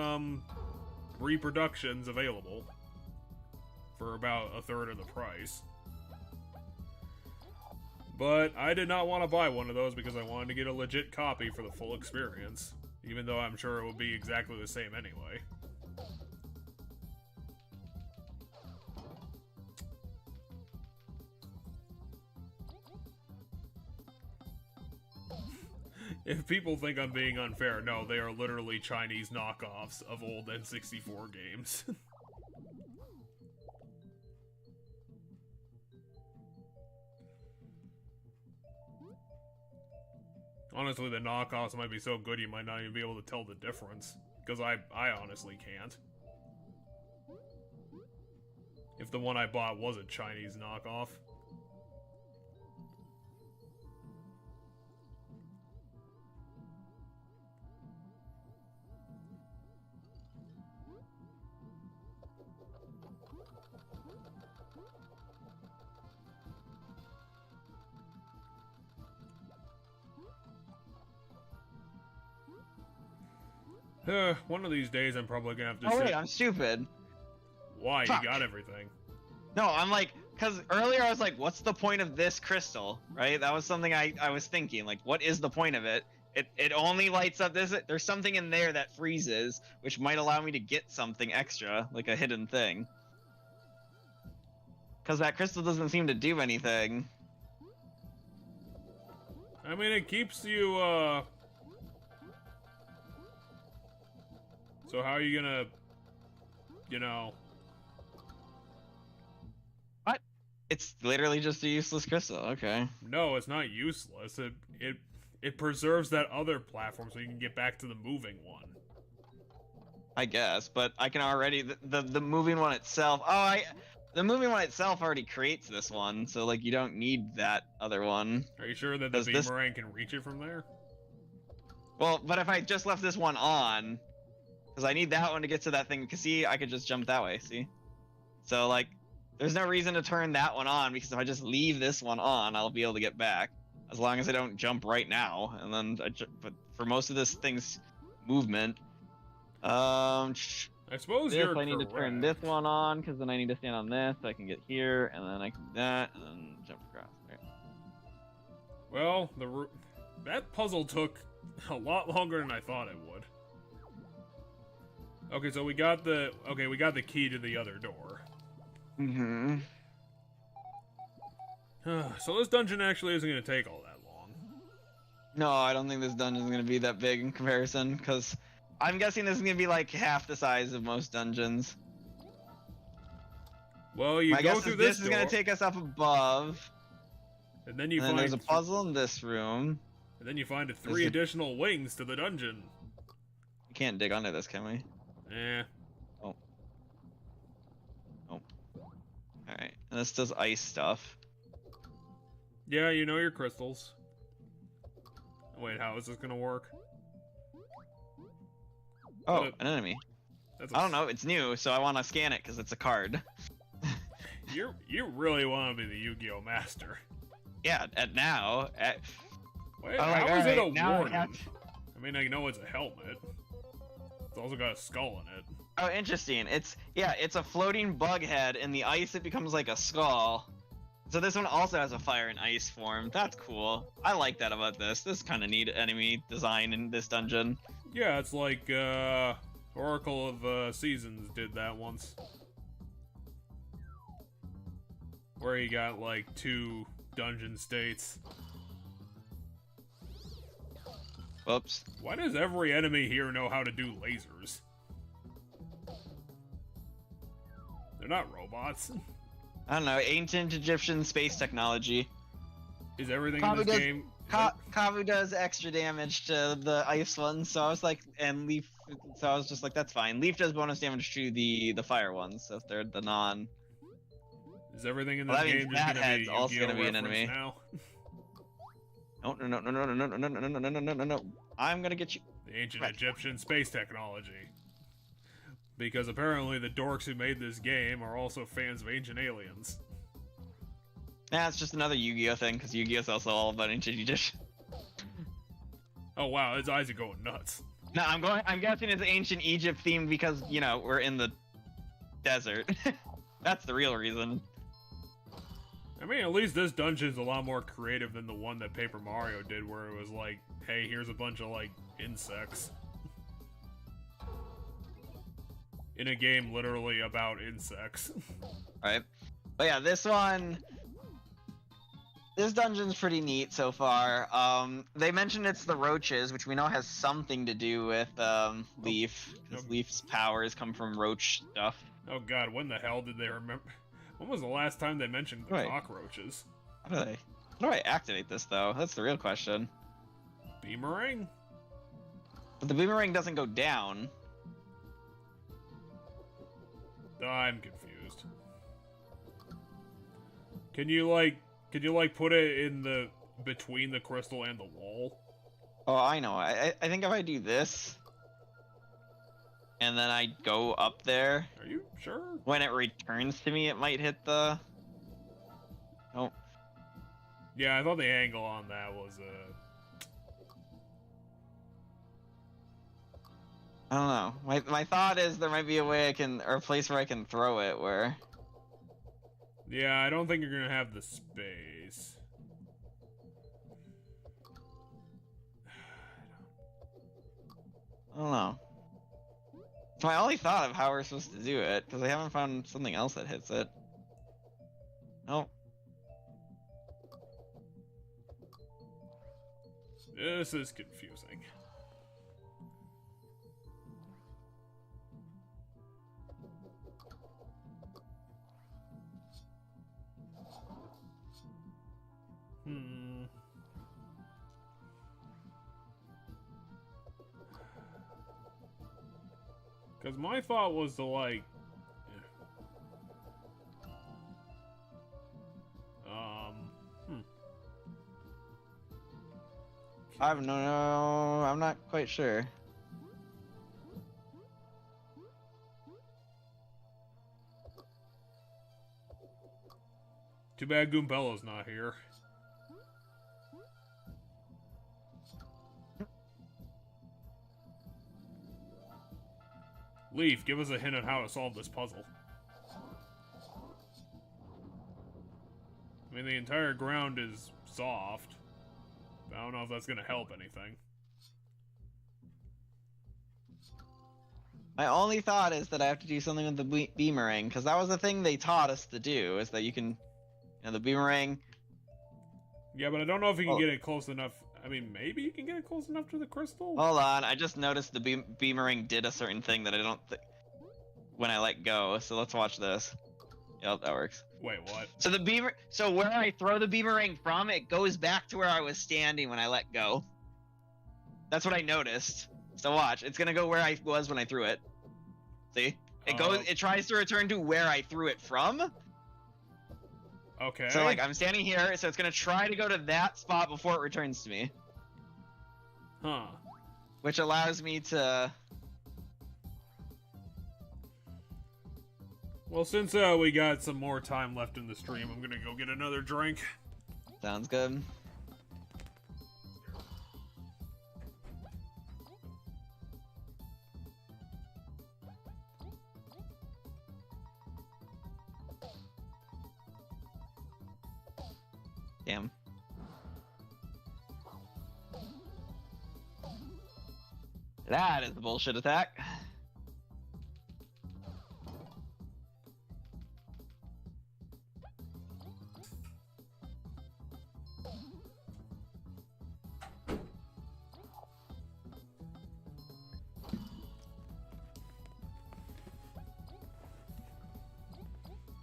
Speaker 2: reproductions available for about a third of the price. But I did not want to buy one of those because I wanted to get a legit copy for the full experience, even though I'm sure it will be exactly the same anyway. If people think I'm being unfair, no, they are literally Chinese knockoffs of old N64 games. Honestly, the knockoffs might be so good you might not even be able to tell the difference. Because I honestly can't. If the one I bought was a Chinese knockoff. One of these days I'm probably gonna have to
Speaker 1: Oh
Speaker 2: sit...
Speaker 1: wait, I'm stupid.
Speaker 2: Why?
Speaker 1: Fuck.
Speaker 2: You got everything.
Speaker 1: No, I'm like, because earlier I was like, what's the point of this crystal, right? That was something I was thinking, like, what is the point of it? It only lights up this. There's something in there that freezes, which might allow me to get something extra, like a hidden thing. Because that crystal doesn't seem to do anything.
Speaker 2: I mean, it keeps you, So how are you gonna, you know...
Speaker 1: What? It's literally just a useless crystal, okay.
Speaker 2: No, it's not useless. It preserves that other platform so you can get back to the moving one.
Speaker 1: I guess, but I can already... The moving one itself... The moving one itself already creates this one, so, like, you don't need that other one.
Speaker 2: Are you sure that the boomerang can reach it from there?
Speaker 1: Well, but if I just left this one on... Because I need that one to get to that thing, because see, I could just jump that way, see? So, like, there's no reason to turn that one on, because if I just leave this one on, I'll be able to get back. As long as I don't jump right now, and then, but for most of this thing's movement...
Speaker 2: I suppose you're
Speaker 1: I need to turn this one on, because then I need to stand on this, so I can get here, and then I can do that, and then jump across. Right?
Speaker 2: Well, that puzzle took a lot longer than I thought it would. Okay, so we got the key to the other door.
Speaker 1: Mm-hmm.
Speaker 2: So this dungeon actually isn't going to take all that long.
Speaker 1: No, I don't think this dungeon is going to be that big in comparison, because I'm guessing this is going to be like half the size of most dungeons.
Speaker 2: Well, you go through this door.
Speaker 1: Is going to take us up above.
Speaker 2: And then you find...
Speaker 1: there's a puzzle in this room.
Speaker 2: And then you find 3 additional wings to the dungeon.
Speaker 1: We can't dig under this, can we?
Speaker 2: Eh.
Speaker 1: Oh. Alright, and this does ice stuff.
Speaker 2: Yeah, you know your crystals. Wait, how is this gonna work?
Speaker 1: Oh, an enemy. I don't know, it's new, so I want to scan it because it's a card.
Speaker 2: You really want to be the Yu-Gi-Oh! Master.
Speaker 1: Yeah, now.
Speaker 2: Wait, how is it a warning? I mean, I know it's a helmet. It's also got a skull in it.
Speaker 1: Oh, interesting. It's a floating bug head. In the ice, it becomes like a skull. So this one also has a fire and ice form. That's cool. I like that about this. This is kind of neat enemy design in this dungeon.
Speaker 2: Yeah, it's like Oracle of Seasons did that once. Where you got like 2 dungeon states.
Speaker 1: Whoops.
Speaker 2: Why does every enemy here know how to do lasers? They're not robots.
Speaker 1: I don't know, ancient Egyptian space technology.
Speaker 2: Is everything in this game...
Speaker 1: Kavu does extra damage to the ice ones, so I was like, and Leaf, so I was just like, that's fine. Leaf does bonus damage to the fire ones, so if they're the non.
Speaker 2: Is everything in this game just gonna be
Speaker 1: also gonna be an enemy
Speaker 2: now?
Speaker 1: No. I'm gonna get you.
Speaker 2: The ancient Egyptian space technology. Because apparently the dorks who made this game are also fans of ancient aliens.
Speaker 1: Yeah, it's just another Yu-Gi-Oh thing, because Yu-Gi-Oh's also all about ancient Egypt.
Speaker 2: Oh wow, his eyes are going nuts.
Speaker 1: No, I'm guessing it's ancient Egypt themed because, you know, we're in the desert. That's the real reason.
Speaker 2: I mean, at least this dungeon's a lot more creative than the one that Paper Mario did, where it was like, hey, here's a bunch of, like, insects. In a game literally about insects.
Speaker 1: Right. But yeah, this dungeon's pretty neat so far. They mentioned it's the roaches, which we know has something to do with Leaf, because Leaf's powers come from roach stuff.
Speaker 2: Oh god, when the hell did they remember? When was the last time they mentioned the cockroaches?
Speaker 1: How do I activate this, though? That's the real question.
Speaker 2: Beamerang?
Speaker 1: But the boomerang doesn't go down.
Speaker 2: I'm confused. Can you like put it in the between the crystal and the wall?
Speaker 1: Oh, I know. I think if I do this and then I go up there.
Speaker 2: Are you sure?
Speaker 1: When it returns to me, it might hit the... Oh.
Speaker 2: Yeah, I thought the angle on that was
Speaker 1: I don't know. My thought is there might be a way or a place where I can throw it where.
Speaker 2: Yeah, I don't think you're gonna have the space.
Speaker 1: I don't know. It's my only thought of how we're supposed to do it, because I haven't found something else that hits it. Nope.
Speaker 2: This is confusing. Because my thought was to, like...
Speaker 1: I'm not quite sure.
Speaker 2: Too bad Goombella's not here. Leaf, give us a hint on how to solve this puzzle. I mean, the entire ground is soft. I don't know if that's gonna help anything.
Speaker 1: My only thought is that I have to do something with the boomerang, because that was the thing they taught us to do, is that you can, the boomerang.
Speaker 2: Yeah, but I don't know if you can get it close enough. I mean, maybe you can get it close enough to the crystal?
Speaker 1: Hold on, I just noticed the boomerang did a certain thing that I don't think when I let go, so let's watch this. Yep, that works.
Speaker 2: Wait, what?
Speaker 1: So where I throw the boomerang from, it goes back to where I was standing when I let go. That's what I noticed. So watch, it's gonna go where I was when I threw it. See? It tries to return to where I threw it from.
Speaker 2: Okay.
Speaker 1: So like I'm standing here, so it's gonna try to go to that spot before it returns to me.
Speaker 2: Huh.
Speaker 1: Which allows me to...
Speaker 2: Well, since we got some more time left in the stream, I'm gonna go get another drink.
Speaker 1: Sounds good. Damn. That is the bullshit attack.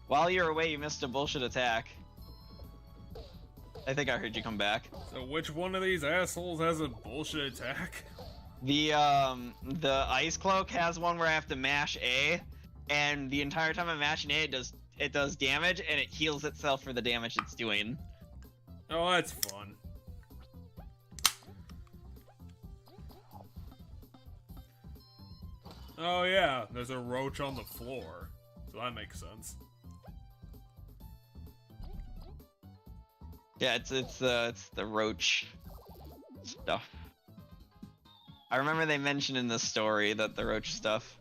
Speaker 1: While you're away, you missed a bullshit attack. I think I heard you come back.
Speaker 2: So which one of these assholes has a bullshit attack?
Speaker 1: The ice cloak has one where I have to mash A, and the entire time I'm mashing A, it does damage, and it heals itself for the damage it's doing.
Speaker 2: Oh, that's fun. Oh yeah, there's a roach on the floor, so that makes sense.
Speaker 1: Yeah, it's the roach stuff. I remember they mentioned in the story that the roach stuff.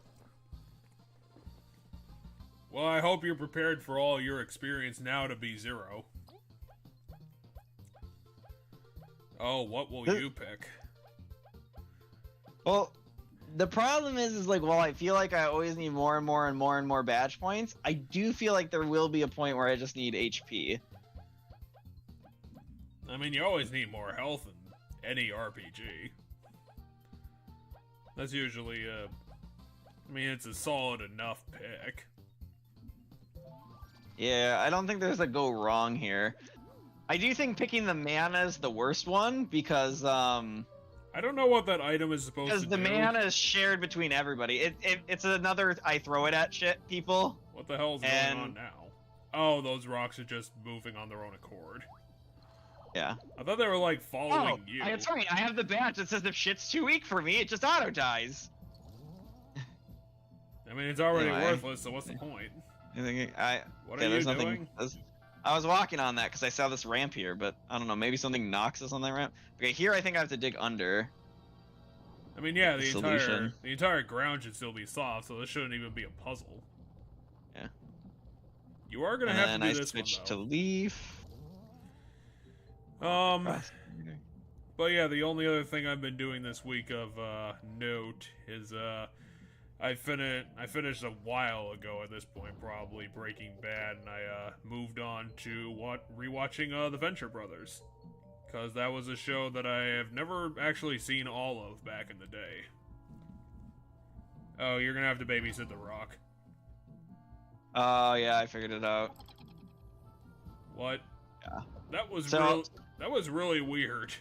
Speaker 2: Well, I hope you're prepared for all your experience now to be 0. Oh, what will you pick?
Speaker 1: Well, the problem is like, while I feel like I always need more and more and more and more badge points, I do feel like there will be a point where I just need HP.
Speaker 2: I mean, you always need more health in any RPG. That's usually, I mean, it's a solid enough pick.
Speaker 1: Yeah, I don't think there's a go wrong here. I do think picking the mana is the worst one, because,
Speaker 2: I don't know what that item is supposed to do.
Speaker 1: because the mana is shared between everybody. It's another I throw it at shit, people.
Speaker 2: What the hell's going on now? Oh, those rocks are just moving on their own accord.
Speaker 1: Yeah.
Speaker 2: I thought they were, like, following you.
Speaker 1: That's right. I have the badge that says if shit's too weak for me, it just auto-dies.
Speaker 2: I mean, it's already
Speaker 1: Anyway.
Speaker 2: worthless, so what's the point?
Speaker 1: What
Speaker 2: are you doing?
Speaker 1: I was walking on that because I saw this ramp here, but I don't know. Maybe something knocks us on that ramp. Okay, here I think I have to dig under.
Speaker 2: I mean, yeah, the
Speaker 1: solution.
Speaker 2: entire ground should still be soft, so this shouldn't even be a puzzle.
Speaker 1: Yeah.
Speaker 2: You are gonna
Speaker 1: And
Speaker 2: have
Speaker 1: then
Speaker 2: to do
Speaker 1: I
Speaker 2: this one
Speaker 1: switch
Speaker 2: though.
Speaker 1: to leaf. Procrastinator.
Speaker 2: But yeah, the only other thing I've been doing this week of note is I finished a while ago at this point, probably Breaking Bad, and I moved on to rewatching The Venture Brothers, because that was a show that I have never actually seen all of back in the day. Oh, you're gonna have to babysit the Rock.
Speaker 1: Oh yeah, I figured it out.
Speaker 2: What?
Speaker 1: Yeah.
Speaker 2: That was
Speaker 1: So-
Speaker 2: that was really weird.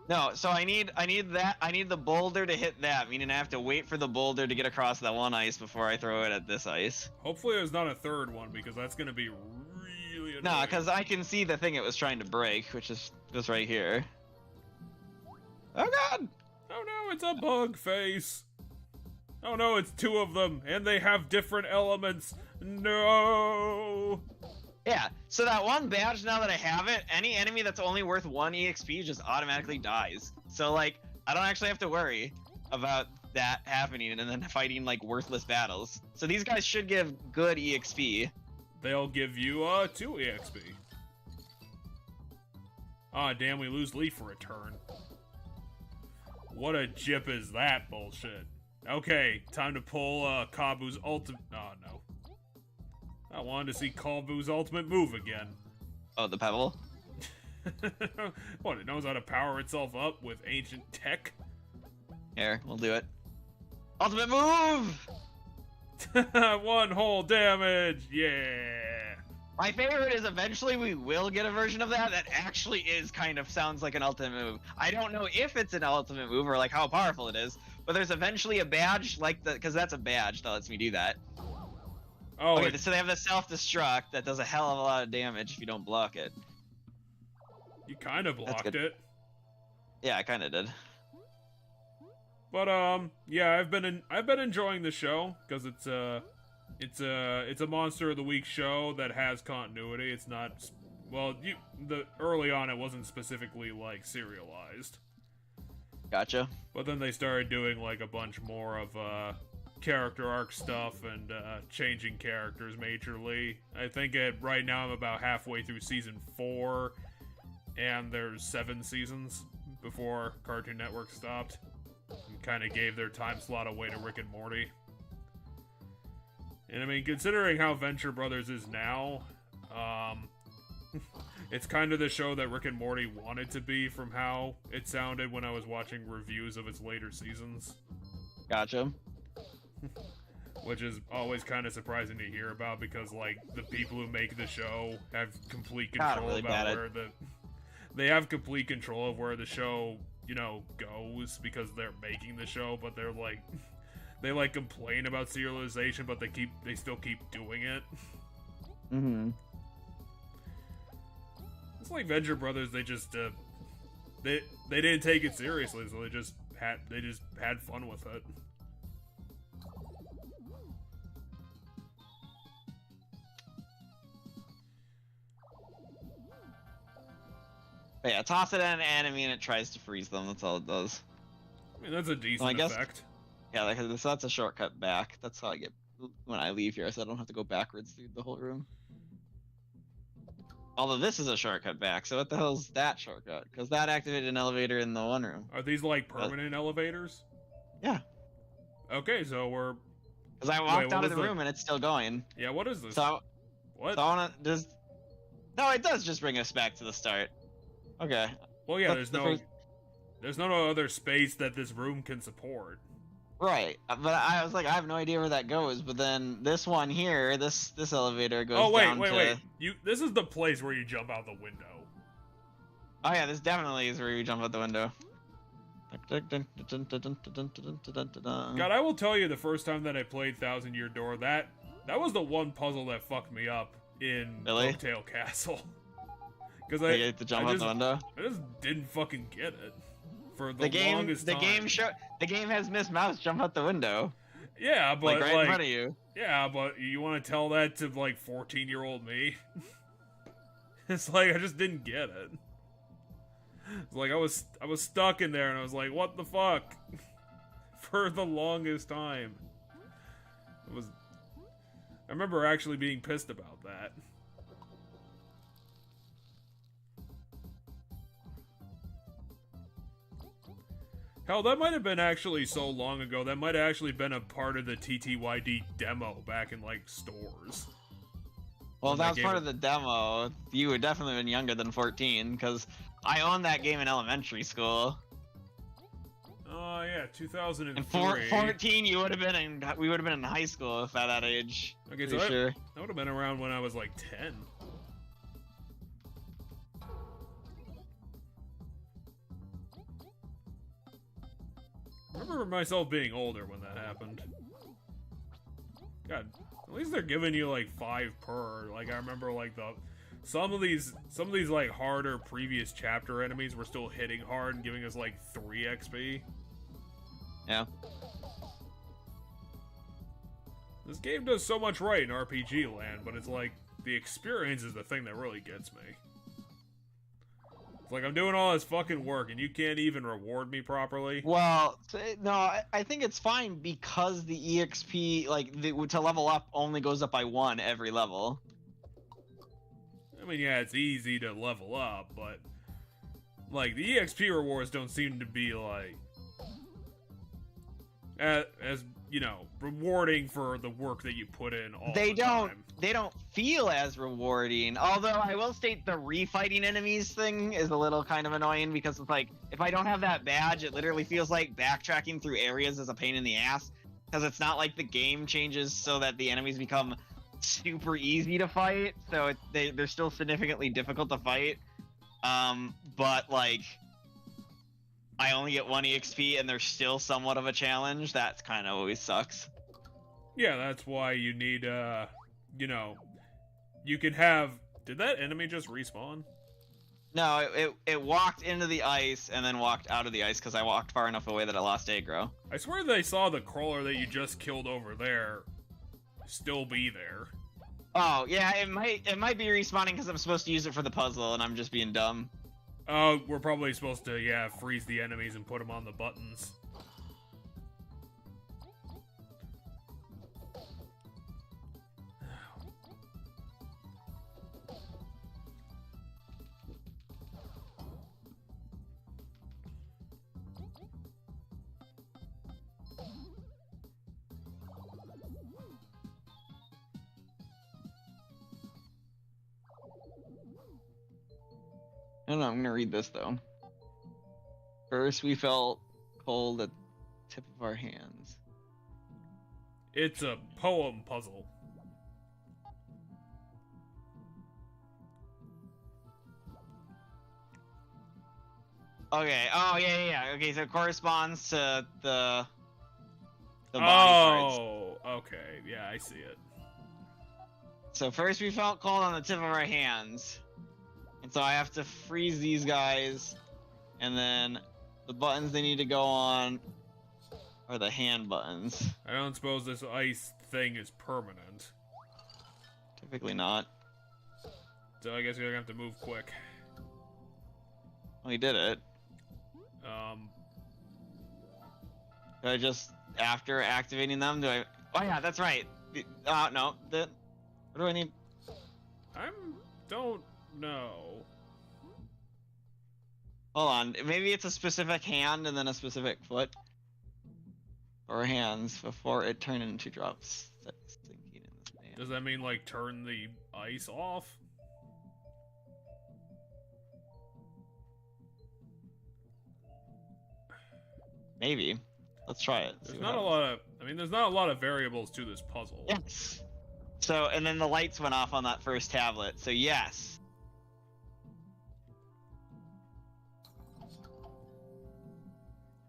Speaker 1: No, so I need the boulder to hit that, meaning I have to wait for the boulder to get across that one ice before I throw it at this ice.
Speaker 2: Hopefully there's not a third one, because that's gonna be really annoying.
Speaker 1: No, because I can see the thing it was trying to break, which is just right here. Oh god!
Speaker 2: Oh no, it's a bug face. Oh no, it's two of them, and they have different elements. No!
Speaker 1: Yeah, so that one badge, now that I have it, any enemy that's only worth 1 EXP just automatically dies. So, like, I don't actually have to worry about that happening and then fighting, like, worthless battles. So these guys should give good EXP.
Speaker 2: They'll give you 2 EXP. Aw, damn, we lose Leaf for a turn. What a jip is that bullshit? Okay, time to pull Kabu's ultimate. Oh no. I wanted to see Kabu's ultimate move again.
Speaker 1: Oh, the pebble?
Speaker 2: What, it knows how to power itself up with ancient tech?
Speaker 1: Here, we'll do it. Ultimate move!
Speaker 2: 1 whole damage! Yeah!
Speaker 1: My favorite is eventually we will get a version of that actually is kind of sounds like an ultimate move. I don't know if it's an ultimate move or like how powerful it is, but there's eventually a badge like because that's a badge that lets me do that.
Speaker 2: Oh,
Speaker 1: Okay, so they have the self-destruct that does a hell of a lot of damage if you don't block it.
Speaker 2: you kind of blocked
Speaker 1: good.
Speaker 2: it.
Speaker 1: Yeah, I kind of did.
Speaker 2: But yeah, I've been enjoying the show because it's a Monster of the Week show that has continuity. It's not early on it wasn't specifically like serialized.
Speaker 1: Gotcha.
Speaker 2: But then they started doing like a bunch more of character arc stuff and changing characters majorly. I think right now I'm about halfway through season 4, and there's 7 seasons before Cartoon Network stopped and kind of gave their time slot away to Rick and Morty. And I mean, considering how Venture Brothers is now, it's kind of the show that Rick and Morty wanted to be from how it sounded when I was watching reviews of its later seasons.
Speaker 1: Gotcha.
Speaker 2: Which is always kind of surprising to hear about because, like, the people who make the show have complete control
Speaker 1: really
Speaker 2: about where they have complete control of where the show, you know, goes because they're making the show, but they're like, they like complain about serialization, but they still keep doing it.
Speaker 1: Mm-hmm.
Speaker 2: It's like Venture Brothers. They just they didn't take it seriously, so they just had fun with it.
Speaker 1: But yeah, toss it at an enemy and it tries to freeze them. That's all it does.
Speaker 2: I mean, that's a decent effect.
Speaker 1: Yeah, so that's a shortcut back. That's how I get when I leave here, so I don't have to go backwards through the whole room. Although this is a shortcut back, so what the hell is that shortcut? Because that activated an elevator in the one room.
Speaker 2: Are these like permanent elevators?
Speaker 1: Yeah.
Speaker 2: Okay, so we're...
Speaker 1: Because I walked out of the room and it's still going.
Speaker 2: Yeah, what is this?
Speaker 1: So,
Speaker 2: what?
Speaker 1: So I wanna just... No, it does just bring us back to the start. Okay.
Speaker 2: Well, yeah, there's no other space that this room can support.
Speaker 1: Right, but I was like, I have no idea where that goes. But then this one here, this elevator goes.
Speaker 2: Oh wait,
Speaker 1: down
Speaker 2: wait. This is the place where you jump out the window.
Speaker 1: Oh yeah, this definitely is where you jump out the window.
Speaker 2: God, I will tell you, the first time that I played Thousand Year Door, that was the one puzzle that fucked me up in Oaktail Castle. Because I
Speaker 1: get to jump out the window.
Speaker 2: I just didn't fucking get it for the longest
Speaker 1: time. The game has Miss Mouse jump out the window.
Speaker 2: Yeah, but
Speaker 1: like right in front of you.
Speaker 2: Yeah, but you want to tell that to like 14-year-old me? It's like I just didn't get it. It's like I was stuck in there and I was like, what the fuck? for the longest time. I remember actually being pissed about that. Hell, that might have been actually so long ago. That might have actually been a part of the TTYD demo back in, like, stores.
Speaker 1: Well, if that was part of the demo, you would definitely been younger than 14, because I owned that game in elementary school.
Speaker 2: Oh, yeah, 2003.
Speaker 1: And 14, we would have been in high school if at that age.
Speaker 2: Okay, so
Speaker 1: sure.
Speaker 2: That would have been around when I was, like, 10. I remember myself being older when that happened. God, at least they're giving you like 5 per. Like I remember like some of these like harder previous chapter enemies were still hitting hard and giving us like 3 XP.
Speaker 1: Yeah.
Speaker 2: This game does so much right in RPG land, but it's like the experience is the thing that really gets me. It's like I'm doing all this fucking work and you can't even reward me properly.
Speaker 1: Well, no, I think it's fine because the EXP, like, to level up only goes up by 1 every level.
Speaker 2: I mean, yeah, it's easy to level up, but, like, the EXP rewards don't seem to be, like, as you know, rewarding for the work that you put in all the time.
Speaker 1: They don't feel as rewarding. Although I will state the refighting enemies thing is a little kind of annoying because it's like, if I don't have that badge, it literally feels like backtracking through areas is a pain in the ass. Because it's not like the game changes so that the enemies become super easy to fight. So they're still significantly difficult to fight. But like, I only get 1 EXP and they're still somewhat of a challenge. That's kind of always sucks.
Speaker 2: Yeah, that's why you need, you know, you can have... Did that enemy just respawn?
Speaker 1: No, it walked into the ice and then walked out of the ice because I walked far enough away that I lost aggro.
Speaker 2: I swear they saw the crawler that you just killed over there still be there.
Speaker 1: Oh, yeah, it might be respawning because I'm supposed to use it for the puzzle and I'm just being dumb.
Speaker 2: Oh, we're probably supposed to, yeah, freeze the enemies and put them on the buttons.
Speaker 1: I don't know, I'm gonna read this though. First we felt cold at the tip of our hands.
Speaker 2: It's a poem puzzle.
Speaker 1: Okay, oh yeah. Okay, so it corresponds to the body parts.
Speaker 2: Oh, okay, yeah, I see it.
Speaker 1: So first we felt cold on the tip of our hands. And so I have to freeze these guys, and then the buttons they need to go on are the hand buttons.
Speaker 2: I don't suppose this ice thing is permanent.
Speaker 1: Typically not.
Speaker 2: So I guess you're gonna have to move quick.
Speaker 1: Well, he did it. Do I just, after activating them, do I... Oh yeah, that's right. No. What do I need?
Speaker 2: Don't know.
Speaker 1: Hold on, maybe it's a specific hand and then a specific foot. Or hands before it turned into drops. Sinking in the sand.
Speaker 2: Does that mean, like, turn the ice off?
Speaker 1: Maybe. Let's try it.
Speaker 2: There's not a lot of variables to this puzzle.
Speaker 1: Yes. So, and then the lights went off on that first tablet, so yes.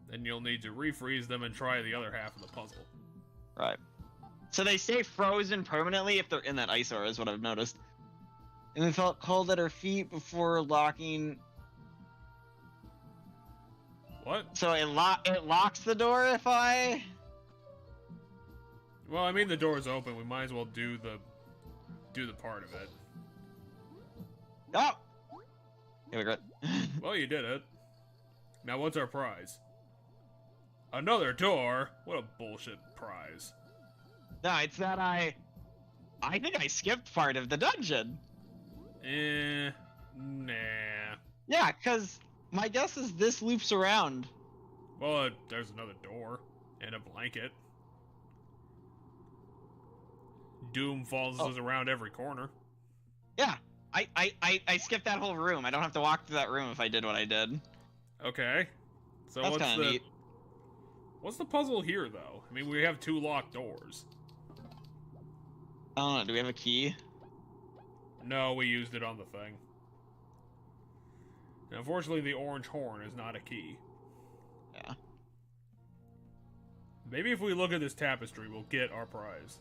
Speaker 2: Then you'll need to refreeze them and try the other half of the puzzle.
Speaker 1: Right. So they stay frozen permanently if they're in that ice aura, is what I've noticed. And we felt cold at our feet before locking.
Speaker 2: What?
Speaker 1: So it locks the door if I...
Speaker 2: Well, I mean the door's open. We might as well do the part of it.
Speaker 1: Oh! Here we go.
Speaker 2: Well, you did it. Now what's our prize? Another door? What a bullshit prize.
Speaker 1: No, it's that I think I skipped part of the dungeon.
Speaker 2: Nah.
Speaker 1: Yeah, because my guess is this loops around.
Speaker 2: Well, there's another door. And a blanket. Doom follows us around every corner.
Speaker 1: Yeah, I skipped that whole room. I don't have to walk through that room if I did what I did.
Speaker 2: Okay. So
Speaker 1: That's kind of neat.
Speaker 2: What's the puzzle here, though? I mean, we have 2 locked doors.
Speaker 1: I don't know, do we have a key?
Speaker 2: No, we used it on the thing. And unfortunately, the orange horn is not a key.
Speaker 1: Yeah.
Speaker 2: Maybe if we look at this tapestry, we'll get our prize.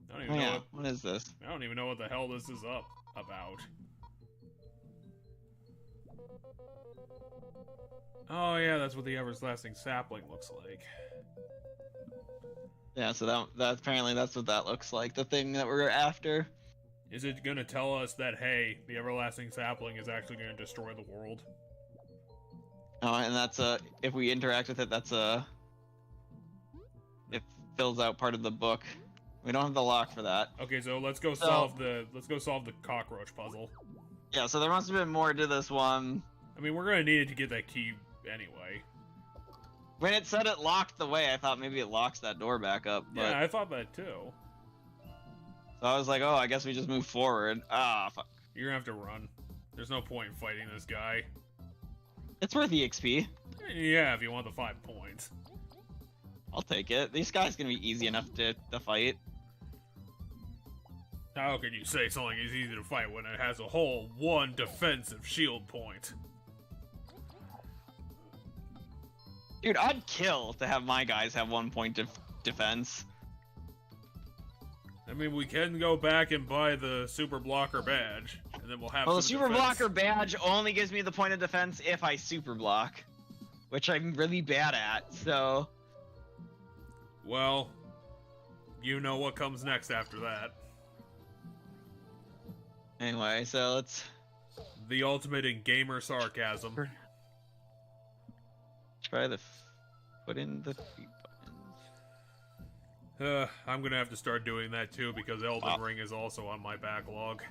Speaker 2: I don't even know
Speaker 1: what is this?
Speaker 2: I don't even know what the hell this is about. Oh yeah, that's what the everlasting sapling looks like.
Speaker 1: Yeah, so that apparently that's what that looks like. The thing that we're after.
Speaker 2: Is it gonna tell us that, hey, the everlasting sapling is actually gonna destroy the world?
Speaker 1: Oh, and that's if we interact with it, it fills out part of the book. We don't have the lock for that.
Speaker 2: Okay, so let's go solve the cockroach puzzle.
Speaker 1: Yeah, so there must have been more to this one.
Speaker 2: I mean, we're gonna need it to get that key anyway.
Speaker 1: When it said it locked the way, I thought maybe it locks that door back up. But...
Speaker 2: Yeah, I thought that too.
Speaker 1: So I was like, oh, I guess we just move forward. Ah, fuck.
Speaker 2: You're gonna have to run. There's no point in fighting this guy.
Speaker 1: It's worth EXP.
Speaker 2: Yeah, if you want the 5 points.
Speaker 1: I'll take it. This guy's gonna be easy enough to fight.
Speaker 2: How can you say something is easy to fight when it has a whole 1 defensive shield point?
Speaker 1: Dude, I'd kill to have my guys have 1 point of defense.
Speaker 2: I mean, we can go back and buy the super blocker badge, and then we'll have.
Speaker 1: Well, the super blocker badge only gives me the point of defense if I super block, which I'm really bad at. So.
Speaker 2: Well, you know what comes next after that.
Speaker 1: Anyway, so let's.
Speaker 2: The ultimate in gamer sarcasm.
Speaker 1: Try the put in the feet buttons.
Speaker 2: I'm gonna have to start doing that too because Elden Ring is also on my backlog.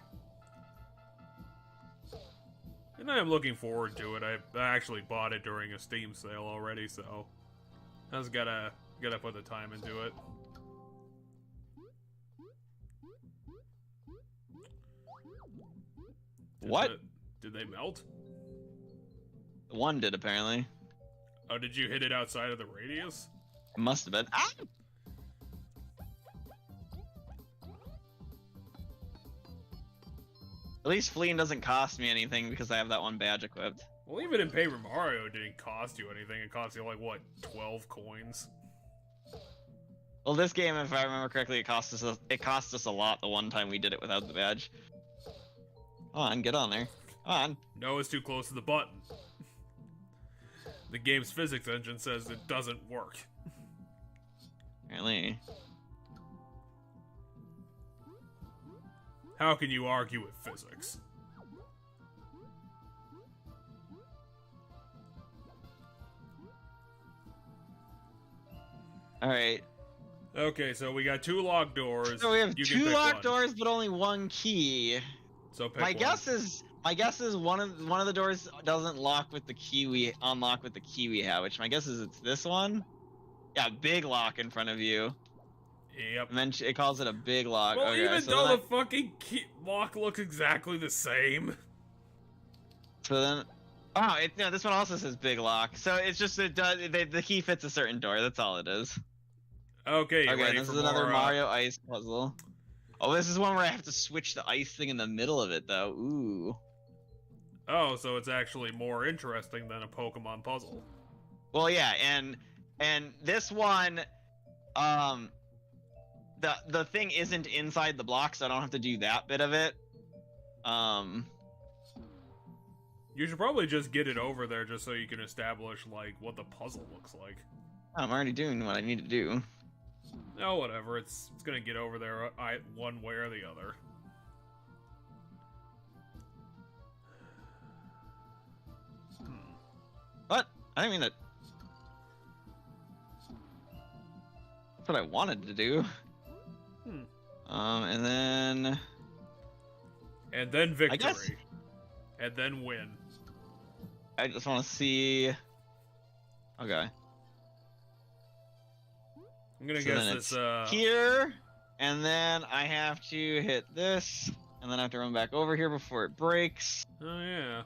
Speaker 2: And I am looking forward to it. I actually bought it during a Steam sale already, so I just gotta put the time into it. Did they melt?
Speaker 1: One did apparently.
Speaker 2: Oh, did you hit it outside of the radius?
Speaker 1: It must have been. Ah! At least fleeing doesn't cost me anything because I have that one badge equipped.
Speaker 2: Well, even in Paper Mario, it didn't cost you anything. It cost you, like, what, 12 coins?
Speaker 1: Well, this game, if I remember correctly, it cost us a lot the one time we did it without the badge. Come on, get on there. Come on.
Speaker 2: No, it's too close to the button. The game's physics engine says it doesn't work.
Speaker 1: Apparently.
Speaker 2: How can you argue with physics?
Speaker 1: Alright.
Speaker 2: Okay, so we got 2 locked doors.
Speaker 1: So we have 2 locked doors, but only 1 key.
Speaker 2: So pick
Speaker 1: my
Speaker 2: one.
Speaker 1: guess is one of the doors doesn't lock with the key we unlock with the key we have, which my guess is it's this one. Yeah, big lock in front of you.
Speaker 2: Yep.
Speaker 1: And then it calls it a big lock.
Speaker 2: Well,
Speaker 1: okay,
Speaker 2: even
Speaker 1: so
Speaker 2: though the fucking lock looks exactly the same.
Speaker 1: So then, oh, no, this one also says big lock. So it's just the key fits a certain door. That's all it is.
Speaker 2: Okay, ready
Speaker 1: this
Speaker 2: for
Speaker 1: is another
Speaker 2: more,
Speaker 1: Mario Ice puzzle. Oh, this is one where I have to switch the ice thing in the middle of it, though. Ooh.
Speaker 2: Oh, so it's actually more interesting than a Pokemon puzzle.
Speaker 1: Well, yeah, and this one, the thing isn't inside the block, so I don't have to do that bit of it.
Speaker 2: You should probably just get it over there just so you can establish, like, what the puzzle looks like.
Speaker 1: I'm already doing what I need to do.
Speaker 2: Oh, whatever. It's gonna get over there one way or the other.
Speaker 1: What? I didn't mean that. That's what I wanted to do. And then...
Speaker 2: And then victory.
Speaker 1: I guess...
Speaker 2: And then win.
Speaker 1: I just want to see... Okay.
Speaker 2: I'm gonna
Speaker 1: So
Speaker 2: guess this,
Speaker 1: here, and then I have to hit this, and then I have to run back over here before it breaks.
Speaker 2: Oh, yeah.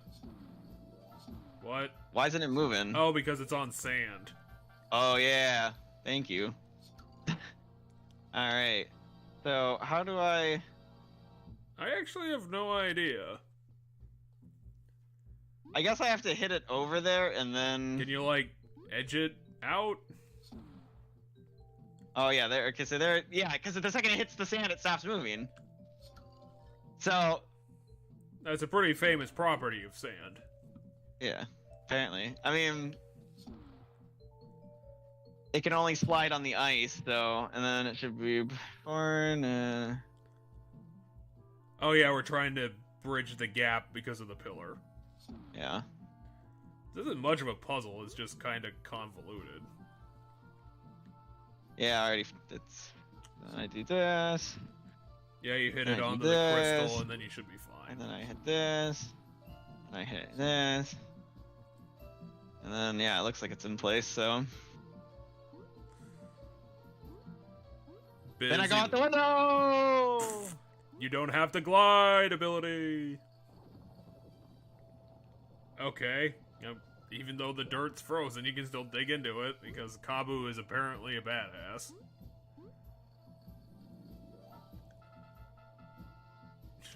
Speaker 2: What?
Speaker 1: Why isn't it moving?
Speaker 2: Oh, because it's on sand.
Speaker 1: Oh, yeah. Thank you. Alright. So, how do I...
Speaker 2: I actually have no idea.
Speaker 1: I guess I have to hit it over there, and then...
Speaker 2: Can you, like, edge it out?
Speaker 1: Oh, yeah, there. Okay, so there... Yeah, because the second it hits the sand, it stops moving. So...
Speaker 2: That's a pretty famous property of sand.
Speaker 1: Yeah, apparently. I mean... It can only slide on the ice, though, and then it should be born...
Speaker 2: Oh, yeah, we're trying to bridge the gap because of the pillar.
Speaker 1: Yeah.
Speaker 2: This isn't much of a puzzle, it's just kind of convoluted.
Speaker 1: Yeah, I already... It's... Then I do this.
Speaker 2: Yeah, you hit it
Speaker 1: I
Speaker 2: onto
Speaker 1: do
Speaker 2: the
Speaker 1: this.
Speaker 2: crystal, and then you should be fine.
Speaker 1: And then I hit this. And I hit this. And then, yeah, it looks like it's in place, so...
Speaker 2: Busy.
Speaker 1: Then I go out the window!
Speaker 2: You don't have the glide ability! Okay. Even though the dirt's frozen, you can still dig into it, because Kabu is apparently a badass.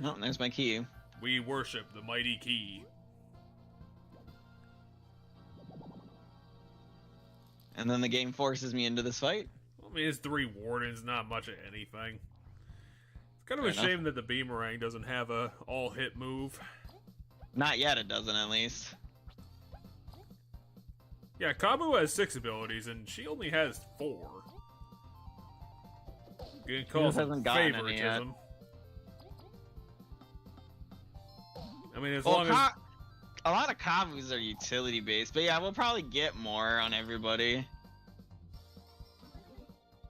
Speaker 1: Oh, there's my key.
Speaker 2: We worship the mighty key.
Speaker 1: And then the game forces me into this fight.
Speaker 2: I mean, it's 3 wardens, not much of anything. It's kind of
Speaker 1: Fair
Speaker 2: a
Speaker 1: enough.
Speaker 2: shame that the Beamerang doesn't have a all-hit move.
Speaker 1: Not yet, it doesn't, at least.
Speaker 2: Yeah, Kabu has 6 abilities, and she only has 4. You can call
Speaker 1: just
Speaker 2: some
Speaker 1: hasn't gotten any yet.
Speaker 2: favoritism. I mean, as
Speaker 1: Well,
Speaker 2: long as...
Speaker 1: a lot of Kabus are utility-based, but yeah, we'll probably get more on everybody.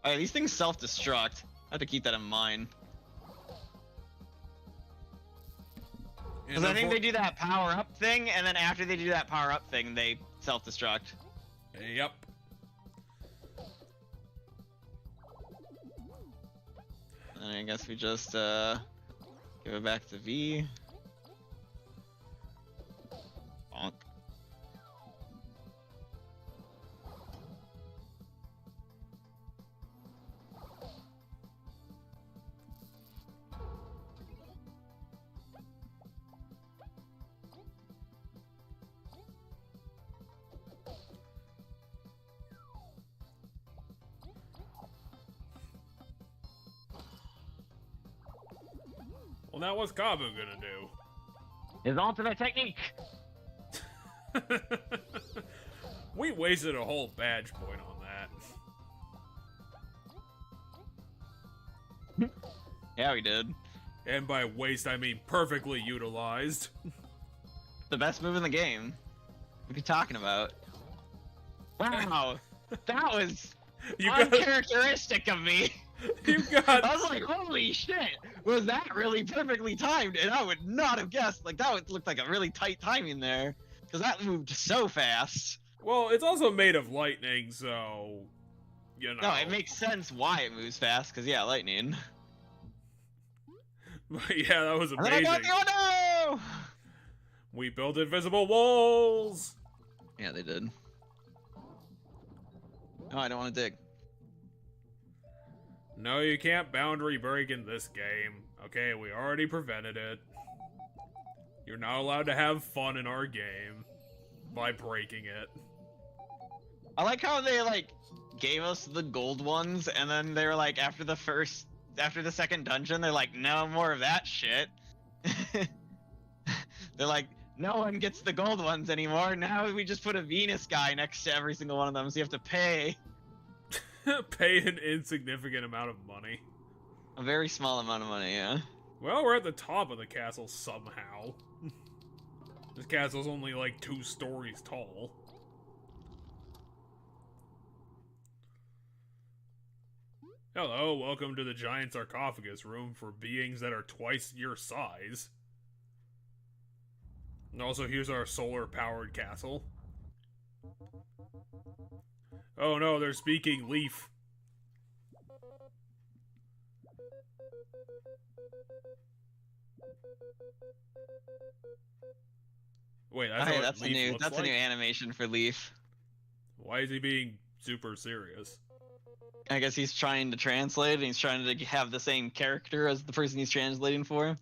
Speaker 1: Alright, these things self-destruct. I have to keep that in mind. Because I think they do that power-up thing, and then after they do that power-up thing, they self-destruct.
Speaker 2: Yep.
Speaker 1: And I guess we just, give it back to V. Bonk.
Speaker 2: Well, now what's Kabu gonna do?
Speaker 1: His ultimate technique!
Speaker 2: We wasted a whole badge point on that.
Speaker 1: Yeah, we did.
Speaker 2: And by waste, I mean perfectly utilized.
Speaker 1: The best move in the game. What are you talking about? Wow, that was
Speaker 2: You got,
Speaker 1: uncharacteristic of me.
Speaker 2: you got,
Speaker 1: I was like, holy shit, was that really perfectly timed? And I would not have guessed. Like, that would look like a really tight timing there. Because that moved so fast.
Speaker 2: well, it's also made of lightning, so, you know.
Speaker 1: No, it makes sense why it moves fast, because, yeah, lightning.
Speaker 2: But yeah, that was
Speaker 1: And then I
Speaker 2: amazing.
Speaker 1: got the window!
Speaker 2: We built invisible walls!
Speaker 1: Yeah, they did. No, I don't want to dig.
Speaker 2: No, you can't boundary break in this game. Okay, we already prevented it. You're not allowed to have fun in our game by breaking it.
Speaker 1: I like how they, like, gave us the gold ones, and then they were like, after the second dungeon, they're like, no more of that shit. They're like, no one gets the gold ones anymore. Now we just put a Venus guy next to every single one of them, so you have to pay
Speaker 2: Pay an insignificant amount of money.
Speaker 1: a very small amount of money, yeah.
Speaker 2: Well, we're at the top of the castle somehow. This castle's only like 2 stories tall. Hello, welcome to the giant sarcophagus room for beings that are twice your size. And also, here's our solar-powered castle. Oh no, they're speaking Leaf. Wait, that's
Speaker 1: Okay,
Speaker 2: what
Speaker 1: that's
Speaker 2: Leaf looks
Speaker 1: that's
Speaker 2: like?
Speaker 1: a new animation for Leaf.
Speaker 2: Why is he being super serious?
Speaker 1: I guess he's trying to translate, and he's trying to have the same character as the person he's translating for.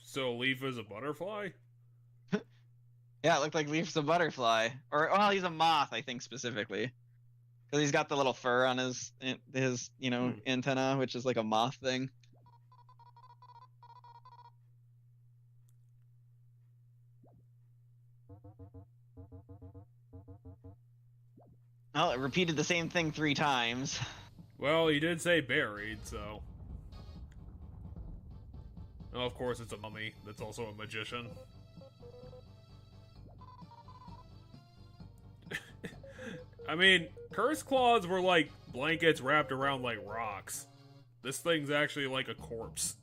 Speaker 2: So Leaf is a butterfly?
Speaker 1: Yeah, it looked like Leaf's a butterfly, or well, he's a moth, I think specifically, because he's got the little fur on his antenna, which is like a moth thing. Well, it repeated the same thing 3 times.
Speaker 2: Well, he did say buried, so... Oh, of course it's a mummy that's also a magician. I mean, curse claws were like blankets wrapped around like rocks. This thing's actually like a corpse.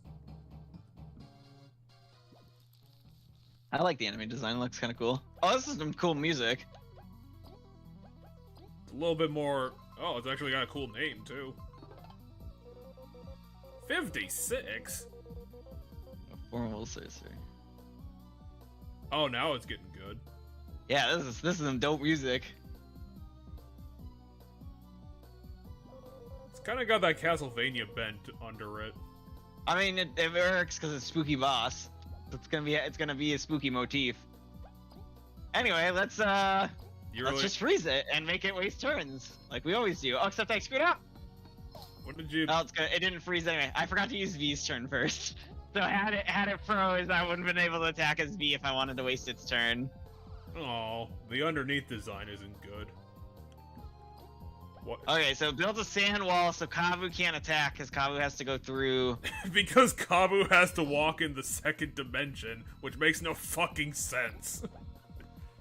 Speaker 1: I like the anime design, it looks kind of cool. Oh, this is some cool music.
Speaker 2: It's a little bit more... Oh, it's actually got a cool name, too. 56?
Speaker 1: Formal sorcery.
Speaker 2: Oh, now it's getting good.
Speaker 1: Yeah, this is some dope music.
Speaker 2: It's kind of got that Castlevania bent under it.
Speaker 1: I mean, it works because it's spooky boss. It's gonna be a spooky motif. Anyway, let's just freeze it and make it waste turns like we always do. Oh, except I screwed up.
Speaker 2: What did you?
Speaker 1: Oh, it didn't freeze anyway. I forgot to use V's turn first. So had it froze, I wouldn't have been able to attack as V if I wanted to waste its turn.
Speaker 2: Oh, the underneath design isn't good. What?
Speaker 1: Okay, so build a sand wall so Kabu can't attack because Kabu has to go through.
Speaker 2: Because Kabu has to walk in the second dimension, which makes no fucking sense.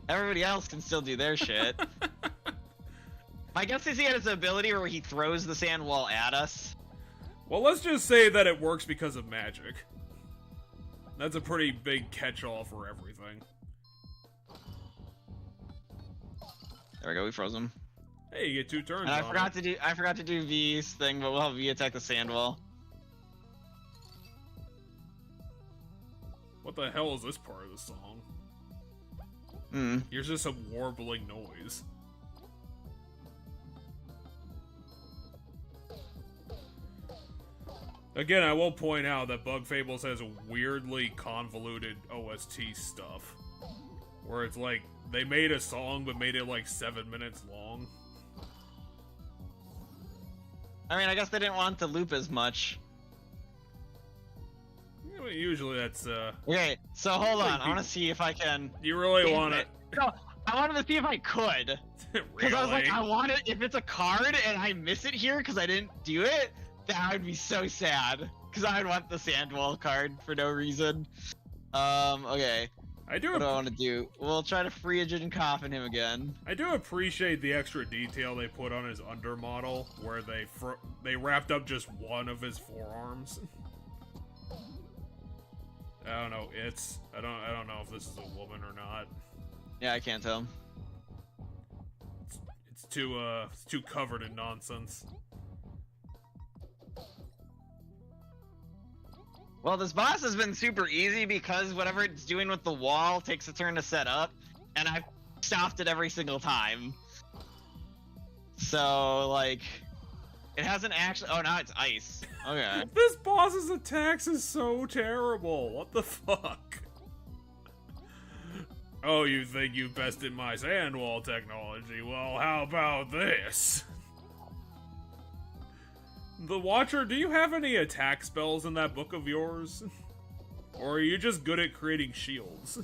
Speaker 1: Everybody else can still do their shit. My guess is he has an ability where he throws the sand wall at us.
Speaker 2: Well, let's just say that it works because of magic. That's a pretty big catch-all for everything.
Speaker 1: There we go, we froze him.
Speaker 2: Hey, you get 2 turns.
Speaker 1: And I forgot to do V's thing, but we'll have V attack the sand wall.
Speaker 2: What the hell is this part of the song? Here's just some warbling noise. Again, I will point out that Bug Fables has weirdly convoluted OST stuff. Where it's like, they made a song but made it like 7 minutes long.
Speaker 1: I mean, I guess they didn't want to loop as much.
Speaker 2: Yeah, but usually that's,
Speaker 1: Okay, so hold on, I want to see if I can...
Speaker 2: You really want it?
Speaker 1: No, I wanted to see if I could.
Speaker 2: Really?
Speaker 1: Because I was like, I want it, if it's a card and I miss it here because I didn't do it, that would be so sad. Because I would want the Sandwall card for no reason. Okay. What do I want to do? We'll try to free Agent and coffin him again.
Speaker 2: I do appreciate the extra detail they put on his under model, where they wrapped up just one of his forearms. I don't know. I don't know if this is a woman or not.
Speaker 1: Yeah, I can't tell.
Speaker 2: It's too covered in nonsense.
Speaker 1: Well, this boss has been super easy because whatever it's doing with the wall takes a turn to set up, and I've stopped it every single time. So, like, it hasn't actually... Oh, now it's ice. Okay.
Speaker 2: This boss's attacks is so terrible. What the fuck? Oh, you think you bested my sand wall technology? Well, how about this? The Watcher, do you have any attack spells in that book of yours? Or are you just good at creating shields?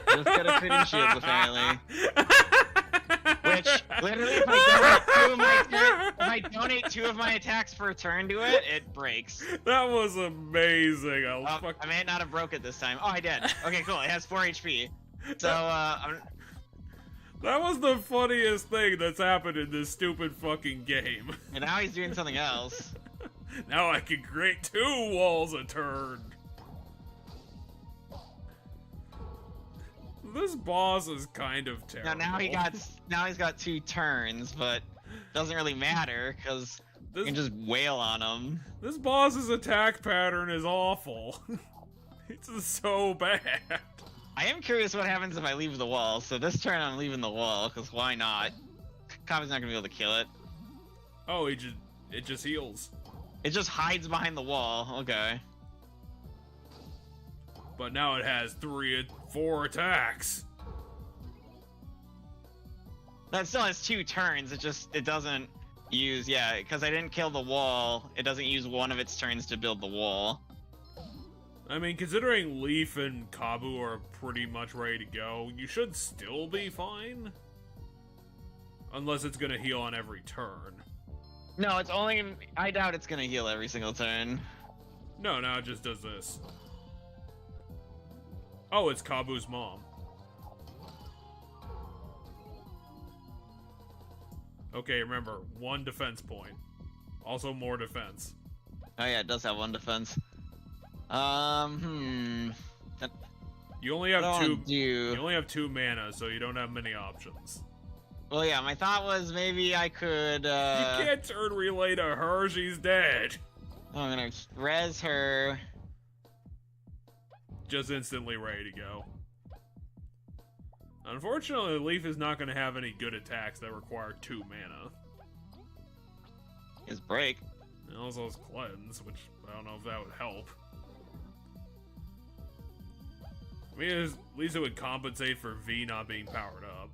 Speaker 1: Just good at creating shields, apparently. Which, literally, if I donate 2 of my attacks per turn to it, it breaks.
Speaker 2: That was amazing.
Speaker 1: I may not have broke it this time. Oh, I did. Okay, cool. It has 4 HP. So,
Speaker 2: That was the funniest thing that's happened in this stupid fucking game.
Speaker 1: And now he's doing something else.
Speaker 2: Now I can create 2 walls a turn. This boss is kind of terrible.
Speaker 1: Now he's got 2 turns, but doesn't really matter because you can just wail on him.
Speaker 2: This boss's attack pattern is awful. It's so bad.
Speaker 1: I am curious what happens if I leave the wall. So this turn I'm leaving the wall because why not? Kabi's not gonna be able to kill it.
Speaker 2: Oh, it just heals.
Speaker 1: It just hides behind the wall. Okay.
Speaker 2: But now it has 4 attacks.
Speaker 1: That still has 2 turns. It doesn't use, yeah, because I didn't kill the wall. It doesn't use one of its turns to build the wall.
Speaker 2: I mean, considering Leaf and Kabu are pretty much ready to go, you should still be fine. Unless it's gonna heal on every turn.
Speaker 1: No, it's only. I doubt it's gonna heal every single turn.
Speaker 2: No, it just does this. Oh, it's Kabu's mom. Okay, remember, 1 defense point. Also more defense.
Speaker 1: Oh yeah, it does have 1 defense.
Speaker 2: You only have 2.
Speaker 1: Do.
Speaker 2: You only have 2 mana, so you don't have many options.
Speaker 1: Well, yeah, my thought was maybe I could.
Speaker 2: You can't turn relay to her. She's dead.
Speaker 1: I'm gonna res her.
Speaker 2: Just instantly ready to go. Unfortunately, Leaf is not going to have any good attacks that require 2 mana.
Speaker 1: His break.
Speaker 2: It also has cleanse, which I don't know if that would help. I mean, at least it would compensate for V not being powered up.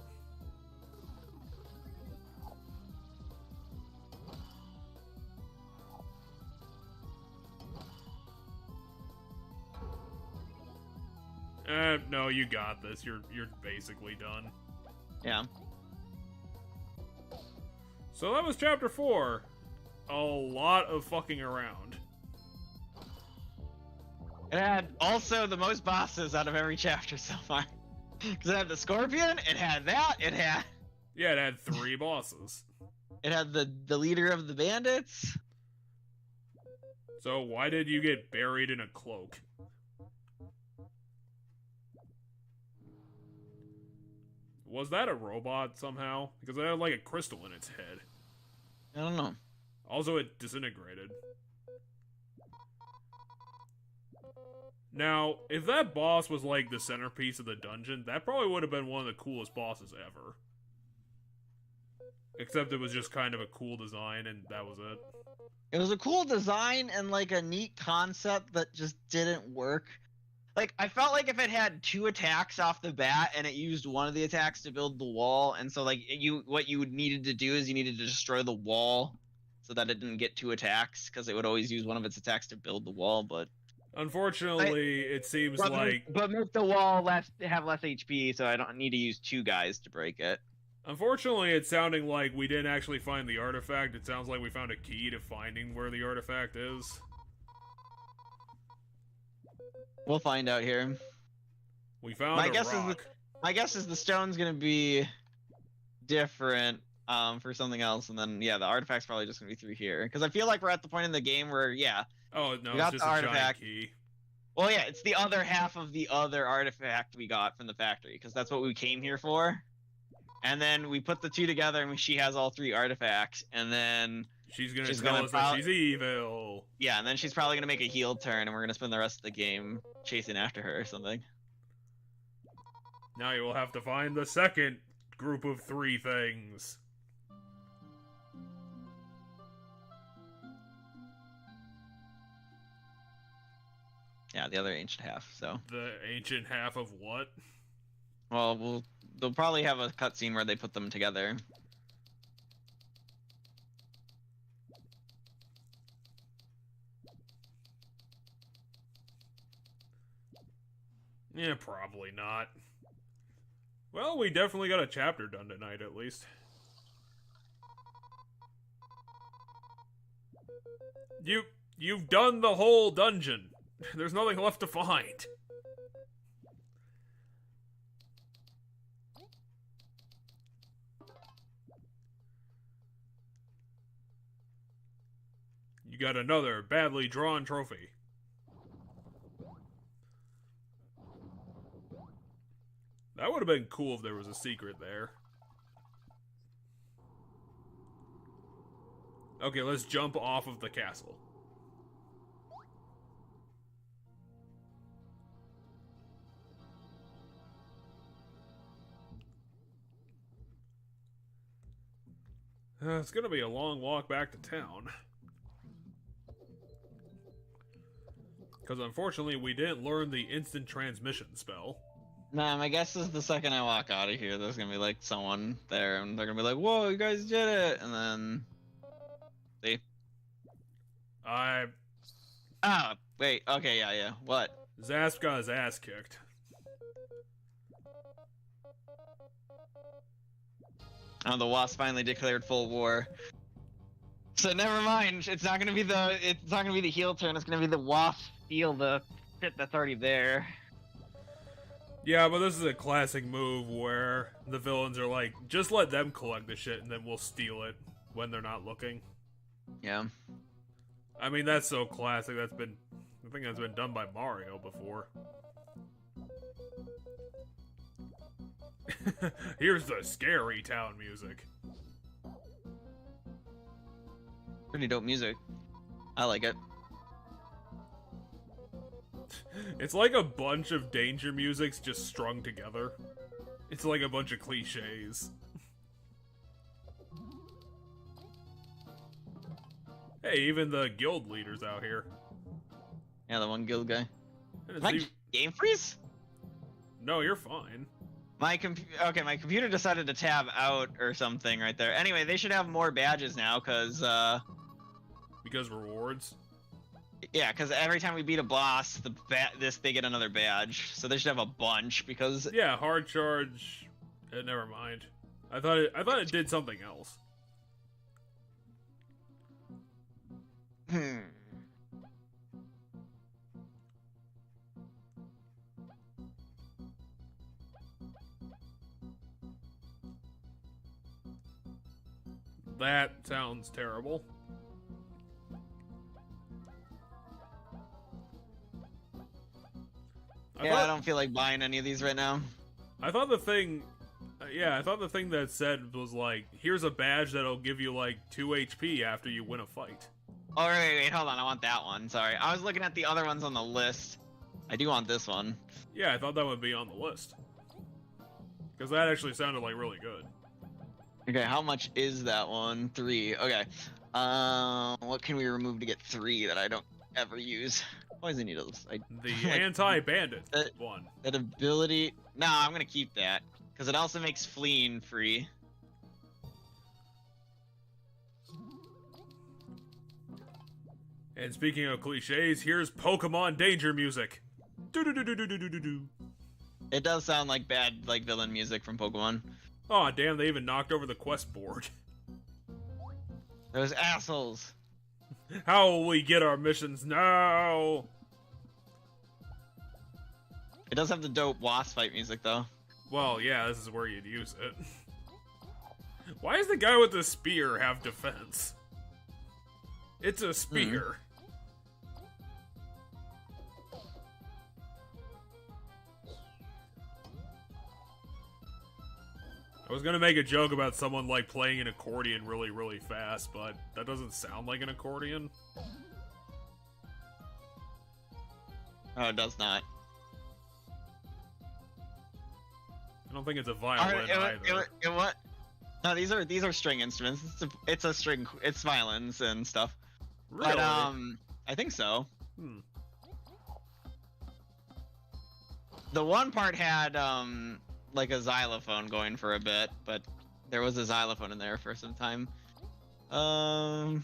Speaker 2: No, you got this. You're basically done.
Speaker 1: Yeah.
Speaker 2: So that was chapter 4. A lot of fucking around.
Speaker 1: It had also the most bosses out of every chapter so far. Because it had the scorpion, it had that,
Speaker 2: Yeah, it had 3 bosses.
Speaker 1: It had the leader of the bandits.
Speaker 2: So why did you get buried in a cloak? Was that a robot somehow? Because it had like a crystal in its head.
Speaker 1: I don't know.
Speaker 2: Also, it disintegrated. Now, if that boss was like the centerpiece of the dungeon, that probably would have been one of the coolest bosses ever. Except it was just kind of a cool design, and that was it.
Speaker 1: It was a cool design and like a neat concept that just didn't work. Like, I felt like if it had 2 attacks off the bat and it used one of the attacks to build the wall, and so like what you needed to do is you needed to destroy the wall so that it didn't get 2 attacks, because it would always use one of its attacks to build the wall, but
Speaker 2: unfortunately it seems
Speaker 1: but make the wall have less HP, so I don't need to use 2 guys to break it.
Speaker 2: Unfortunately, it's sounding like we didn't actually find the artifact. It sounds like we found a key to finding where the artifact is.
Speaker 1: We'll find out here.
Speaker 2: We found a rock.
Speaker 1: My guess is the stone's gonna be different for something else, and then yeah, the artifact's probably just gonna be through here. Because I feel like we're at the point in the game where
Speaker 2: oh no,
Speaker 1: we
Speaker 2: it's
Speaker 1: got
Speaker 2: just
Speaker 1: the
Speaker 2: a
Speaker 1: artifact.
Speaker 2: giant key.
Speaker 1: Well, yeah, it's the other half of the other artifact we got from the factory, because that's what we came here for. And then we put the 2 together, and she has all 3 artifacts, and then
Speaker 2: she's gonna tell us that she's evil.
Speaker 1: Yeah, and then she's probably gonna make a heal turn, and we're gonna spend the rest of the game chasing after her or something.
Speaker 2: Now you will have to find the second group of 3 things.
Speaker 1: Yeah, the other ancient half. So
Speaker 2: the ancient half of what?
Speaker 1: Well, they'll probably have a cutscene where they put them together.
Speaker 2: Yeah, probably not. Well, we definitely got a chapter done tonight, at least. You've done the whole dungeon. There's nothing left to find. You got another badly drawn trophy. That would have been cool if there was a secret there. Okay, let's jump off of the castle. It's gonna be a long walk back to town. Because unfortunately, we didn't learn the instant transmission spell.
Speaker 1: Nah, my guess is the second I walk out of here, there's gonna be like someone there, and they're gonna be like, "Whoa, you guys did it!" And then, see? Ah, wait. Okay, yeah. What?
Speaker 2: Zasp got his ass kicked.
Speaker 1: Oh, the Wasp finally declared full war. So never mind. It's not gonna be the heel turn. It's gonna be the Wasp steal the shit that's already there.
Speaker 2: Yeah, but this is a classic move where the villains are like, just let them collect the shit and then we'll steal it when they're not looking.
Speaker 1: Yeah.
Speaker 2: I mean, that's so classic. I think that's been done by Mario before. Here's the scary town music.
Speaker 1: Pretty dope music. I like it.
Speaker 2: It's like a bunch of danger musics just strung together. It's like a bunch of cliches. Hey, even the guild leader's out here.
Speaker 1: Yeah, the one guild guy.
Speaker 2: And
Speaker 1: Can I game freeze?
Speaker 2: No, you're fine.
Speaker 1: My computer decided to tab out or something right there. Anyway, they should have more badges now, because
Speaker 2: rewards?
Speaker 1: Yeah, because every time we beat a boss, they get another badge. So they should have a bunch, because...
Speaker 2: Yeah, hard charge... never mind. I thought it did something else. That sounds terrible.
Speaker 1: I don't feel like buying any of these right now.
Speaker 2: I thought the thing... I thought the thing that said was like, here's a badge that'll give you like 2 HP after you win a fight.
Speaker 1: Oh, wait, hold on. I want that one. Sorry. I was looking at the other ones on the list. I do want this one.
Speaker 2: Yeah, I thought that would be on the list. Because that actually sounded like really good.
Speaker 1: Okay, how much is that one? 3. Okay. What can we remove to get 3 that I don't ever use? Poison needles.
Speaker 2: The anti-bandit one.
Speaker 1: That ability... No, I'm gonna keep that. Because it also makes fleeing free.
Speaker 2: And speaking of cliches, here's Pokemon danger music. Do-do-do-do-do-do-do-do.
Speaker 1: It does sound like bad, like, villain music from Pokemon.
Speaker 2: Aw, damn, they even knocked over the quest board.
Speaker 1: Those assholes.
Speaker 2: How will we get our missions now?
Speaker 1: It does have the dope Wasp fight music, though.
Speaker 2: Well, yeah, this is where you'd use it. Why does the guy with the spear have defense? It's a spear. I was gonna make a joke about someone, like, playing an accordion really, really fast, but that doesn't sound like an accordion.
Speaker 1: Oh, it does not.
Speaker 2: I don't think it's a violin either.
Speaker 1: What? No, these are string instruments. It's a string. It's violins and stuff.
Speaker 2: Really?
Speaker 1: But I think so. The one part had like a xylophone going for a bit, but there was a xylophone in there for some time.
Speaker 2: The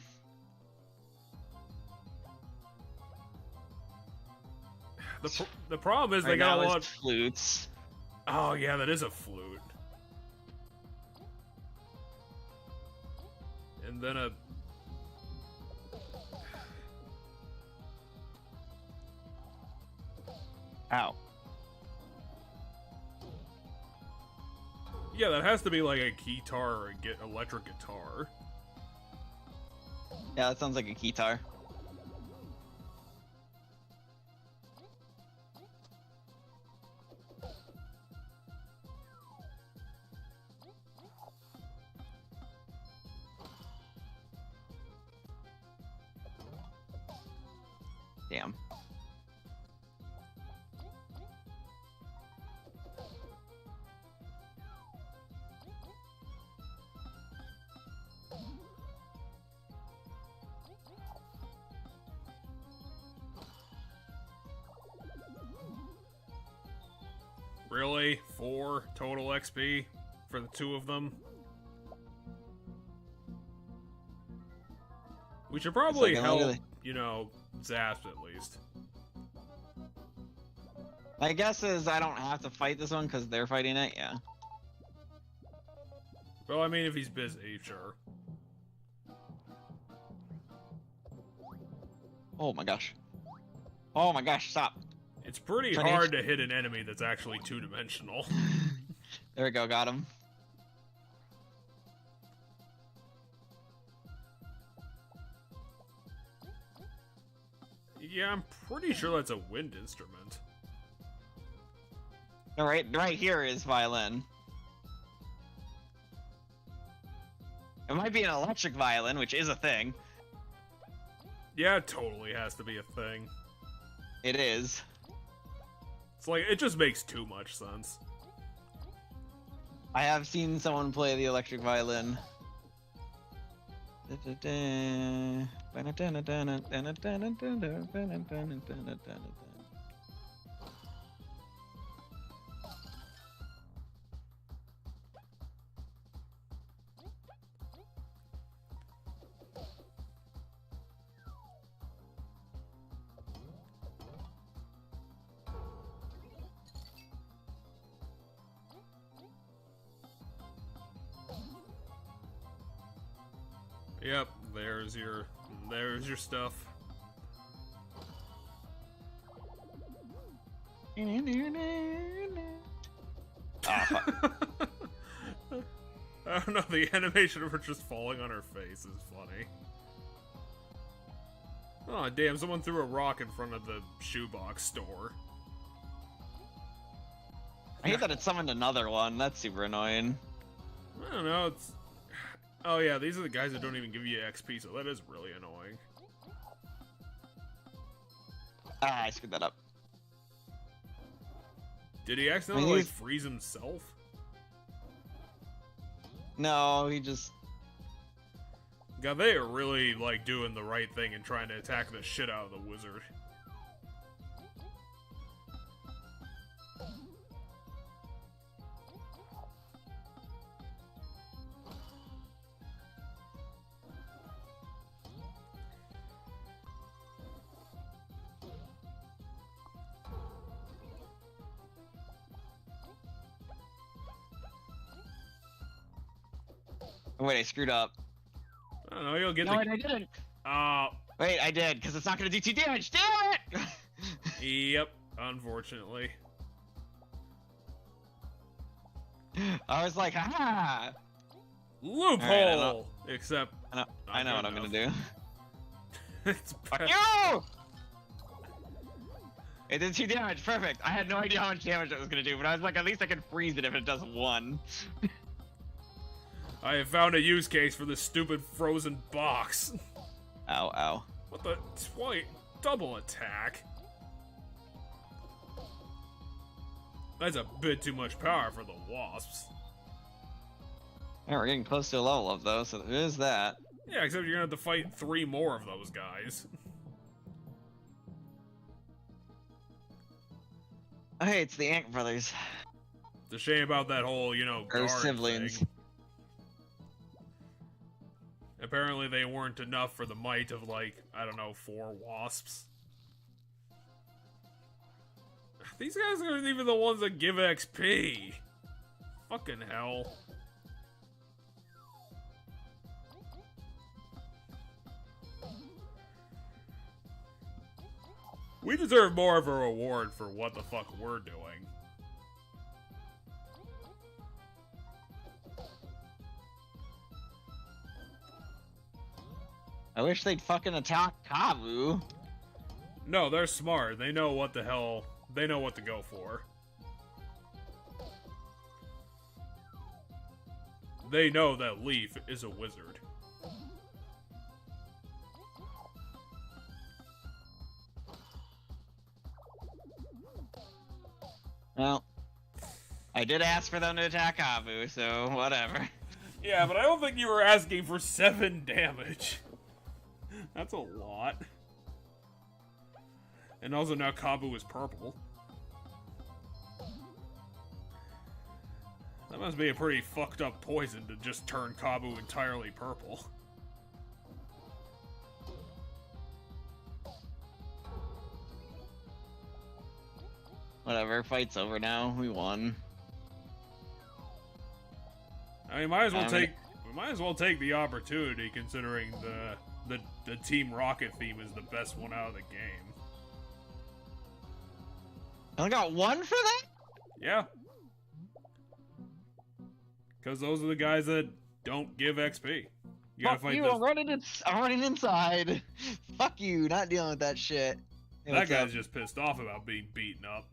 Speaker 2: problem is
Speaker 1: right
Speaker 2: they got a
Speaker 1: now
Speaker 2: lot
Speaker 1: is flutes.
Speaker 2: Oh yeah, that is a flute. And then a...
Speaker 1: Ow.
Speaker 2: Yeah, that has to be like a guitar or electric guitar.
Speaker 1: Yeah, that sounds like a guitar.
Speaker 2: 4 total XP for the 2 of them. We should probably help, you know, Zaps at least.
Speaker 1: My guess is I don't have to fight this one because they're fighting it, yeah.
Speaker 2: Well, I mean, if he's busy, sure.
Speaker 1: Oh my gosh. Oh my gosh, stop.
Speaker 2: It's pretty hard to hit an enemy that's actually 2-dimensional.
Speaker 1: There we go, got him.
Speaker 2: Yeah, I'm pretty sure that's a wind instrument.
Speaker 1: All right here is violin. It might be an electric violin, which is a thing.
Speaker 2: Yeah, it totally has to be a thing.
Speaker 1: It is.
Speaker 2: It's like, it just makes too much sense.
Speaker 1: I have seen someone play the electric violin.
Speaker 2: Yep, there's your stuff.
Speaker 1: Ah, fuck.
Speaker 2: I don't know, the animation of her just falling on her face is funny. Oh damn, someone threw a rock in front of the shoebox store.
Speaker 1: I hate that it summoned another one. That's super annoying.
Speaker 2: I don't know, it's... Oh yeah, these are the guys that don't even give you XP, so that is really annoying.
Speaker 1: Ah, I screwed that up.
Speaker 2: Did he accidentally, like, freeze himself?
Speaker 1: No, he just...
Speaker 2: God, they are really, like, doing the right thing and trying to attack the shit out of the wizard.
Speaker 1: Wait, I screwed up.
Speaker 2: I don't know, you'll get
Speaker 1: No, I didn't. Wait, I did, because it's not going to do 2 damage. Damn it!
Speaker 2: Yep, unfortunately.
Speaker 1: I was like, haha!
Speaker 2: Loophole! Right, except...
Speaker 1: I know what I'm going to do.
Speaker 2: It's
Speaker 1: Fuck you! It did 2 damage, perfect. I had no idea how much damage it was going to do, but I was like, at least I can freeze it if it does 1.
Speaker 2: I have found a use case for this stupid frozen box.
Speaker 1: Ow, ow.
Speaker 2: What the? Wait, double attack? That's a bit too much power for the wasps.
Speaker 1: Yeah, we're getting close to a level up, though, so there is that.
Speaker 2: Yeah, except you're gonna have to fight 3 more of those guys.
Speaker 1: Oh, hey, it's the Ant Brothers.
Speaker 2: It's a shame about that whole, you know, guard
Speaker 1: siblings.
Speaker 2: thing. Apparently they weren't enough for the might of, like, I don't know, 4 wasps. These guys aren't even the ones that give XP. Fucking hell. We deserve more of a reward for what the fuck we're doing.
Speaker 1: I wish they'd fucking attack Kavu.
Speaker 2: No, they're smart. They know what the hell... They know what to go for. They know that Leaf is a wizard.
Speaker 1: Well, I did ask for them to attack Kavu, so whatever.
Speaker 2: Yeah, but I don't think you were asking for 7 damage. That's a lot. And also now Kabu is purple. That must be a pretty fucked up poison to just turn Kabu entirely purple.
Speaker 1: Whatever, fight's over now. We won.
Speaker 2: I mean, we might as well take the opportunity, considering the Team Rocket theme is the best one out of the game.
Speaker 1: I only got one for that?
Speaker 2: Yeah. Because those are the guys that don't give XP. You gotta fight
Speaker 1: you,
Speaker 2: this.
Speaker 1: I'm running inside. Fuck you, not dealing with that shit. Hey,
Speaker 2: that guy's
Speaker 1: up?
Speaker 2: just pissed off about being beaten up.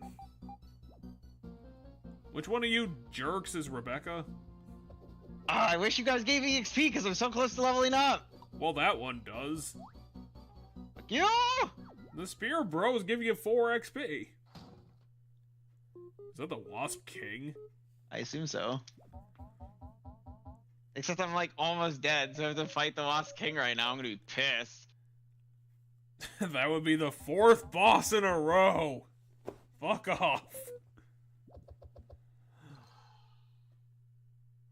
Speaker 2: Which one of you jerks is Rebecca?
Speaker 1: I wish you guys gave me XP because I'm so close to leveling up.
Speaker 2: Well, that one does.
Speaker 1: Fuck you!
Speaker 2: The Spear Bros give you 4 XP. Is that the Wasp King?
Speaker 1: I assume so. Except I'm like almost dead, so I have to fight the Wasp King right now. I'm gonna be pissed.
Speaker 2: That would be the 4th boss in a row. Fuck off.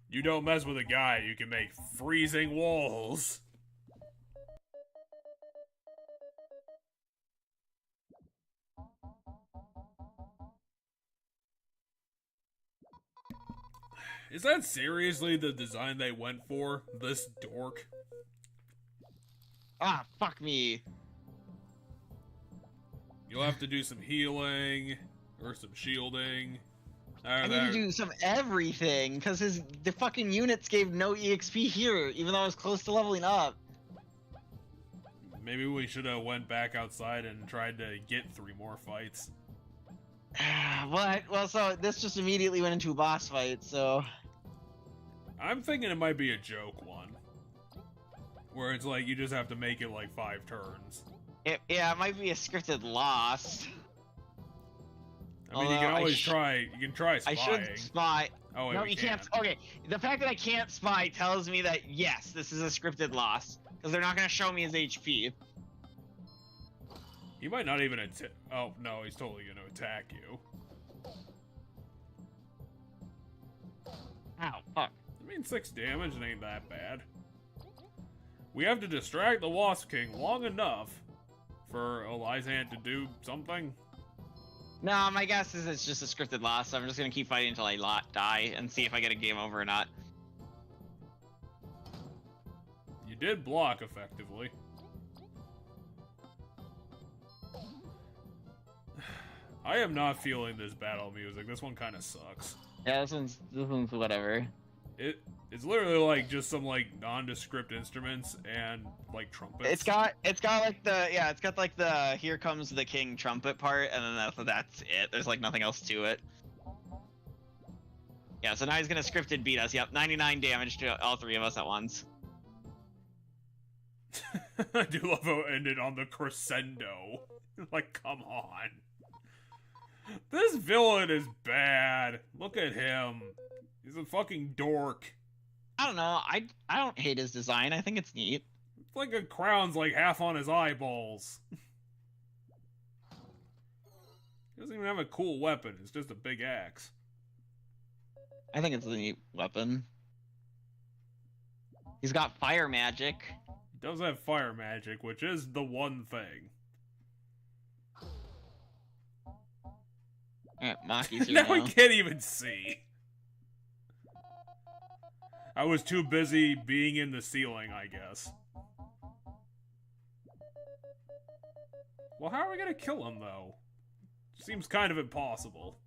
Speaker 2: You don't mess with a guy, you can make freezing walls. Is that seriously the design they went for? This dork?
Speaker 1: Ah, fuck me.
Speaker 2: You'll have to do some healing, or some shielding.
Speaker 1: I need to do some everything, because the fucking units gave no EXP here, even though I was close to leveling up.
Speaker 2: Maybe we should have went back outside and tried to get 3 more fights.
Speaker 1: Well, so this just immediately went into a boss fight, so...
Speaker 2: I'm thinking it might be a joke one. Where it's like, you just have to make it like 5 turns.
Speaker 1: Yeah, it might be a scripted loss.
Speaker 2: I mean, you can always try. You can try spying.
Speaker 1: I should spy.
Speaker 2: Oh, wait,
Speaker 1: no, you can't. Okay, the fact that I can't spy tells me that yes, this is a scripted loss because they're not going to show me his HP.
Speaker 2: He might not even attack. Oh no, he's totally going to attack you.
Speaker 1: Ow, fuck.
Speaker 2: I mean, 6 damage ain't that bad. We have to distract the Wasp King long enough for Elizant to do something.
Speaker 1: No, my guess is it's just a scripted loss, so I'm just gonna keep fighting until I die and see if I get a game over or not.
Speaker 2: You did block effectively. I am not feeling this battle music. This one kind of sucks.
Speaker 1: Yeah, this one's whatever.
Speaker 2: It's literally like just some like nondescript instruments and like trumpets.
Speaker 1: It's got like the "Here Comes the King" trumpet part, and then that's it. There's like nothing else to it. Yeah, so now he's gonna scripted beat us. Yep, 99 damage to all 3 of us at once.
Speaker 2: I do love how it ended on the crescendo. Like, come on. This villain is bad. Look at him. He's a fucking dork.
Speaker 1: I don't know. I don't hate his design. I think it's neat.
Speaker 2: It's like a crown's like half on his eyeballs. He doesn't even have a cool weapon. It's just a big axe.
Speaker 1: I think it's a neat weapon. He's got fire magic.
Speaker 2: He does have fire magic, which is the one thing.
Speaker 1: Alright, Maki's here
Speaker 2: Now we can't even see. I was too busy being in the ceiling, I guess. Well, how are we gonna kill him, though? Seems kind of impossible.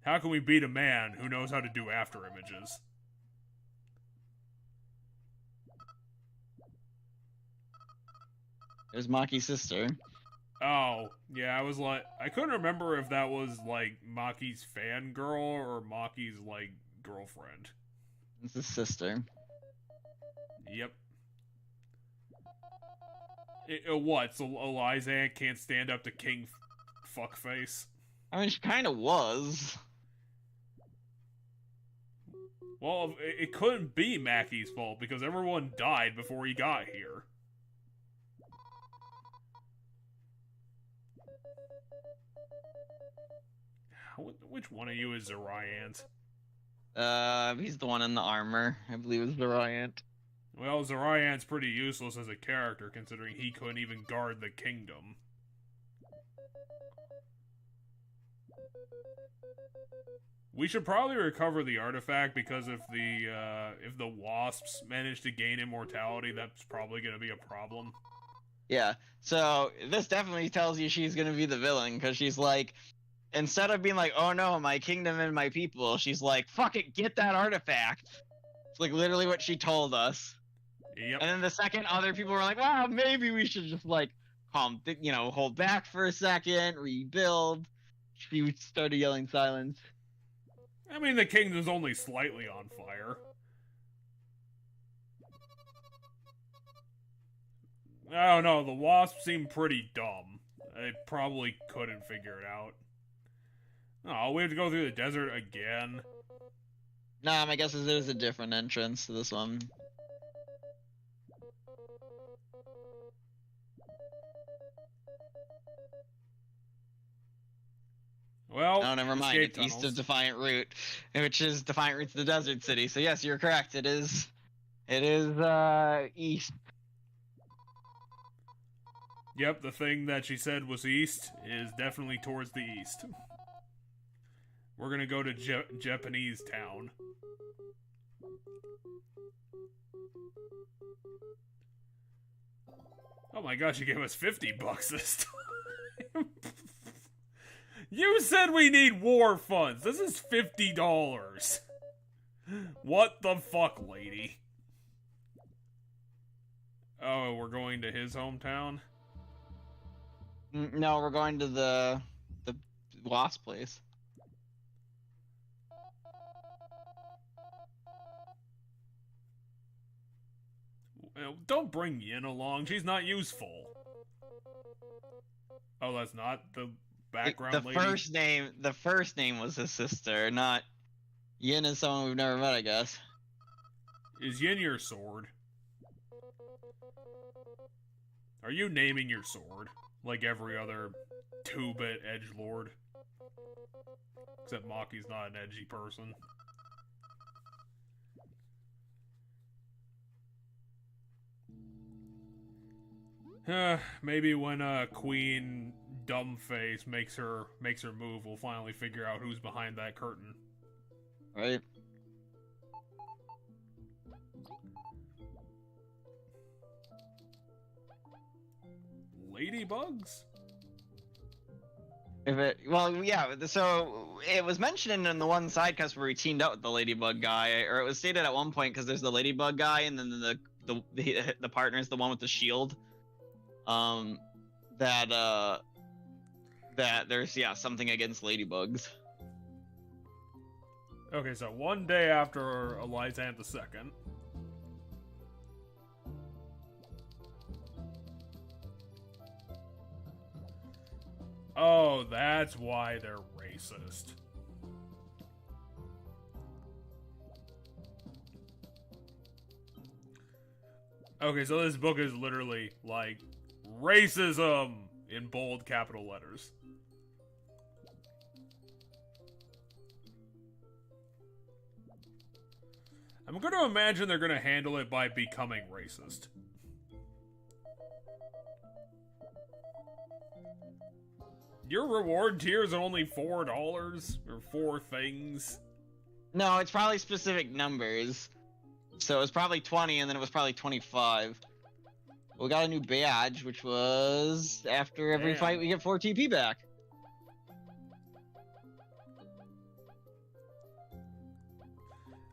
Speaker 2: How can we beat a man who knows how to do after images?
Speaker 1: There's Maki's sister.
Speaker 2: Oh, yeah, I was like, I couldn't remember if that was, like, Maki's fangirl or Maki's, like, girlfriend.
Speaker 1: It's his sister.
Speaker 2: Yep. What, so Elizant can't stand up to King Fuckface?
Speaker 1: I mean, she kind of was.
Speaker 2: Well, it couldn't be Maki's fault because everyone died before he got here. Which one of you is Zoriant?
Speaker 1: He's the one in the armor. I believe it's Variant.
Speaker 2: Well, Zoriant's pretty useless as a character, considering he couldn't even guard the kingdom. We should probably recover the artifact, because if the wasps manage to gain immortality, that's probably going to be a problem.
Speaker 1: Yeah. So this definitely tells you she's gonna be the villain, because she's like, instead of being like, oh no, my kingdom and my people, she's like, fuck it, get that artifact. It's like literally what she told us.
Speaker 2: Yep.
Speaker 1: And then the second other people were like, well, maybe we should just like hold back for a second, rebuild. She started yelling silence.
Speaker 2: I mean, the kingdom's only slightly on fire. I don't know, the wasps seem pretty dumb. They probably couldn't figure it out. Oh, we have to go through the desert again?
Speaker 1: Nah, my guess is there's a different entrance to this one.
Speaker 2: Well,
Speaker 1: oh, never mind. It's
Speaker 2: tunnels.
Speaker 1: east of Defiant Root, which is Defiant Root's the desert city. So yes, you're correct. It is east.
Speaker 2: Yep, the thing that she said was east is definitely towards the east. We're gonna go to Japanese town. Oh my gosh, you gave us $50 this time. You said we need war funds. This is $50. What the fuck, lady? Oh, we're going to his hometown?
Speaker 1: No, we're going to the Wasp place.
Speaker 2: Don't bring Yin along. She's not useful. Oh, that's not the background lady?
Speaker 1: The first name was his sister, not Yin is someone we've never met, I guess.
Speaker 2: Is Yin your sword? Are you naming your sword? Like every other 2-bit edgelord? Except Maki's not an edgy person. Maybe when Queen Dumbface makes her move, we'll finally figure out who's behind that curtain.
Speaker 1: Right.
Speaker 2: Ladybugs?
Speaker 1: Well, yeah, so it was mentioned in the one side quest where we teamed up with the Ladybug guy, or it was stated at one point, because there's the Ladybug guy, and then the partner is the one with the shield. That there's, yeah, something against ladybugs.
Speaker 2: Okay, so one day after Elizant II. Oh, that's why they're racist. Okay, so this book is literally, like, racism in bold capital letters. I'm going to imagine they're going to handle it by becoming racist. Your reward tier is only $4 or 4 things.
Speaker 1: No, it's probably specific numbers. So it was probably 20, and then it was probably 25. We got a new badge, which was after every fight we get 4 TP back.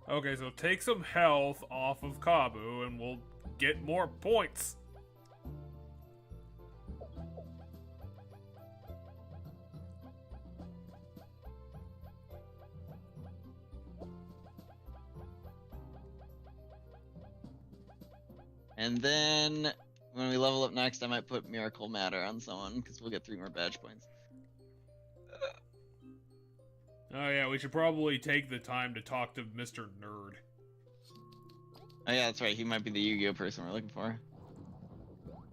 Speaker 2: Okay, so take some health off of Kabu and we'll get more points.
Speaker 1: And then when we level up next, I might put Miracle Matter on someone, because we'll get 3 more badge points.
Speaker 2: Oh yeah, we should probably take the time to talk to Mr. Nerd.
Speaker 1: Oh yeah, that's right, he might be the Yu-Gi-Oh person we're looking for.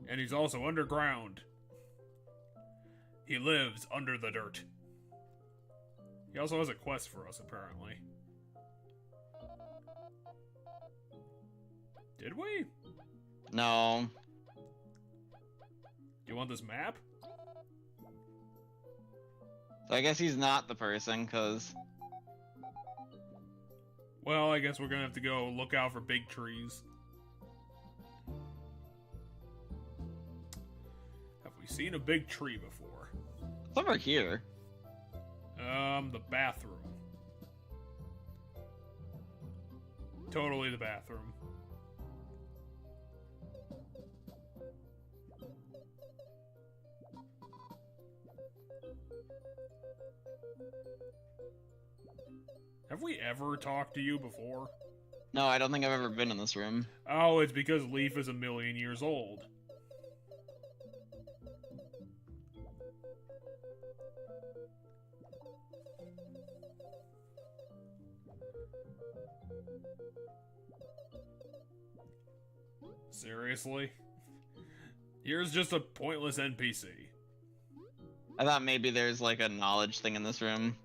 Speaker 2: And he's also underground. He lives under the dirt. He also has a quest for us, apparently. Did we?
Speaker 1: No.
Speaker 2: Do you want this map?
Speaker 1: So I guess he's not the person, because...
Speaker 2: Well, I guess we're gonna have to go look out for big trees. Have we seen a big tree before?
Speaker 1: It's over here.
Speaker 2: The bathroom. Totally the bathroom. Have we ever talked to you before?
Speaker 1: No, I don't think I've ever been in this room.
Speaker 2: Oh, it's because Leaf is 1,000,000 years old. Seriously? Here's just a pointless NPC.
Speaker 1: I thought maybe there's like a knowledge thing in this room.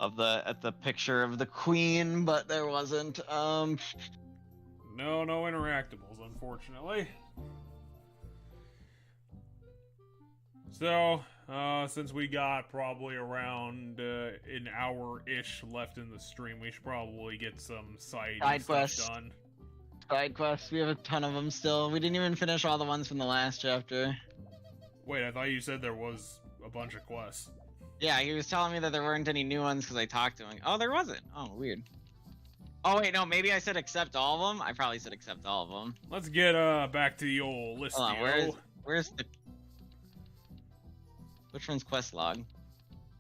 Speaker 1: At the picture of the queen, but there wasn't.
Speaker 2: No interactables, unfortunately. So, since we got probably around an hour-ish left in the stream, we should probably get some side
Speaker 1: quests
Speaker 2: done.
Speaker 1: Side quests, we have a ton of them still. We didn't even finish all the ones from the last chapter.
Speaker 2: Wait, I thought you said there was a bunch of quests.
Speaker 1: Yeah, he was telling me that there weren't any new ones because I talked to him. Oh, there wasn't. Oh, weird. Oh, wait, no, maybe I said accept all of them? I probably said accept all of them.
Speaker 2: Let's get back to the old list.
Speaker 1: Hold on, where's the... Which one's quest log?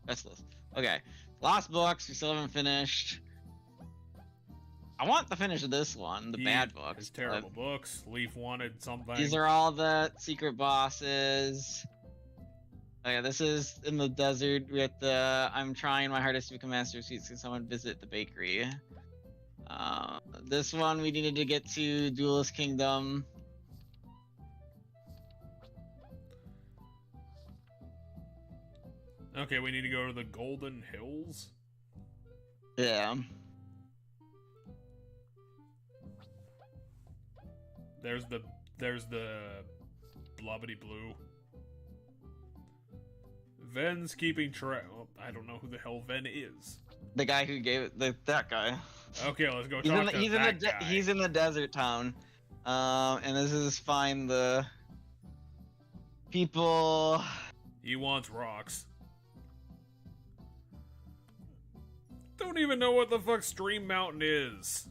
Speaker 1: Quest list. Okay. Lost books, we still haven't finished. I want the finish of this one, the bad books.
Speaker 2: Terrible books. Leaf wanted something.
Speaker 1: These are all the secret bosses. Oh yeah, this is in the desert with the I'm trying my hardest to become master of sweets. Can someone visit the bakery? This one we needed to get to Duelist Kingdom.
Speaker 2: Okay, we need to go to the Golden Hills.
Speaker 1: Yeah.
Speaker 2: There's the Blubbity Blue. Ven's keeping track. Well, I don't know who the hell Ven is.
Speaker 1: The guy who gave it, that guy.
Speaker 2: Okay, let's go talk to that guy.
Speaker 1: He's in the desert town. And this is find the people.
Speaker 2: He wants rocks. Don't even know what the fuck Stream Mountain is.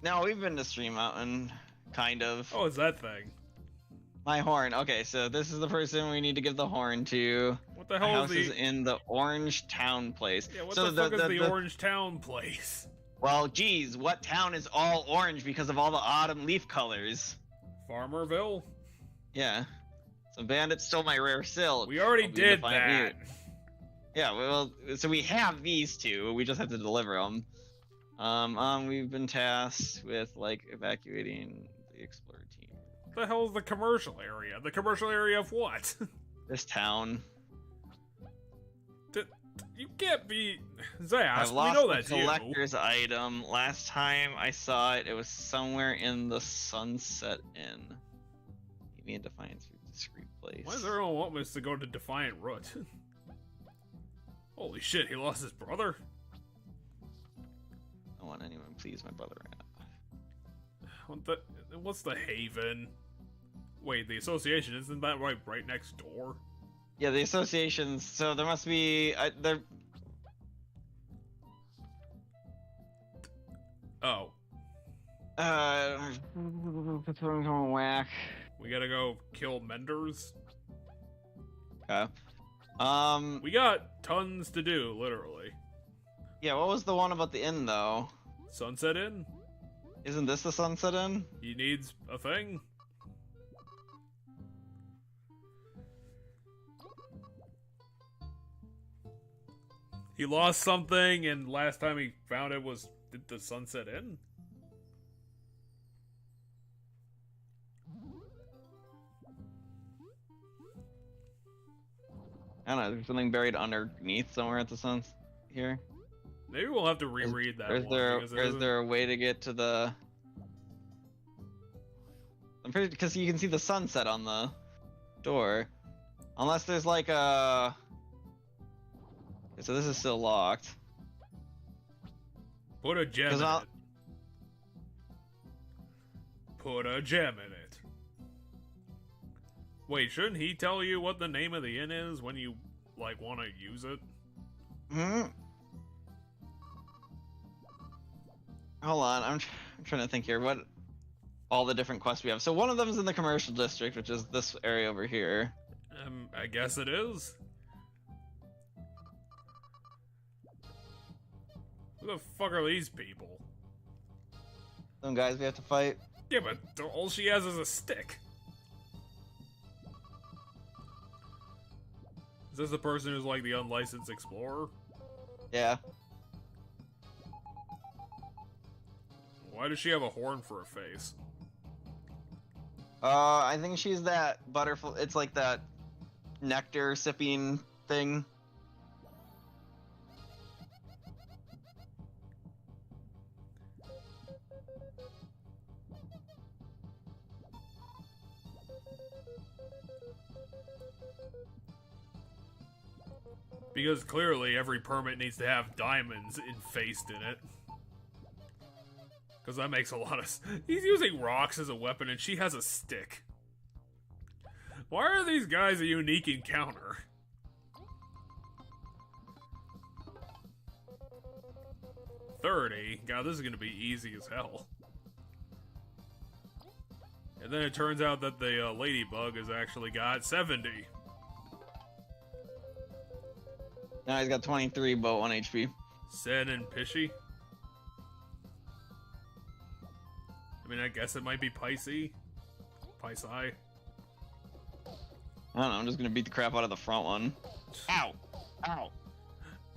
Speaker 1: No, we've been to Stream Mountain, kind of.
Speaker 2: Oh, it's that thing.
Speaker 1: My horn. Okay, so this is the person we need to give the horn to.
Speaker 2: What the hell
Speaker 1: is the... in the Orange Town place.
Speaker 2: Yeah, what the fuck is the Orange Town place?
Speaker 1: Well, geez, what town is all orange because of all the autumn leaf colors?
Speaker 2: Farmerville?
Speaker 1: Yeah. So bandit stole my rare silk.
Speaker 2: We already did that.
Speaker 1: Yeah, well, so we have these two. We just have to deliver them. We've been tasked with, like, evacuating the Explorer team.
Speaker 2: What the hell is the commercial area? The commercial area of what?
Speaker 1: This town.
Speaker 2: You can't be... Zayas,
Speaker 1: I've lost
Speaker 2: we know that's
Speaker 1: the collector's item. Last time I saw it, it was somewhere in the Sunset Inn. You need to find a discreet place.
Speaker 2: Why does everyone want us to go to Defiant Root? Holy shit, he lost his brother?
Speaker 1: I don't want anyone please my brother right
Speaker 2: now. What's the Haven? Wait, the association, isn't that right next door?
Speaker 1: Yeah, the associations, so there must be... there...
Speaker 2: Oh.
Speaker 1: Whack.
Speaker 2: We gotta go kill Menders?
Speaker 1: Okay.
Speaker 2: We got tons to do, literally.
Speaker 1: Yeah, what was the one about the inn, though?
Speaker 2: Sunset Inn?
Speaker 1: Isn't this the Sunset Inn?
Speaker 2: He needs a thing? He lost something, and last time he found it was the Sunset Inn?
Speaker 1: I don't know, there's something buried underneath somewhere at the sun's here.
Speaker 2: Maybe we'll have to reread that
Speaker 1: Is
Speaker 2: one.
Speaker 1: there,
Speaker 2: Because
Speaker 1: is there a way to get to the... I'm pretty... Because you can see the sunset on the door. Unless there's like a... Okay, so this is still locked.
Speaker 2: Put a gem in it. Put a gem in it. Wait, shouldn't he tell you what the name of the inn is when you, like, want to use it?
Speaker 1: Hmm. Hold on, I'm trying to think here. What all the different quests we have. So one of them is in the commercial district, which is this area over here.
Speaker 2: I guess it is. Who the fuck are these people?
Speaker 1: Some guys we have to fight.
Speaker 2: Yeah, but all she has is a stick. Is this the person who's like the unlicensed explorer?
Speaker 1: Yeah.
Speaker 2: Why does she have a horn for a face?
Speaker 1: I think she's that butterfly. It's like that nectar sipping thing.
Speaker 2: Because clearly every permit needs to have diamonds infaced in it. Because that makes a lot of... He's using rocks as a weapon and she has a stick. Why are these guys a unique encounter? $30? God, this is going to be easy as hell. And then it turns out that the ladybug has actually got 70.
Speaker 1: Now he's got 23, but 1 HP.
Speaker 2: Sen and Pishy? I mean, I guess it might be Pisces. Pisces.
Speaker 1: I don't know, I'm just gonna beat the crap out of the front one. Ow! Ow!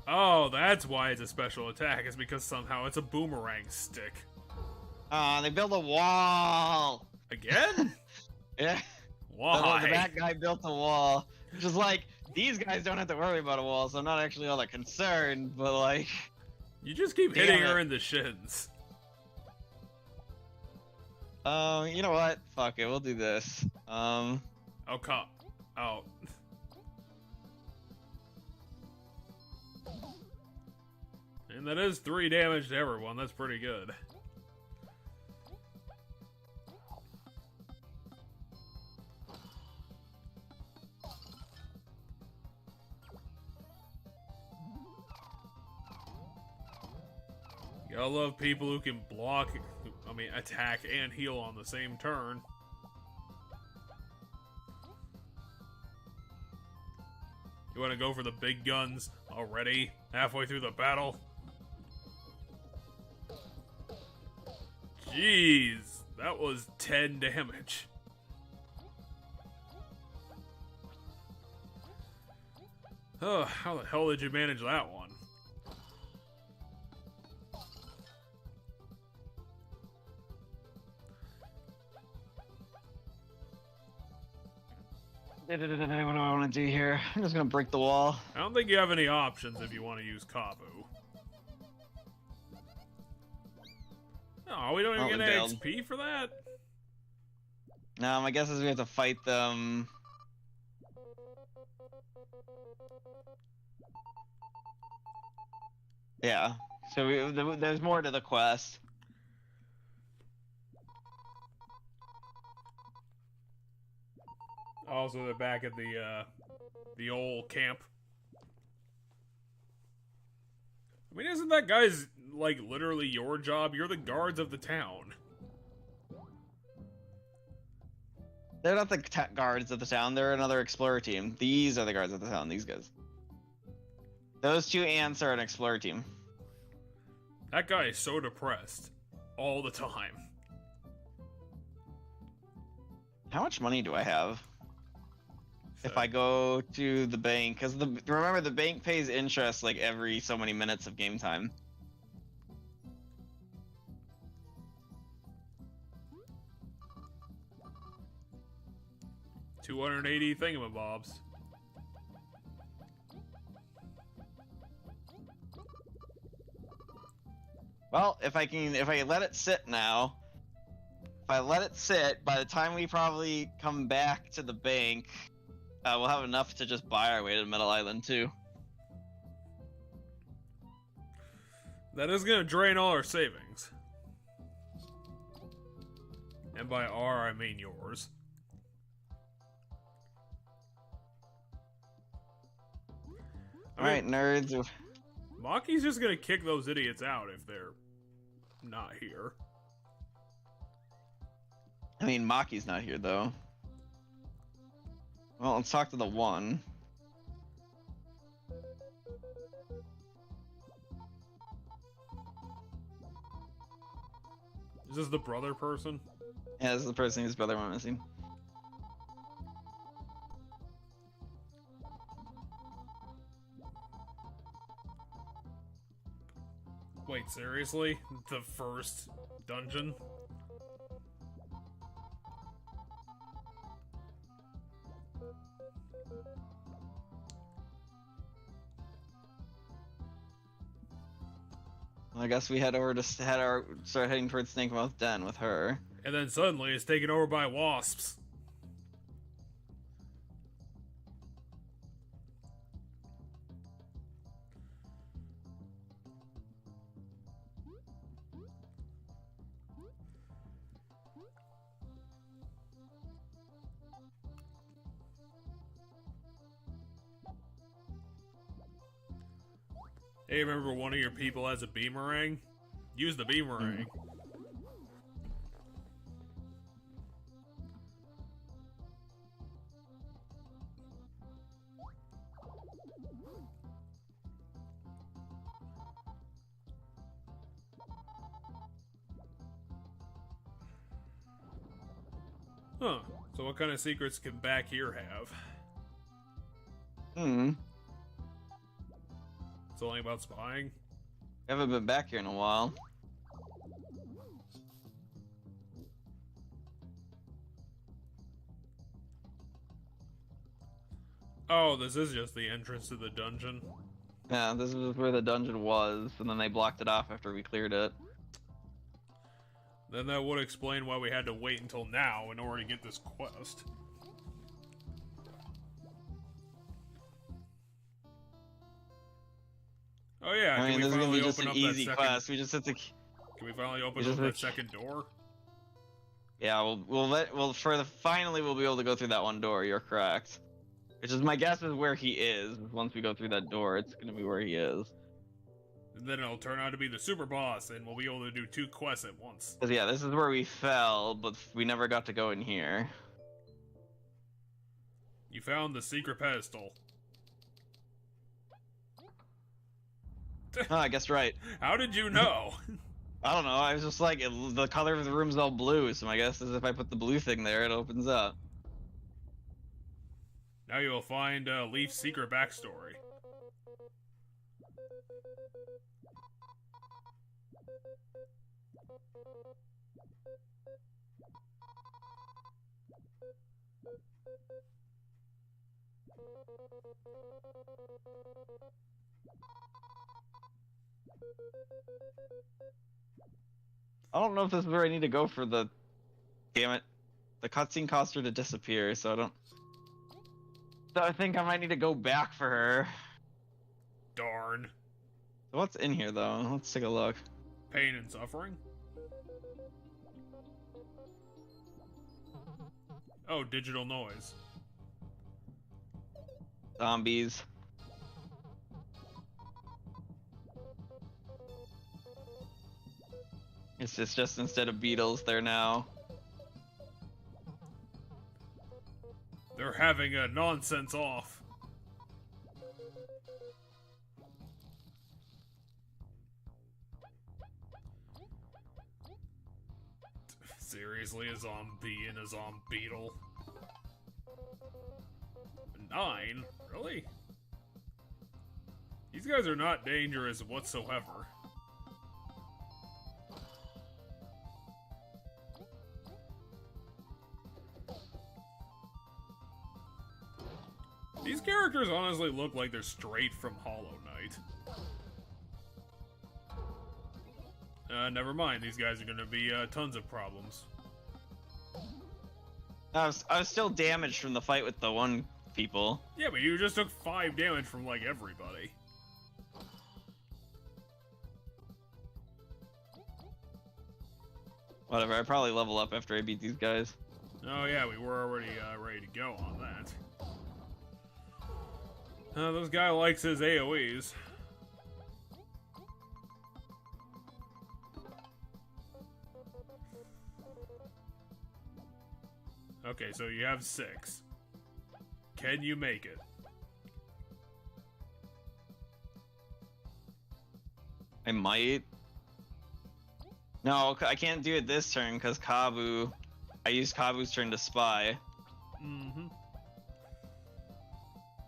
Speaker 2: Oh, that's why it's a special attack, is because somehow it's a boomerang stick.
Speaker 1: They built a wall!
Speaker 2: Again?
Speaker 1: Yeah.
Speaker 2: Why?
Speaker 1: The back guy built a wall. Which is like, these guys don't have to worry about a wall, so I'm not actually all that concerned, but like...
Speaker 2: You just keep hitting her in the shins.
Speaker 1: You know what? Fuck it, we'll do this.
Speaker 2: Oh, come. Oh. And that is 3 damage to everyone, that's pretty good. I love people who can attack and heal on the same turn. You want to go for the big guns already? Halfway through the battle? Jeez, that was 10 damage. Oh, how the hell did you manage that one?
Speaker 1: What do I want to do here? I'm just gonna break the wall.
Speaker 2: I don't think you have any options if you want to use Kabu. No, we don't even get an XP for that?
Speaker 1: No, my guess is we have to fight them. Yeah, so there's more to the quest.
Speaker 2: Also, they're back at the old camp. I mean, isn't that guy's, like, literally your job? You're the guards of the town.
Speaker 1: They're not the guards of the town, they're another explorer team. These are the guards of the town, these guys. Those 2 ants are an explorer team.
Speaker 2: That guy is so depressed. All the time.
Speaker 1: How much money do I have? If I go to the bank, because remember the bank pays interest like every so many minutes of game time. $280 thingamabobs. Well, if I let it sit now, if I let it sit, by the time we probably come back to the bank, we'll have enough to just buy our way to the Metal Island too.
Speaker 2: That is gonna drain all our savings. And by our, I mean yours.
Speaker 1: Alright, nerds.
Speaker 2: Maki's just gonna kick those idiots out if they're not here.
Speaker 1: I mean, Maki's not here, though. Well, let's talk to the one.
Speaker 2: Is this the brother person?
Speaker 1: Yeah, this is the person whose brother went missing.
Speaker 2: Wait, seriously? The first dungeon?
Speaker 1: I guess we head over to start heading towards Snankemouth Den with her.
Speaker 2: And then suddenly it's taken over by wasps. Hey, remember one of your people has a beamerang? Use the beamerang. Huh. So what kind of secrets can back here have? Something about spying?
Speaker 1: We haven't been back here in a while.
Speaker 2: Oh, this is just the entrance to the dungeon.
Speaker 1: Yeah, this is where the dungeon was, and then they blocked it off after we cleared it.
Speaker 2: Then that would explain why we had to wait until now in order to get this quest. Oh yeah,
Speaker 1: I mean, this is gonna be just an easy
Speaker 2: second...
Speaker 1: quest. We just have to.
Speaker 2: Can we finally open up that second door?
Speaker 1: Yeah, finally we'll be able to go through that one door. You're correct. Which is my guess is where he is. Once we go through that door, it's gonna be where he is.
Speaker 2: And then it'll turn out to be the super boss, and we'll be able to do 2 quests at once.
Speaker 1: 'Cause yeah, this is where we fell, but we never got to go in here.
Speaker 2: You found the secret pedestal.
Speaker 1: Oh, I guess right.
Speaker 2: How did you know?
Speaker 1: I don't know. I was just like, the color of the room's all blue, so my guess is if I put the blue thing there, it opens up.
Speaker 2: Now you'll find Leaf's secret backstory.
Speaker 1: I don't know if this is where I need to go for the... Damn it. The cutscene caused her to disappear, so I don't... So I think I might need to go back for her.
Speaker 2: Darn.
Speaker 1: So what's in here, though? Let's take a look.
Speaker 2: Pain and suffering? Oh, digital noise.
Speaker 1: Zombies. It's just instead of beetles, they're now...
Speaker 2: They're having a nonsense off. Seriously, a zombie and a beetle? 9? Really? These guys are not dangerous whatsoever. These characters honestly look like they're straight from Hollow Knight. Never mind. These guys are gonna be tons of problems.
Speaker 1: I was still damaged from the fight with the one people.
Speaker 2: Yeah, but you just took 5 damage from, like, everybody.
Speaker 1: Whatever, I probably level up after I beat these guys.
Speaker 2: Oh yeah, we were already ready to go on that. This guy likes his AoEs. Okay, so you have 6. Can you make it?
Speaker 1: I might. No, I can't do it this turn because Kabu. I used Kabu's turn to spy.
Speaker 2: Mm-hmm.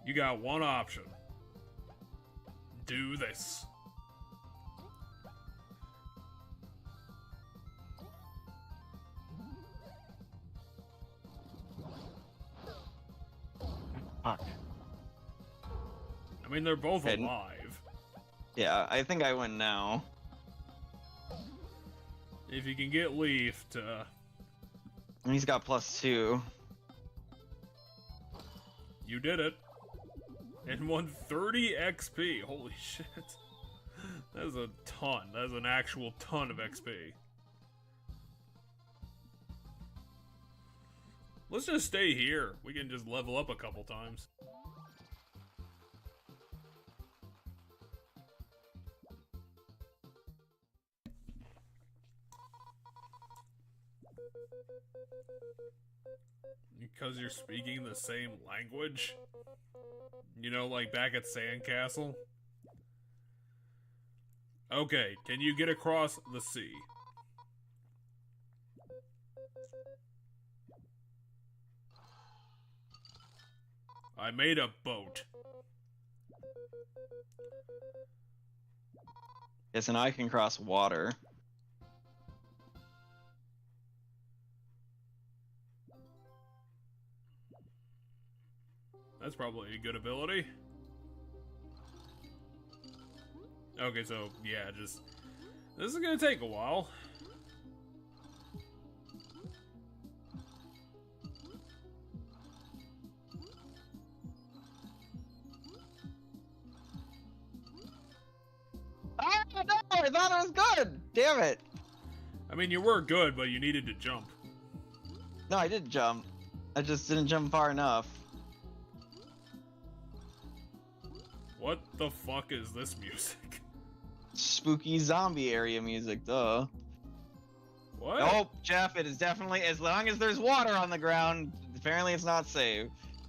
Speaker 2: You got one option. Do this.
Speaker 1: Fuck.
Speaker 2: I mean, they're both alive.
Speaker 1: Yeah, I think I win now.
Speaker 2: If you can get Leaf to...
Speaker 1: He's got +2.
Speaker 2: You did it. And won 30 XP. Holy shit. That is a ton. That is an actual ton of XP. Let's just stay here. We can just level up a couple times. Because you're speaking the same language? You know, like back at Sandcastle? Okay, can you get across the sea? I made a boat.
Speaker 1: Yes, and I can cross water.
Speaker 2: That's probably a good ability. Okay, so, yeah, just... This is gonna take a while.
Speaker 1: Ah, no! I thought it was good! Damn it!
Speaker 2: I mean, you were good, but you needed to jump.
Speaker 1: No, I did jump. I just didn't jump far enough.
Speaker 2: What the fuck is this music?
Speaker 1: Spooky zombie area music, duh.
Speaker 2: What?
Speaker 1: Nope, Jeff, it is definitely, as long as there's water on the ground, apparently it's not safe.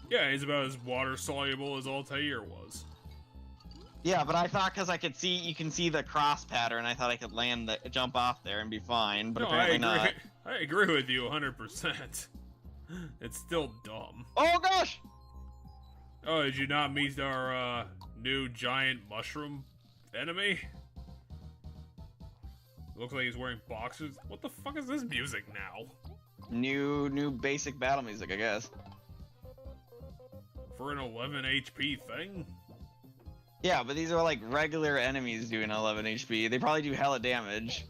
Speaker 2: Yeah, he's about as water soluble as Altair was.
Speaker 1: Yeah, but I thought because I could see, you can see the cross pattern, I thought I could land the, jump off there and be fine, but
Speaker 2: no,
Speaker 1: apparently not.
Speaker 2: I agree with you 100%. It's still dumb.
Speaker 1: Oh gosh!
Speaker 2: Oh, did you not meet our, new giant mushroom enemy? Looks like he's wearing boxers. What the fuck is this music now?
Speaker 1: New basic battle music, I guess.
Speaker 2: For an 11 HP thing?
Speaker 1: Yeah, but these are like regular enemies doing 11 HP. They probably do hella damage.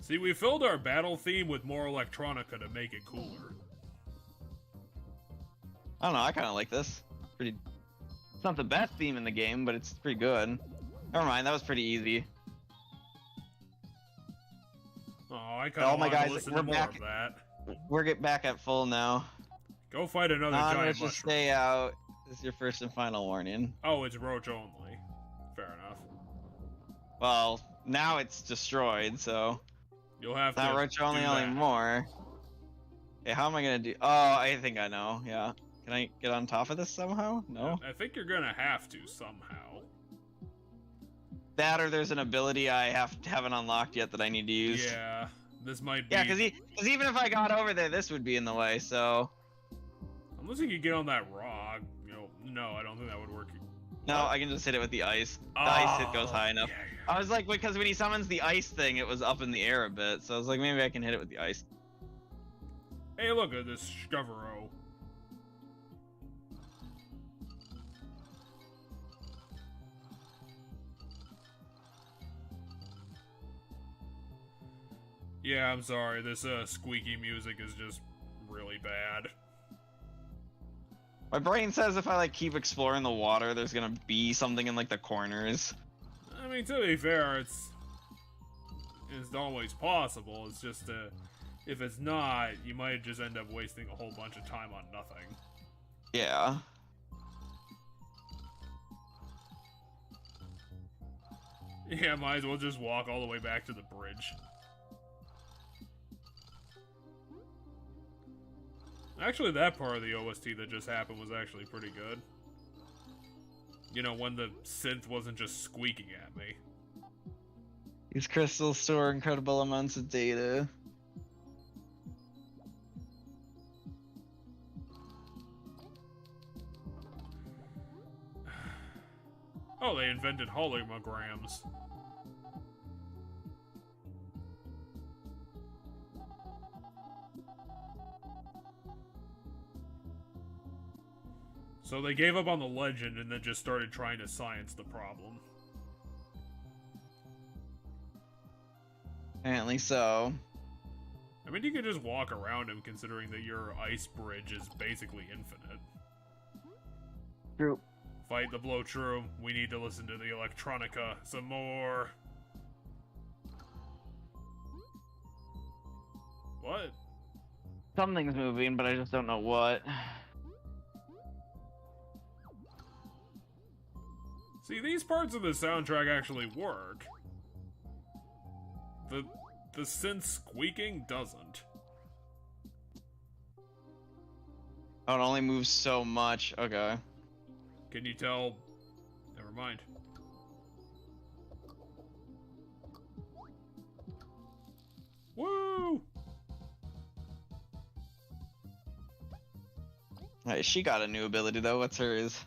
Speaker 2: See, we filled our battle theme with more electronica to make it cooler.
Speaker 1: I don't know, I kind of like this. Pretty. It's not the best theme in the game, but it's pretty good. Never mind, that was pretty easy.
Speaker 2: Oh, I kind of want to listen to more
Speaker 1: back,
Speaker 2: of that.
Speaker 1: We're getting back at full now.
Speaker 2: Go fight another giant mushroom.
Speaker 1: Let's just stay out. This is your first and final warning.
Speaker 2: Oh, it's roach only. Fair enough.
Speaker 1: Well, now it's destroyed, so...
Speaker 2: You'll have to
Speaker 1: not roach only anymore. Okay, how am I gonna do? Oh, I think I know. Yeah. Can I get on top of this somehow? No.
Speaker 2: I think you're gonna have to somehow.
Speaker 1: That or there's an ability I haven't unlocked yet that I need to use.
Speaker 2: Yeah, this might be.
Speaker 1: Yeah, because even if I got over there, this would be in the way. So.
Speaker 2: Unless you could get on that rock, you know. No, I don't think that would work.
Speaker 1: No, I can just hit it with the ice. The ice hit goes high enough.
Speaker 2: Yeah.
Speaker 1: I was like, because when he summons the ice thing, it was up in the air a bit. So I was like, maybe I can hit it with the ice.
Speaker 2: Hey, look at this Scovero. Yeah, I'm sorry. This squeaky music is just really bad.
Speaker 1: My brain says if I like keep exploring the water, there's gonna be something in like the corners.
Speaker 2: I mean, to be fair, it's always possible. It's just if it's not, you might just end up wasting a whole bunch of time on nothing.
Speaker 1: Yeah.
Speaker 2: Yeah, might as well just walk all the way back to the bridge. Actually, that part of the OST that just happened was actually pretty good. You know, when the synth wasn't just squeaking at me.
Speaker 1: These crystals store incredible amounts of data.
Speaker 2: Oh, they invented holograms. So they gave up on the legend and then just started trying to science the problem.
Speaker 1: Apparently so.
Speaker 2: I mean, you could just walk around him considering that your ice bridge is basically infinite.
Speaker 1: True.
Speaker 2: Fight the blow true. We need to listen to the electronica some more. What?
Speaker 1: Something's moving, but I just don't know what.
Speaker 2: See, these parts of the soundtrack actually work. The synth squeaking doesn't.
Speaker 1: Oh, it only moves so much. Okay.
Speaker 2: Can you tell? Never mind. Woo!
Speaker 1: Hey, she got a new ability though. What's hers?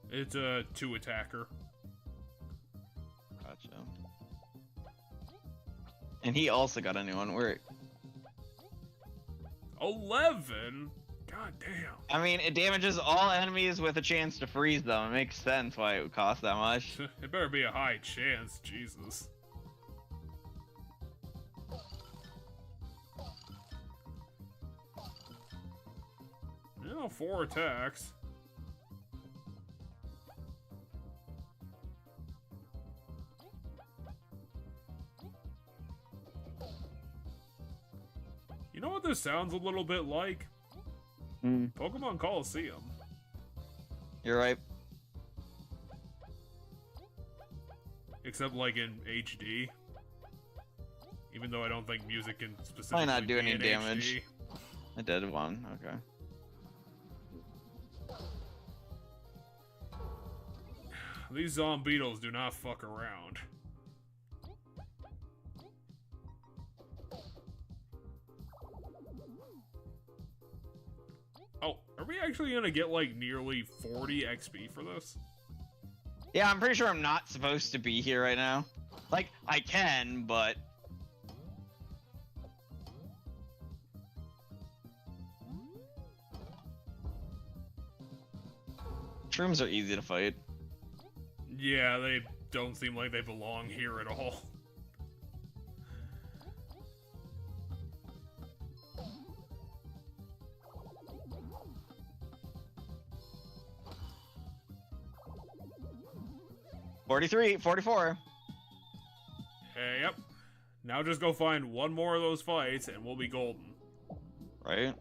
Speaker 2: It's a 2-attacker.
Speaker 1: Gotcha. And he also got a new one. Where?
Speaker 2: 11? God damn.
Speaker 1: I mean, it damages all enemies with a chance to freeze them. It makes sense why it would cost that much.
Speaker 2: It better be a high chance, Jesus. You know, 4 attacks. You know what this sounds a little bit like? Pokemon Coliseum.
Speaker 1: You're right.
Speaker 2: Except like in HD. Even though I don't think music can specifically
Speaker 1: Probably not do
Speaker 2: be
Speaker 1: any
Speaker 2: in
Speaker 1: damage.
Speaker 2: HD.
Speaker 1: I did one. Okay.
Speaker 2: These Zombeetles do not fuck around. Oh, are we actually gonna get like nearly 40 XP for this?
Speaker 1: Yeah, I'm pretty sure I'm not supposed to be here right now. Like, I can, but... Shrooms are easy to fight.
Speaker 2: Yeah, they don't seem like they belong here at all.
Speaker 1: $43, $44.
Speaker 2: Hey, yep. Now just go find one more of those fights and we'll be golden.
Speaker 1: Right?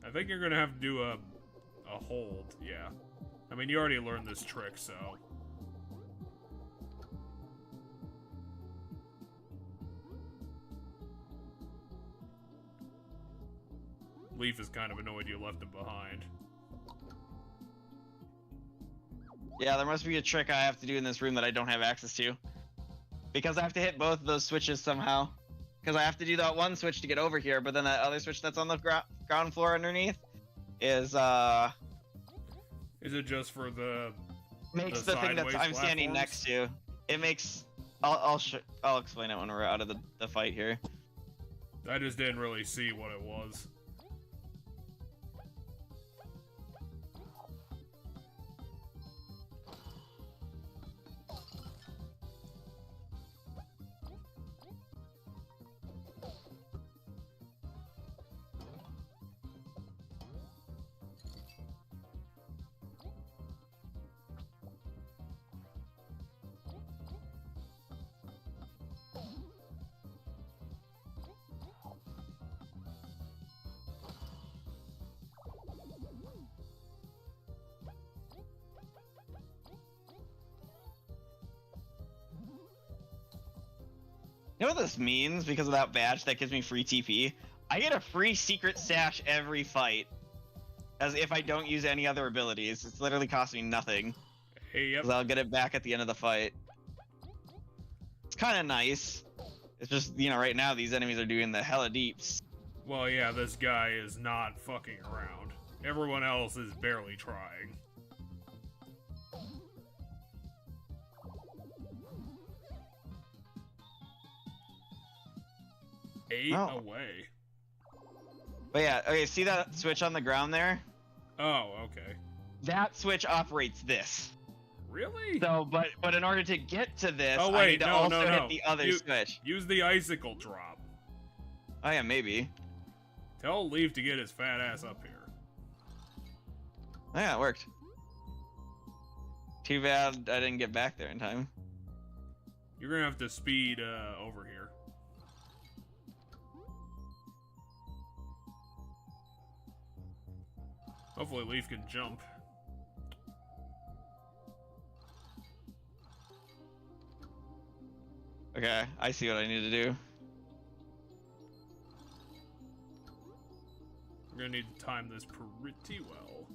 Speaker 2: I think you're gonna have to do a hold, yeah. I mean, you already learned this trick, so... Leaf is kind of annoyed you left him behind.
Speaker 1: Yeah, there must be a trick I have to do in this room that I don't have access to. Because I have to hit both of those switches somehow. Because I have to do that one switch to get over here, but then that other switch that's on the ground floor underneath, is
Speaker 2: Is it just for the
Speaker 1: makes the thing that
Speaker 2: sideways
Speaker 1: I'm standing
Speaker 2: platforms?
Speaker 1: next to. It makes. I'll explain it when we're out of the fight here.
Speaker 2: I just didn't really see what it was.
Speaker 1: You know what this means? Because of that badge that gives me free TP, I get a free secret stash every fight, as if I don't use any other abilities. It's literally costing me nothing.
Speaker 2: Hey, yep.
Speaker 1: Because I'll get it back at the end of the fight. It's kind of nice. It's just, you know, right now these enemies are doing the hella deeps.
Speaker 2: Well, yeah, this guy is not fucking around. Everyone else is barely trying. Eight away.
Speaker 1: But yeah, okay, see that switch on the ground there?
Speaker 2: Oh, okay.
Speaker 1: That switch operates this.
Speaker 2: Really?
Speaker 1: So, but in order to get to this,
Speaker 2: Oh,
Speaker 1: I
Speaker 2: wait,
Speaker 1: need to
Speaker 2: no,
Speaker 1: also
Speaker 2: no, no.
Speaker 1: hit the other switch.
Speaker 2: Use the icicle drop.
Speaker 1: Oh yeah, maybe.
Speaker 2: Tell Leaf to get his fat ass up here.
Speaker 1: Oh yeah, it worked. Too bad I didn't get back there in time.
Speaker 2: You're gonna have to speed over here. Hopefully Leaf can jump.
Speaker 1: Okay, I see what I need to do.
Speaker 2: We're gonna need to time this pretty well.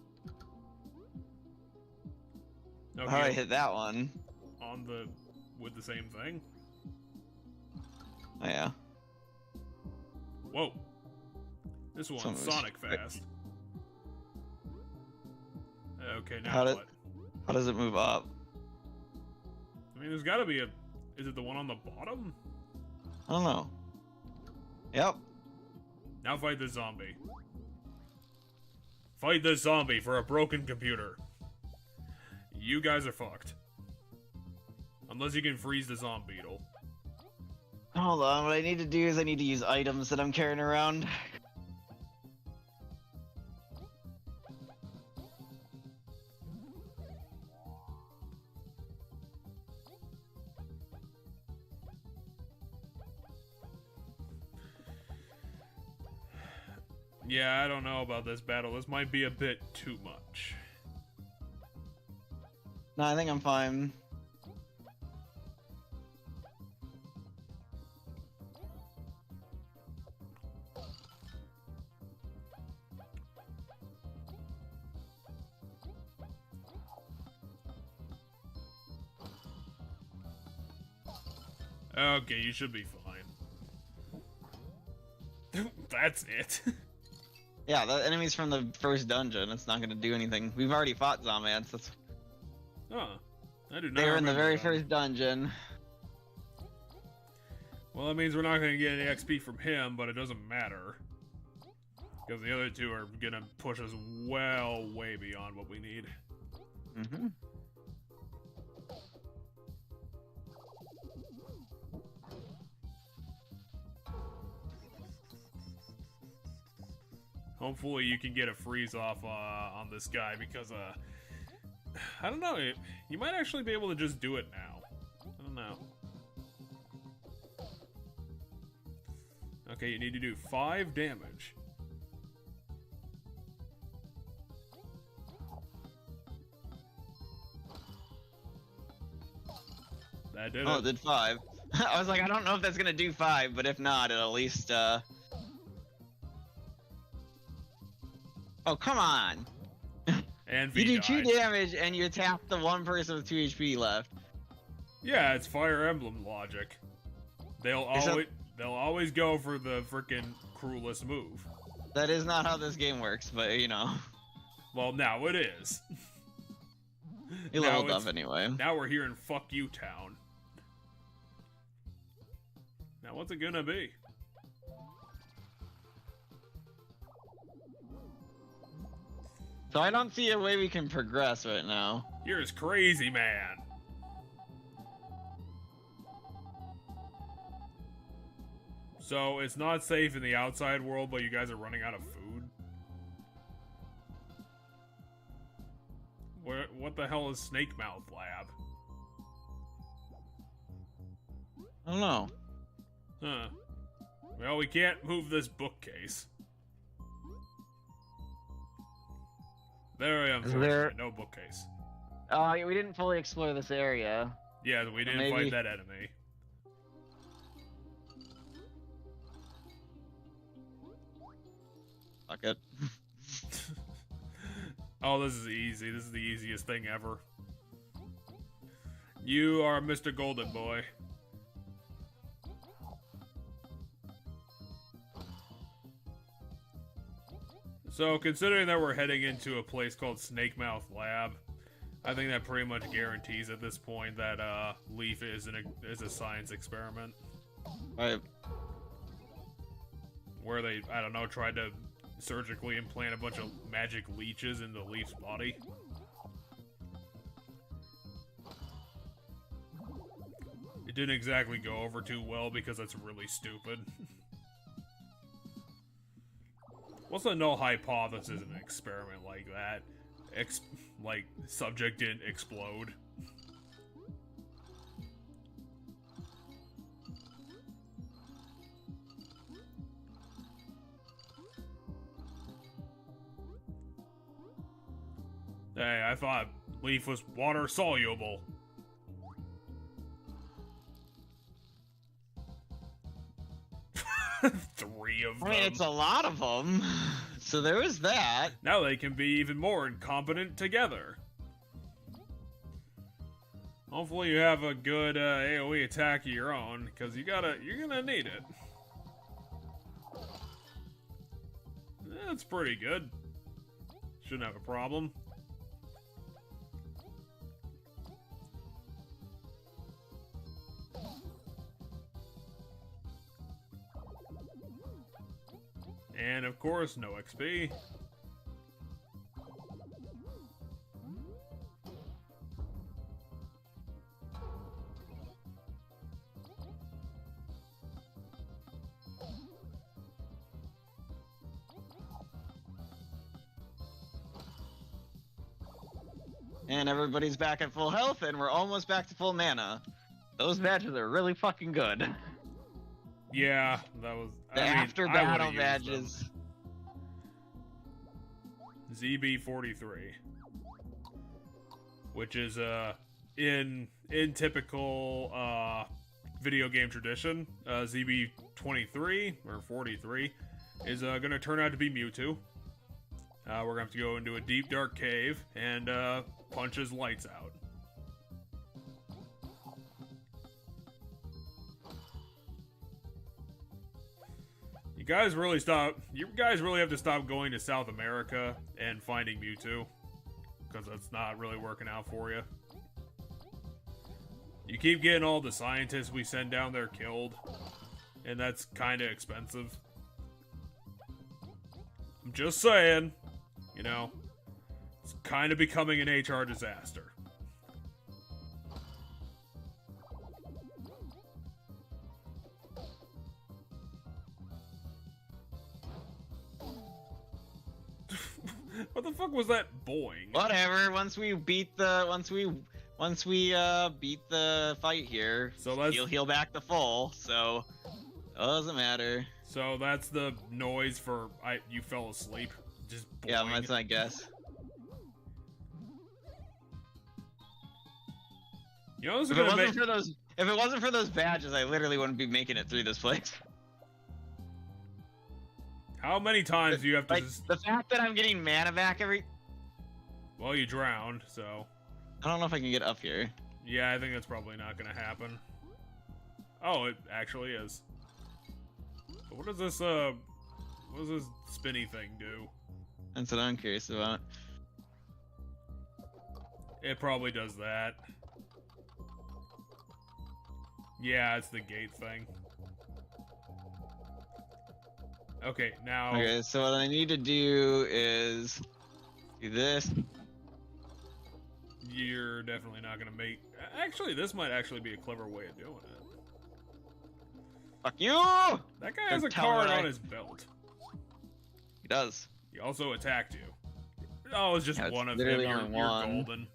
Speaker 2: Okay.
Speaker 1: How do I hit that one?
Speaker 2: With the same thing?
Speaker 1: Oh yeah.
Speaker 2: Whoa. This one's
Speaker 1: Something was
Speaker 2: Sonic
Speaker 1: quick.
Speaker 2: fast. Okay, now what?
Speaker 1: How does it move up?
Speaker 2: I mean, there's gotta be a... Is it the one on the bottom?
Speaker 1: I don't know. Yep.
Speaker 2: Now fight the zombie. Fight the zombie for a broken computer. You guys are fucked. Unless you can freeze the zombie beetle.
Speaker 1: Hold on, what I need to do is I need to use items that I'm carrying around.
Speaker 2: Yeah, I don't know about this battle. This might be a bit too much.
Speaker 1: No, I think I'm fine.
Speaker 2: Okay, you should be fine. That's it.
Speaker 1: Yeah, the enemy's from the first dungeon. It's not gonna do anything. We've already fought Zomance. That's...
Speaker 2: Huh. I do not
Speaker 1: They were in the
Speaker 2: remember
Speaker 1: very
Speaker 2: that.
Speaker 1: first dungeon.
Speaker 2: Well, that means we're not going to get any XP from him, but it doesn't matter. Because the other two are going to push us well, way beyond what we need.
Speaker 1: Mm-hmm.
Speaker 2: Hopefully you can get a freeze off on this guy, because, I don't know, you might actually be able to just do it now. I don't know. Okay, you need to do 5 damage. That did
Speaker 1: Oh,
Speaker 2: it.
Speaker 1: it did 5. I was like, I don't know if that's gonna do 5, but if not, it'll at least, Oh, come on!
Speaker 2: And
Speaker 1: You
Speaker 2: V
Speaker 1: do 2
Speaker 2: died.
Speaker 1: damage, and you tap the one person with 2 HP left.
Speaker 2: Yeah, it's Fire Emblem logic. They'll always go for the frickin' cruelest move.
Speaker 1: That is not how this game works, but, you know.
Speaker 2: Well, now it is.
Speaker 1: He leveled up anyway.
Speaker 2: Now we're here in Fuck You Town. Now what's it gonna be?
Speaker 1: So I don't see a way we can progress right now.
Speaker 2: Here's Crazy Man. So it's not safe in the outside world, but you guys are running out of food? What the hell is Snake Mouth Lab?
Speaker 1: I don't know.
Speaker 2: Huh. Well, we can't move this bookcase. Very unfortunate. No bookcase.
Speaker 1: We didn't fully explore this area.
Speaker 2: Yeah, we didn't fight that enemy.
Speaker 1: Fuck it.
Speaker 2: Oh, this is easy. This is the easiest thing ever. You are Mr. Golden Boy. So, considering that we're heading into a place called Snake Mouth Lab, I think that pretty much guarantees at this point that Leaf is a science experiment.
Speaker 1: Right.
Speaker 2: Where they, I don't know, tried to surgically implant a bunch of magic leeches into Leaf's body. It didn't exactly go over too well because that's really stupid. What's the null hypothesis in an experiment like that? Like, subject didn't explode. Hey, I thought Leaf was water soluble. Three of them.
Speaker 1: I mean, it's a lot of them. So there was that.
Speaker 2: Now they can be even more incompetent together. Hopefully you have a good AoE attack of your own, because you're gonna need it. That's pretty good. Shouldn't have a problem. And of course, no XP.
Speaker 1: And everybody's back at full health, and we're almost back to full mana. Those badges are really fucking good.
Speaker 2: Yeah, that was...
Speaker 1: The after battle badges.
Speaker 2: ZB43. Which is, in typical, video game tradition, ZB23, or 43, is, gonna turn out to be Mewtwo. We're gonna have to go into a deep, dark cave, and, punch his lights out. You guys really have to stop going to South America and finding Mewtwo, because that's not really working out for you. You keep getting all the scientists we send down there killed, and that's kind of expensive. I'm just saying, you know, it's kind of becoming an HR disaster. What the fuck was that boing?
Speaker 1: Whatever. Once we beat the beat the fight here,
Speaker 2: so he'll
Speaker 1: heal back to full. So it doesn't matter.
Speaker 2: So that's the noise for you fell asleep. Just boing.
Speaker 1: Yeah, that's my guess.
Speaker 2: You know,
Speaker 1: if it wasn't for those badges, I literally wouldn't be making it through this place.
Speaker 2: How many times do you have to...
Speaker 1: Like, the fact that I'm getting mana back every...
Speaker 2: Well, you drowned, so...
Speaker 1: I don't know if I can get up here.
Speaker 2: Yeah, I think that's probably not gonna happen. Oh, it actually is. But what does this spinny thing do?
Speaker 1: That's what I'm curious about.
Speaker 2: It probably does that. Yeah, it's the gate thing. Okay, now...
Speaker 1: Okay, so what I need to do is do this.
Speaker 2: You're definitely not gonna make... Actually, this might actually be a clever way of doing it.
Speaker 1: Fuck you!
Speaker 2: That guy has a card on his belt.
Speaker 1: He does.
Speaker 2: He also attacked you. Oh, it's just
Speaker 1: Yeah, it's
Speaker 2: one of
Speaker 1: literally
Speaker 2: them.
Speaker 1: only
Speaker 2: You're
Speaker 1: one.
Speaker 2: golden.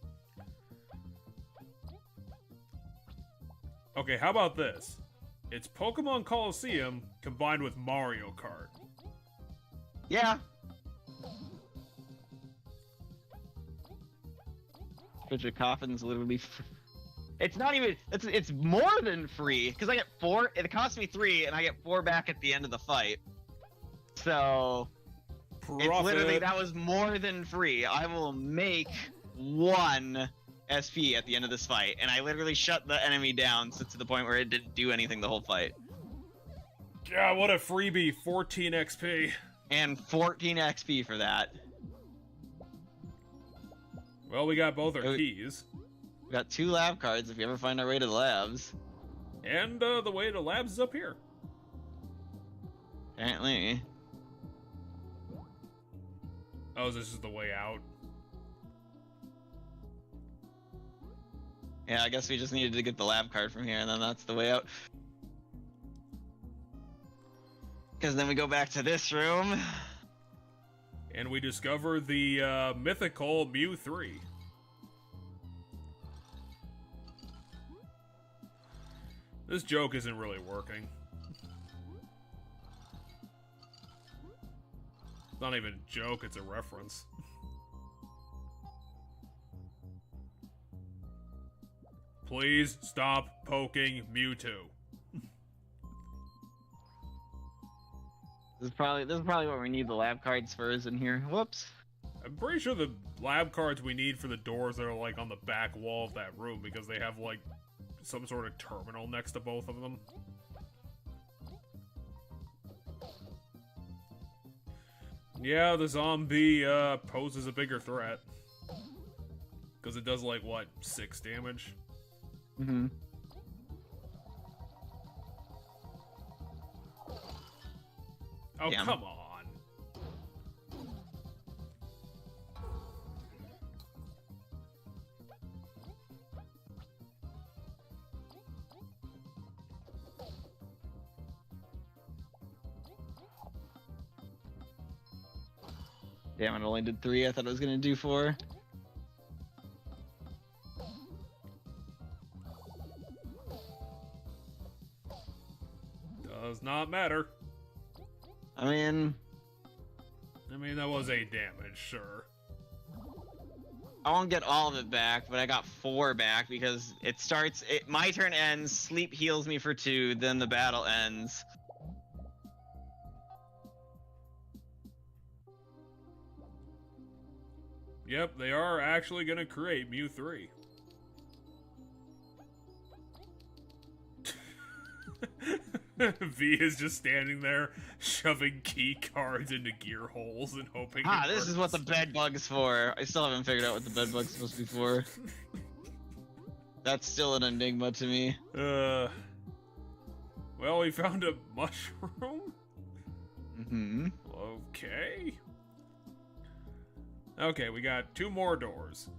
Speaker 2: Okay, how about this? It's Pokemon Coliseum combined with Mario Kart.
Speaker 1: Yeah. Richard Coffin's literally. It's not even. It's more than free because I get 4. It costs me 3, and I get 4 back at the end of the fight. So it's literally that was more than free. I will make 1 SP at the end of this fight, and I literally shut the enemy down to the point where it didn't do anything the whole fight.
Speaker 2: Yeah, what a freebie! 14 XP.
Speaker 1: And 14 XP for that.
Speaker 2: Well, we got both our keys.
Speaker 1: We got 2 lab cards if we ever find our way to the labs.
Speaker 2: And the way to labs is up here.
Speaker 1: Apparently.
Speaker 2: Oh, this is the way out.
Speaker 1: Yeah, I guess we just needed to get the lab card from here, and then that's the way out. Because then we go back to this room.
Speaker 2: And we discover the mythical Mew 3. This joke isn't really working. It's not even a joke, it's a reference. Please stop poking Mewtwo.
Speaker 1: This is probably what we need the lab cards for is in here. Whoops.
Speaker 2: I'm pretty sure the lab cards we need for the doors that are like on the back wall of that room because they have like some sort of terminal next to both of them. Yeah, the zombie poses a bigger threat. Because it does like, what, 6 damage?
Speaker 1: Mm-hmm.
Speaker 2: Oh,
Speaker 1: Damn.
Speaker 2: come on.
Speaker 1: Damn, it only did 3. I thought it was gonna do 4.
Speaker 2: Does not matter.
Speaker 1: I mean,
Speaker 2: that was 8 damage, sure.
Speaker 1: I won't get all of it back, but I got 4 back because it starts. My turn ends. Sleep heals me for 2. Then the battle ends.
Speaker 2: Yep, they are actually gonna create Mew 3. V is just standing there, shoving key cards into gear holes and hoping.
Speaker 1: This is what the bed bug's for. I still haven't figured out what the bed bug's supposed to be for. That's still an enigma to me.
Speaker 2: Well, we found a mushroom.
Speaker 1: Mm-hmm.
Speaker 2: Okay. Okay, we got 2 more doors.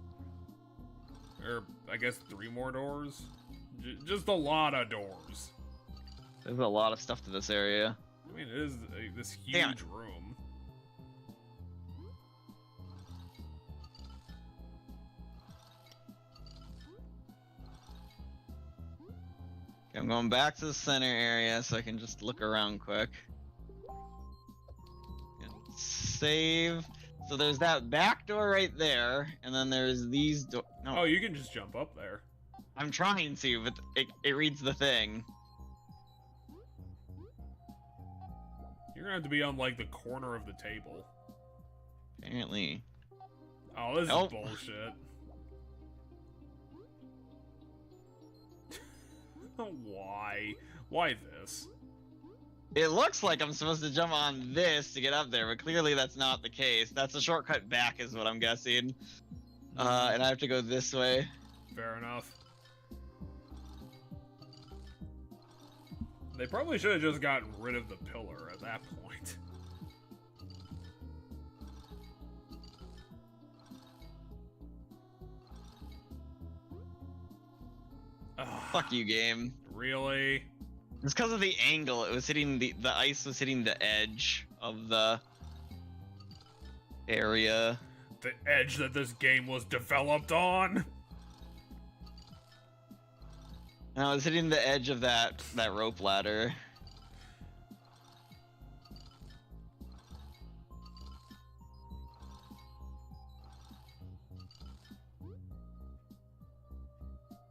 Speaker 2: Or, I guess 3 more doors? Just a lot of doors.
Speaker 1: There's a lot of stuff to this area.
Speaker 2: I mean, it is this huge room.
Speaker 1: Okay, I'm going back to the center area so I can just look around quick. And save. So there's that back door right there, and then there's these doors. No.
Speaker 2: Oh, you can just jump up there.
Speaker 1: I'm trying to, but it reads the thing.
Speaker 2: You're gonna have to be on, like, the corner of the table.
Speaker 1: Apparently.
Speaker 2: Oh, this is bullshit. Why? Why this?
Speaker 1: It looks like I'm supposed to jump on this to get up there, but clearly that's not the case. That's a shortcut back is what I'm guessing. And I have to go this way.
Speaker 2: Fair enough. They probably should have just gotten rid of the pillar at that point.
Speaker 1: Fuck you, game.
Speaker 2: Really?
Speaker 1: It's because of the angle. It was hitting the ice was hitting the edge of the area.
Speaker 2: The edge that this game was developed on?
Speaker 1: And I was hitting the edge of that rope ladder.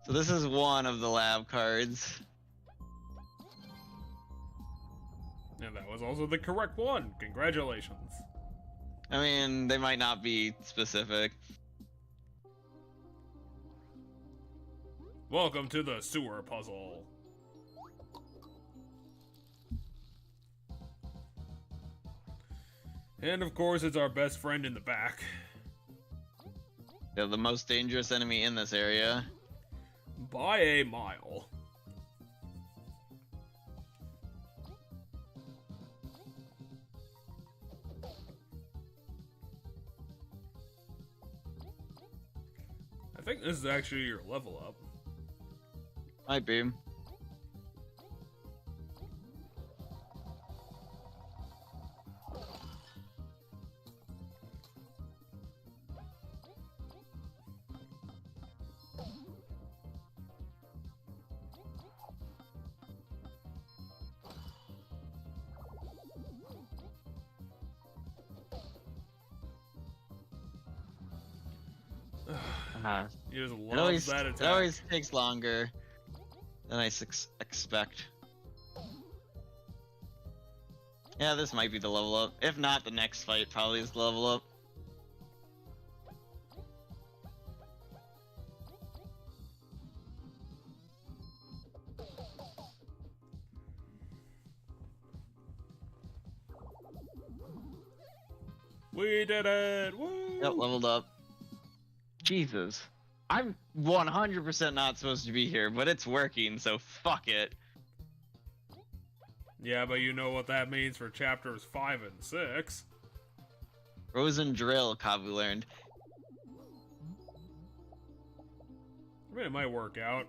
Speaker 1: So this is one of the lab cards.
Speaker 2: And that was also the correct one. Congratulations.
Speaker 1: I mean, they might not be specific.
Speaker 2: Welcome to the sewer puzzle. And of course, it's our best friend in the back.
Speaker 1: They're the most dangerous enemy in this area.
Speaker 2: By a mile. I think this is actually your level up.
Speaker 1: Might be.
Speaker 2: You just
Speaker 1: It
Speaker 2: love that attack.
Speaker 1: It always takes longer than I expect. Yeah, this might be the level up. If not, the next fight probably is the level up.
Speaker 2: We did it! Woo!
Speaker 1: Yep, leveled up. Jesus. I'm 100% not supposed to be here, but it's working, so fuck it.
Speaker 2: Yeah, but you know what that means for chapters 5 and 6.
Speaker 1: Frozen drill, Kavu learned.
Speaker 2: I mean, it might work out.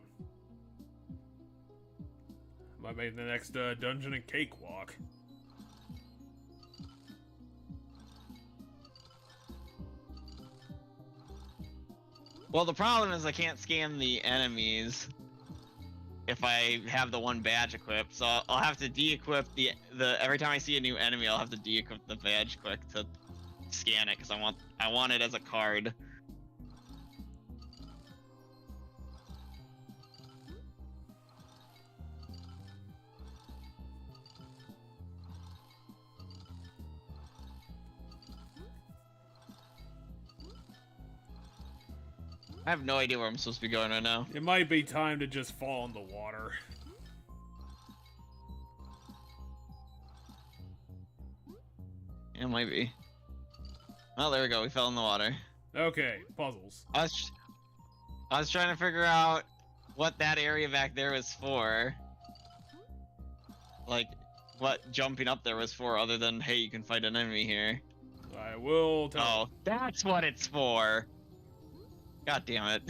Speaker 2: Might make the next dungeon a cakewalk.
Speaker 1: Well, the problem is I can't scan the enemies if I have the one badge equipped, so I'll have to de-equip the every time I see a new enemy, I'll have to de-equip the badge quick to scan it because I want it as a card. I have no idea where I'm supposed to be going right now.
Speaker 2: It might be time to just fall in the water.
Speaker 1: It might be. Oh, there we go. We fell in the water.
Speaker 2: Okay, puzzles.
Speaker 1: I was trying to figure out what that area back there was for. Like, what jumping up there was for, other than, hey, you can fight an enemy here.
Speaker 2: I will tell.
Speaker 1: Oh, that's what it's for. God damn it.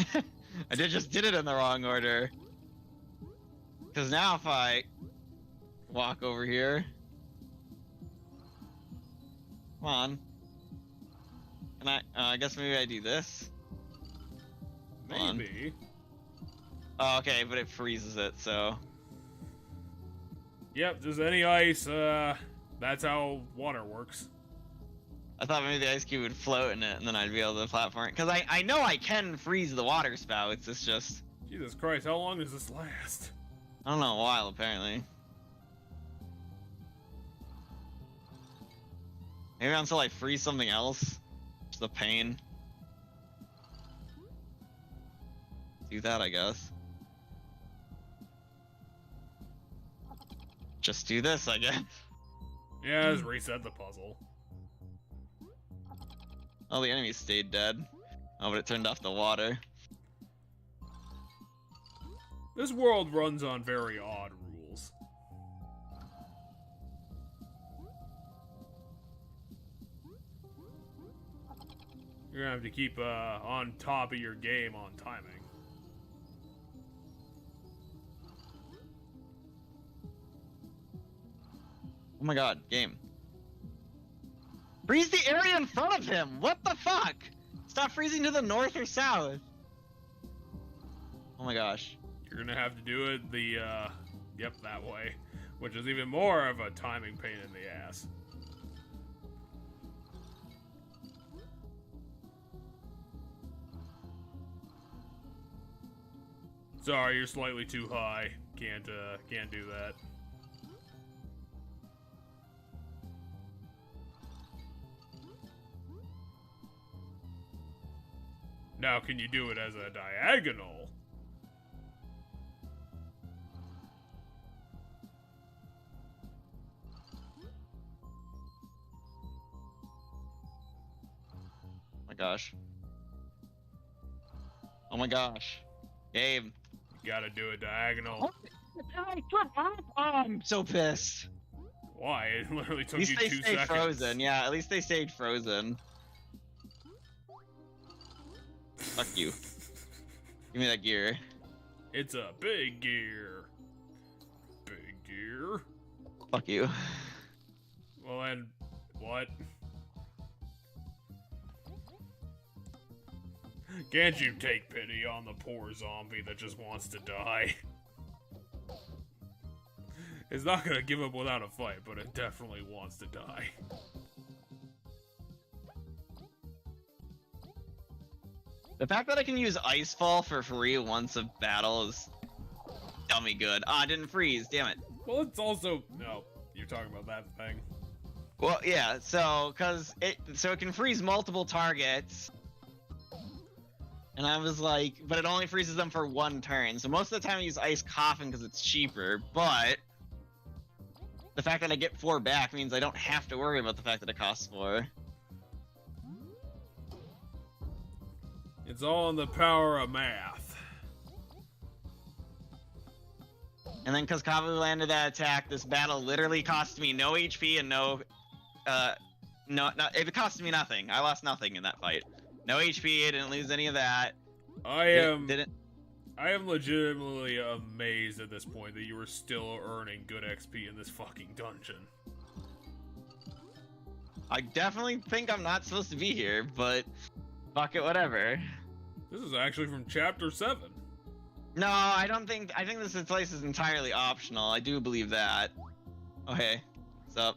Speaker 1: I just did it in the wrong order. Because now if I walk over here... Come on. Can I guess maybe I do this?
Speaker 2: Maybe.
Speaker 1: Oh, okay, but it freezes it, so...
Speaker 2: Yep, just any ice, that's how water works.
Speaker 1: I thought maybe the ice cube would float in it, and then I'd be able to platform it. Because I know I can freeze the water spouts, it's just...
Speaker 2: Jesus Christ, how long does this last?
Speaker 1: I don't know, a while, apparently. Maybe until I freeze something else. It's the pain. Do that, I guess. Just do this, I guess.
Speaker 2: Yeah, just reset the puzzle.
Speaker 1: Oh, the enemy stayed dead. Oh, but it turned off the water.
Speaker 2: This world runs on very odd rules. You're gonna have to keep on top of your game on timing.
Speaker 1: Oh my god, game. Freeze the area in front of him! What the fuck? Stop freezing to the north or south. Oh my gosh.
Speaker 2: You're gonna have to do it yep, that way. Which is even more of a timing pain in the ass. Sorry, you're slightly too high. Can't do that. Now, can you do it as a diagonal?
Speaker 1: Oh my gosh. Oh my gosh. Game.
Speaker 2: You gotta do a diagonal.
Speaker 1: I'm so pissed.
Speaker 2: Why? It literally took
Speaker 1: At least
Speaker 2: you
Speaker 1: they
Speaker 2: 2
Speaker 1: stayed
Speaker 2: seconds.
Speaker 1: frozen. Yeah, at least they stayed frozen. Fuck you. Give me that gear.
Speaker 2: It's a big gear. Big gear.
Speaker 1: Fuck you.
Speaker 2: Well then, what? Can't you take pity on the poor zombie that just wants to die? It's not gonna give up without a fight, but it definitely wants to die.
Speaker 1: The fact that I can use Icefall for free once a battle is dummy good. Ah, I didn't freeze, damn it.
Speaker 2: Well, it's also... No, you're talking about that thing.
Speaker 1: Well, yeah, so, it can freeze multiple targets. And I was like, but it only freezes them for 1 turn. So most of the time I use Ice Coffin because it's cheaper, but the fact that I get 4 back means I don't have to worry about the fact that it costs 4.
Speaker 2: It's all in the power of math.
Speaker 1: And then because Kavu landed that attack, this battle literally cost me no HP and no, it cost me nothing. I lost nothing in that fight. No HP, I didn't lose any of that.
Speaker 2: I am legitimately amazed at this point that you were still earning good XP in this fucking dungeon.
Speaker 1: I definitely think I'm not supposed to be here, but fuck it, whatever.
Speaker 2: This is actually from Chapter 7.
Speaker 1: No, I think this place is entirely optional. I do believe that. Oh, hey. What's up?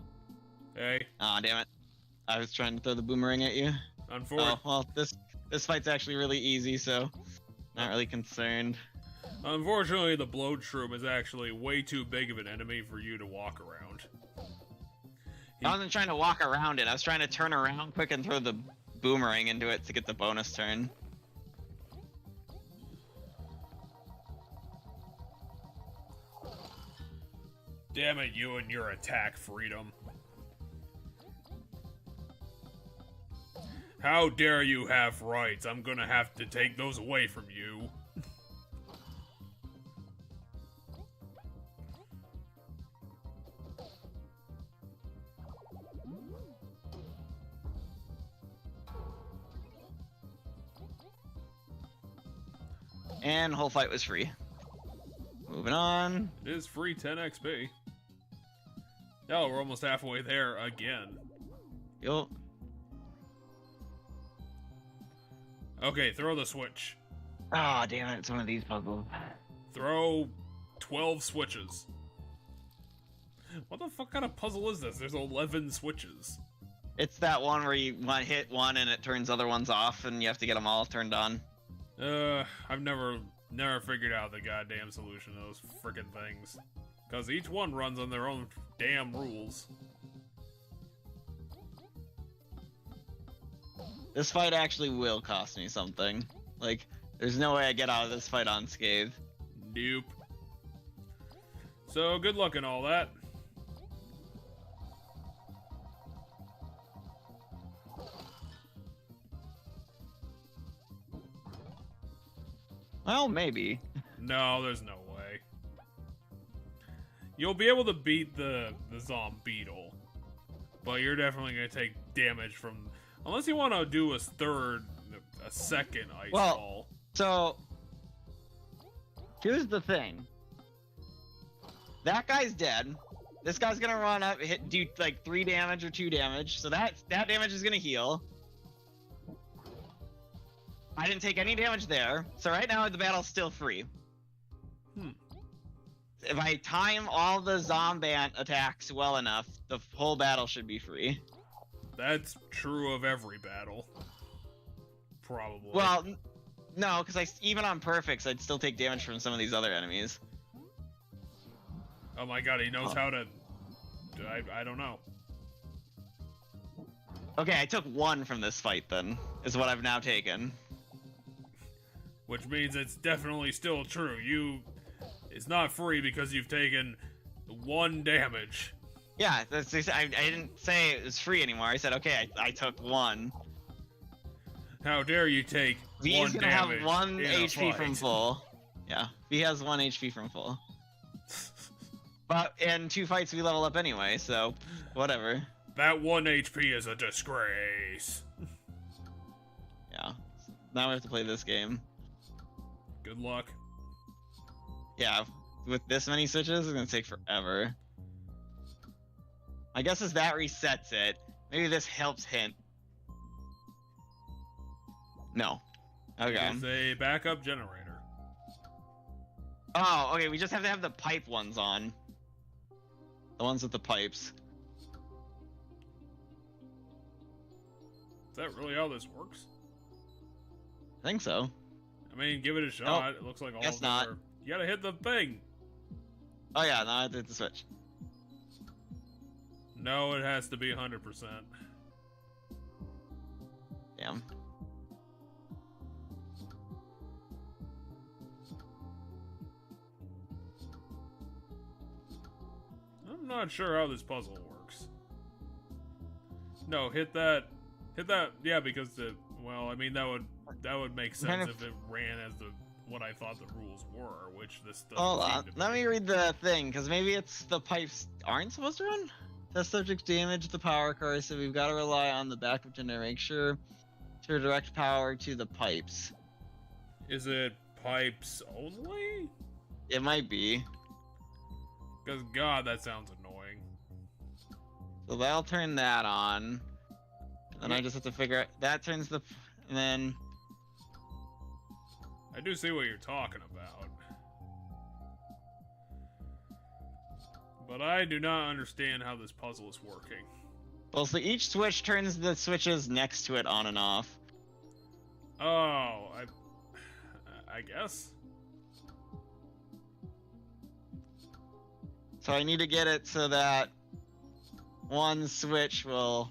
Speaker 2: Hey.
Speaker 1: Aw, damn it. I was trying to throw the boomerang at you.
Speaker 2: Unfortunately.
Speaker 1: Oh, well, this fight's actually really easy, so not really concerned.
Speaker 2: Unfortunately, the Bloat Shroom is actually way too big of an enemy for you to walk around.
Speaker 1: I wasn't trying to walk around it. I was trying to turn around quick and throw the boomerang into it to get the bonus turn.
Speaker 2: Damn it, you and your attack freedom. How dare you have rights? I'm gonna have to take those away from you.
Speaker 1: And the whole fight was free. Moving on.
Speaker 2: It is free 10 XP. Oh, we're almost halfway there again.
Speaker 1: Yo.
Speaker 2: Okay, throw the switch.
Speaker 1: Oh, damn it, it's one of these puzzles.
Speaker 2: Throw 12 switches. What the fuck kind of puzzle is this? There's 11 switches.
Speaker 1: It's that one where you want to hit one and it turns other ones off and you have to get them all turned on.
Speaker 2: I've never figured out the goddamn solution to those frickin' things. Because each one runs on their own damn rules.
Speaker 1: This fight actually will cost me something. Like, there's no way I get out of this fight unscathed.
Speaker 2: Nope. So, good luck and all that.
Speaker 1: Well, maybe.
Speaker 2: No, there's no way. You'll be able to beat the Zombeetle, but you're definitely gonna take damage from, unless you want to do a second ice ball.
Speaker 1: So here's the thing. That guy's dead. This guy's gonna run up, do like 3 damage or 2 damage. So that damage is gonna heal. I didn't take any damage there. So right now the battle's still free. If I time all the Zomban attacks well enough, the whole battle should be free.
Speaker 2: That's true of every battle. Probably.
Speaker 1: Well, no, because even on perfects, I'd still take damage from some of these other enemies.
Speaker 2: Oh my god, he knows how to... I don't know.
Speaker 1: Okay, I took 1 from this fight then, is what I've now taken.
Speaker 2: Which means it's definitely still true. It's not free because you've taken 1 damage.
Speaker 1: Yeah, I didn't say it was free anymore. I said, okay, I took 1.
Speaker 2: How dare you take
Speaker 1: V
Speaker 2: 1
Speaker 1: is gonna
Speaker 2: damage
Speaker 1: have 1 HP
Speaker 2: fight.
Speaker 1: from full. Yeah, V has 1 HP from full. But in 2 fights we level up anyway, so whatever.
Speaker 2: That 1 HP is a disgrace.
Speaker 1: Yeah. Now we have to play this game.
Speaker 2: Good luck.
Speaker 1: Yeah, with this many switches, it's gonna take forever. I guess as that resets it, maybe this helps hint. No. Okay.
Speaker 2: It's a backup generator.
Speaker 1: Oh, okay, we just have to have the pipe ones on. The ones with the pipes.
Speaker 2: Is that really how this works?
Speaker 1: I think so.
Speaker 2: I mean, give it a shot. It looks like all
Speaker 1: guess
Speaker 2: of them
Speaker 1: not.
Speaker 2: are... You gotta hit the thing!
Speaker 1: Oh yeah, now I have to hit the switch.
Speaker 2: No, it has to be 100%.
Speaker 1: Damn.
Speaker 2: I'm not sure how this puzzle works. No, hit that, yeah, because well, I mean, that would make sense if it ran as what I thought the rules were, which this doesn't.
Speaker 1: Hold on, let me read the thing, because maybe it's the pipes aren't supposed to run? Test subjects damage the power core, so we've got to rely on the backup generator to make sure to direct power to the pipes.
Speaker 2: Is it pipes only?
Speaker 1: It might be.
Speaker 2: Because, God, that sounds annoying.
Speaker 1: So that'll turn that on. Then I just have to figure out, that turns the, and then...
Speaker 2: I do see what you're talking about. But I do not understand how this puzzle is working.
Speaker 1: Well, so each switch turns the switches next to it on and off.
Speaker 2: Oh, I guess.
Speaker 1: So I need to get it so that one switch will...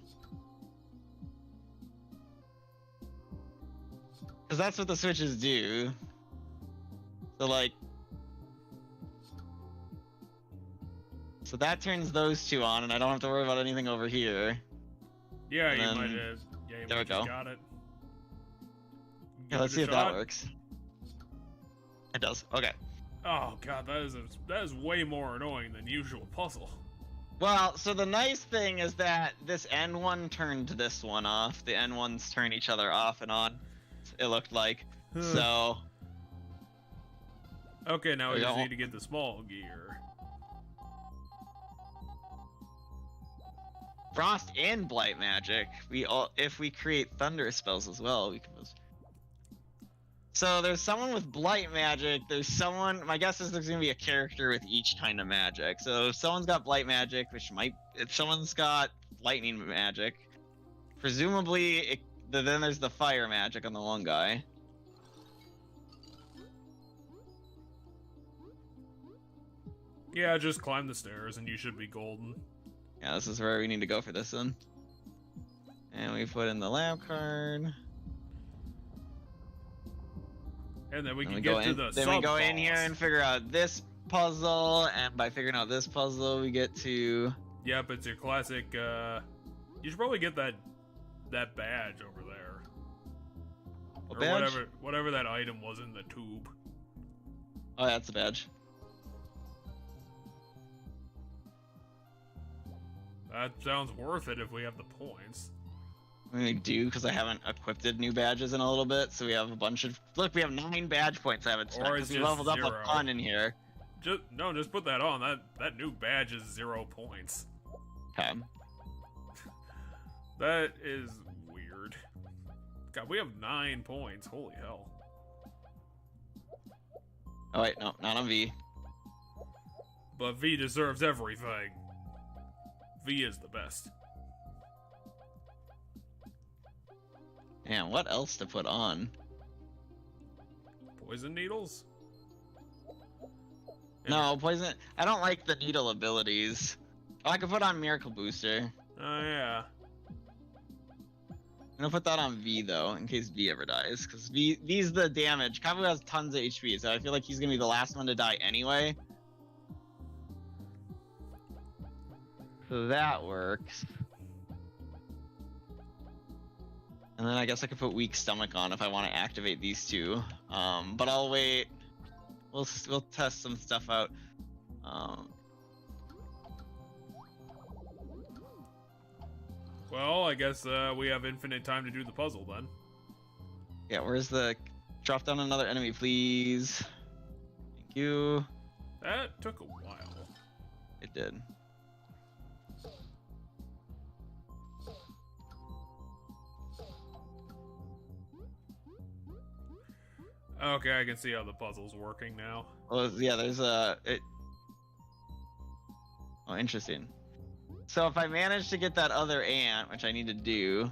Speaker 1: Because that's what the switches do. So like... So that turns those 2 on, and I don't have to worry about anything over here.
Speaker 2: Yeah,
Speaker 1: And
Speaker 2: you
Speaker 1: then-
Speaker 2: might have. Yeah, you
Speaker 1: there
Speaker 2: might
Speaker 1: we
Speaker 2: just
Speaker 1: go.
Speaker 2: got it.
Speaker 1: Yeah,
Speaker 2: Give
Speaker 1: let's
Speaker 2: it
Speaker 1: see
Speaker 2: a
Speaker 1: if
Speaker 2: shot.
Speaker 1: that works. It does. Okay.
Speaker 2: Oh god, that is way more annoying than usual puzzle.
Speaker 1: Well, so the nice thing is that this N1 turned this one off. The N1s turn each other off and on. It looked like. So...
Speaker 2: Okay, now we
Speaker 1: There you
Speaker 2: just
Speaker 1: go.
Speaker 2: need to get the small gear.
Speaker 1: Frost and Blight Magic. If we create Thunder spells as well, we can... So there's someone with Blight Magic, there's someone... My guess is there's going to be a character with each kind of magic. So if someone's got Blight Magic, which might... If someone's got Lightning Magic, presumably then there's the Fire Magic on the one guy.
Speaker 2: Yeah, just climb the stairs and you should be golden.
Speaker 1: Yeah, this is where we need to go for this one. And we put in the lab card.
Speaker 2: And then we
Speaker 1: Then
Speaker 2: can
Speaker 1: we go
Speaker 2: get to
Speaker 1: in,
Speaker 2: the
Speaker 1: then we go in here and figure out this puzzle, and by figuring out this puzzle, we get to...
Speaker 2: Yep, it's your classic, you should probably get that badge over there.
Speaker 1: What
Speaker 2: Or
Speaker 1: badge?
Speaker 2: whatever that item was in the tube.
Speaker 1: Oh, that's a badge.
Speaker 2: That sounds worth it if we have the points.
Speaker 1: We do, because I haven't equipped new badges in a little bit, so we have a bunch of... Look, we have 9 badge points I haven't spent,
Speaker 2: Or
Speaker 1: because
Speaker 2: it's
Speaker 1: we
Speaker 2: just
Speaker 1: leveled up
Speaker 2: 0.
Speaker 1: a ton in here.
Speaker 2: Just put that on. That new badge is 0 points.
Speaker 1: Okay.
Speaker 2: That is weird. God, we have 9 points. Holy hell.
Speaker 1: Oh wait, no, not on V.
Speaker 2: But V deserves everything. V is the best.
Speaker 1: Man, what else to put on?
Speaker 2: Poison needles?
Speaker 1: No, poison... I don't like the needle abilities. Oh, I could put on Miracle Booster.
Speaker 2: Oh, yeah.
Speaker 1: I'm gonna put that on V, though, in case V ever dies. Because V's the damage. Kabu has tons of HP, so I feel like he's gonna be the last one to die anyway. So that works. And then I guess I could put Weak Stomach on if I want to activate these two. But I'll wait. We'll test some stuff out.
Speaker 2: Well, I guess we have infinite time to do the puzzle then.
Speaker 1: Yeah, where's the... Drop down another enemy, please. Thank you.
Speaker 2: That took a while.
Speaker 1: It did.
Speaker 2: Okay, I can see how the puzzle's working now.
Speaker 1: Well, yeah, there's a... Oh, interesting. So if I manage to get that other ant, which I need to do...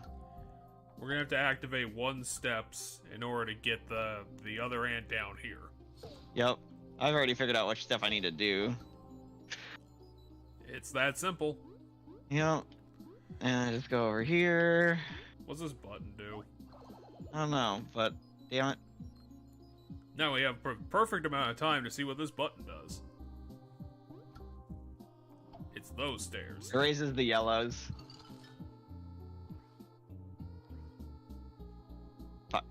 Speaker 2: We're gonna have to activate 1 steps in order to get the other ant down here.
Speaker 1: Yep. I've already figured out which step I need to do.
Speaker 2: It's that simple.
Speaker 1: Yep. And I just go over here.
Speaker 2: What's this button do?
Speaker 1: I don't know, but damn it.
Speaker 2: Now we have perfect amount of time to see what this button does. It's those stairs.
Speaker 1: It raises the yellows. Fuck.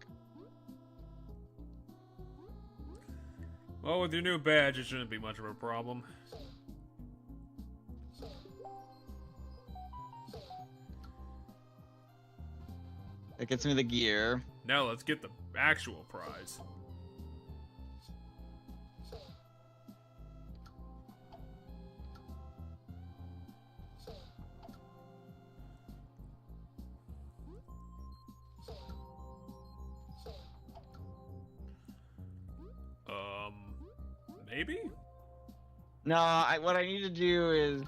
Speaker 2: Well, with your new badge, it shouldn't be much of a problem.
Speaker 1: That gets me the gear.
Speaker 2: Now let's get the actual prize. Maybe?
Speaker 1: No, what I need to do is...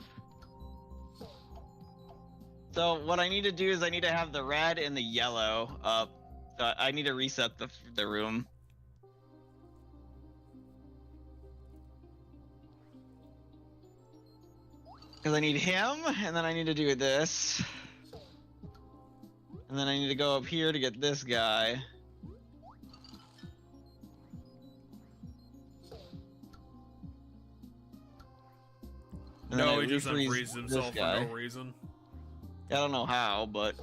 Speaker 1: So what I need to do is I need to have the red and the yellow up. So I need to reset the room. Because I need him, and then I need to do this. And then I need to go up here to get this guy.
Speaker 2: No, he just unfreezes himself for no reason.
Speaker 1: I don't know how, but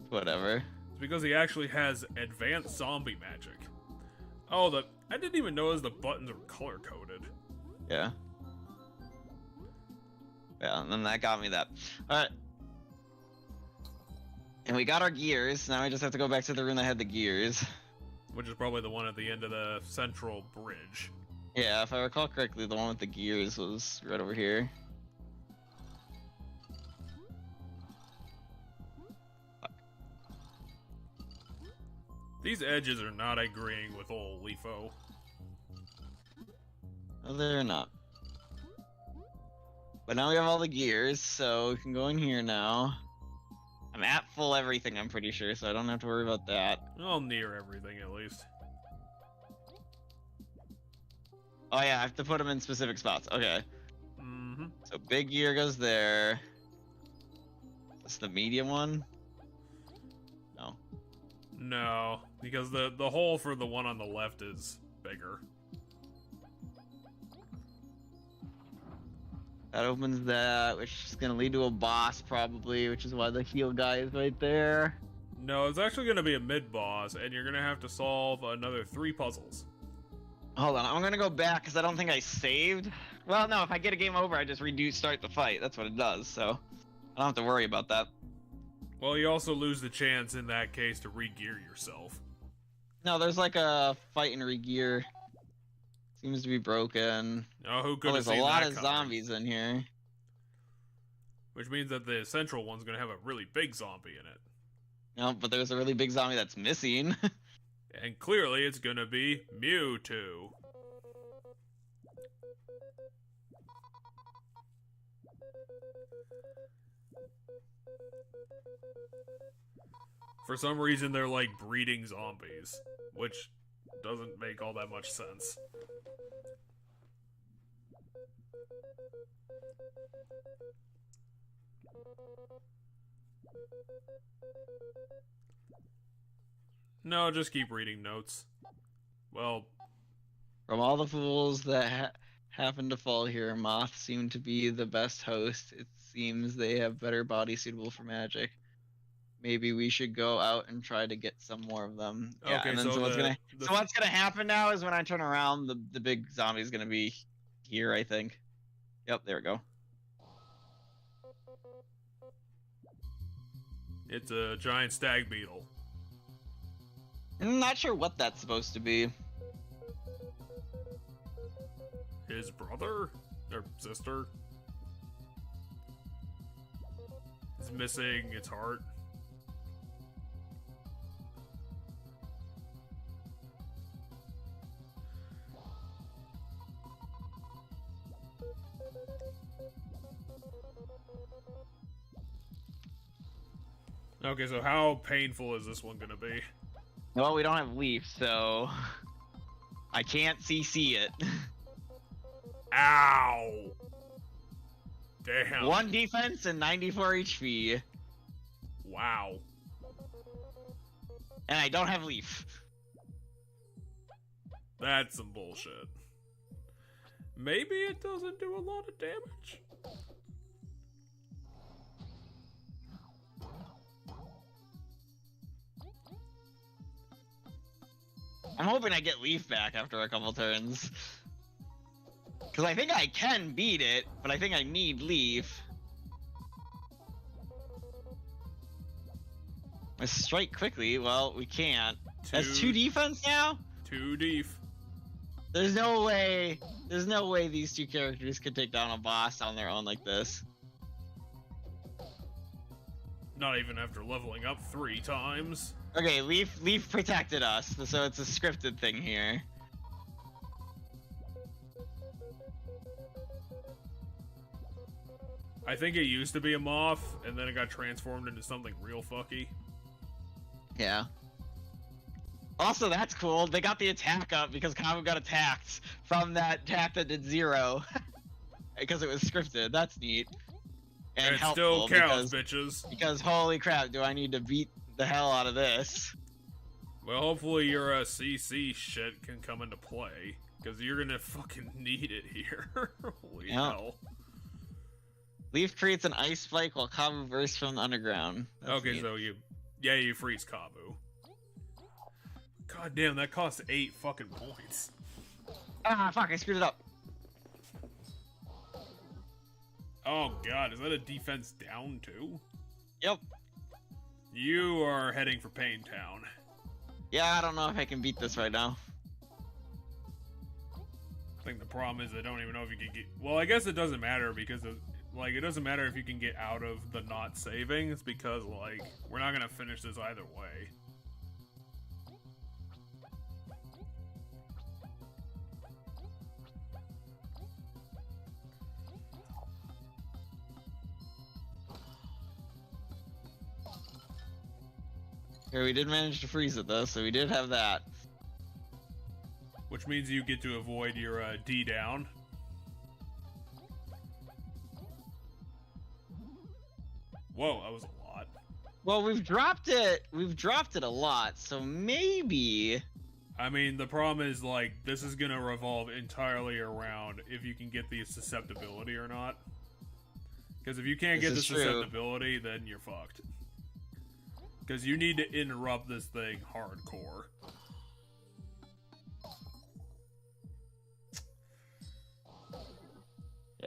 Speaker 1: whatever.
Speaker 2: It's because he actually has advanced zombie magic. Oh, I didn't even notice the buttons are color-coded.
Speaker 1: Yeah. Yeah, and then that got me that. Alright. And we got our gears. Now I just have to go back to the room that had the gears.
Speaker 2: Which is probably the one at the end of the central bridge.
Speaker 1: Yeah, if I recall correctly, the one with the gears was right over here.
Speaker 2: These edges are not agreeing with old Leafo.
Speaker 1: No, they're not. But now we have all the gears, so we can go in here now. I'm at full everything, I'm pretty sure, so I don't have to worry about that.
Speaker 2: Well, near everything, at least.
Speaker 1: Oh yeah, I have to put them in specific spots. Okay.
Speaker 2: Mm-hmm.
Speaker 1: So big gear goes there. Is this the medium one? No.
Speaker 2: No, because the hole for the one on the left is bigger.
Speaker 1: That opens that, which is gonna lead to a boss probably, which is why the heal guy is right there.
Speaker 2: No, it's actually gonna be a mid-boss, and you're gonna have to solve another 3 puzzles.
Speaker 1: Hold on, I'm gonna go back because I don't think I saved. Well, no, if I get a game over, I just start the fight. That's what it does, so I don't have to worry about that.
Speaker 2: Well, you also lose the chance in that case to re-gear yourself.
Speaker 1: No, there's like a fight and re-gear. Seems to be broken.
Speaker 2: Oh, who could have
Speaker 1: There's
Speaker 2: seen
Speaker 1: a lot
Speaker 2: that
Speaker 1: of
Speaker 2: coming?
Speaker 1: zombies in here.
Speaker 2: Which means that the central one's gonna have a really big zombie in it.
Speaker 1: No, but there's a really big zombie that's missing.
Speaker 2: And clearly it's gonna be Mewtwo. For some reason they're like breeding zombies, which doesn't make all that much sense. No, just keep reading notes. Well,
Speaker 1: From all the fools that happen to fall here, Moth seemed to be the best host. It seems they have better bodies suitable for magic. Maybe we should go out and try to get some more of them. Yeah,
Speaker 2: okay,
Speaker 1: and then
Speaker 2: so
Speaker 1: what's gonna happen now is when I turn around, the big zombie's gonna be here, I think. Yep, there we go.
Speaker 2: it's a giant stag beetle.
Speaker 1: I'm not sure what that's supposed to be.
Speaker 2: His brother? Or sister? It's missing its heart. Okay, so how painful is this one gonna be?
Speaker 1: Well, we don't have Leaf, so I can't CC it.
Speaker 2: Ow! Damn.
Speaker 1: 1 defense and 94 HP.
Speaker 2: Wow.
Speaker 1: And I don't have Leaf.
Speaker 2: That's some bullshit. Maybe it doesn't do a lot of damage?
Speaker 1: I'm hoping I get Leaf back after a couple turns. Because I think I can beat it, but I think I need Leaf. Let's strike quickly. Well, we can't. That's 2 defense now?
Speaker 2: 2 def.
Speaker 1: There's no way these 2 characters could take down a boss on their own like this.
Speaker 2: Not even after leveling up 3 times.
Speaker 1: Okay, Leaf protected us, so it's a scripted thing here.
Speaker 2: I think it used to be a moth, and then it got transformed into something real fucky.
Speaker 1: Yeah. Also, that's cool. They got the attack up because Kamu got attacked from that attack that did 0. Because it was scripted. That's neat. And
Speaker 2: it
Speaker 1: helpful
Speaker 2: still counts, bitches.
Speaker 1: Because holy crap, do I need to beat the hell out of this.
Speaker 2: Well, hopefully your CC shit can come into play, because you're gonna fucking need it here. Holy hell.
Speaker 1: Leaf creates an ice spike while Kabu bursts from the underground. That's
Speaker 2: okay,
Speaker 1: neat.
Speaker 2: so you freeze Kabu. God damn, that costs 8 fucking points.
Speaker 1: Ah, fuck, I screwed it up.
Speaker 2: Oh god, is that a defense down too?
Speaker 1: Yep.
Speaker 2: You are heading for Pain Town.
Speaker 1: Yeah, I don't know if I can beat this right now.
Speaker 2: I think the problem is I don't even know if you can get... Well, I guess it doesn't matter because it doesn't matter if you can get out of the not saving. It's because, like, we're not gonna finish this either way.
Speaker 1: Here, we did manage to freeze it though, so we did have that.
Speaker 2: Which means you get to avoid your D down. Whoa, that was a lot.
Speaker 1: Well, we've dropped it a lot, so maybe...
Speaker 2: I mean, the problem is, like, this is gonna revolve entirely around if you can get the susceptibility or not. Because if you can't get the susceptibility, then you're fucked. Because you need to interrupt this thing hardcore.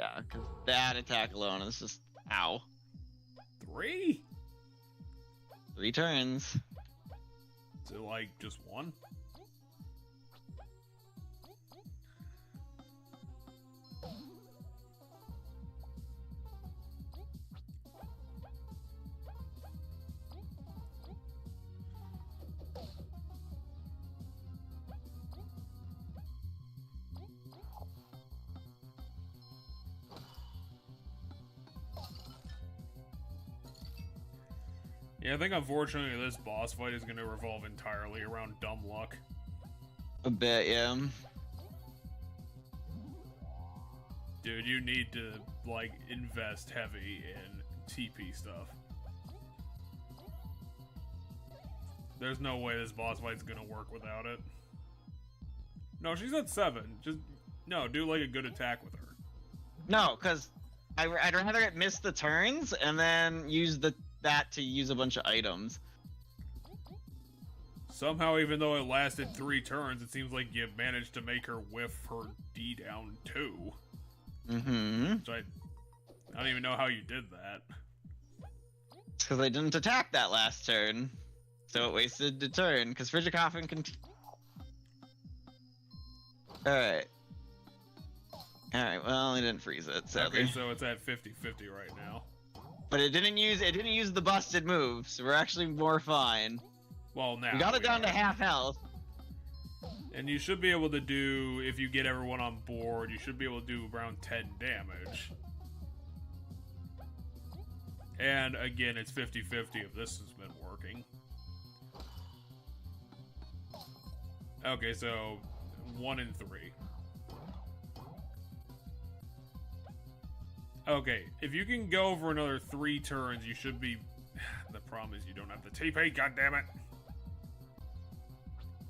Speaker 1: Yeah, because that attack alone is just ow.
Speaker 2: 3?
Speaker 1: 3 turns.
Speaker 2: Is it like just 1? Yeah, I think unfortunately this boss fight is going to revolve entirely around dumb luck.
Speaker 1: A bit, yeah.
Speaker 2: Dude, you need to, like, invest heavy in TP stuff. There's no way this boss fight's going to work without it. No, she's at 7. Just, no, do, like, a good attack with her.
Speaker 1: No, because I'd rather it miss the turns and then use that to use a bunch of items.
Speaker 2: Somehow, even though it lasted 3 turns, it seems like you managed to make her whiff her D down 2.
Speaker 1: Mm-hmm.
Speaker 2: Which I don't even know how you did that.
Speaker 1: It's because I didn't attack that last turn. So it wasted the turn, because Frigicoffin can... Alright. Alright, well, I didn't freeze it, sadly.
Speaker 2: Okay, so it's at 50-50 right now.
Speaker 1: But it didn't use the busted move, so we're actually more fine.
Speaker 2: Well, now
Speaker 1: we got it down to half health.
Speaker 2: And you should be able to do, if you get everyone on board, you should be able to do around 10 damage. And again, it's 50-50 if this has been working. Okay, so 1 and 3. Okay, if you can go for another 3 turns, you should be... The problem is you don't have the TP, goddammit!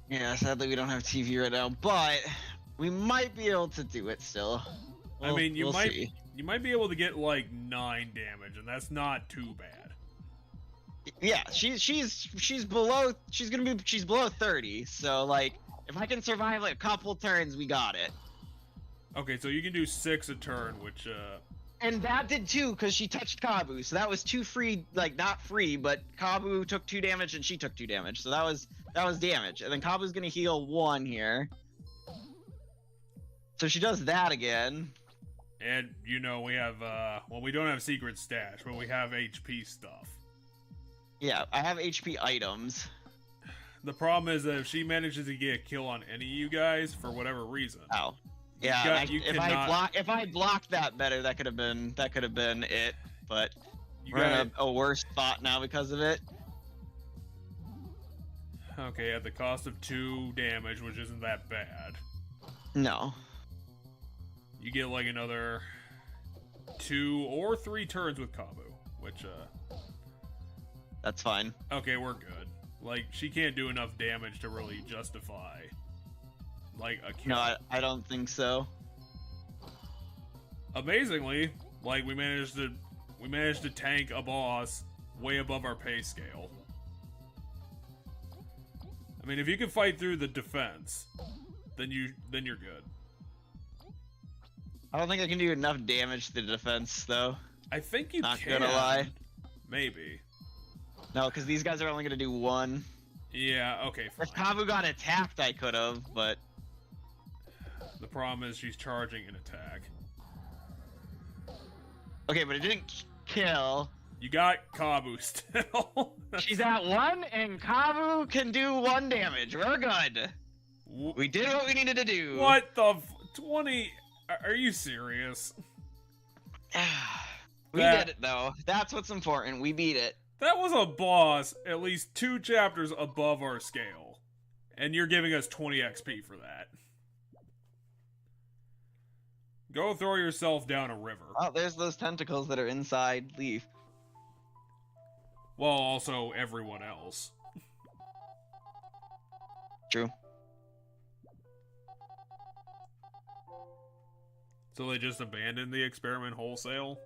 Speaker 1: Yeah, sadly we don't have TV right now, but we might be able to do it still.
Speaker 2: I mean, you
Speaker 1: we'll
Speaker 2: might
Speaker 1: see.
Speaker 2: You might be able to get like 9 damage, and that's not too bad.
Speaker 1: Yeah, she's below 30, so like if I can survive like a couple turns, we got it.
Speaker 2: Okay, so you can do 6 a turn, which
Speaker 1: And that did too, because she touched Kabu, so that was 2 free, like not free, but Kabu took 2 damage and she took 2 damage, so that was damage. And then Kabu's gonna heal 1 here. So she does that again.
Speaker 2: And you know we have well, we don't have secret stash, but we have HP stuff.
Speaker 1: Yeah, I have HP items.
Speaker 2: The problem is that if she manages to get a kill on any of you guys for whatever reason.
Speaker 1: Oh. Yeah,
Speaker 2: cannot...
Speaker 1: if I blocked that better, that could have been it. But
Speaker 2: you
Speaker 1: we're in a worse spot now because of it.
Speaker 2: Okay, at the cost of 2 damage, which isn't that bad.
Speaker 1: No.
Speaker 2: You get like another 2 or 3 turns with Kabu, which
Speaker 1: that's fine.
Speaker 2: Okay, we're good. Like she can't do enough damage to really justify like a kill.
Speaker 1: No, I don't think so.
Speaker 2: Amazingly, like we managed to tank a boss way above our pay scale. I mean, if you can fight through the defense, then you're good.
Speaker 1: I don't think I can do enough damage to the defense though.
Speaker 2: I think you
Speaker 1: Not
Speaker 2: can.
Speaker 1: gonna lie.
Speaker 2: Maybe.
Speaker 1: No, because these guys are only gonna do 1.
Speaker 2: Yeah, okay, fine.
Speaker 1: If Kabu got attacked, I could have, but...
Speaker 2: The problem is she's charging an attack.
Speaker 1: Okay, but it didn't kill.
Speaker 2: You got Kabu still.
Speaker 1: She's at 1, and Kabu can do 1 damage. We're good. We did what we needed to do.
Speaker 2: What the 20? Are you serious?
Speaker 1: We did it, though. That's what's important. We beat it.
Speaker 2: That was a boss at least 2 chapters above our scale. And you're giving us 20 XP for that. Go throw yourself down a river.
Speaker 1: Oh, there's those tentacles that are inside Leaf.
Speaker 2: Well, also everyone else.
Speaker 1: True.
Speaker 2: So they just abandoned the experiment wholesale?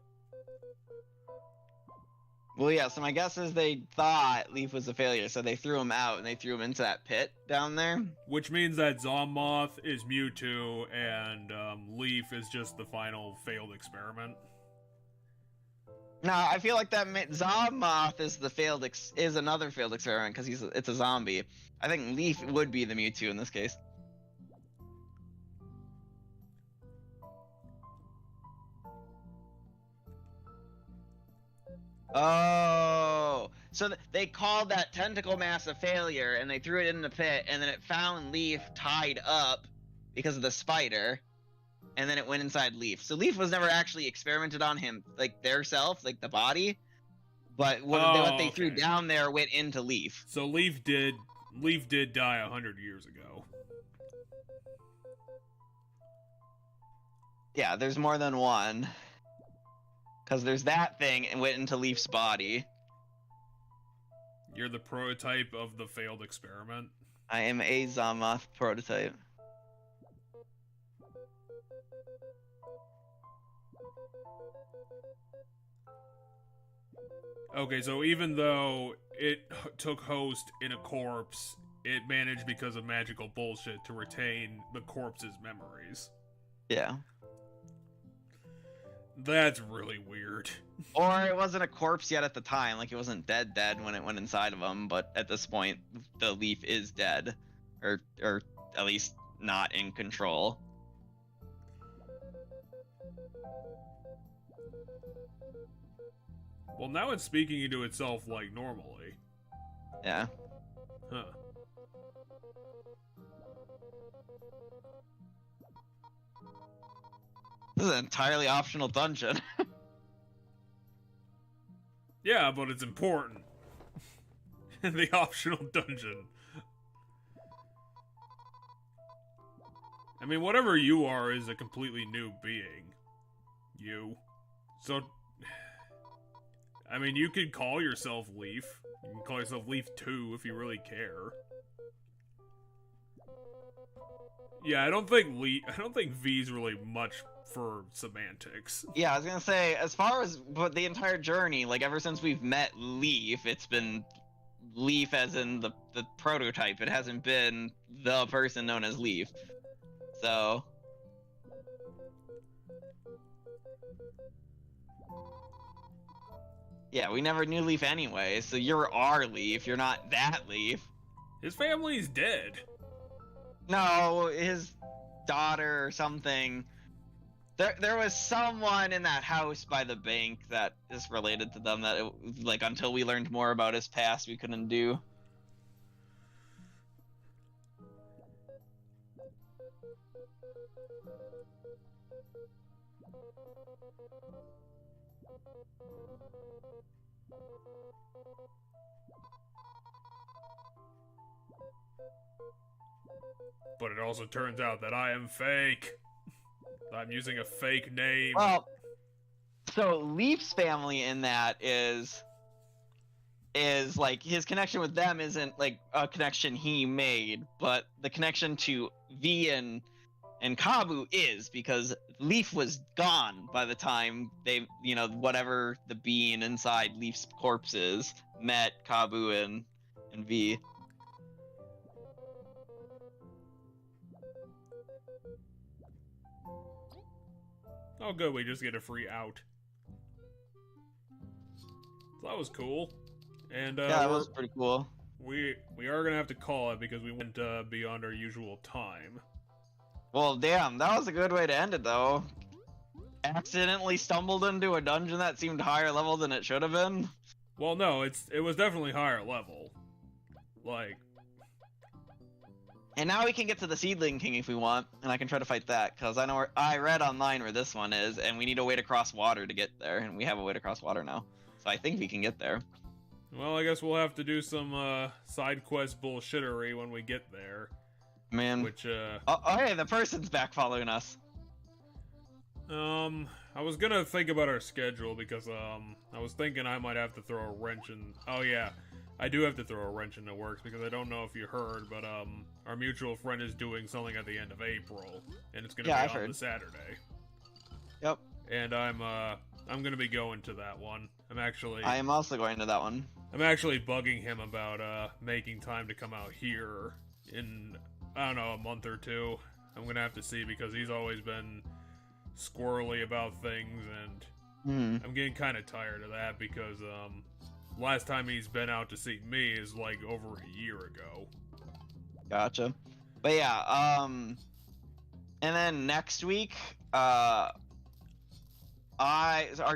Speaker 1: Well, yeah, so my guess is they thought Leaf was a failure, so they threw him out, and they threw him into that pit down there.
Speaker 2: Which means that Zommoth is Mewtwo, and Leaf is just the final failed experiment.
Speaker 1: No, I feel like that Zommoth is the is another failed experiment, because it's a zombie. I think Leaf would be the Mewtwo in this case. Oh, so they called that tentacle mass a failure, and they threw it in the pit, and then it found Leaf tied up because of the spider, and then it went inside Leaf. So Leaf was never actually experimented on him, like their self, like the body, but what they threw down there went into Leaf.
Speaker 2: So Leaf did die 100 years ago.
Speaker 1: Yeah, there's more than one. Because there's that thing and went into Leaf's body.
Speaker 2: You're the prototype of the failed experiment?
Speaker 1: I am a Zommoth prototype.
Speaker 2: Okay, so even though it took host in a corpse, it managed because of magical bullshit to retain the corpse's memories.
Speaker 1: Yeah.
Speaker 2: That's really weird.
Speaker 1: Or it wasn't a corpse yet at the time, like it wasn't dead when it went inside of him, but at this point, the Leaf is dead. Or at least not in control.
Speaker 2: Well, now it's speaking into itself like normally.
Speaker 1: Yeah.
Speaker 2: Huh.
Speaker 1: This is an entirely optional dungeon.
Speaker 2: Yeah, but it's important. The optional dungeon. I mean, whatever you are is a completely new being. You. So, I mean, you could call yourself Leaf. You can call yourself Leaf 2 if you really care. Yeah, I don't think V's really much for semantics.
Speaker 1: Yeah, I was gonna say, as far as the entire journey, like ever since we've met Leaf, it's been Leaf as in the prototype. It hasn't been the person known as Leaf. So yeah, we never knew Leaf anyway, so you're our Leaf, you're not that Leaf.
Speaker 2: His family's dead.
Speaker 1: No, his daughter or something. There was someone in that house by the bank that is related to them that, like, until we learned more about his past, we couldn't do.
Speaker 2: But it also turns out that I am fake. I'm using a fake name.
Speaker 1: Well, so Leaf's family in that is like his connection with them isn't like a connection he made, but the connection to V and Kabu is, because Leaf was gone by the time they, whatever the being inside Leaf's corpse is, met Kabu and V.
Speaker 2: Oh good, we just get a free out. So that was cool. And
Speaker 1: yeah, that was pretty cool.
Speaker 2: We are gonna have to call it because we went beyond our usual time.
Speaker 1: Well, damn, that was a good way to end it, though. Accidentally stumbled into a dungeon that seemed higher level than it should have been.
Speaker 2: Well, no, it was definitely higher level. Like.
Speaker 1: And now we can get to the Seedling King if we want, and I can try to fight that, because I read online where this one is, and we need a way to cross water to get there, and we have a way to cross water now. So I think we can get there.
Speaker 2: Well, I guess we'll have to do some side quest bullshittery when we get there.
Speaker 1: Man.
Speaker 2: Which,
Speaker 1: Oh, hey, the person's back following us.
Speaker 2: I was gonna think about our schedule, because, I was thinking I might have to throw a wrench in... Oh, yeah. I do have to throw a wrench into works, because I don't know if you heard, but, our mutual friend is doing something at the end of April, and it's gonna be on the Saturday.
Speaker 1: Yep.
Speaker 2: And I'm I'm gonna be going to that one.
Speaker 1: I am also going to that one.
Speaker 2: I'm actually bugging him about making time to come out here in, I don't know, a month or two. I'm gonna have to see, because he's always been squirrely about things, and I'm getting kind of tired of that, because last time he's been out to see me is like over a year ago.
Speaker 1: Gotcha. But yeah, and then next week, our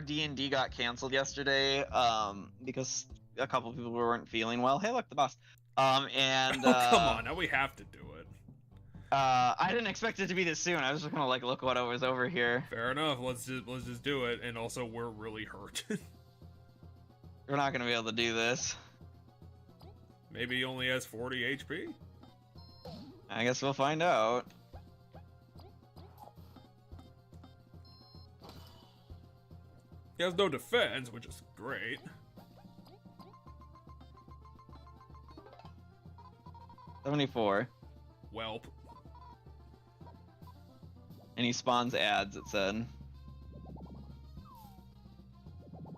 Speaker 1: D&D got canceled yesterday, because a couple people weren't feeling well. Hey, look, the boss. And
Speaker 2: oh, come on, now we have to do it.
Speaker 1: I didn't expect it to be this soon. I was just gonna like look what was over here.
Speaker 2: Fair enough. Let's just do it. And also, we're really hurt.
Speaker 1: We're not gonna be able to do this.
Speaker 2: Maybe he only has 40 HP.
Speaker 1: I guess we'll find out.
Speaker 2: He has no defense, which is great.
Speaker 1: 74.
Speaker 2: Welp.
Speaker 1: And he spawns ads, it said.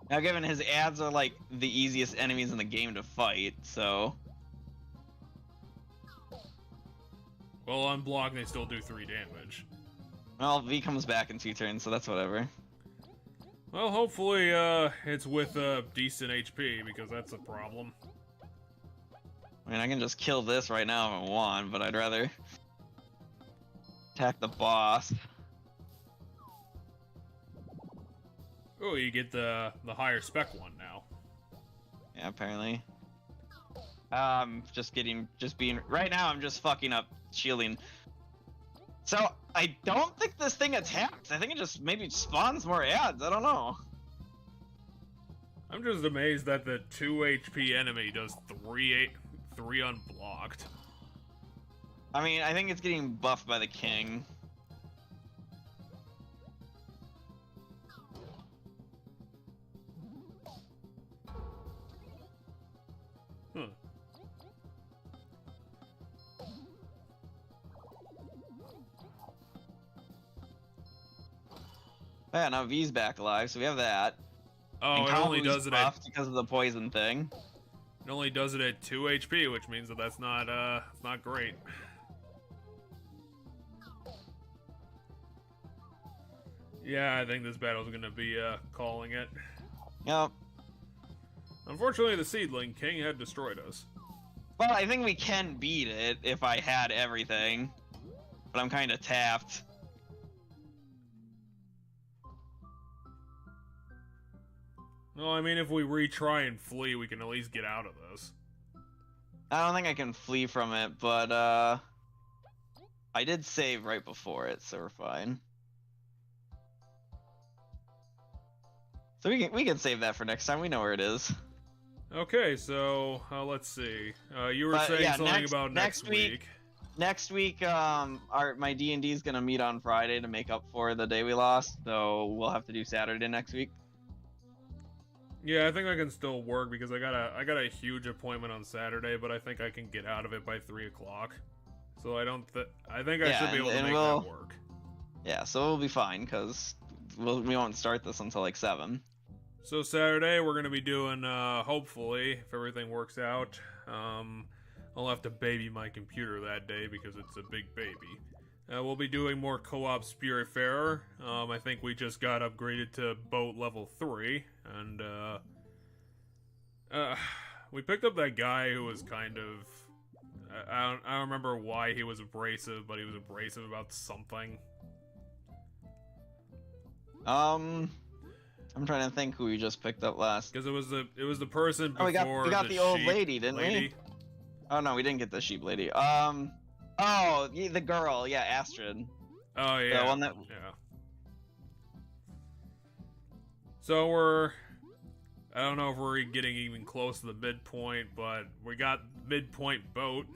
Speaker 1: Now, given his ads are like the easiest enemies in the game to fight, so.
Speaker 2: Well, on block, they still do 3 damage.
Speaker 1: Well, V comes back in 2 turns, so that's whatever.
Speaker 2: Well, hopefully, it's with decent HP, because that's a problem.
Speaker 1: I mean, I can just kill this right now if I want, but I'd rather attack the boss.
Speaker 2: Oh, you get the higher spec one now.
Speaker 1: Yeah, apparently. Right now I'm just fucking up shielding. So, I don't think this thing attacks. I think it just maybe spawns more ads. I don't know.
Speaker 2: I'm just amazed that the 2 HP enemy does 3 unblocked.
Speaker 1: I mean, I think it's getting buffed by the king.
Speaker 2: Huh.
Speaker 1: Yeah, now V's back alive, so we have that.
Speaker 2: Oh,
Speaker 1: and
Speaker 2: it only does it at
Speaker 1: because of the poison thing.
Speaker 2: It only does it at 2 HP, which means that that's not great. Yeah, I think this battle's gonna be calling it.
Speaker 1: Yep.
Speaker 2: Unfortunately, the Seedling King had destroyed us.
Speaker 1: Well, I think we can beat it if I had everything, but I'm kind of tapped.
Speaker 2: No, I mean, if we retry and flee, we can at least get out of this.
Speaker 1: I don't think I can flee from it, but I did save right before it, so we're fine. So we can save that for next time. We know where it is.
Speaker 2: Okay, so let's see. You were saying something about next week.
Speaker 1: Next week, my D&D is gonna meet on Friday to make up for the day we lost, so we'll have to do Saturday next week.
Speaker 2: Yeah, I think I can still work because I got a huge appointment on Saturday, but I think I can get out of it by 3 o'clock. So I think I should be able to make that work.
Speaker 1: Yeah, so we'll be fine because we won't start this until like 7.
Speaker 2: So Saturday we're gonna be doing hopefully, if everything works out. I'll have to baby my computer that day because it's a big baby. We'll be doing more co-op Spiritfarer. I think we just got upgraded to boat level 3, and we picked up that guy who was kind of... I don't remember why he was abrasive, but he was abrasive about something.
Speaker 1: I'm trying to think who we just picked up last.
Speaker 2: Because it was the person before.
Speaker 1: We got the old lady, didn't we? Oh no, we didn't get the sheep lady. Oh, the girl, yeah, Astrid.
Speaker 2: Oh yeah.
Speaker 1: The one that...
Speaker 2: Yeah. So I don't know if we're getting even close to the midpoint, but we got midpoint boat.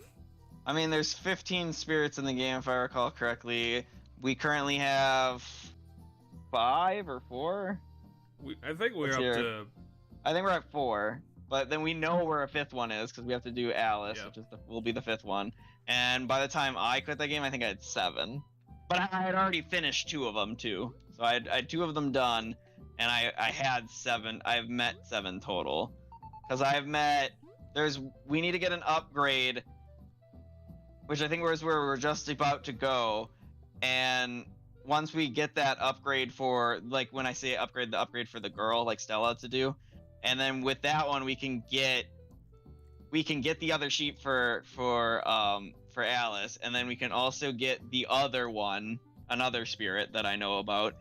Speaker 1: I mean, there's 15 spirits in the game, if I recall correctly. We currently have 5 or 4.
Speaker 2: I think we're up to...
Speaker 1: I think we're at 4, but then we know where a 5th one is because we have to do Alice,
Speaker 2: Yep.
Speaker 1: which will be the 5th one. And by the time I quit that game, I think I had 7. But I had already finished 2 of them too, so I had 2 of them done. and I had 7. I've met 7 total, because we need to get an upgrade, which I think was where we're just about to go, and once we get that upgrade for, like, when I say upgrade, the upgrade for the girl, like Stella to do, and then with that one we can get the other sheep for Alice, and then we can also get the other one, another spirit that I know about,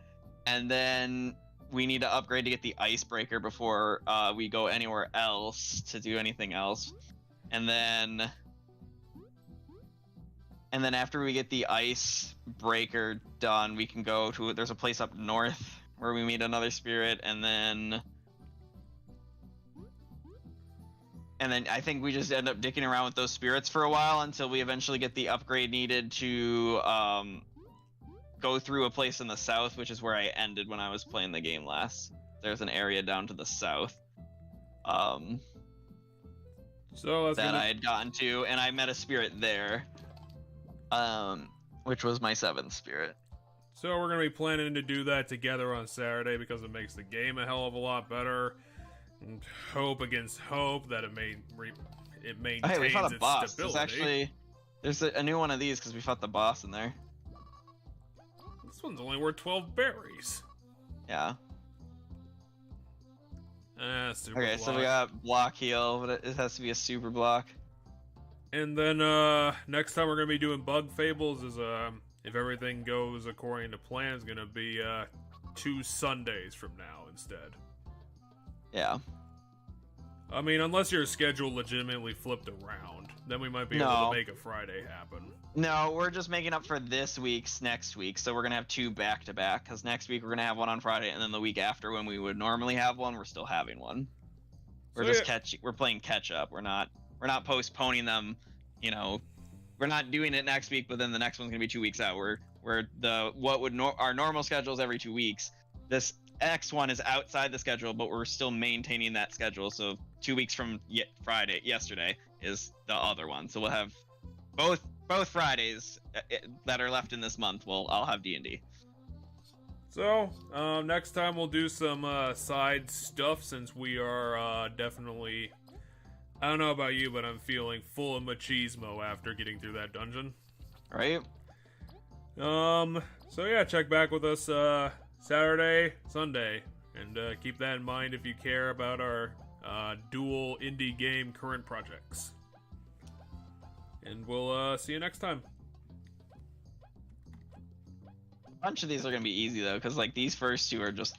Speaker 1: and then we need to upgrade to get the icebreaker before we go anywhere else to do anything else, and then after we get the icebreaker done, we can go to, there's a place up north where we meet another spirit, and then I think we just end up dicking around with those spirits for a while until we eventually get the upgrade needed to go through a place in the south, which is where I ended when I was playing the game last. There's an area down to the south that I had gotten to, and I met a spirit there, which was my 7th spirit.
Speaker 2: So we're going to be planning to do that together on Saturday because it makes the game a hell of a lot better. And hope against hope that it maintains
Speaker 1: Oh, hey, we fought a
Speaker 2: its
Speaker 1: boss.
Speaker 2: stability.
Speaker 1: There's a new one of these because we fought the boss in there.
Speaker 2: This one's only worth 12 berries.
Speaker 1: Yeah.
Speaker 2: Super
Speaker 1: Okay,
Speaker 2: block.
Speaker 1: so we got block heal, but it has to be a super block.
Speaker 2: And then next time we're going to be doing bug fables is if everything goes according to plan, it's going to be 2 Sundays from now instead.
Speaker 1: Yeah.
Speaker 2: I mean, unless your schedule legitimately flipped around, then we might be able to make a Friday happen.
Speaker 1: No, we're just making up for this week's next week, so we're going to have 2 back-to-back, because next week we're going to have one on Friday, and then the week after, when we would normally have one, we're still having one. We're we're playing catch-up. We're not postponing them, you know, we're not doing it next week, but then the next one's going to be 2 weeks out. Our normal schedule is every 2 weeks. This X one is outside the schedule, but we're still maintaining that schedule. So 2 weeks from yesterday is the other one. So we'll have both Fridays that are left in this month. I'll have D&D.
Speaker 2: So next time we'll do some side stuff, since we are definitely, I don't know about you, but I'm feeling full of machismo after getting through that dungeon.
Speaker 1: Right.
Speaker 2: So yeah, check back with us Saturday, Sunday, and keep that in mind if you care about our dual indie game current projects. And we'll see you next time.
Speaker 1: A bunch of these are going to be easy, though, because, like, these first 2 are just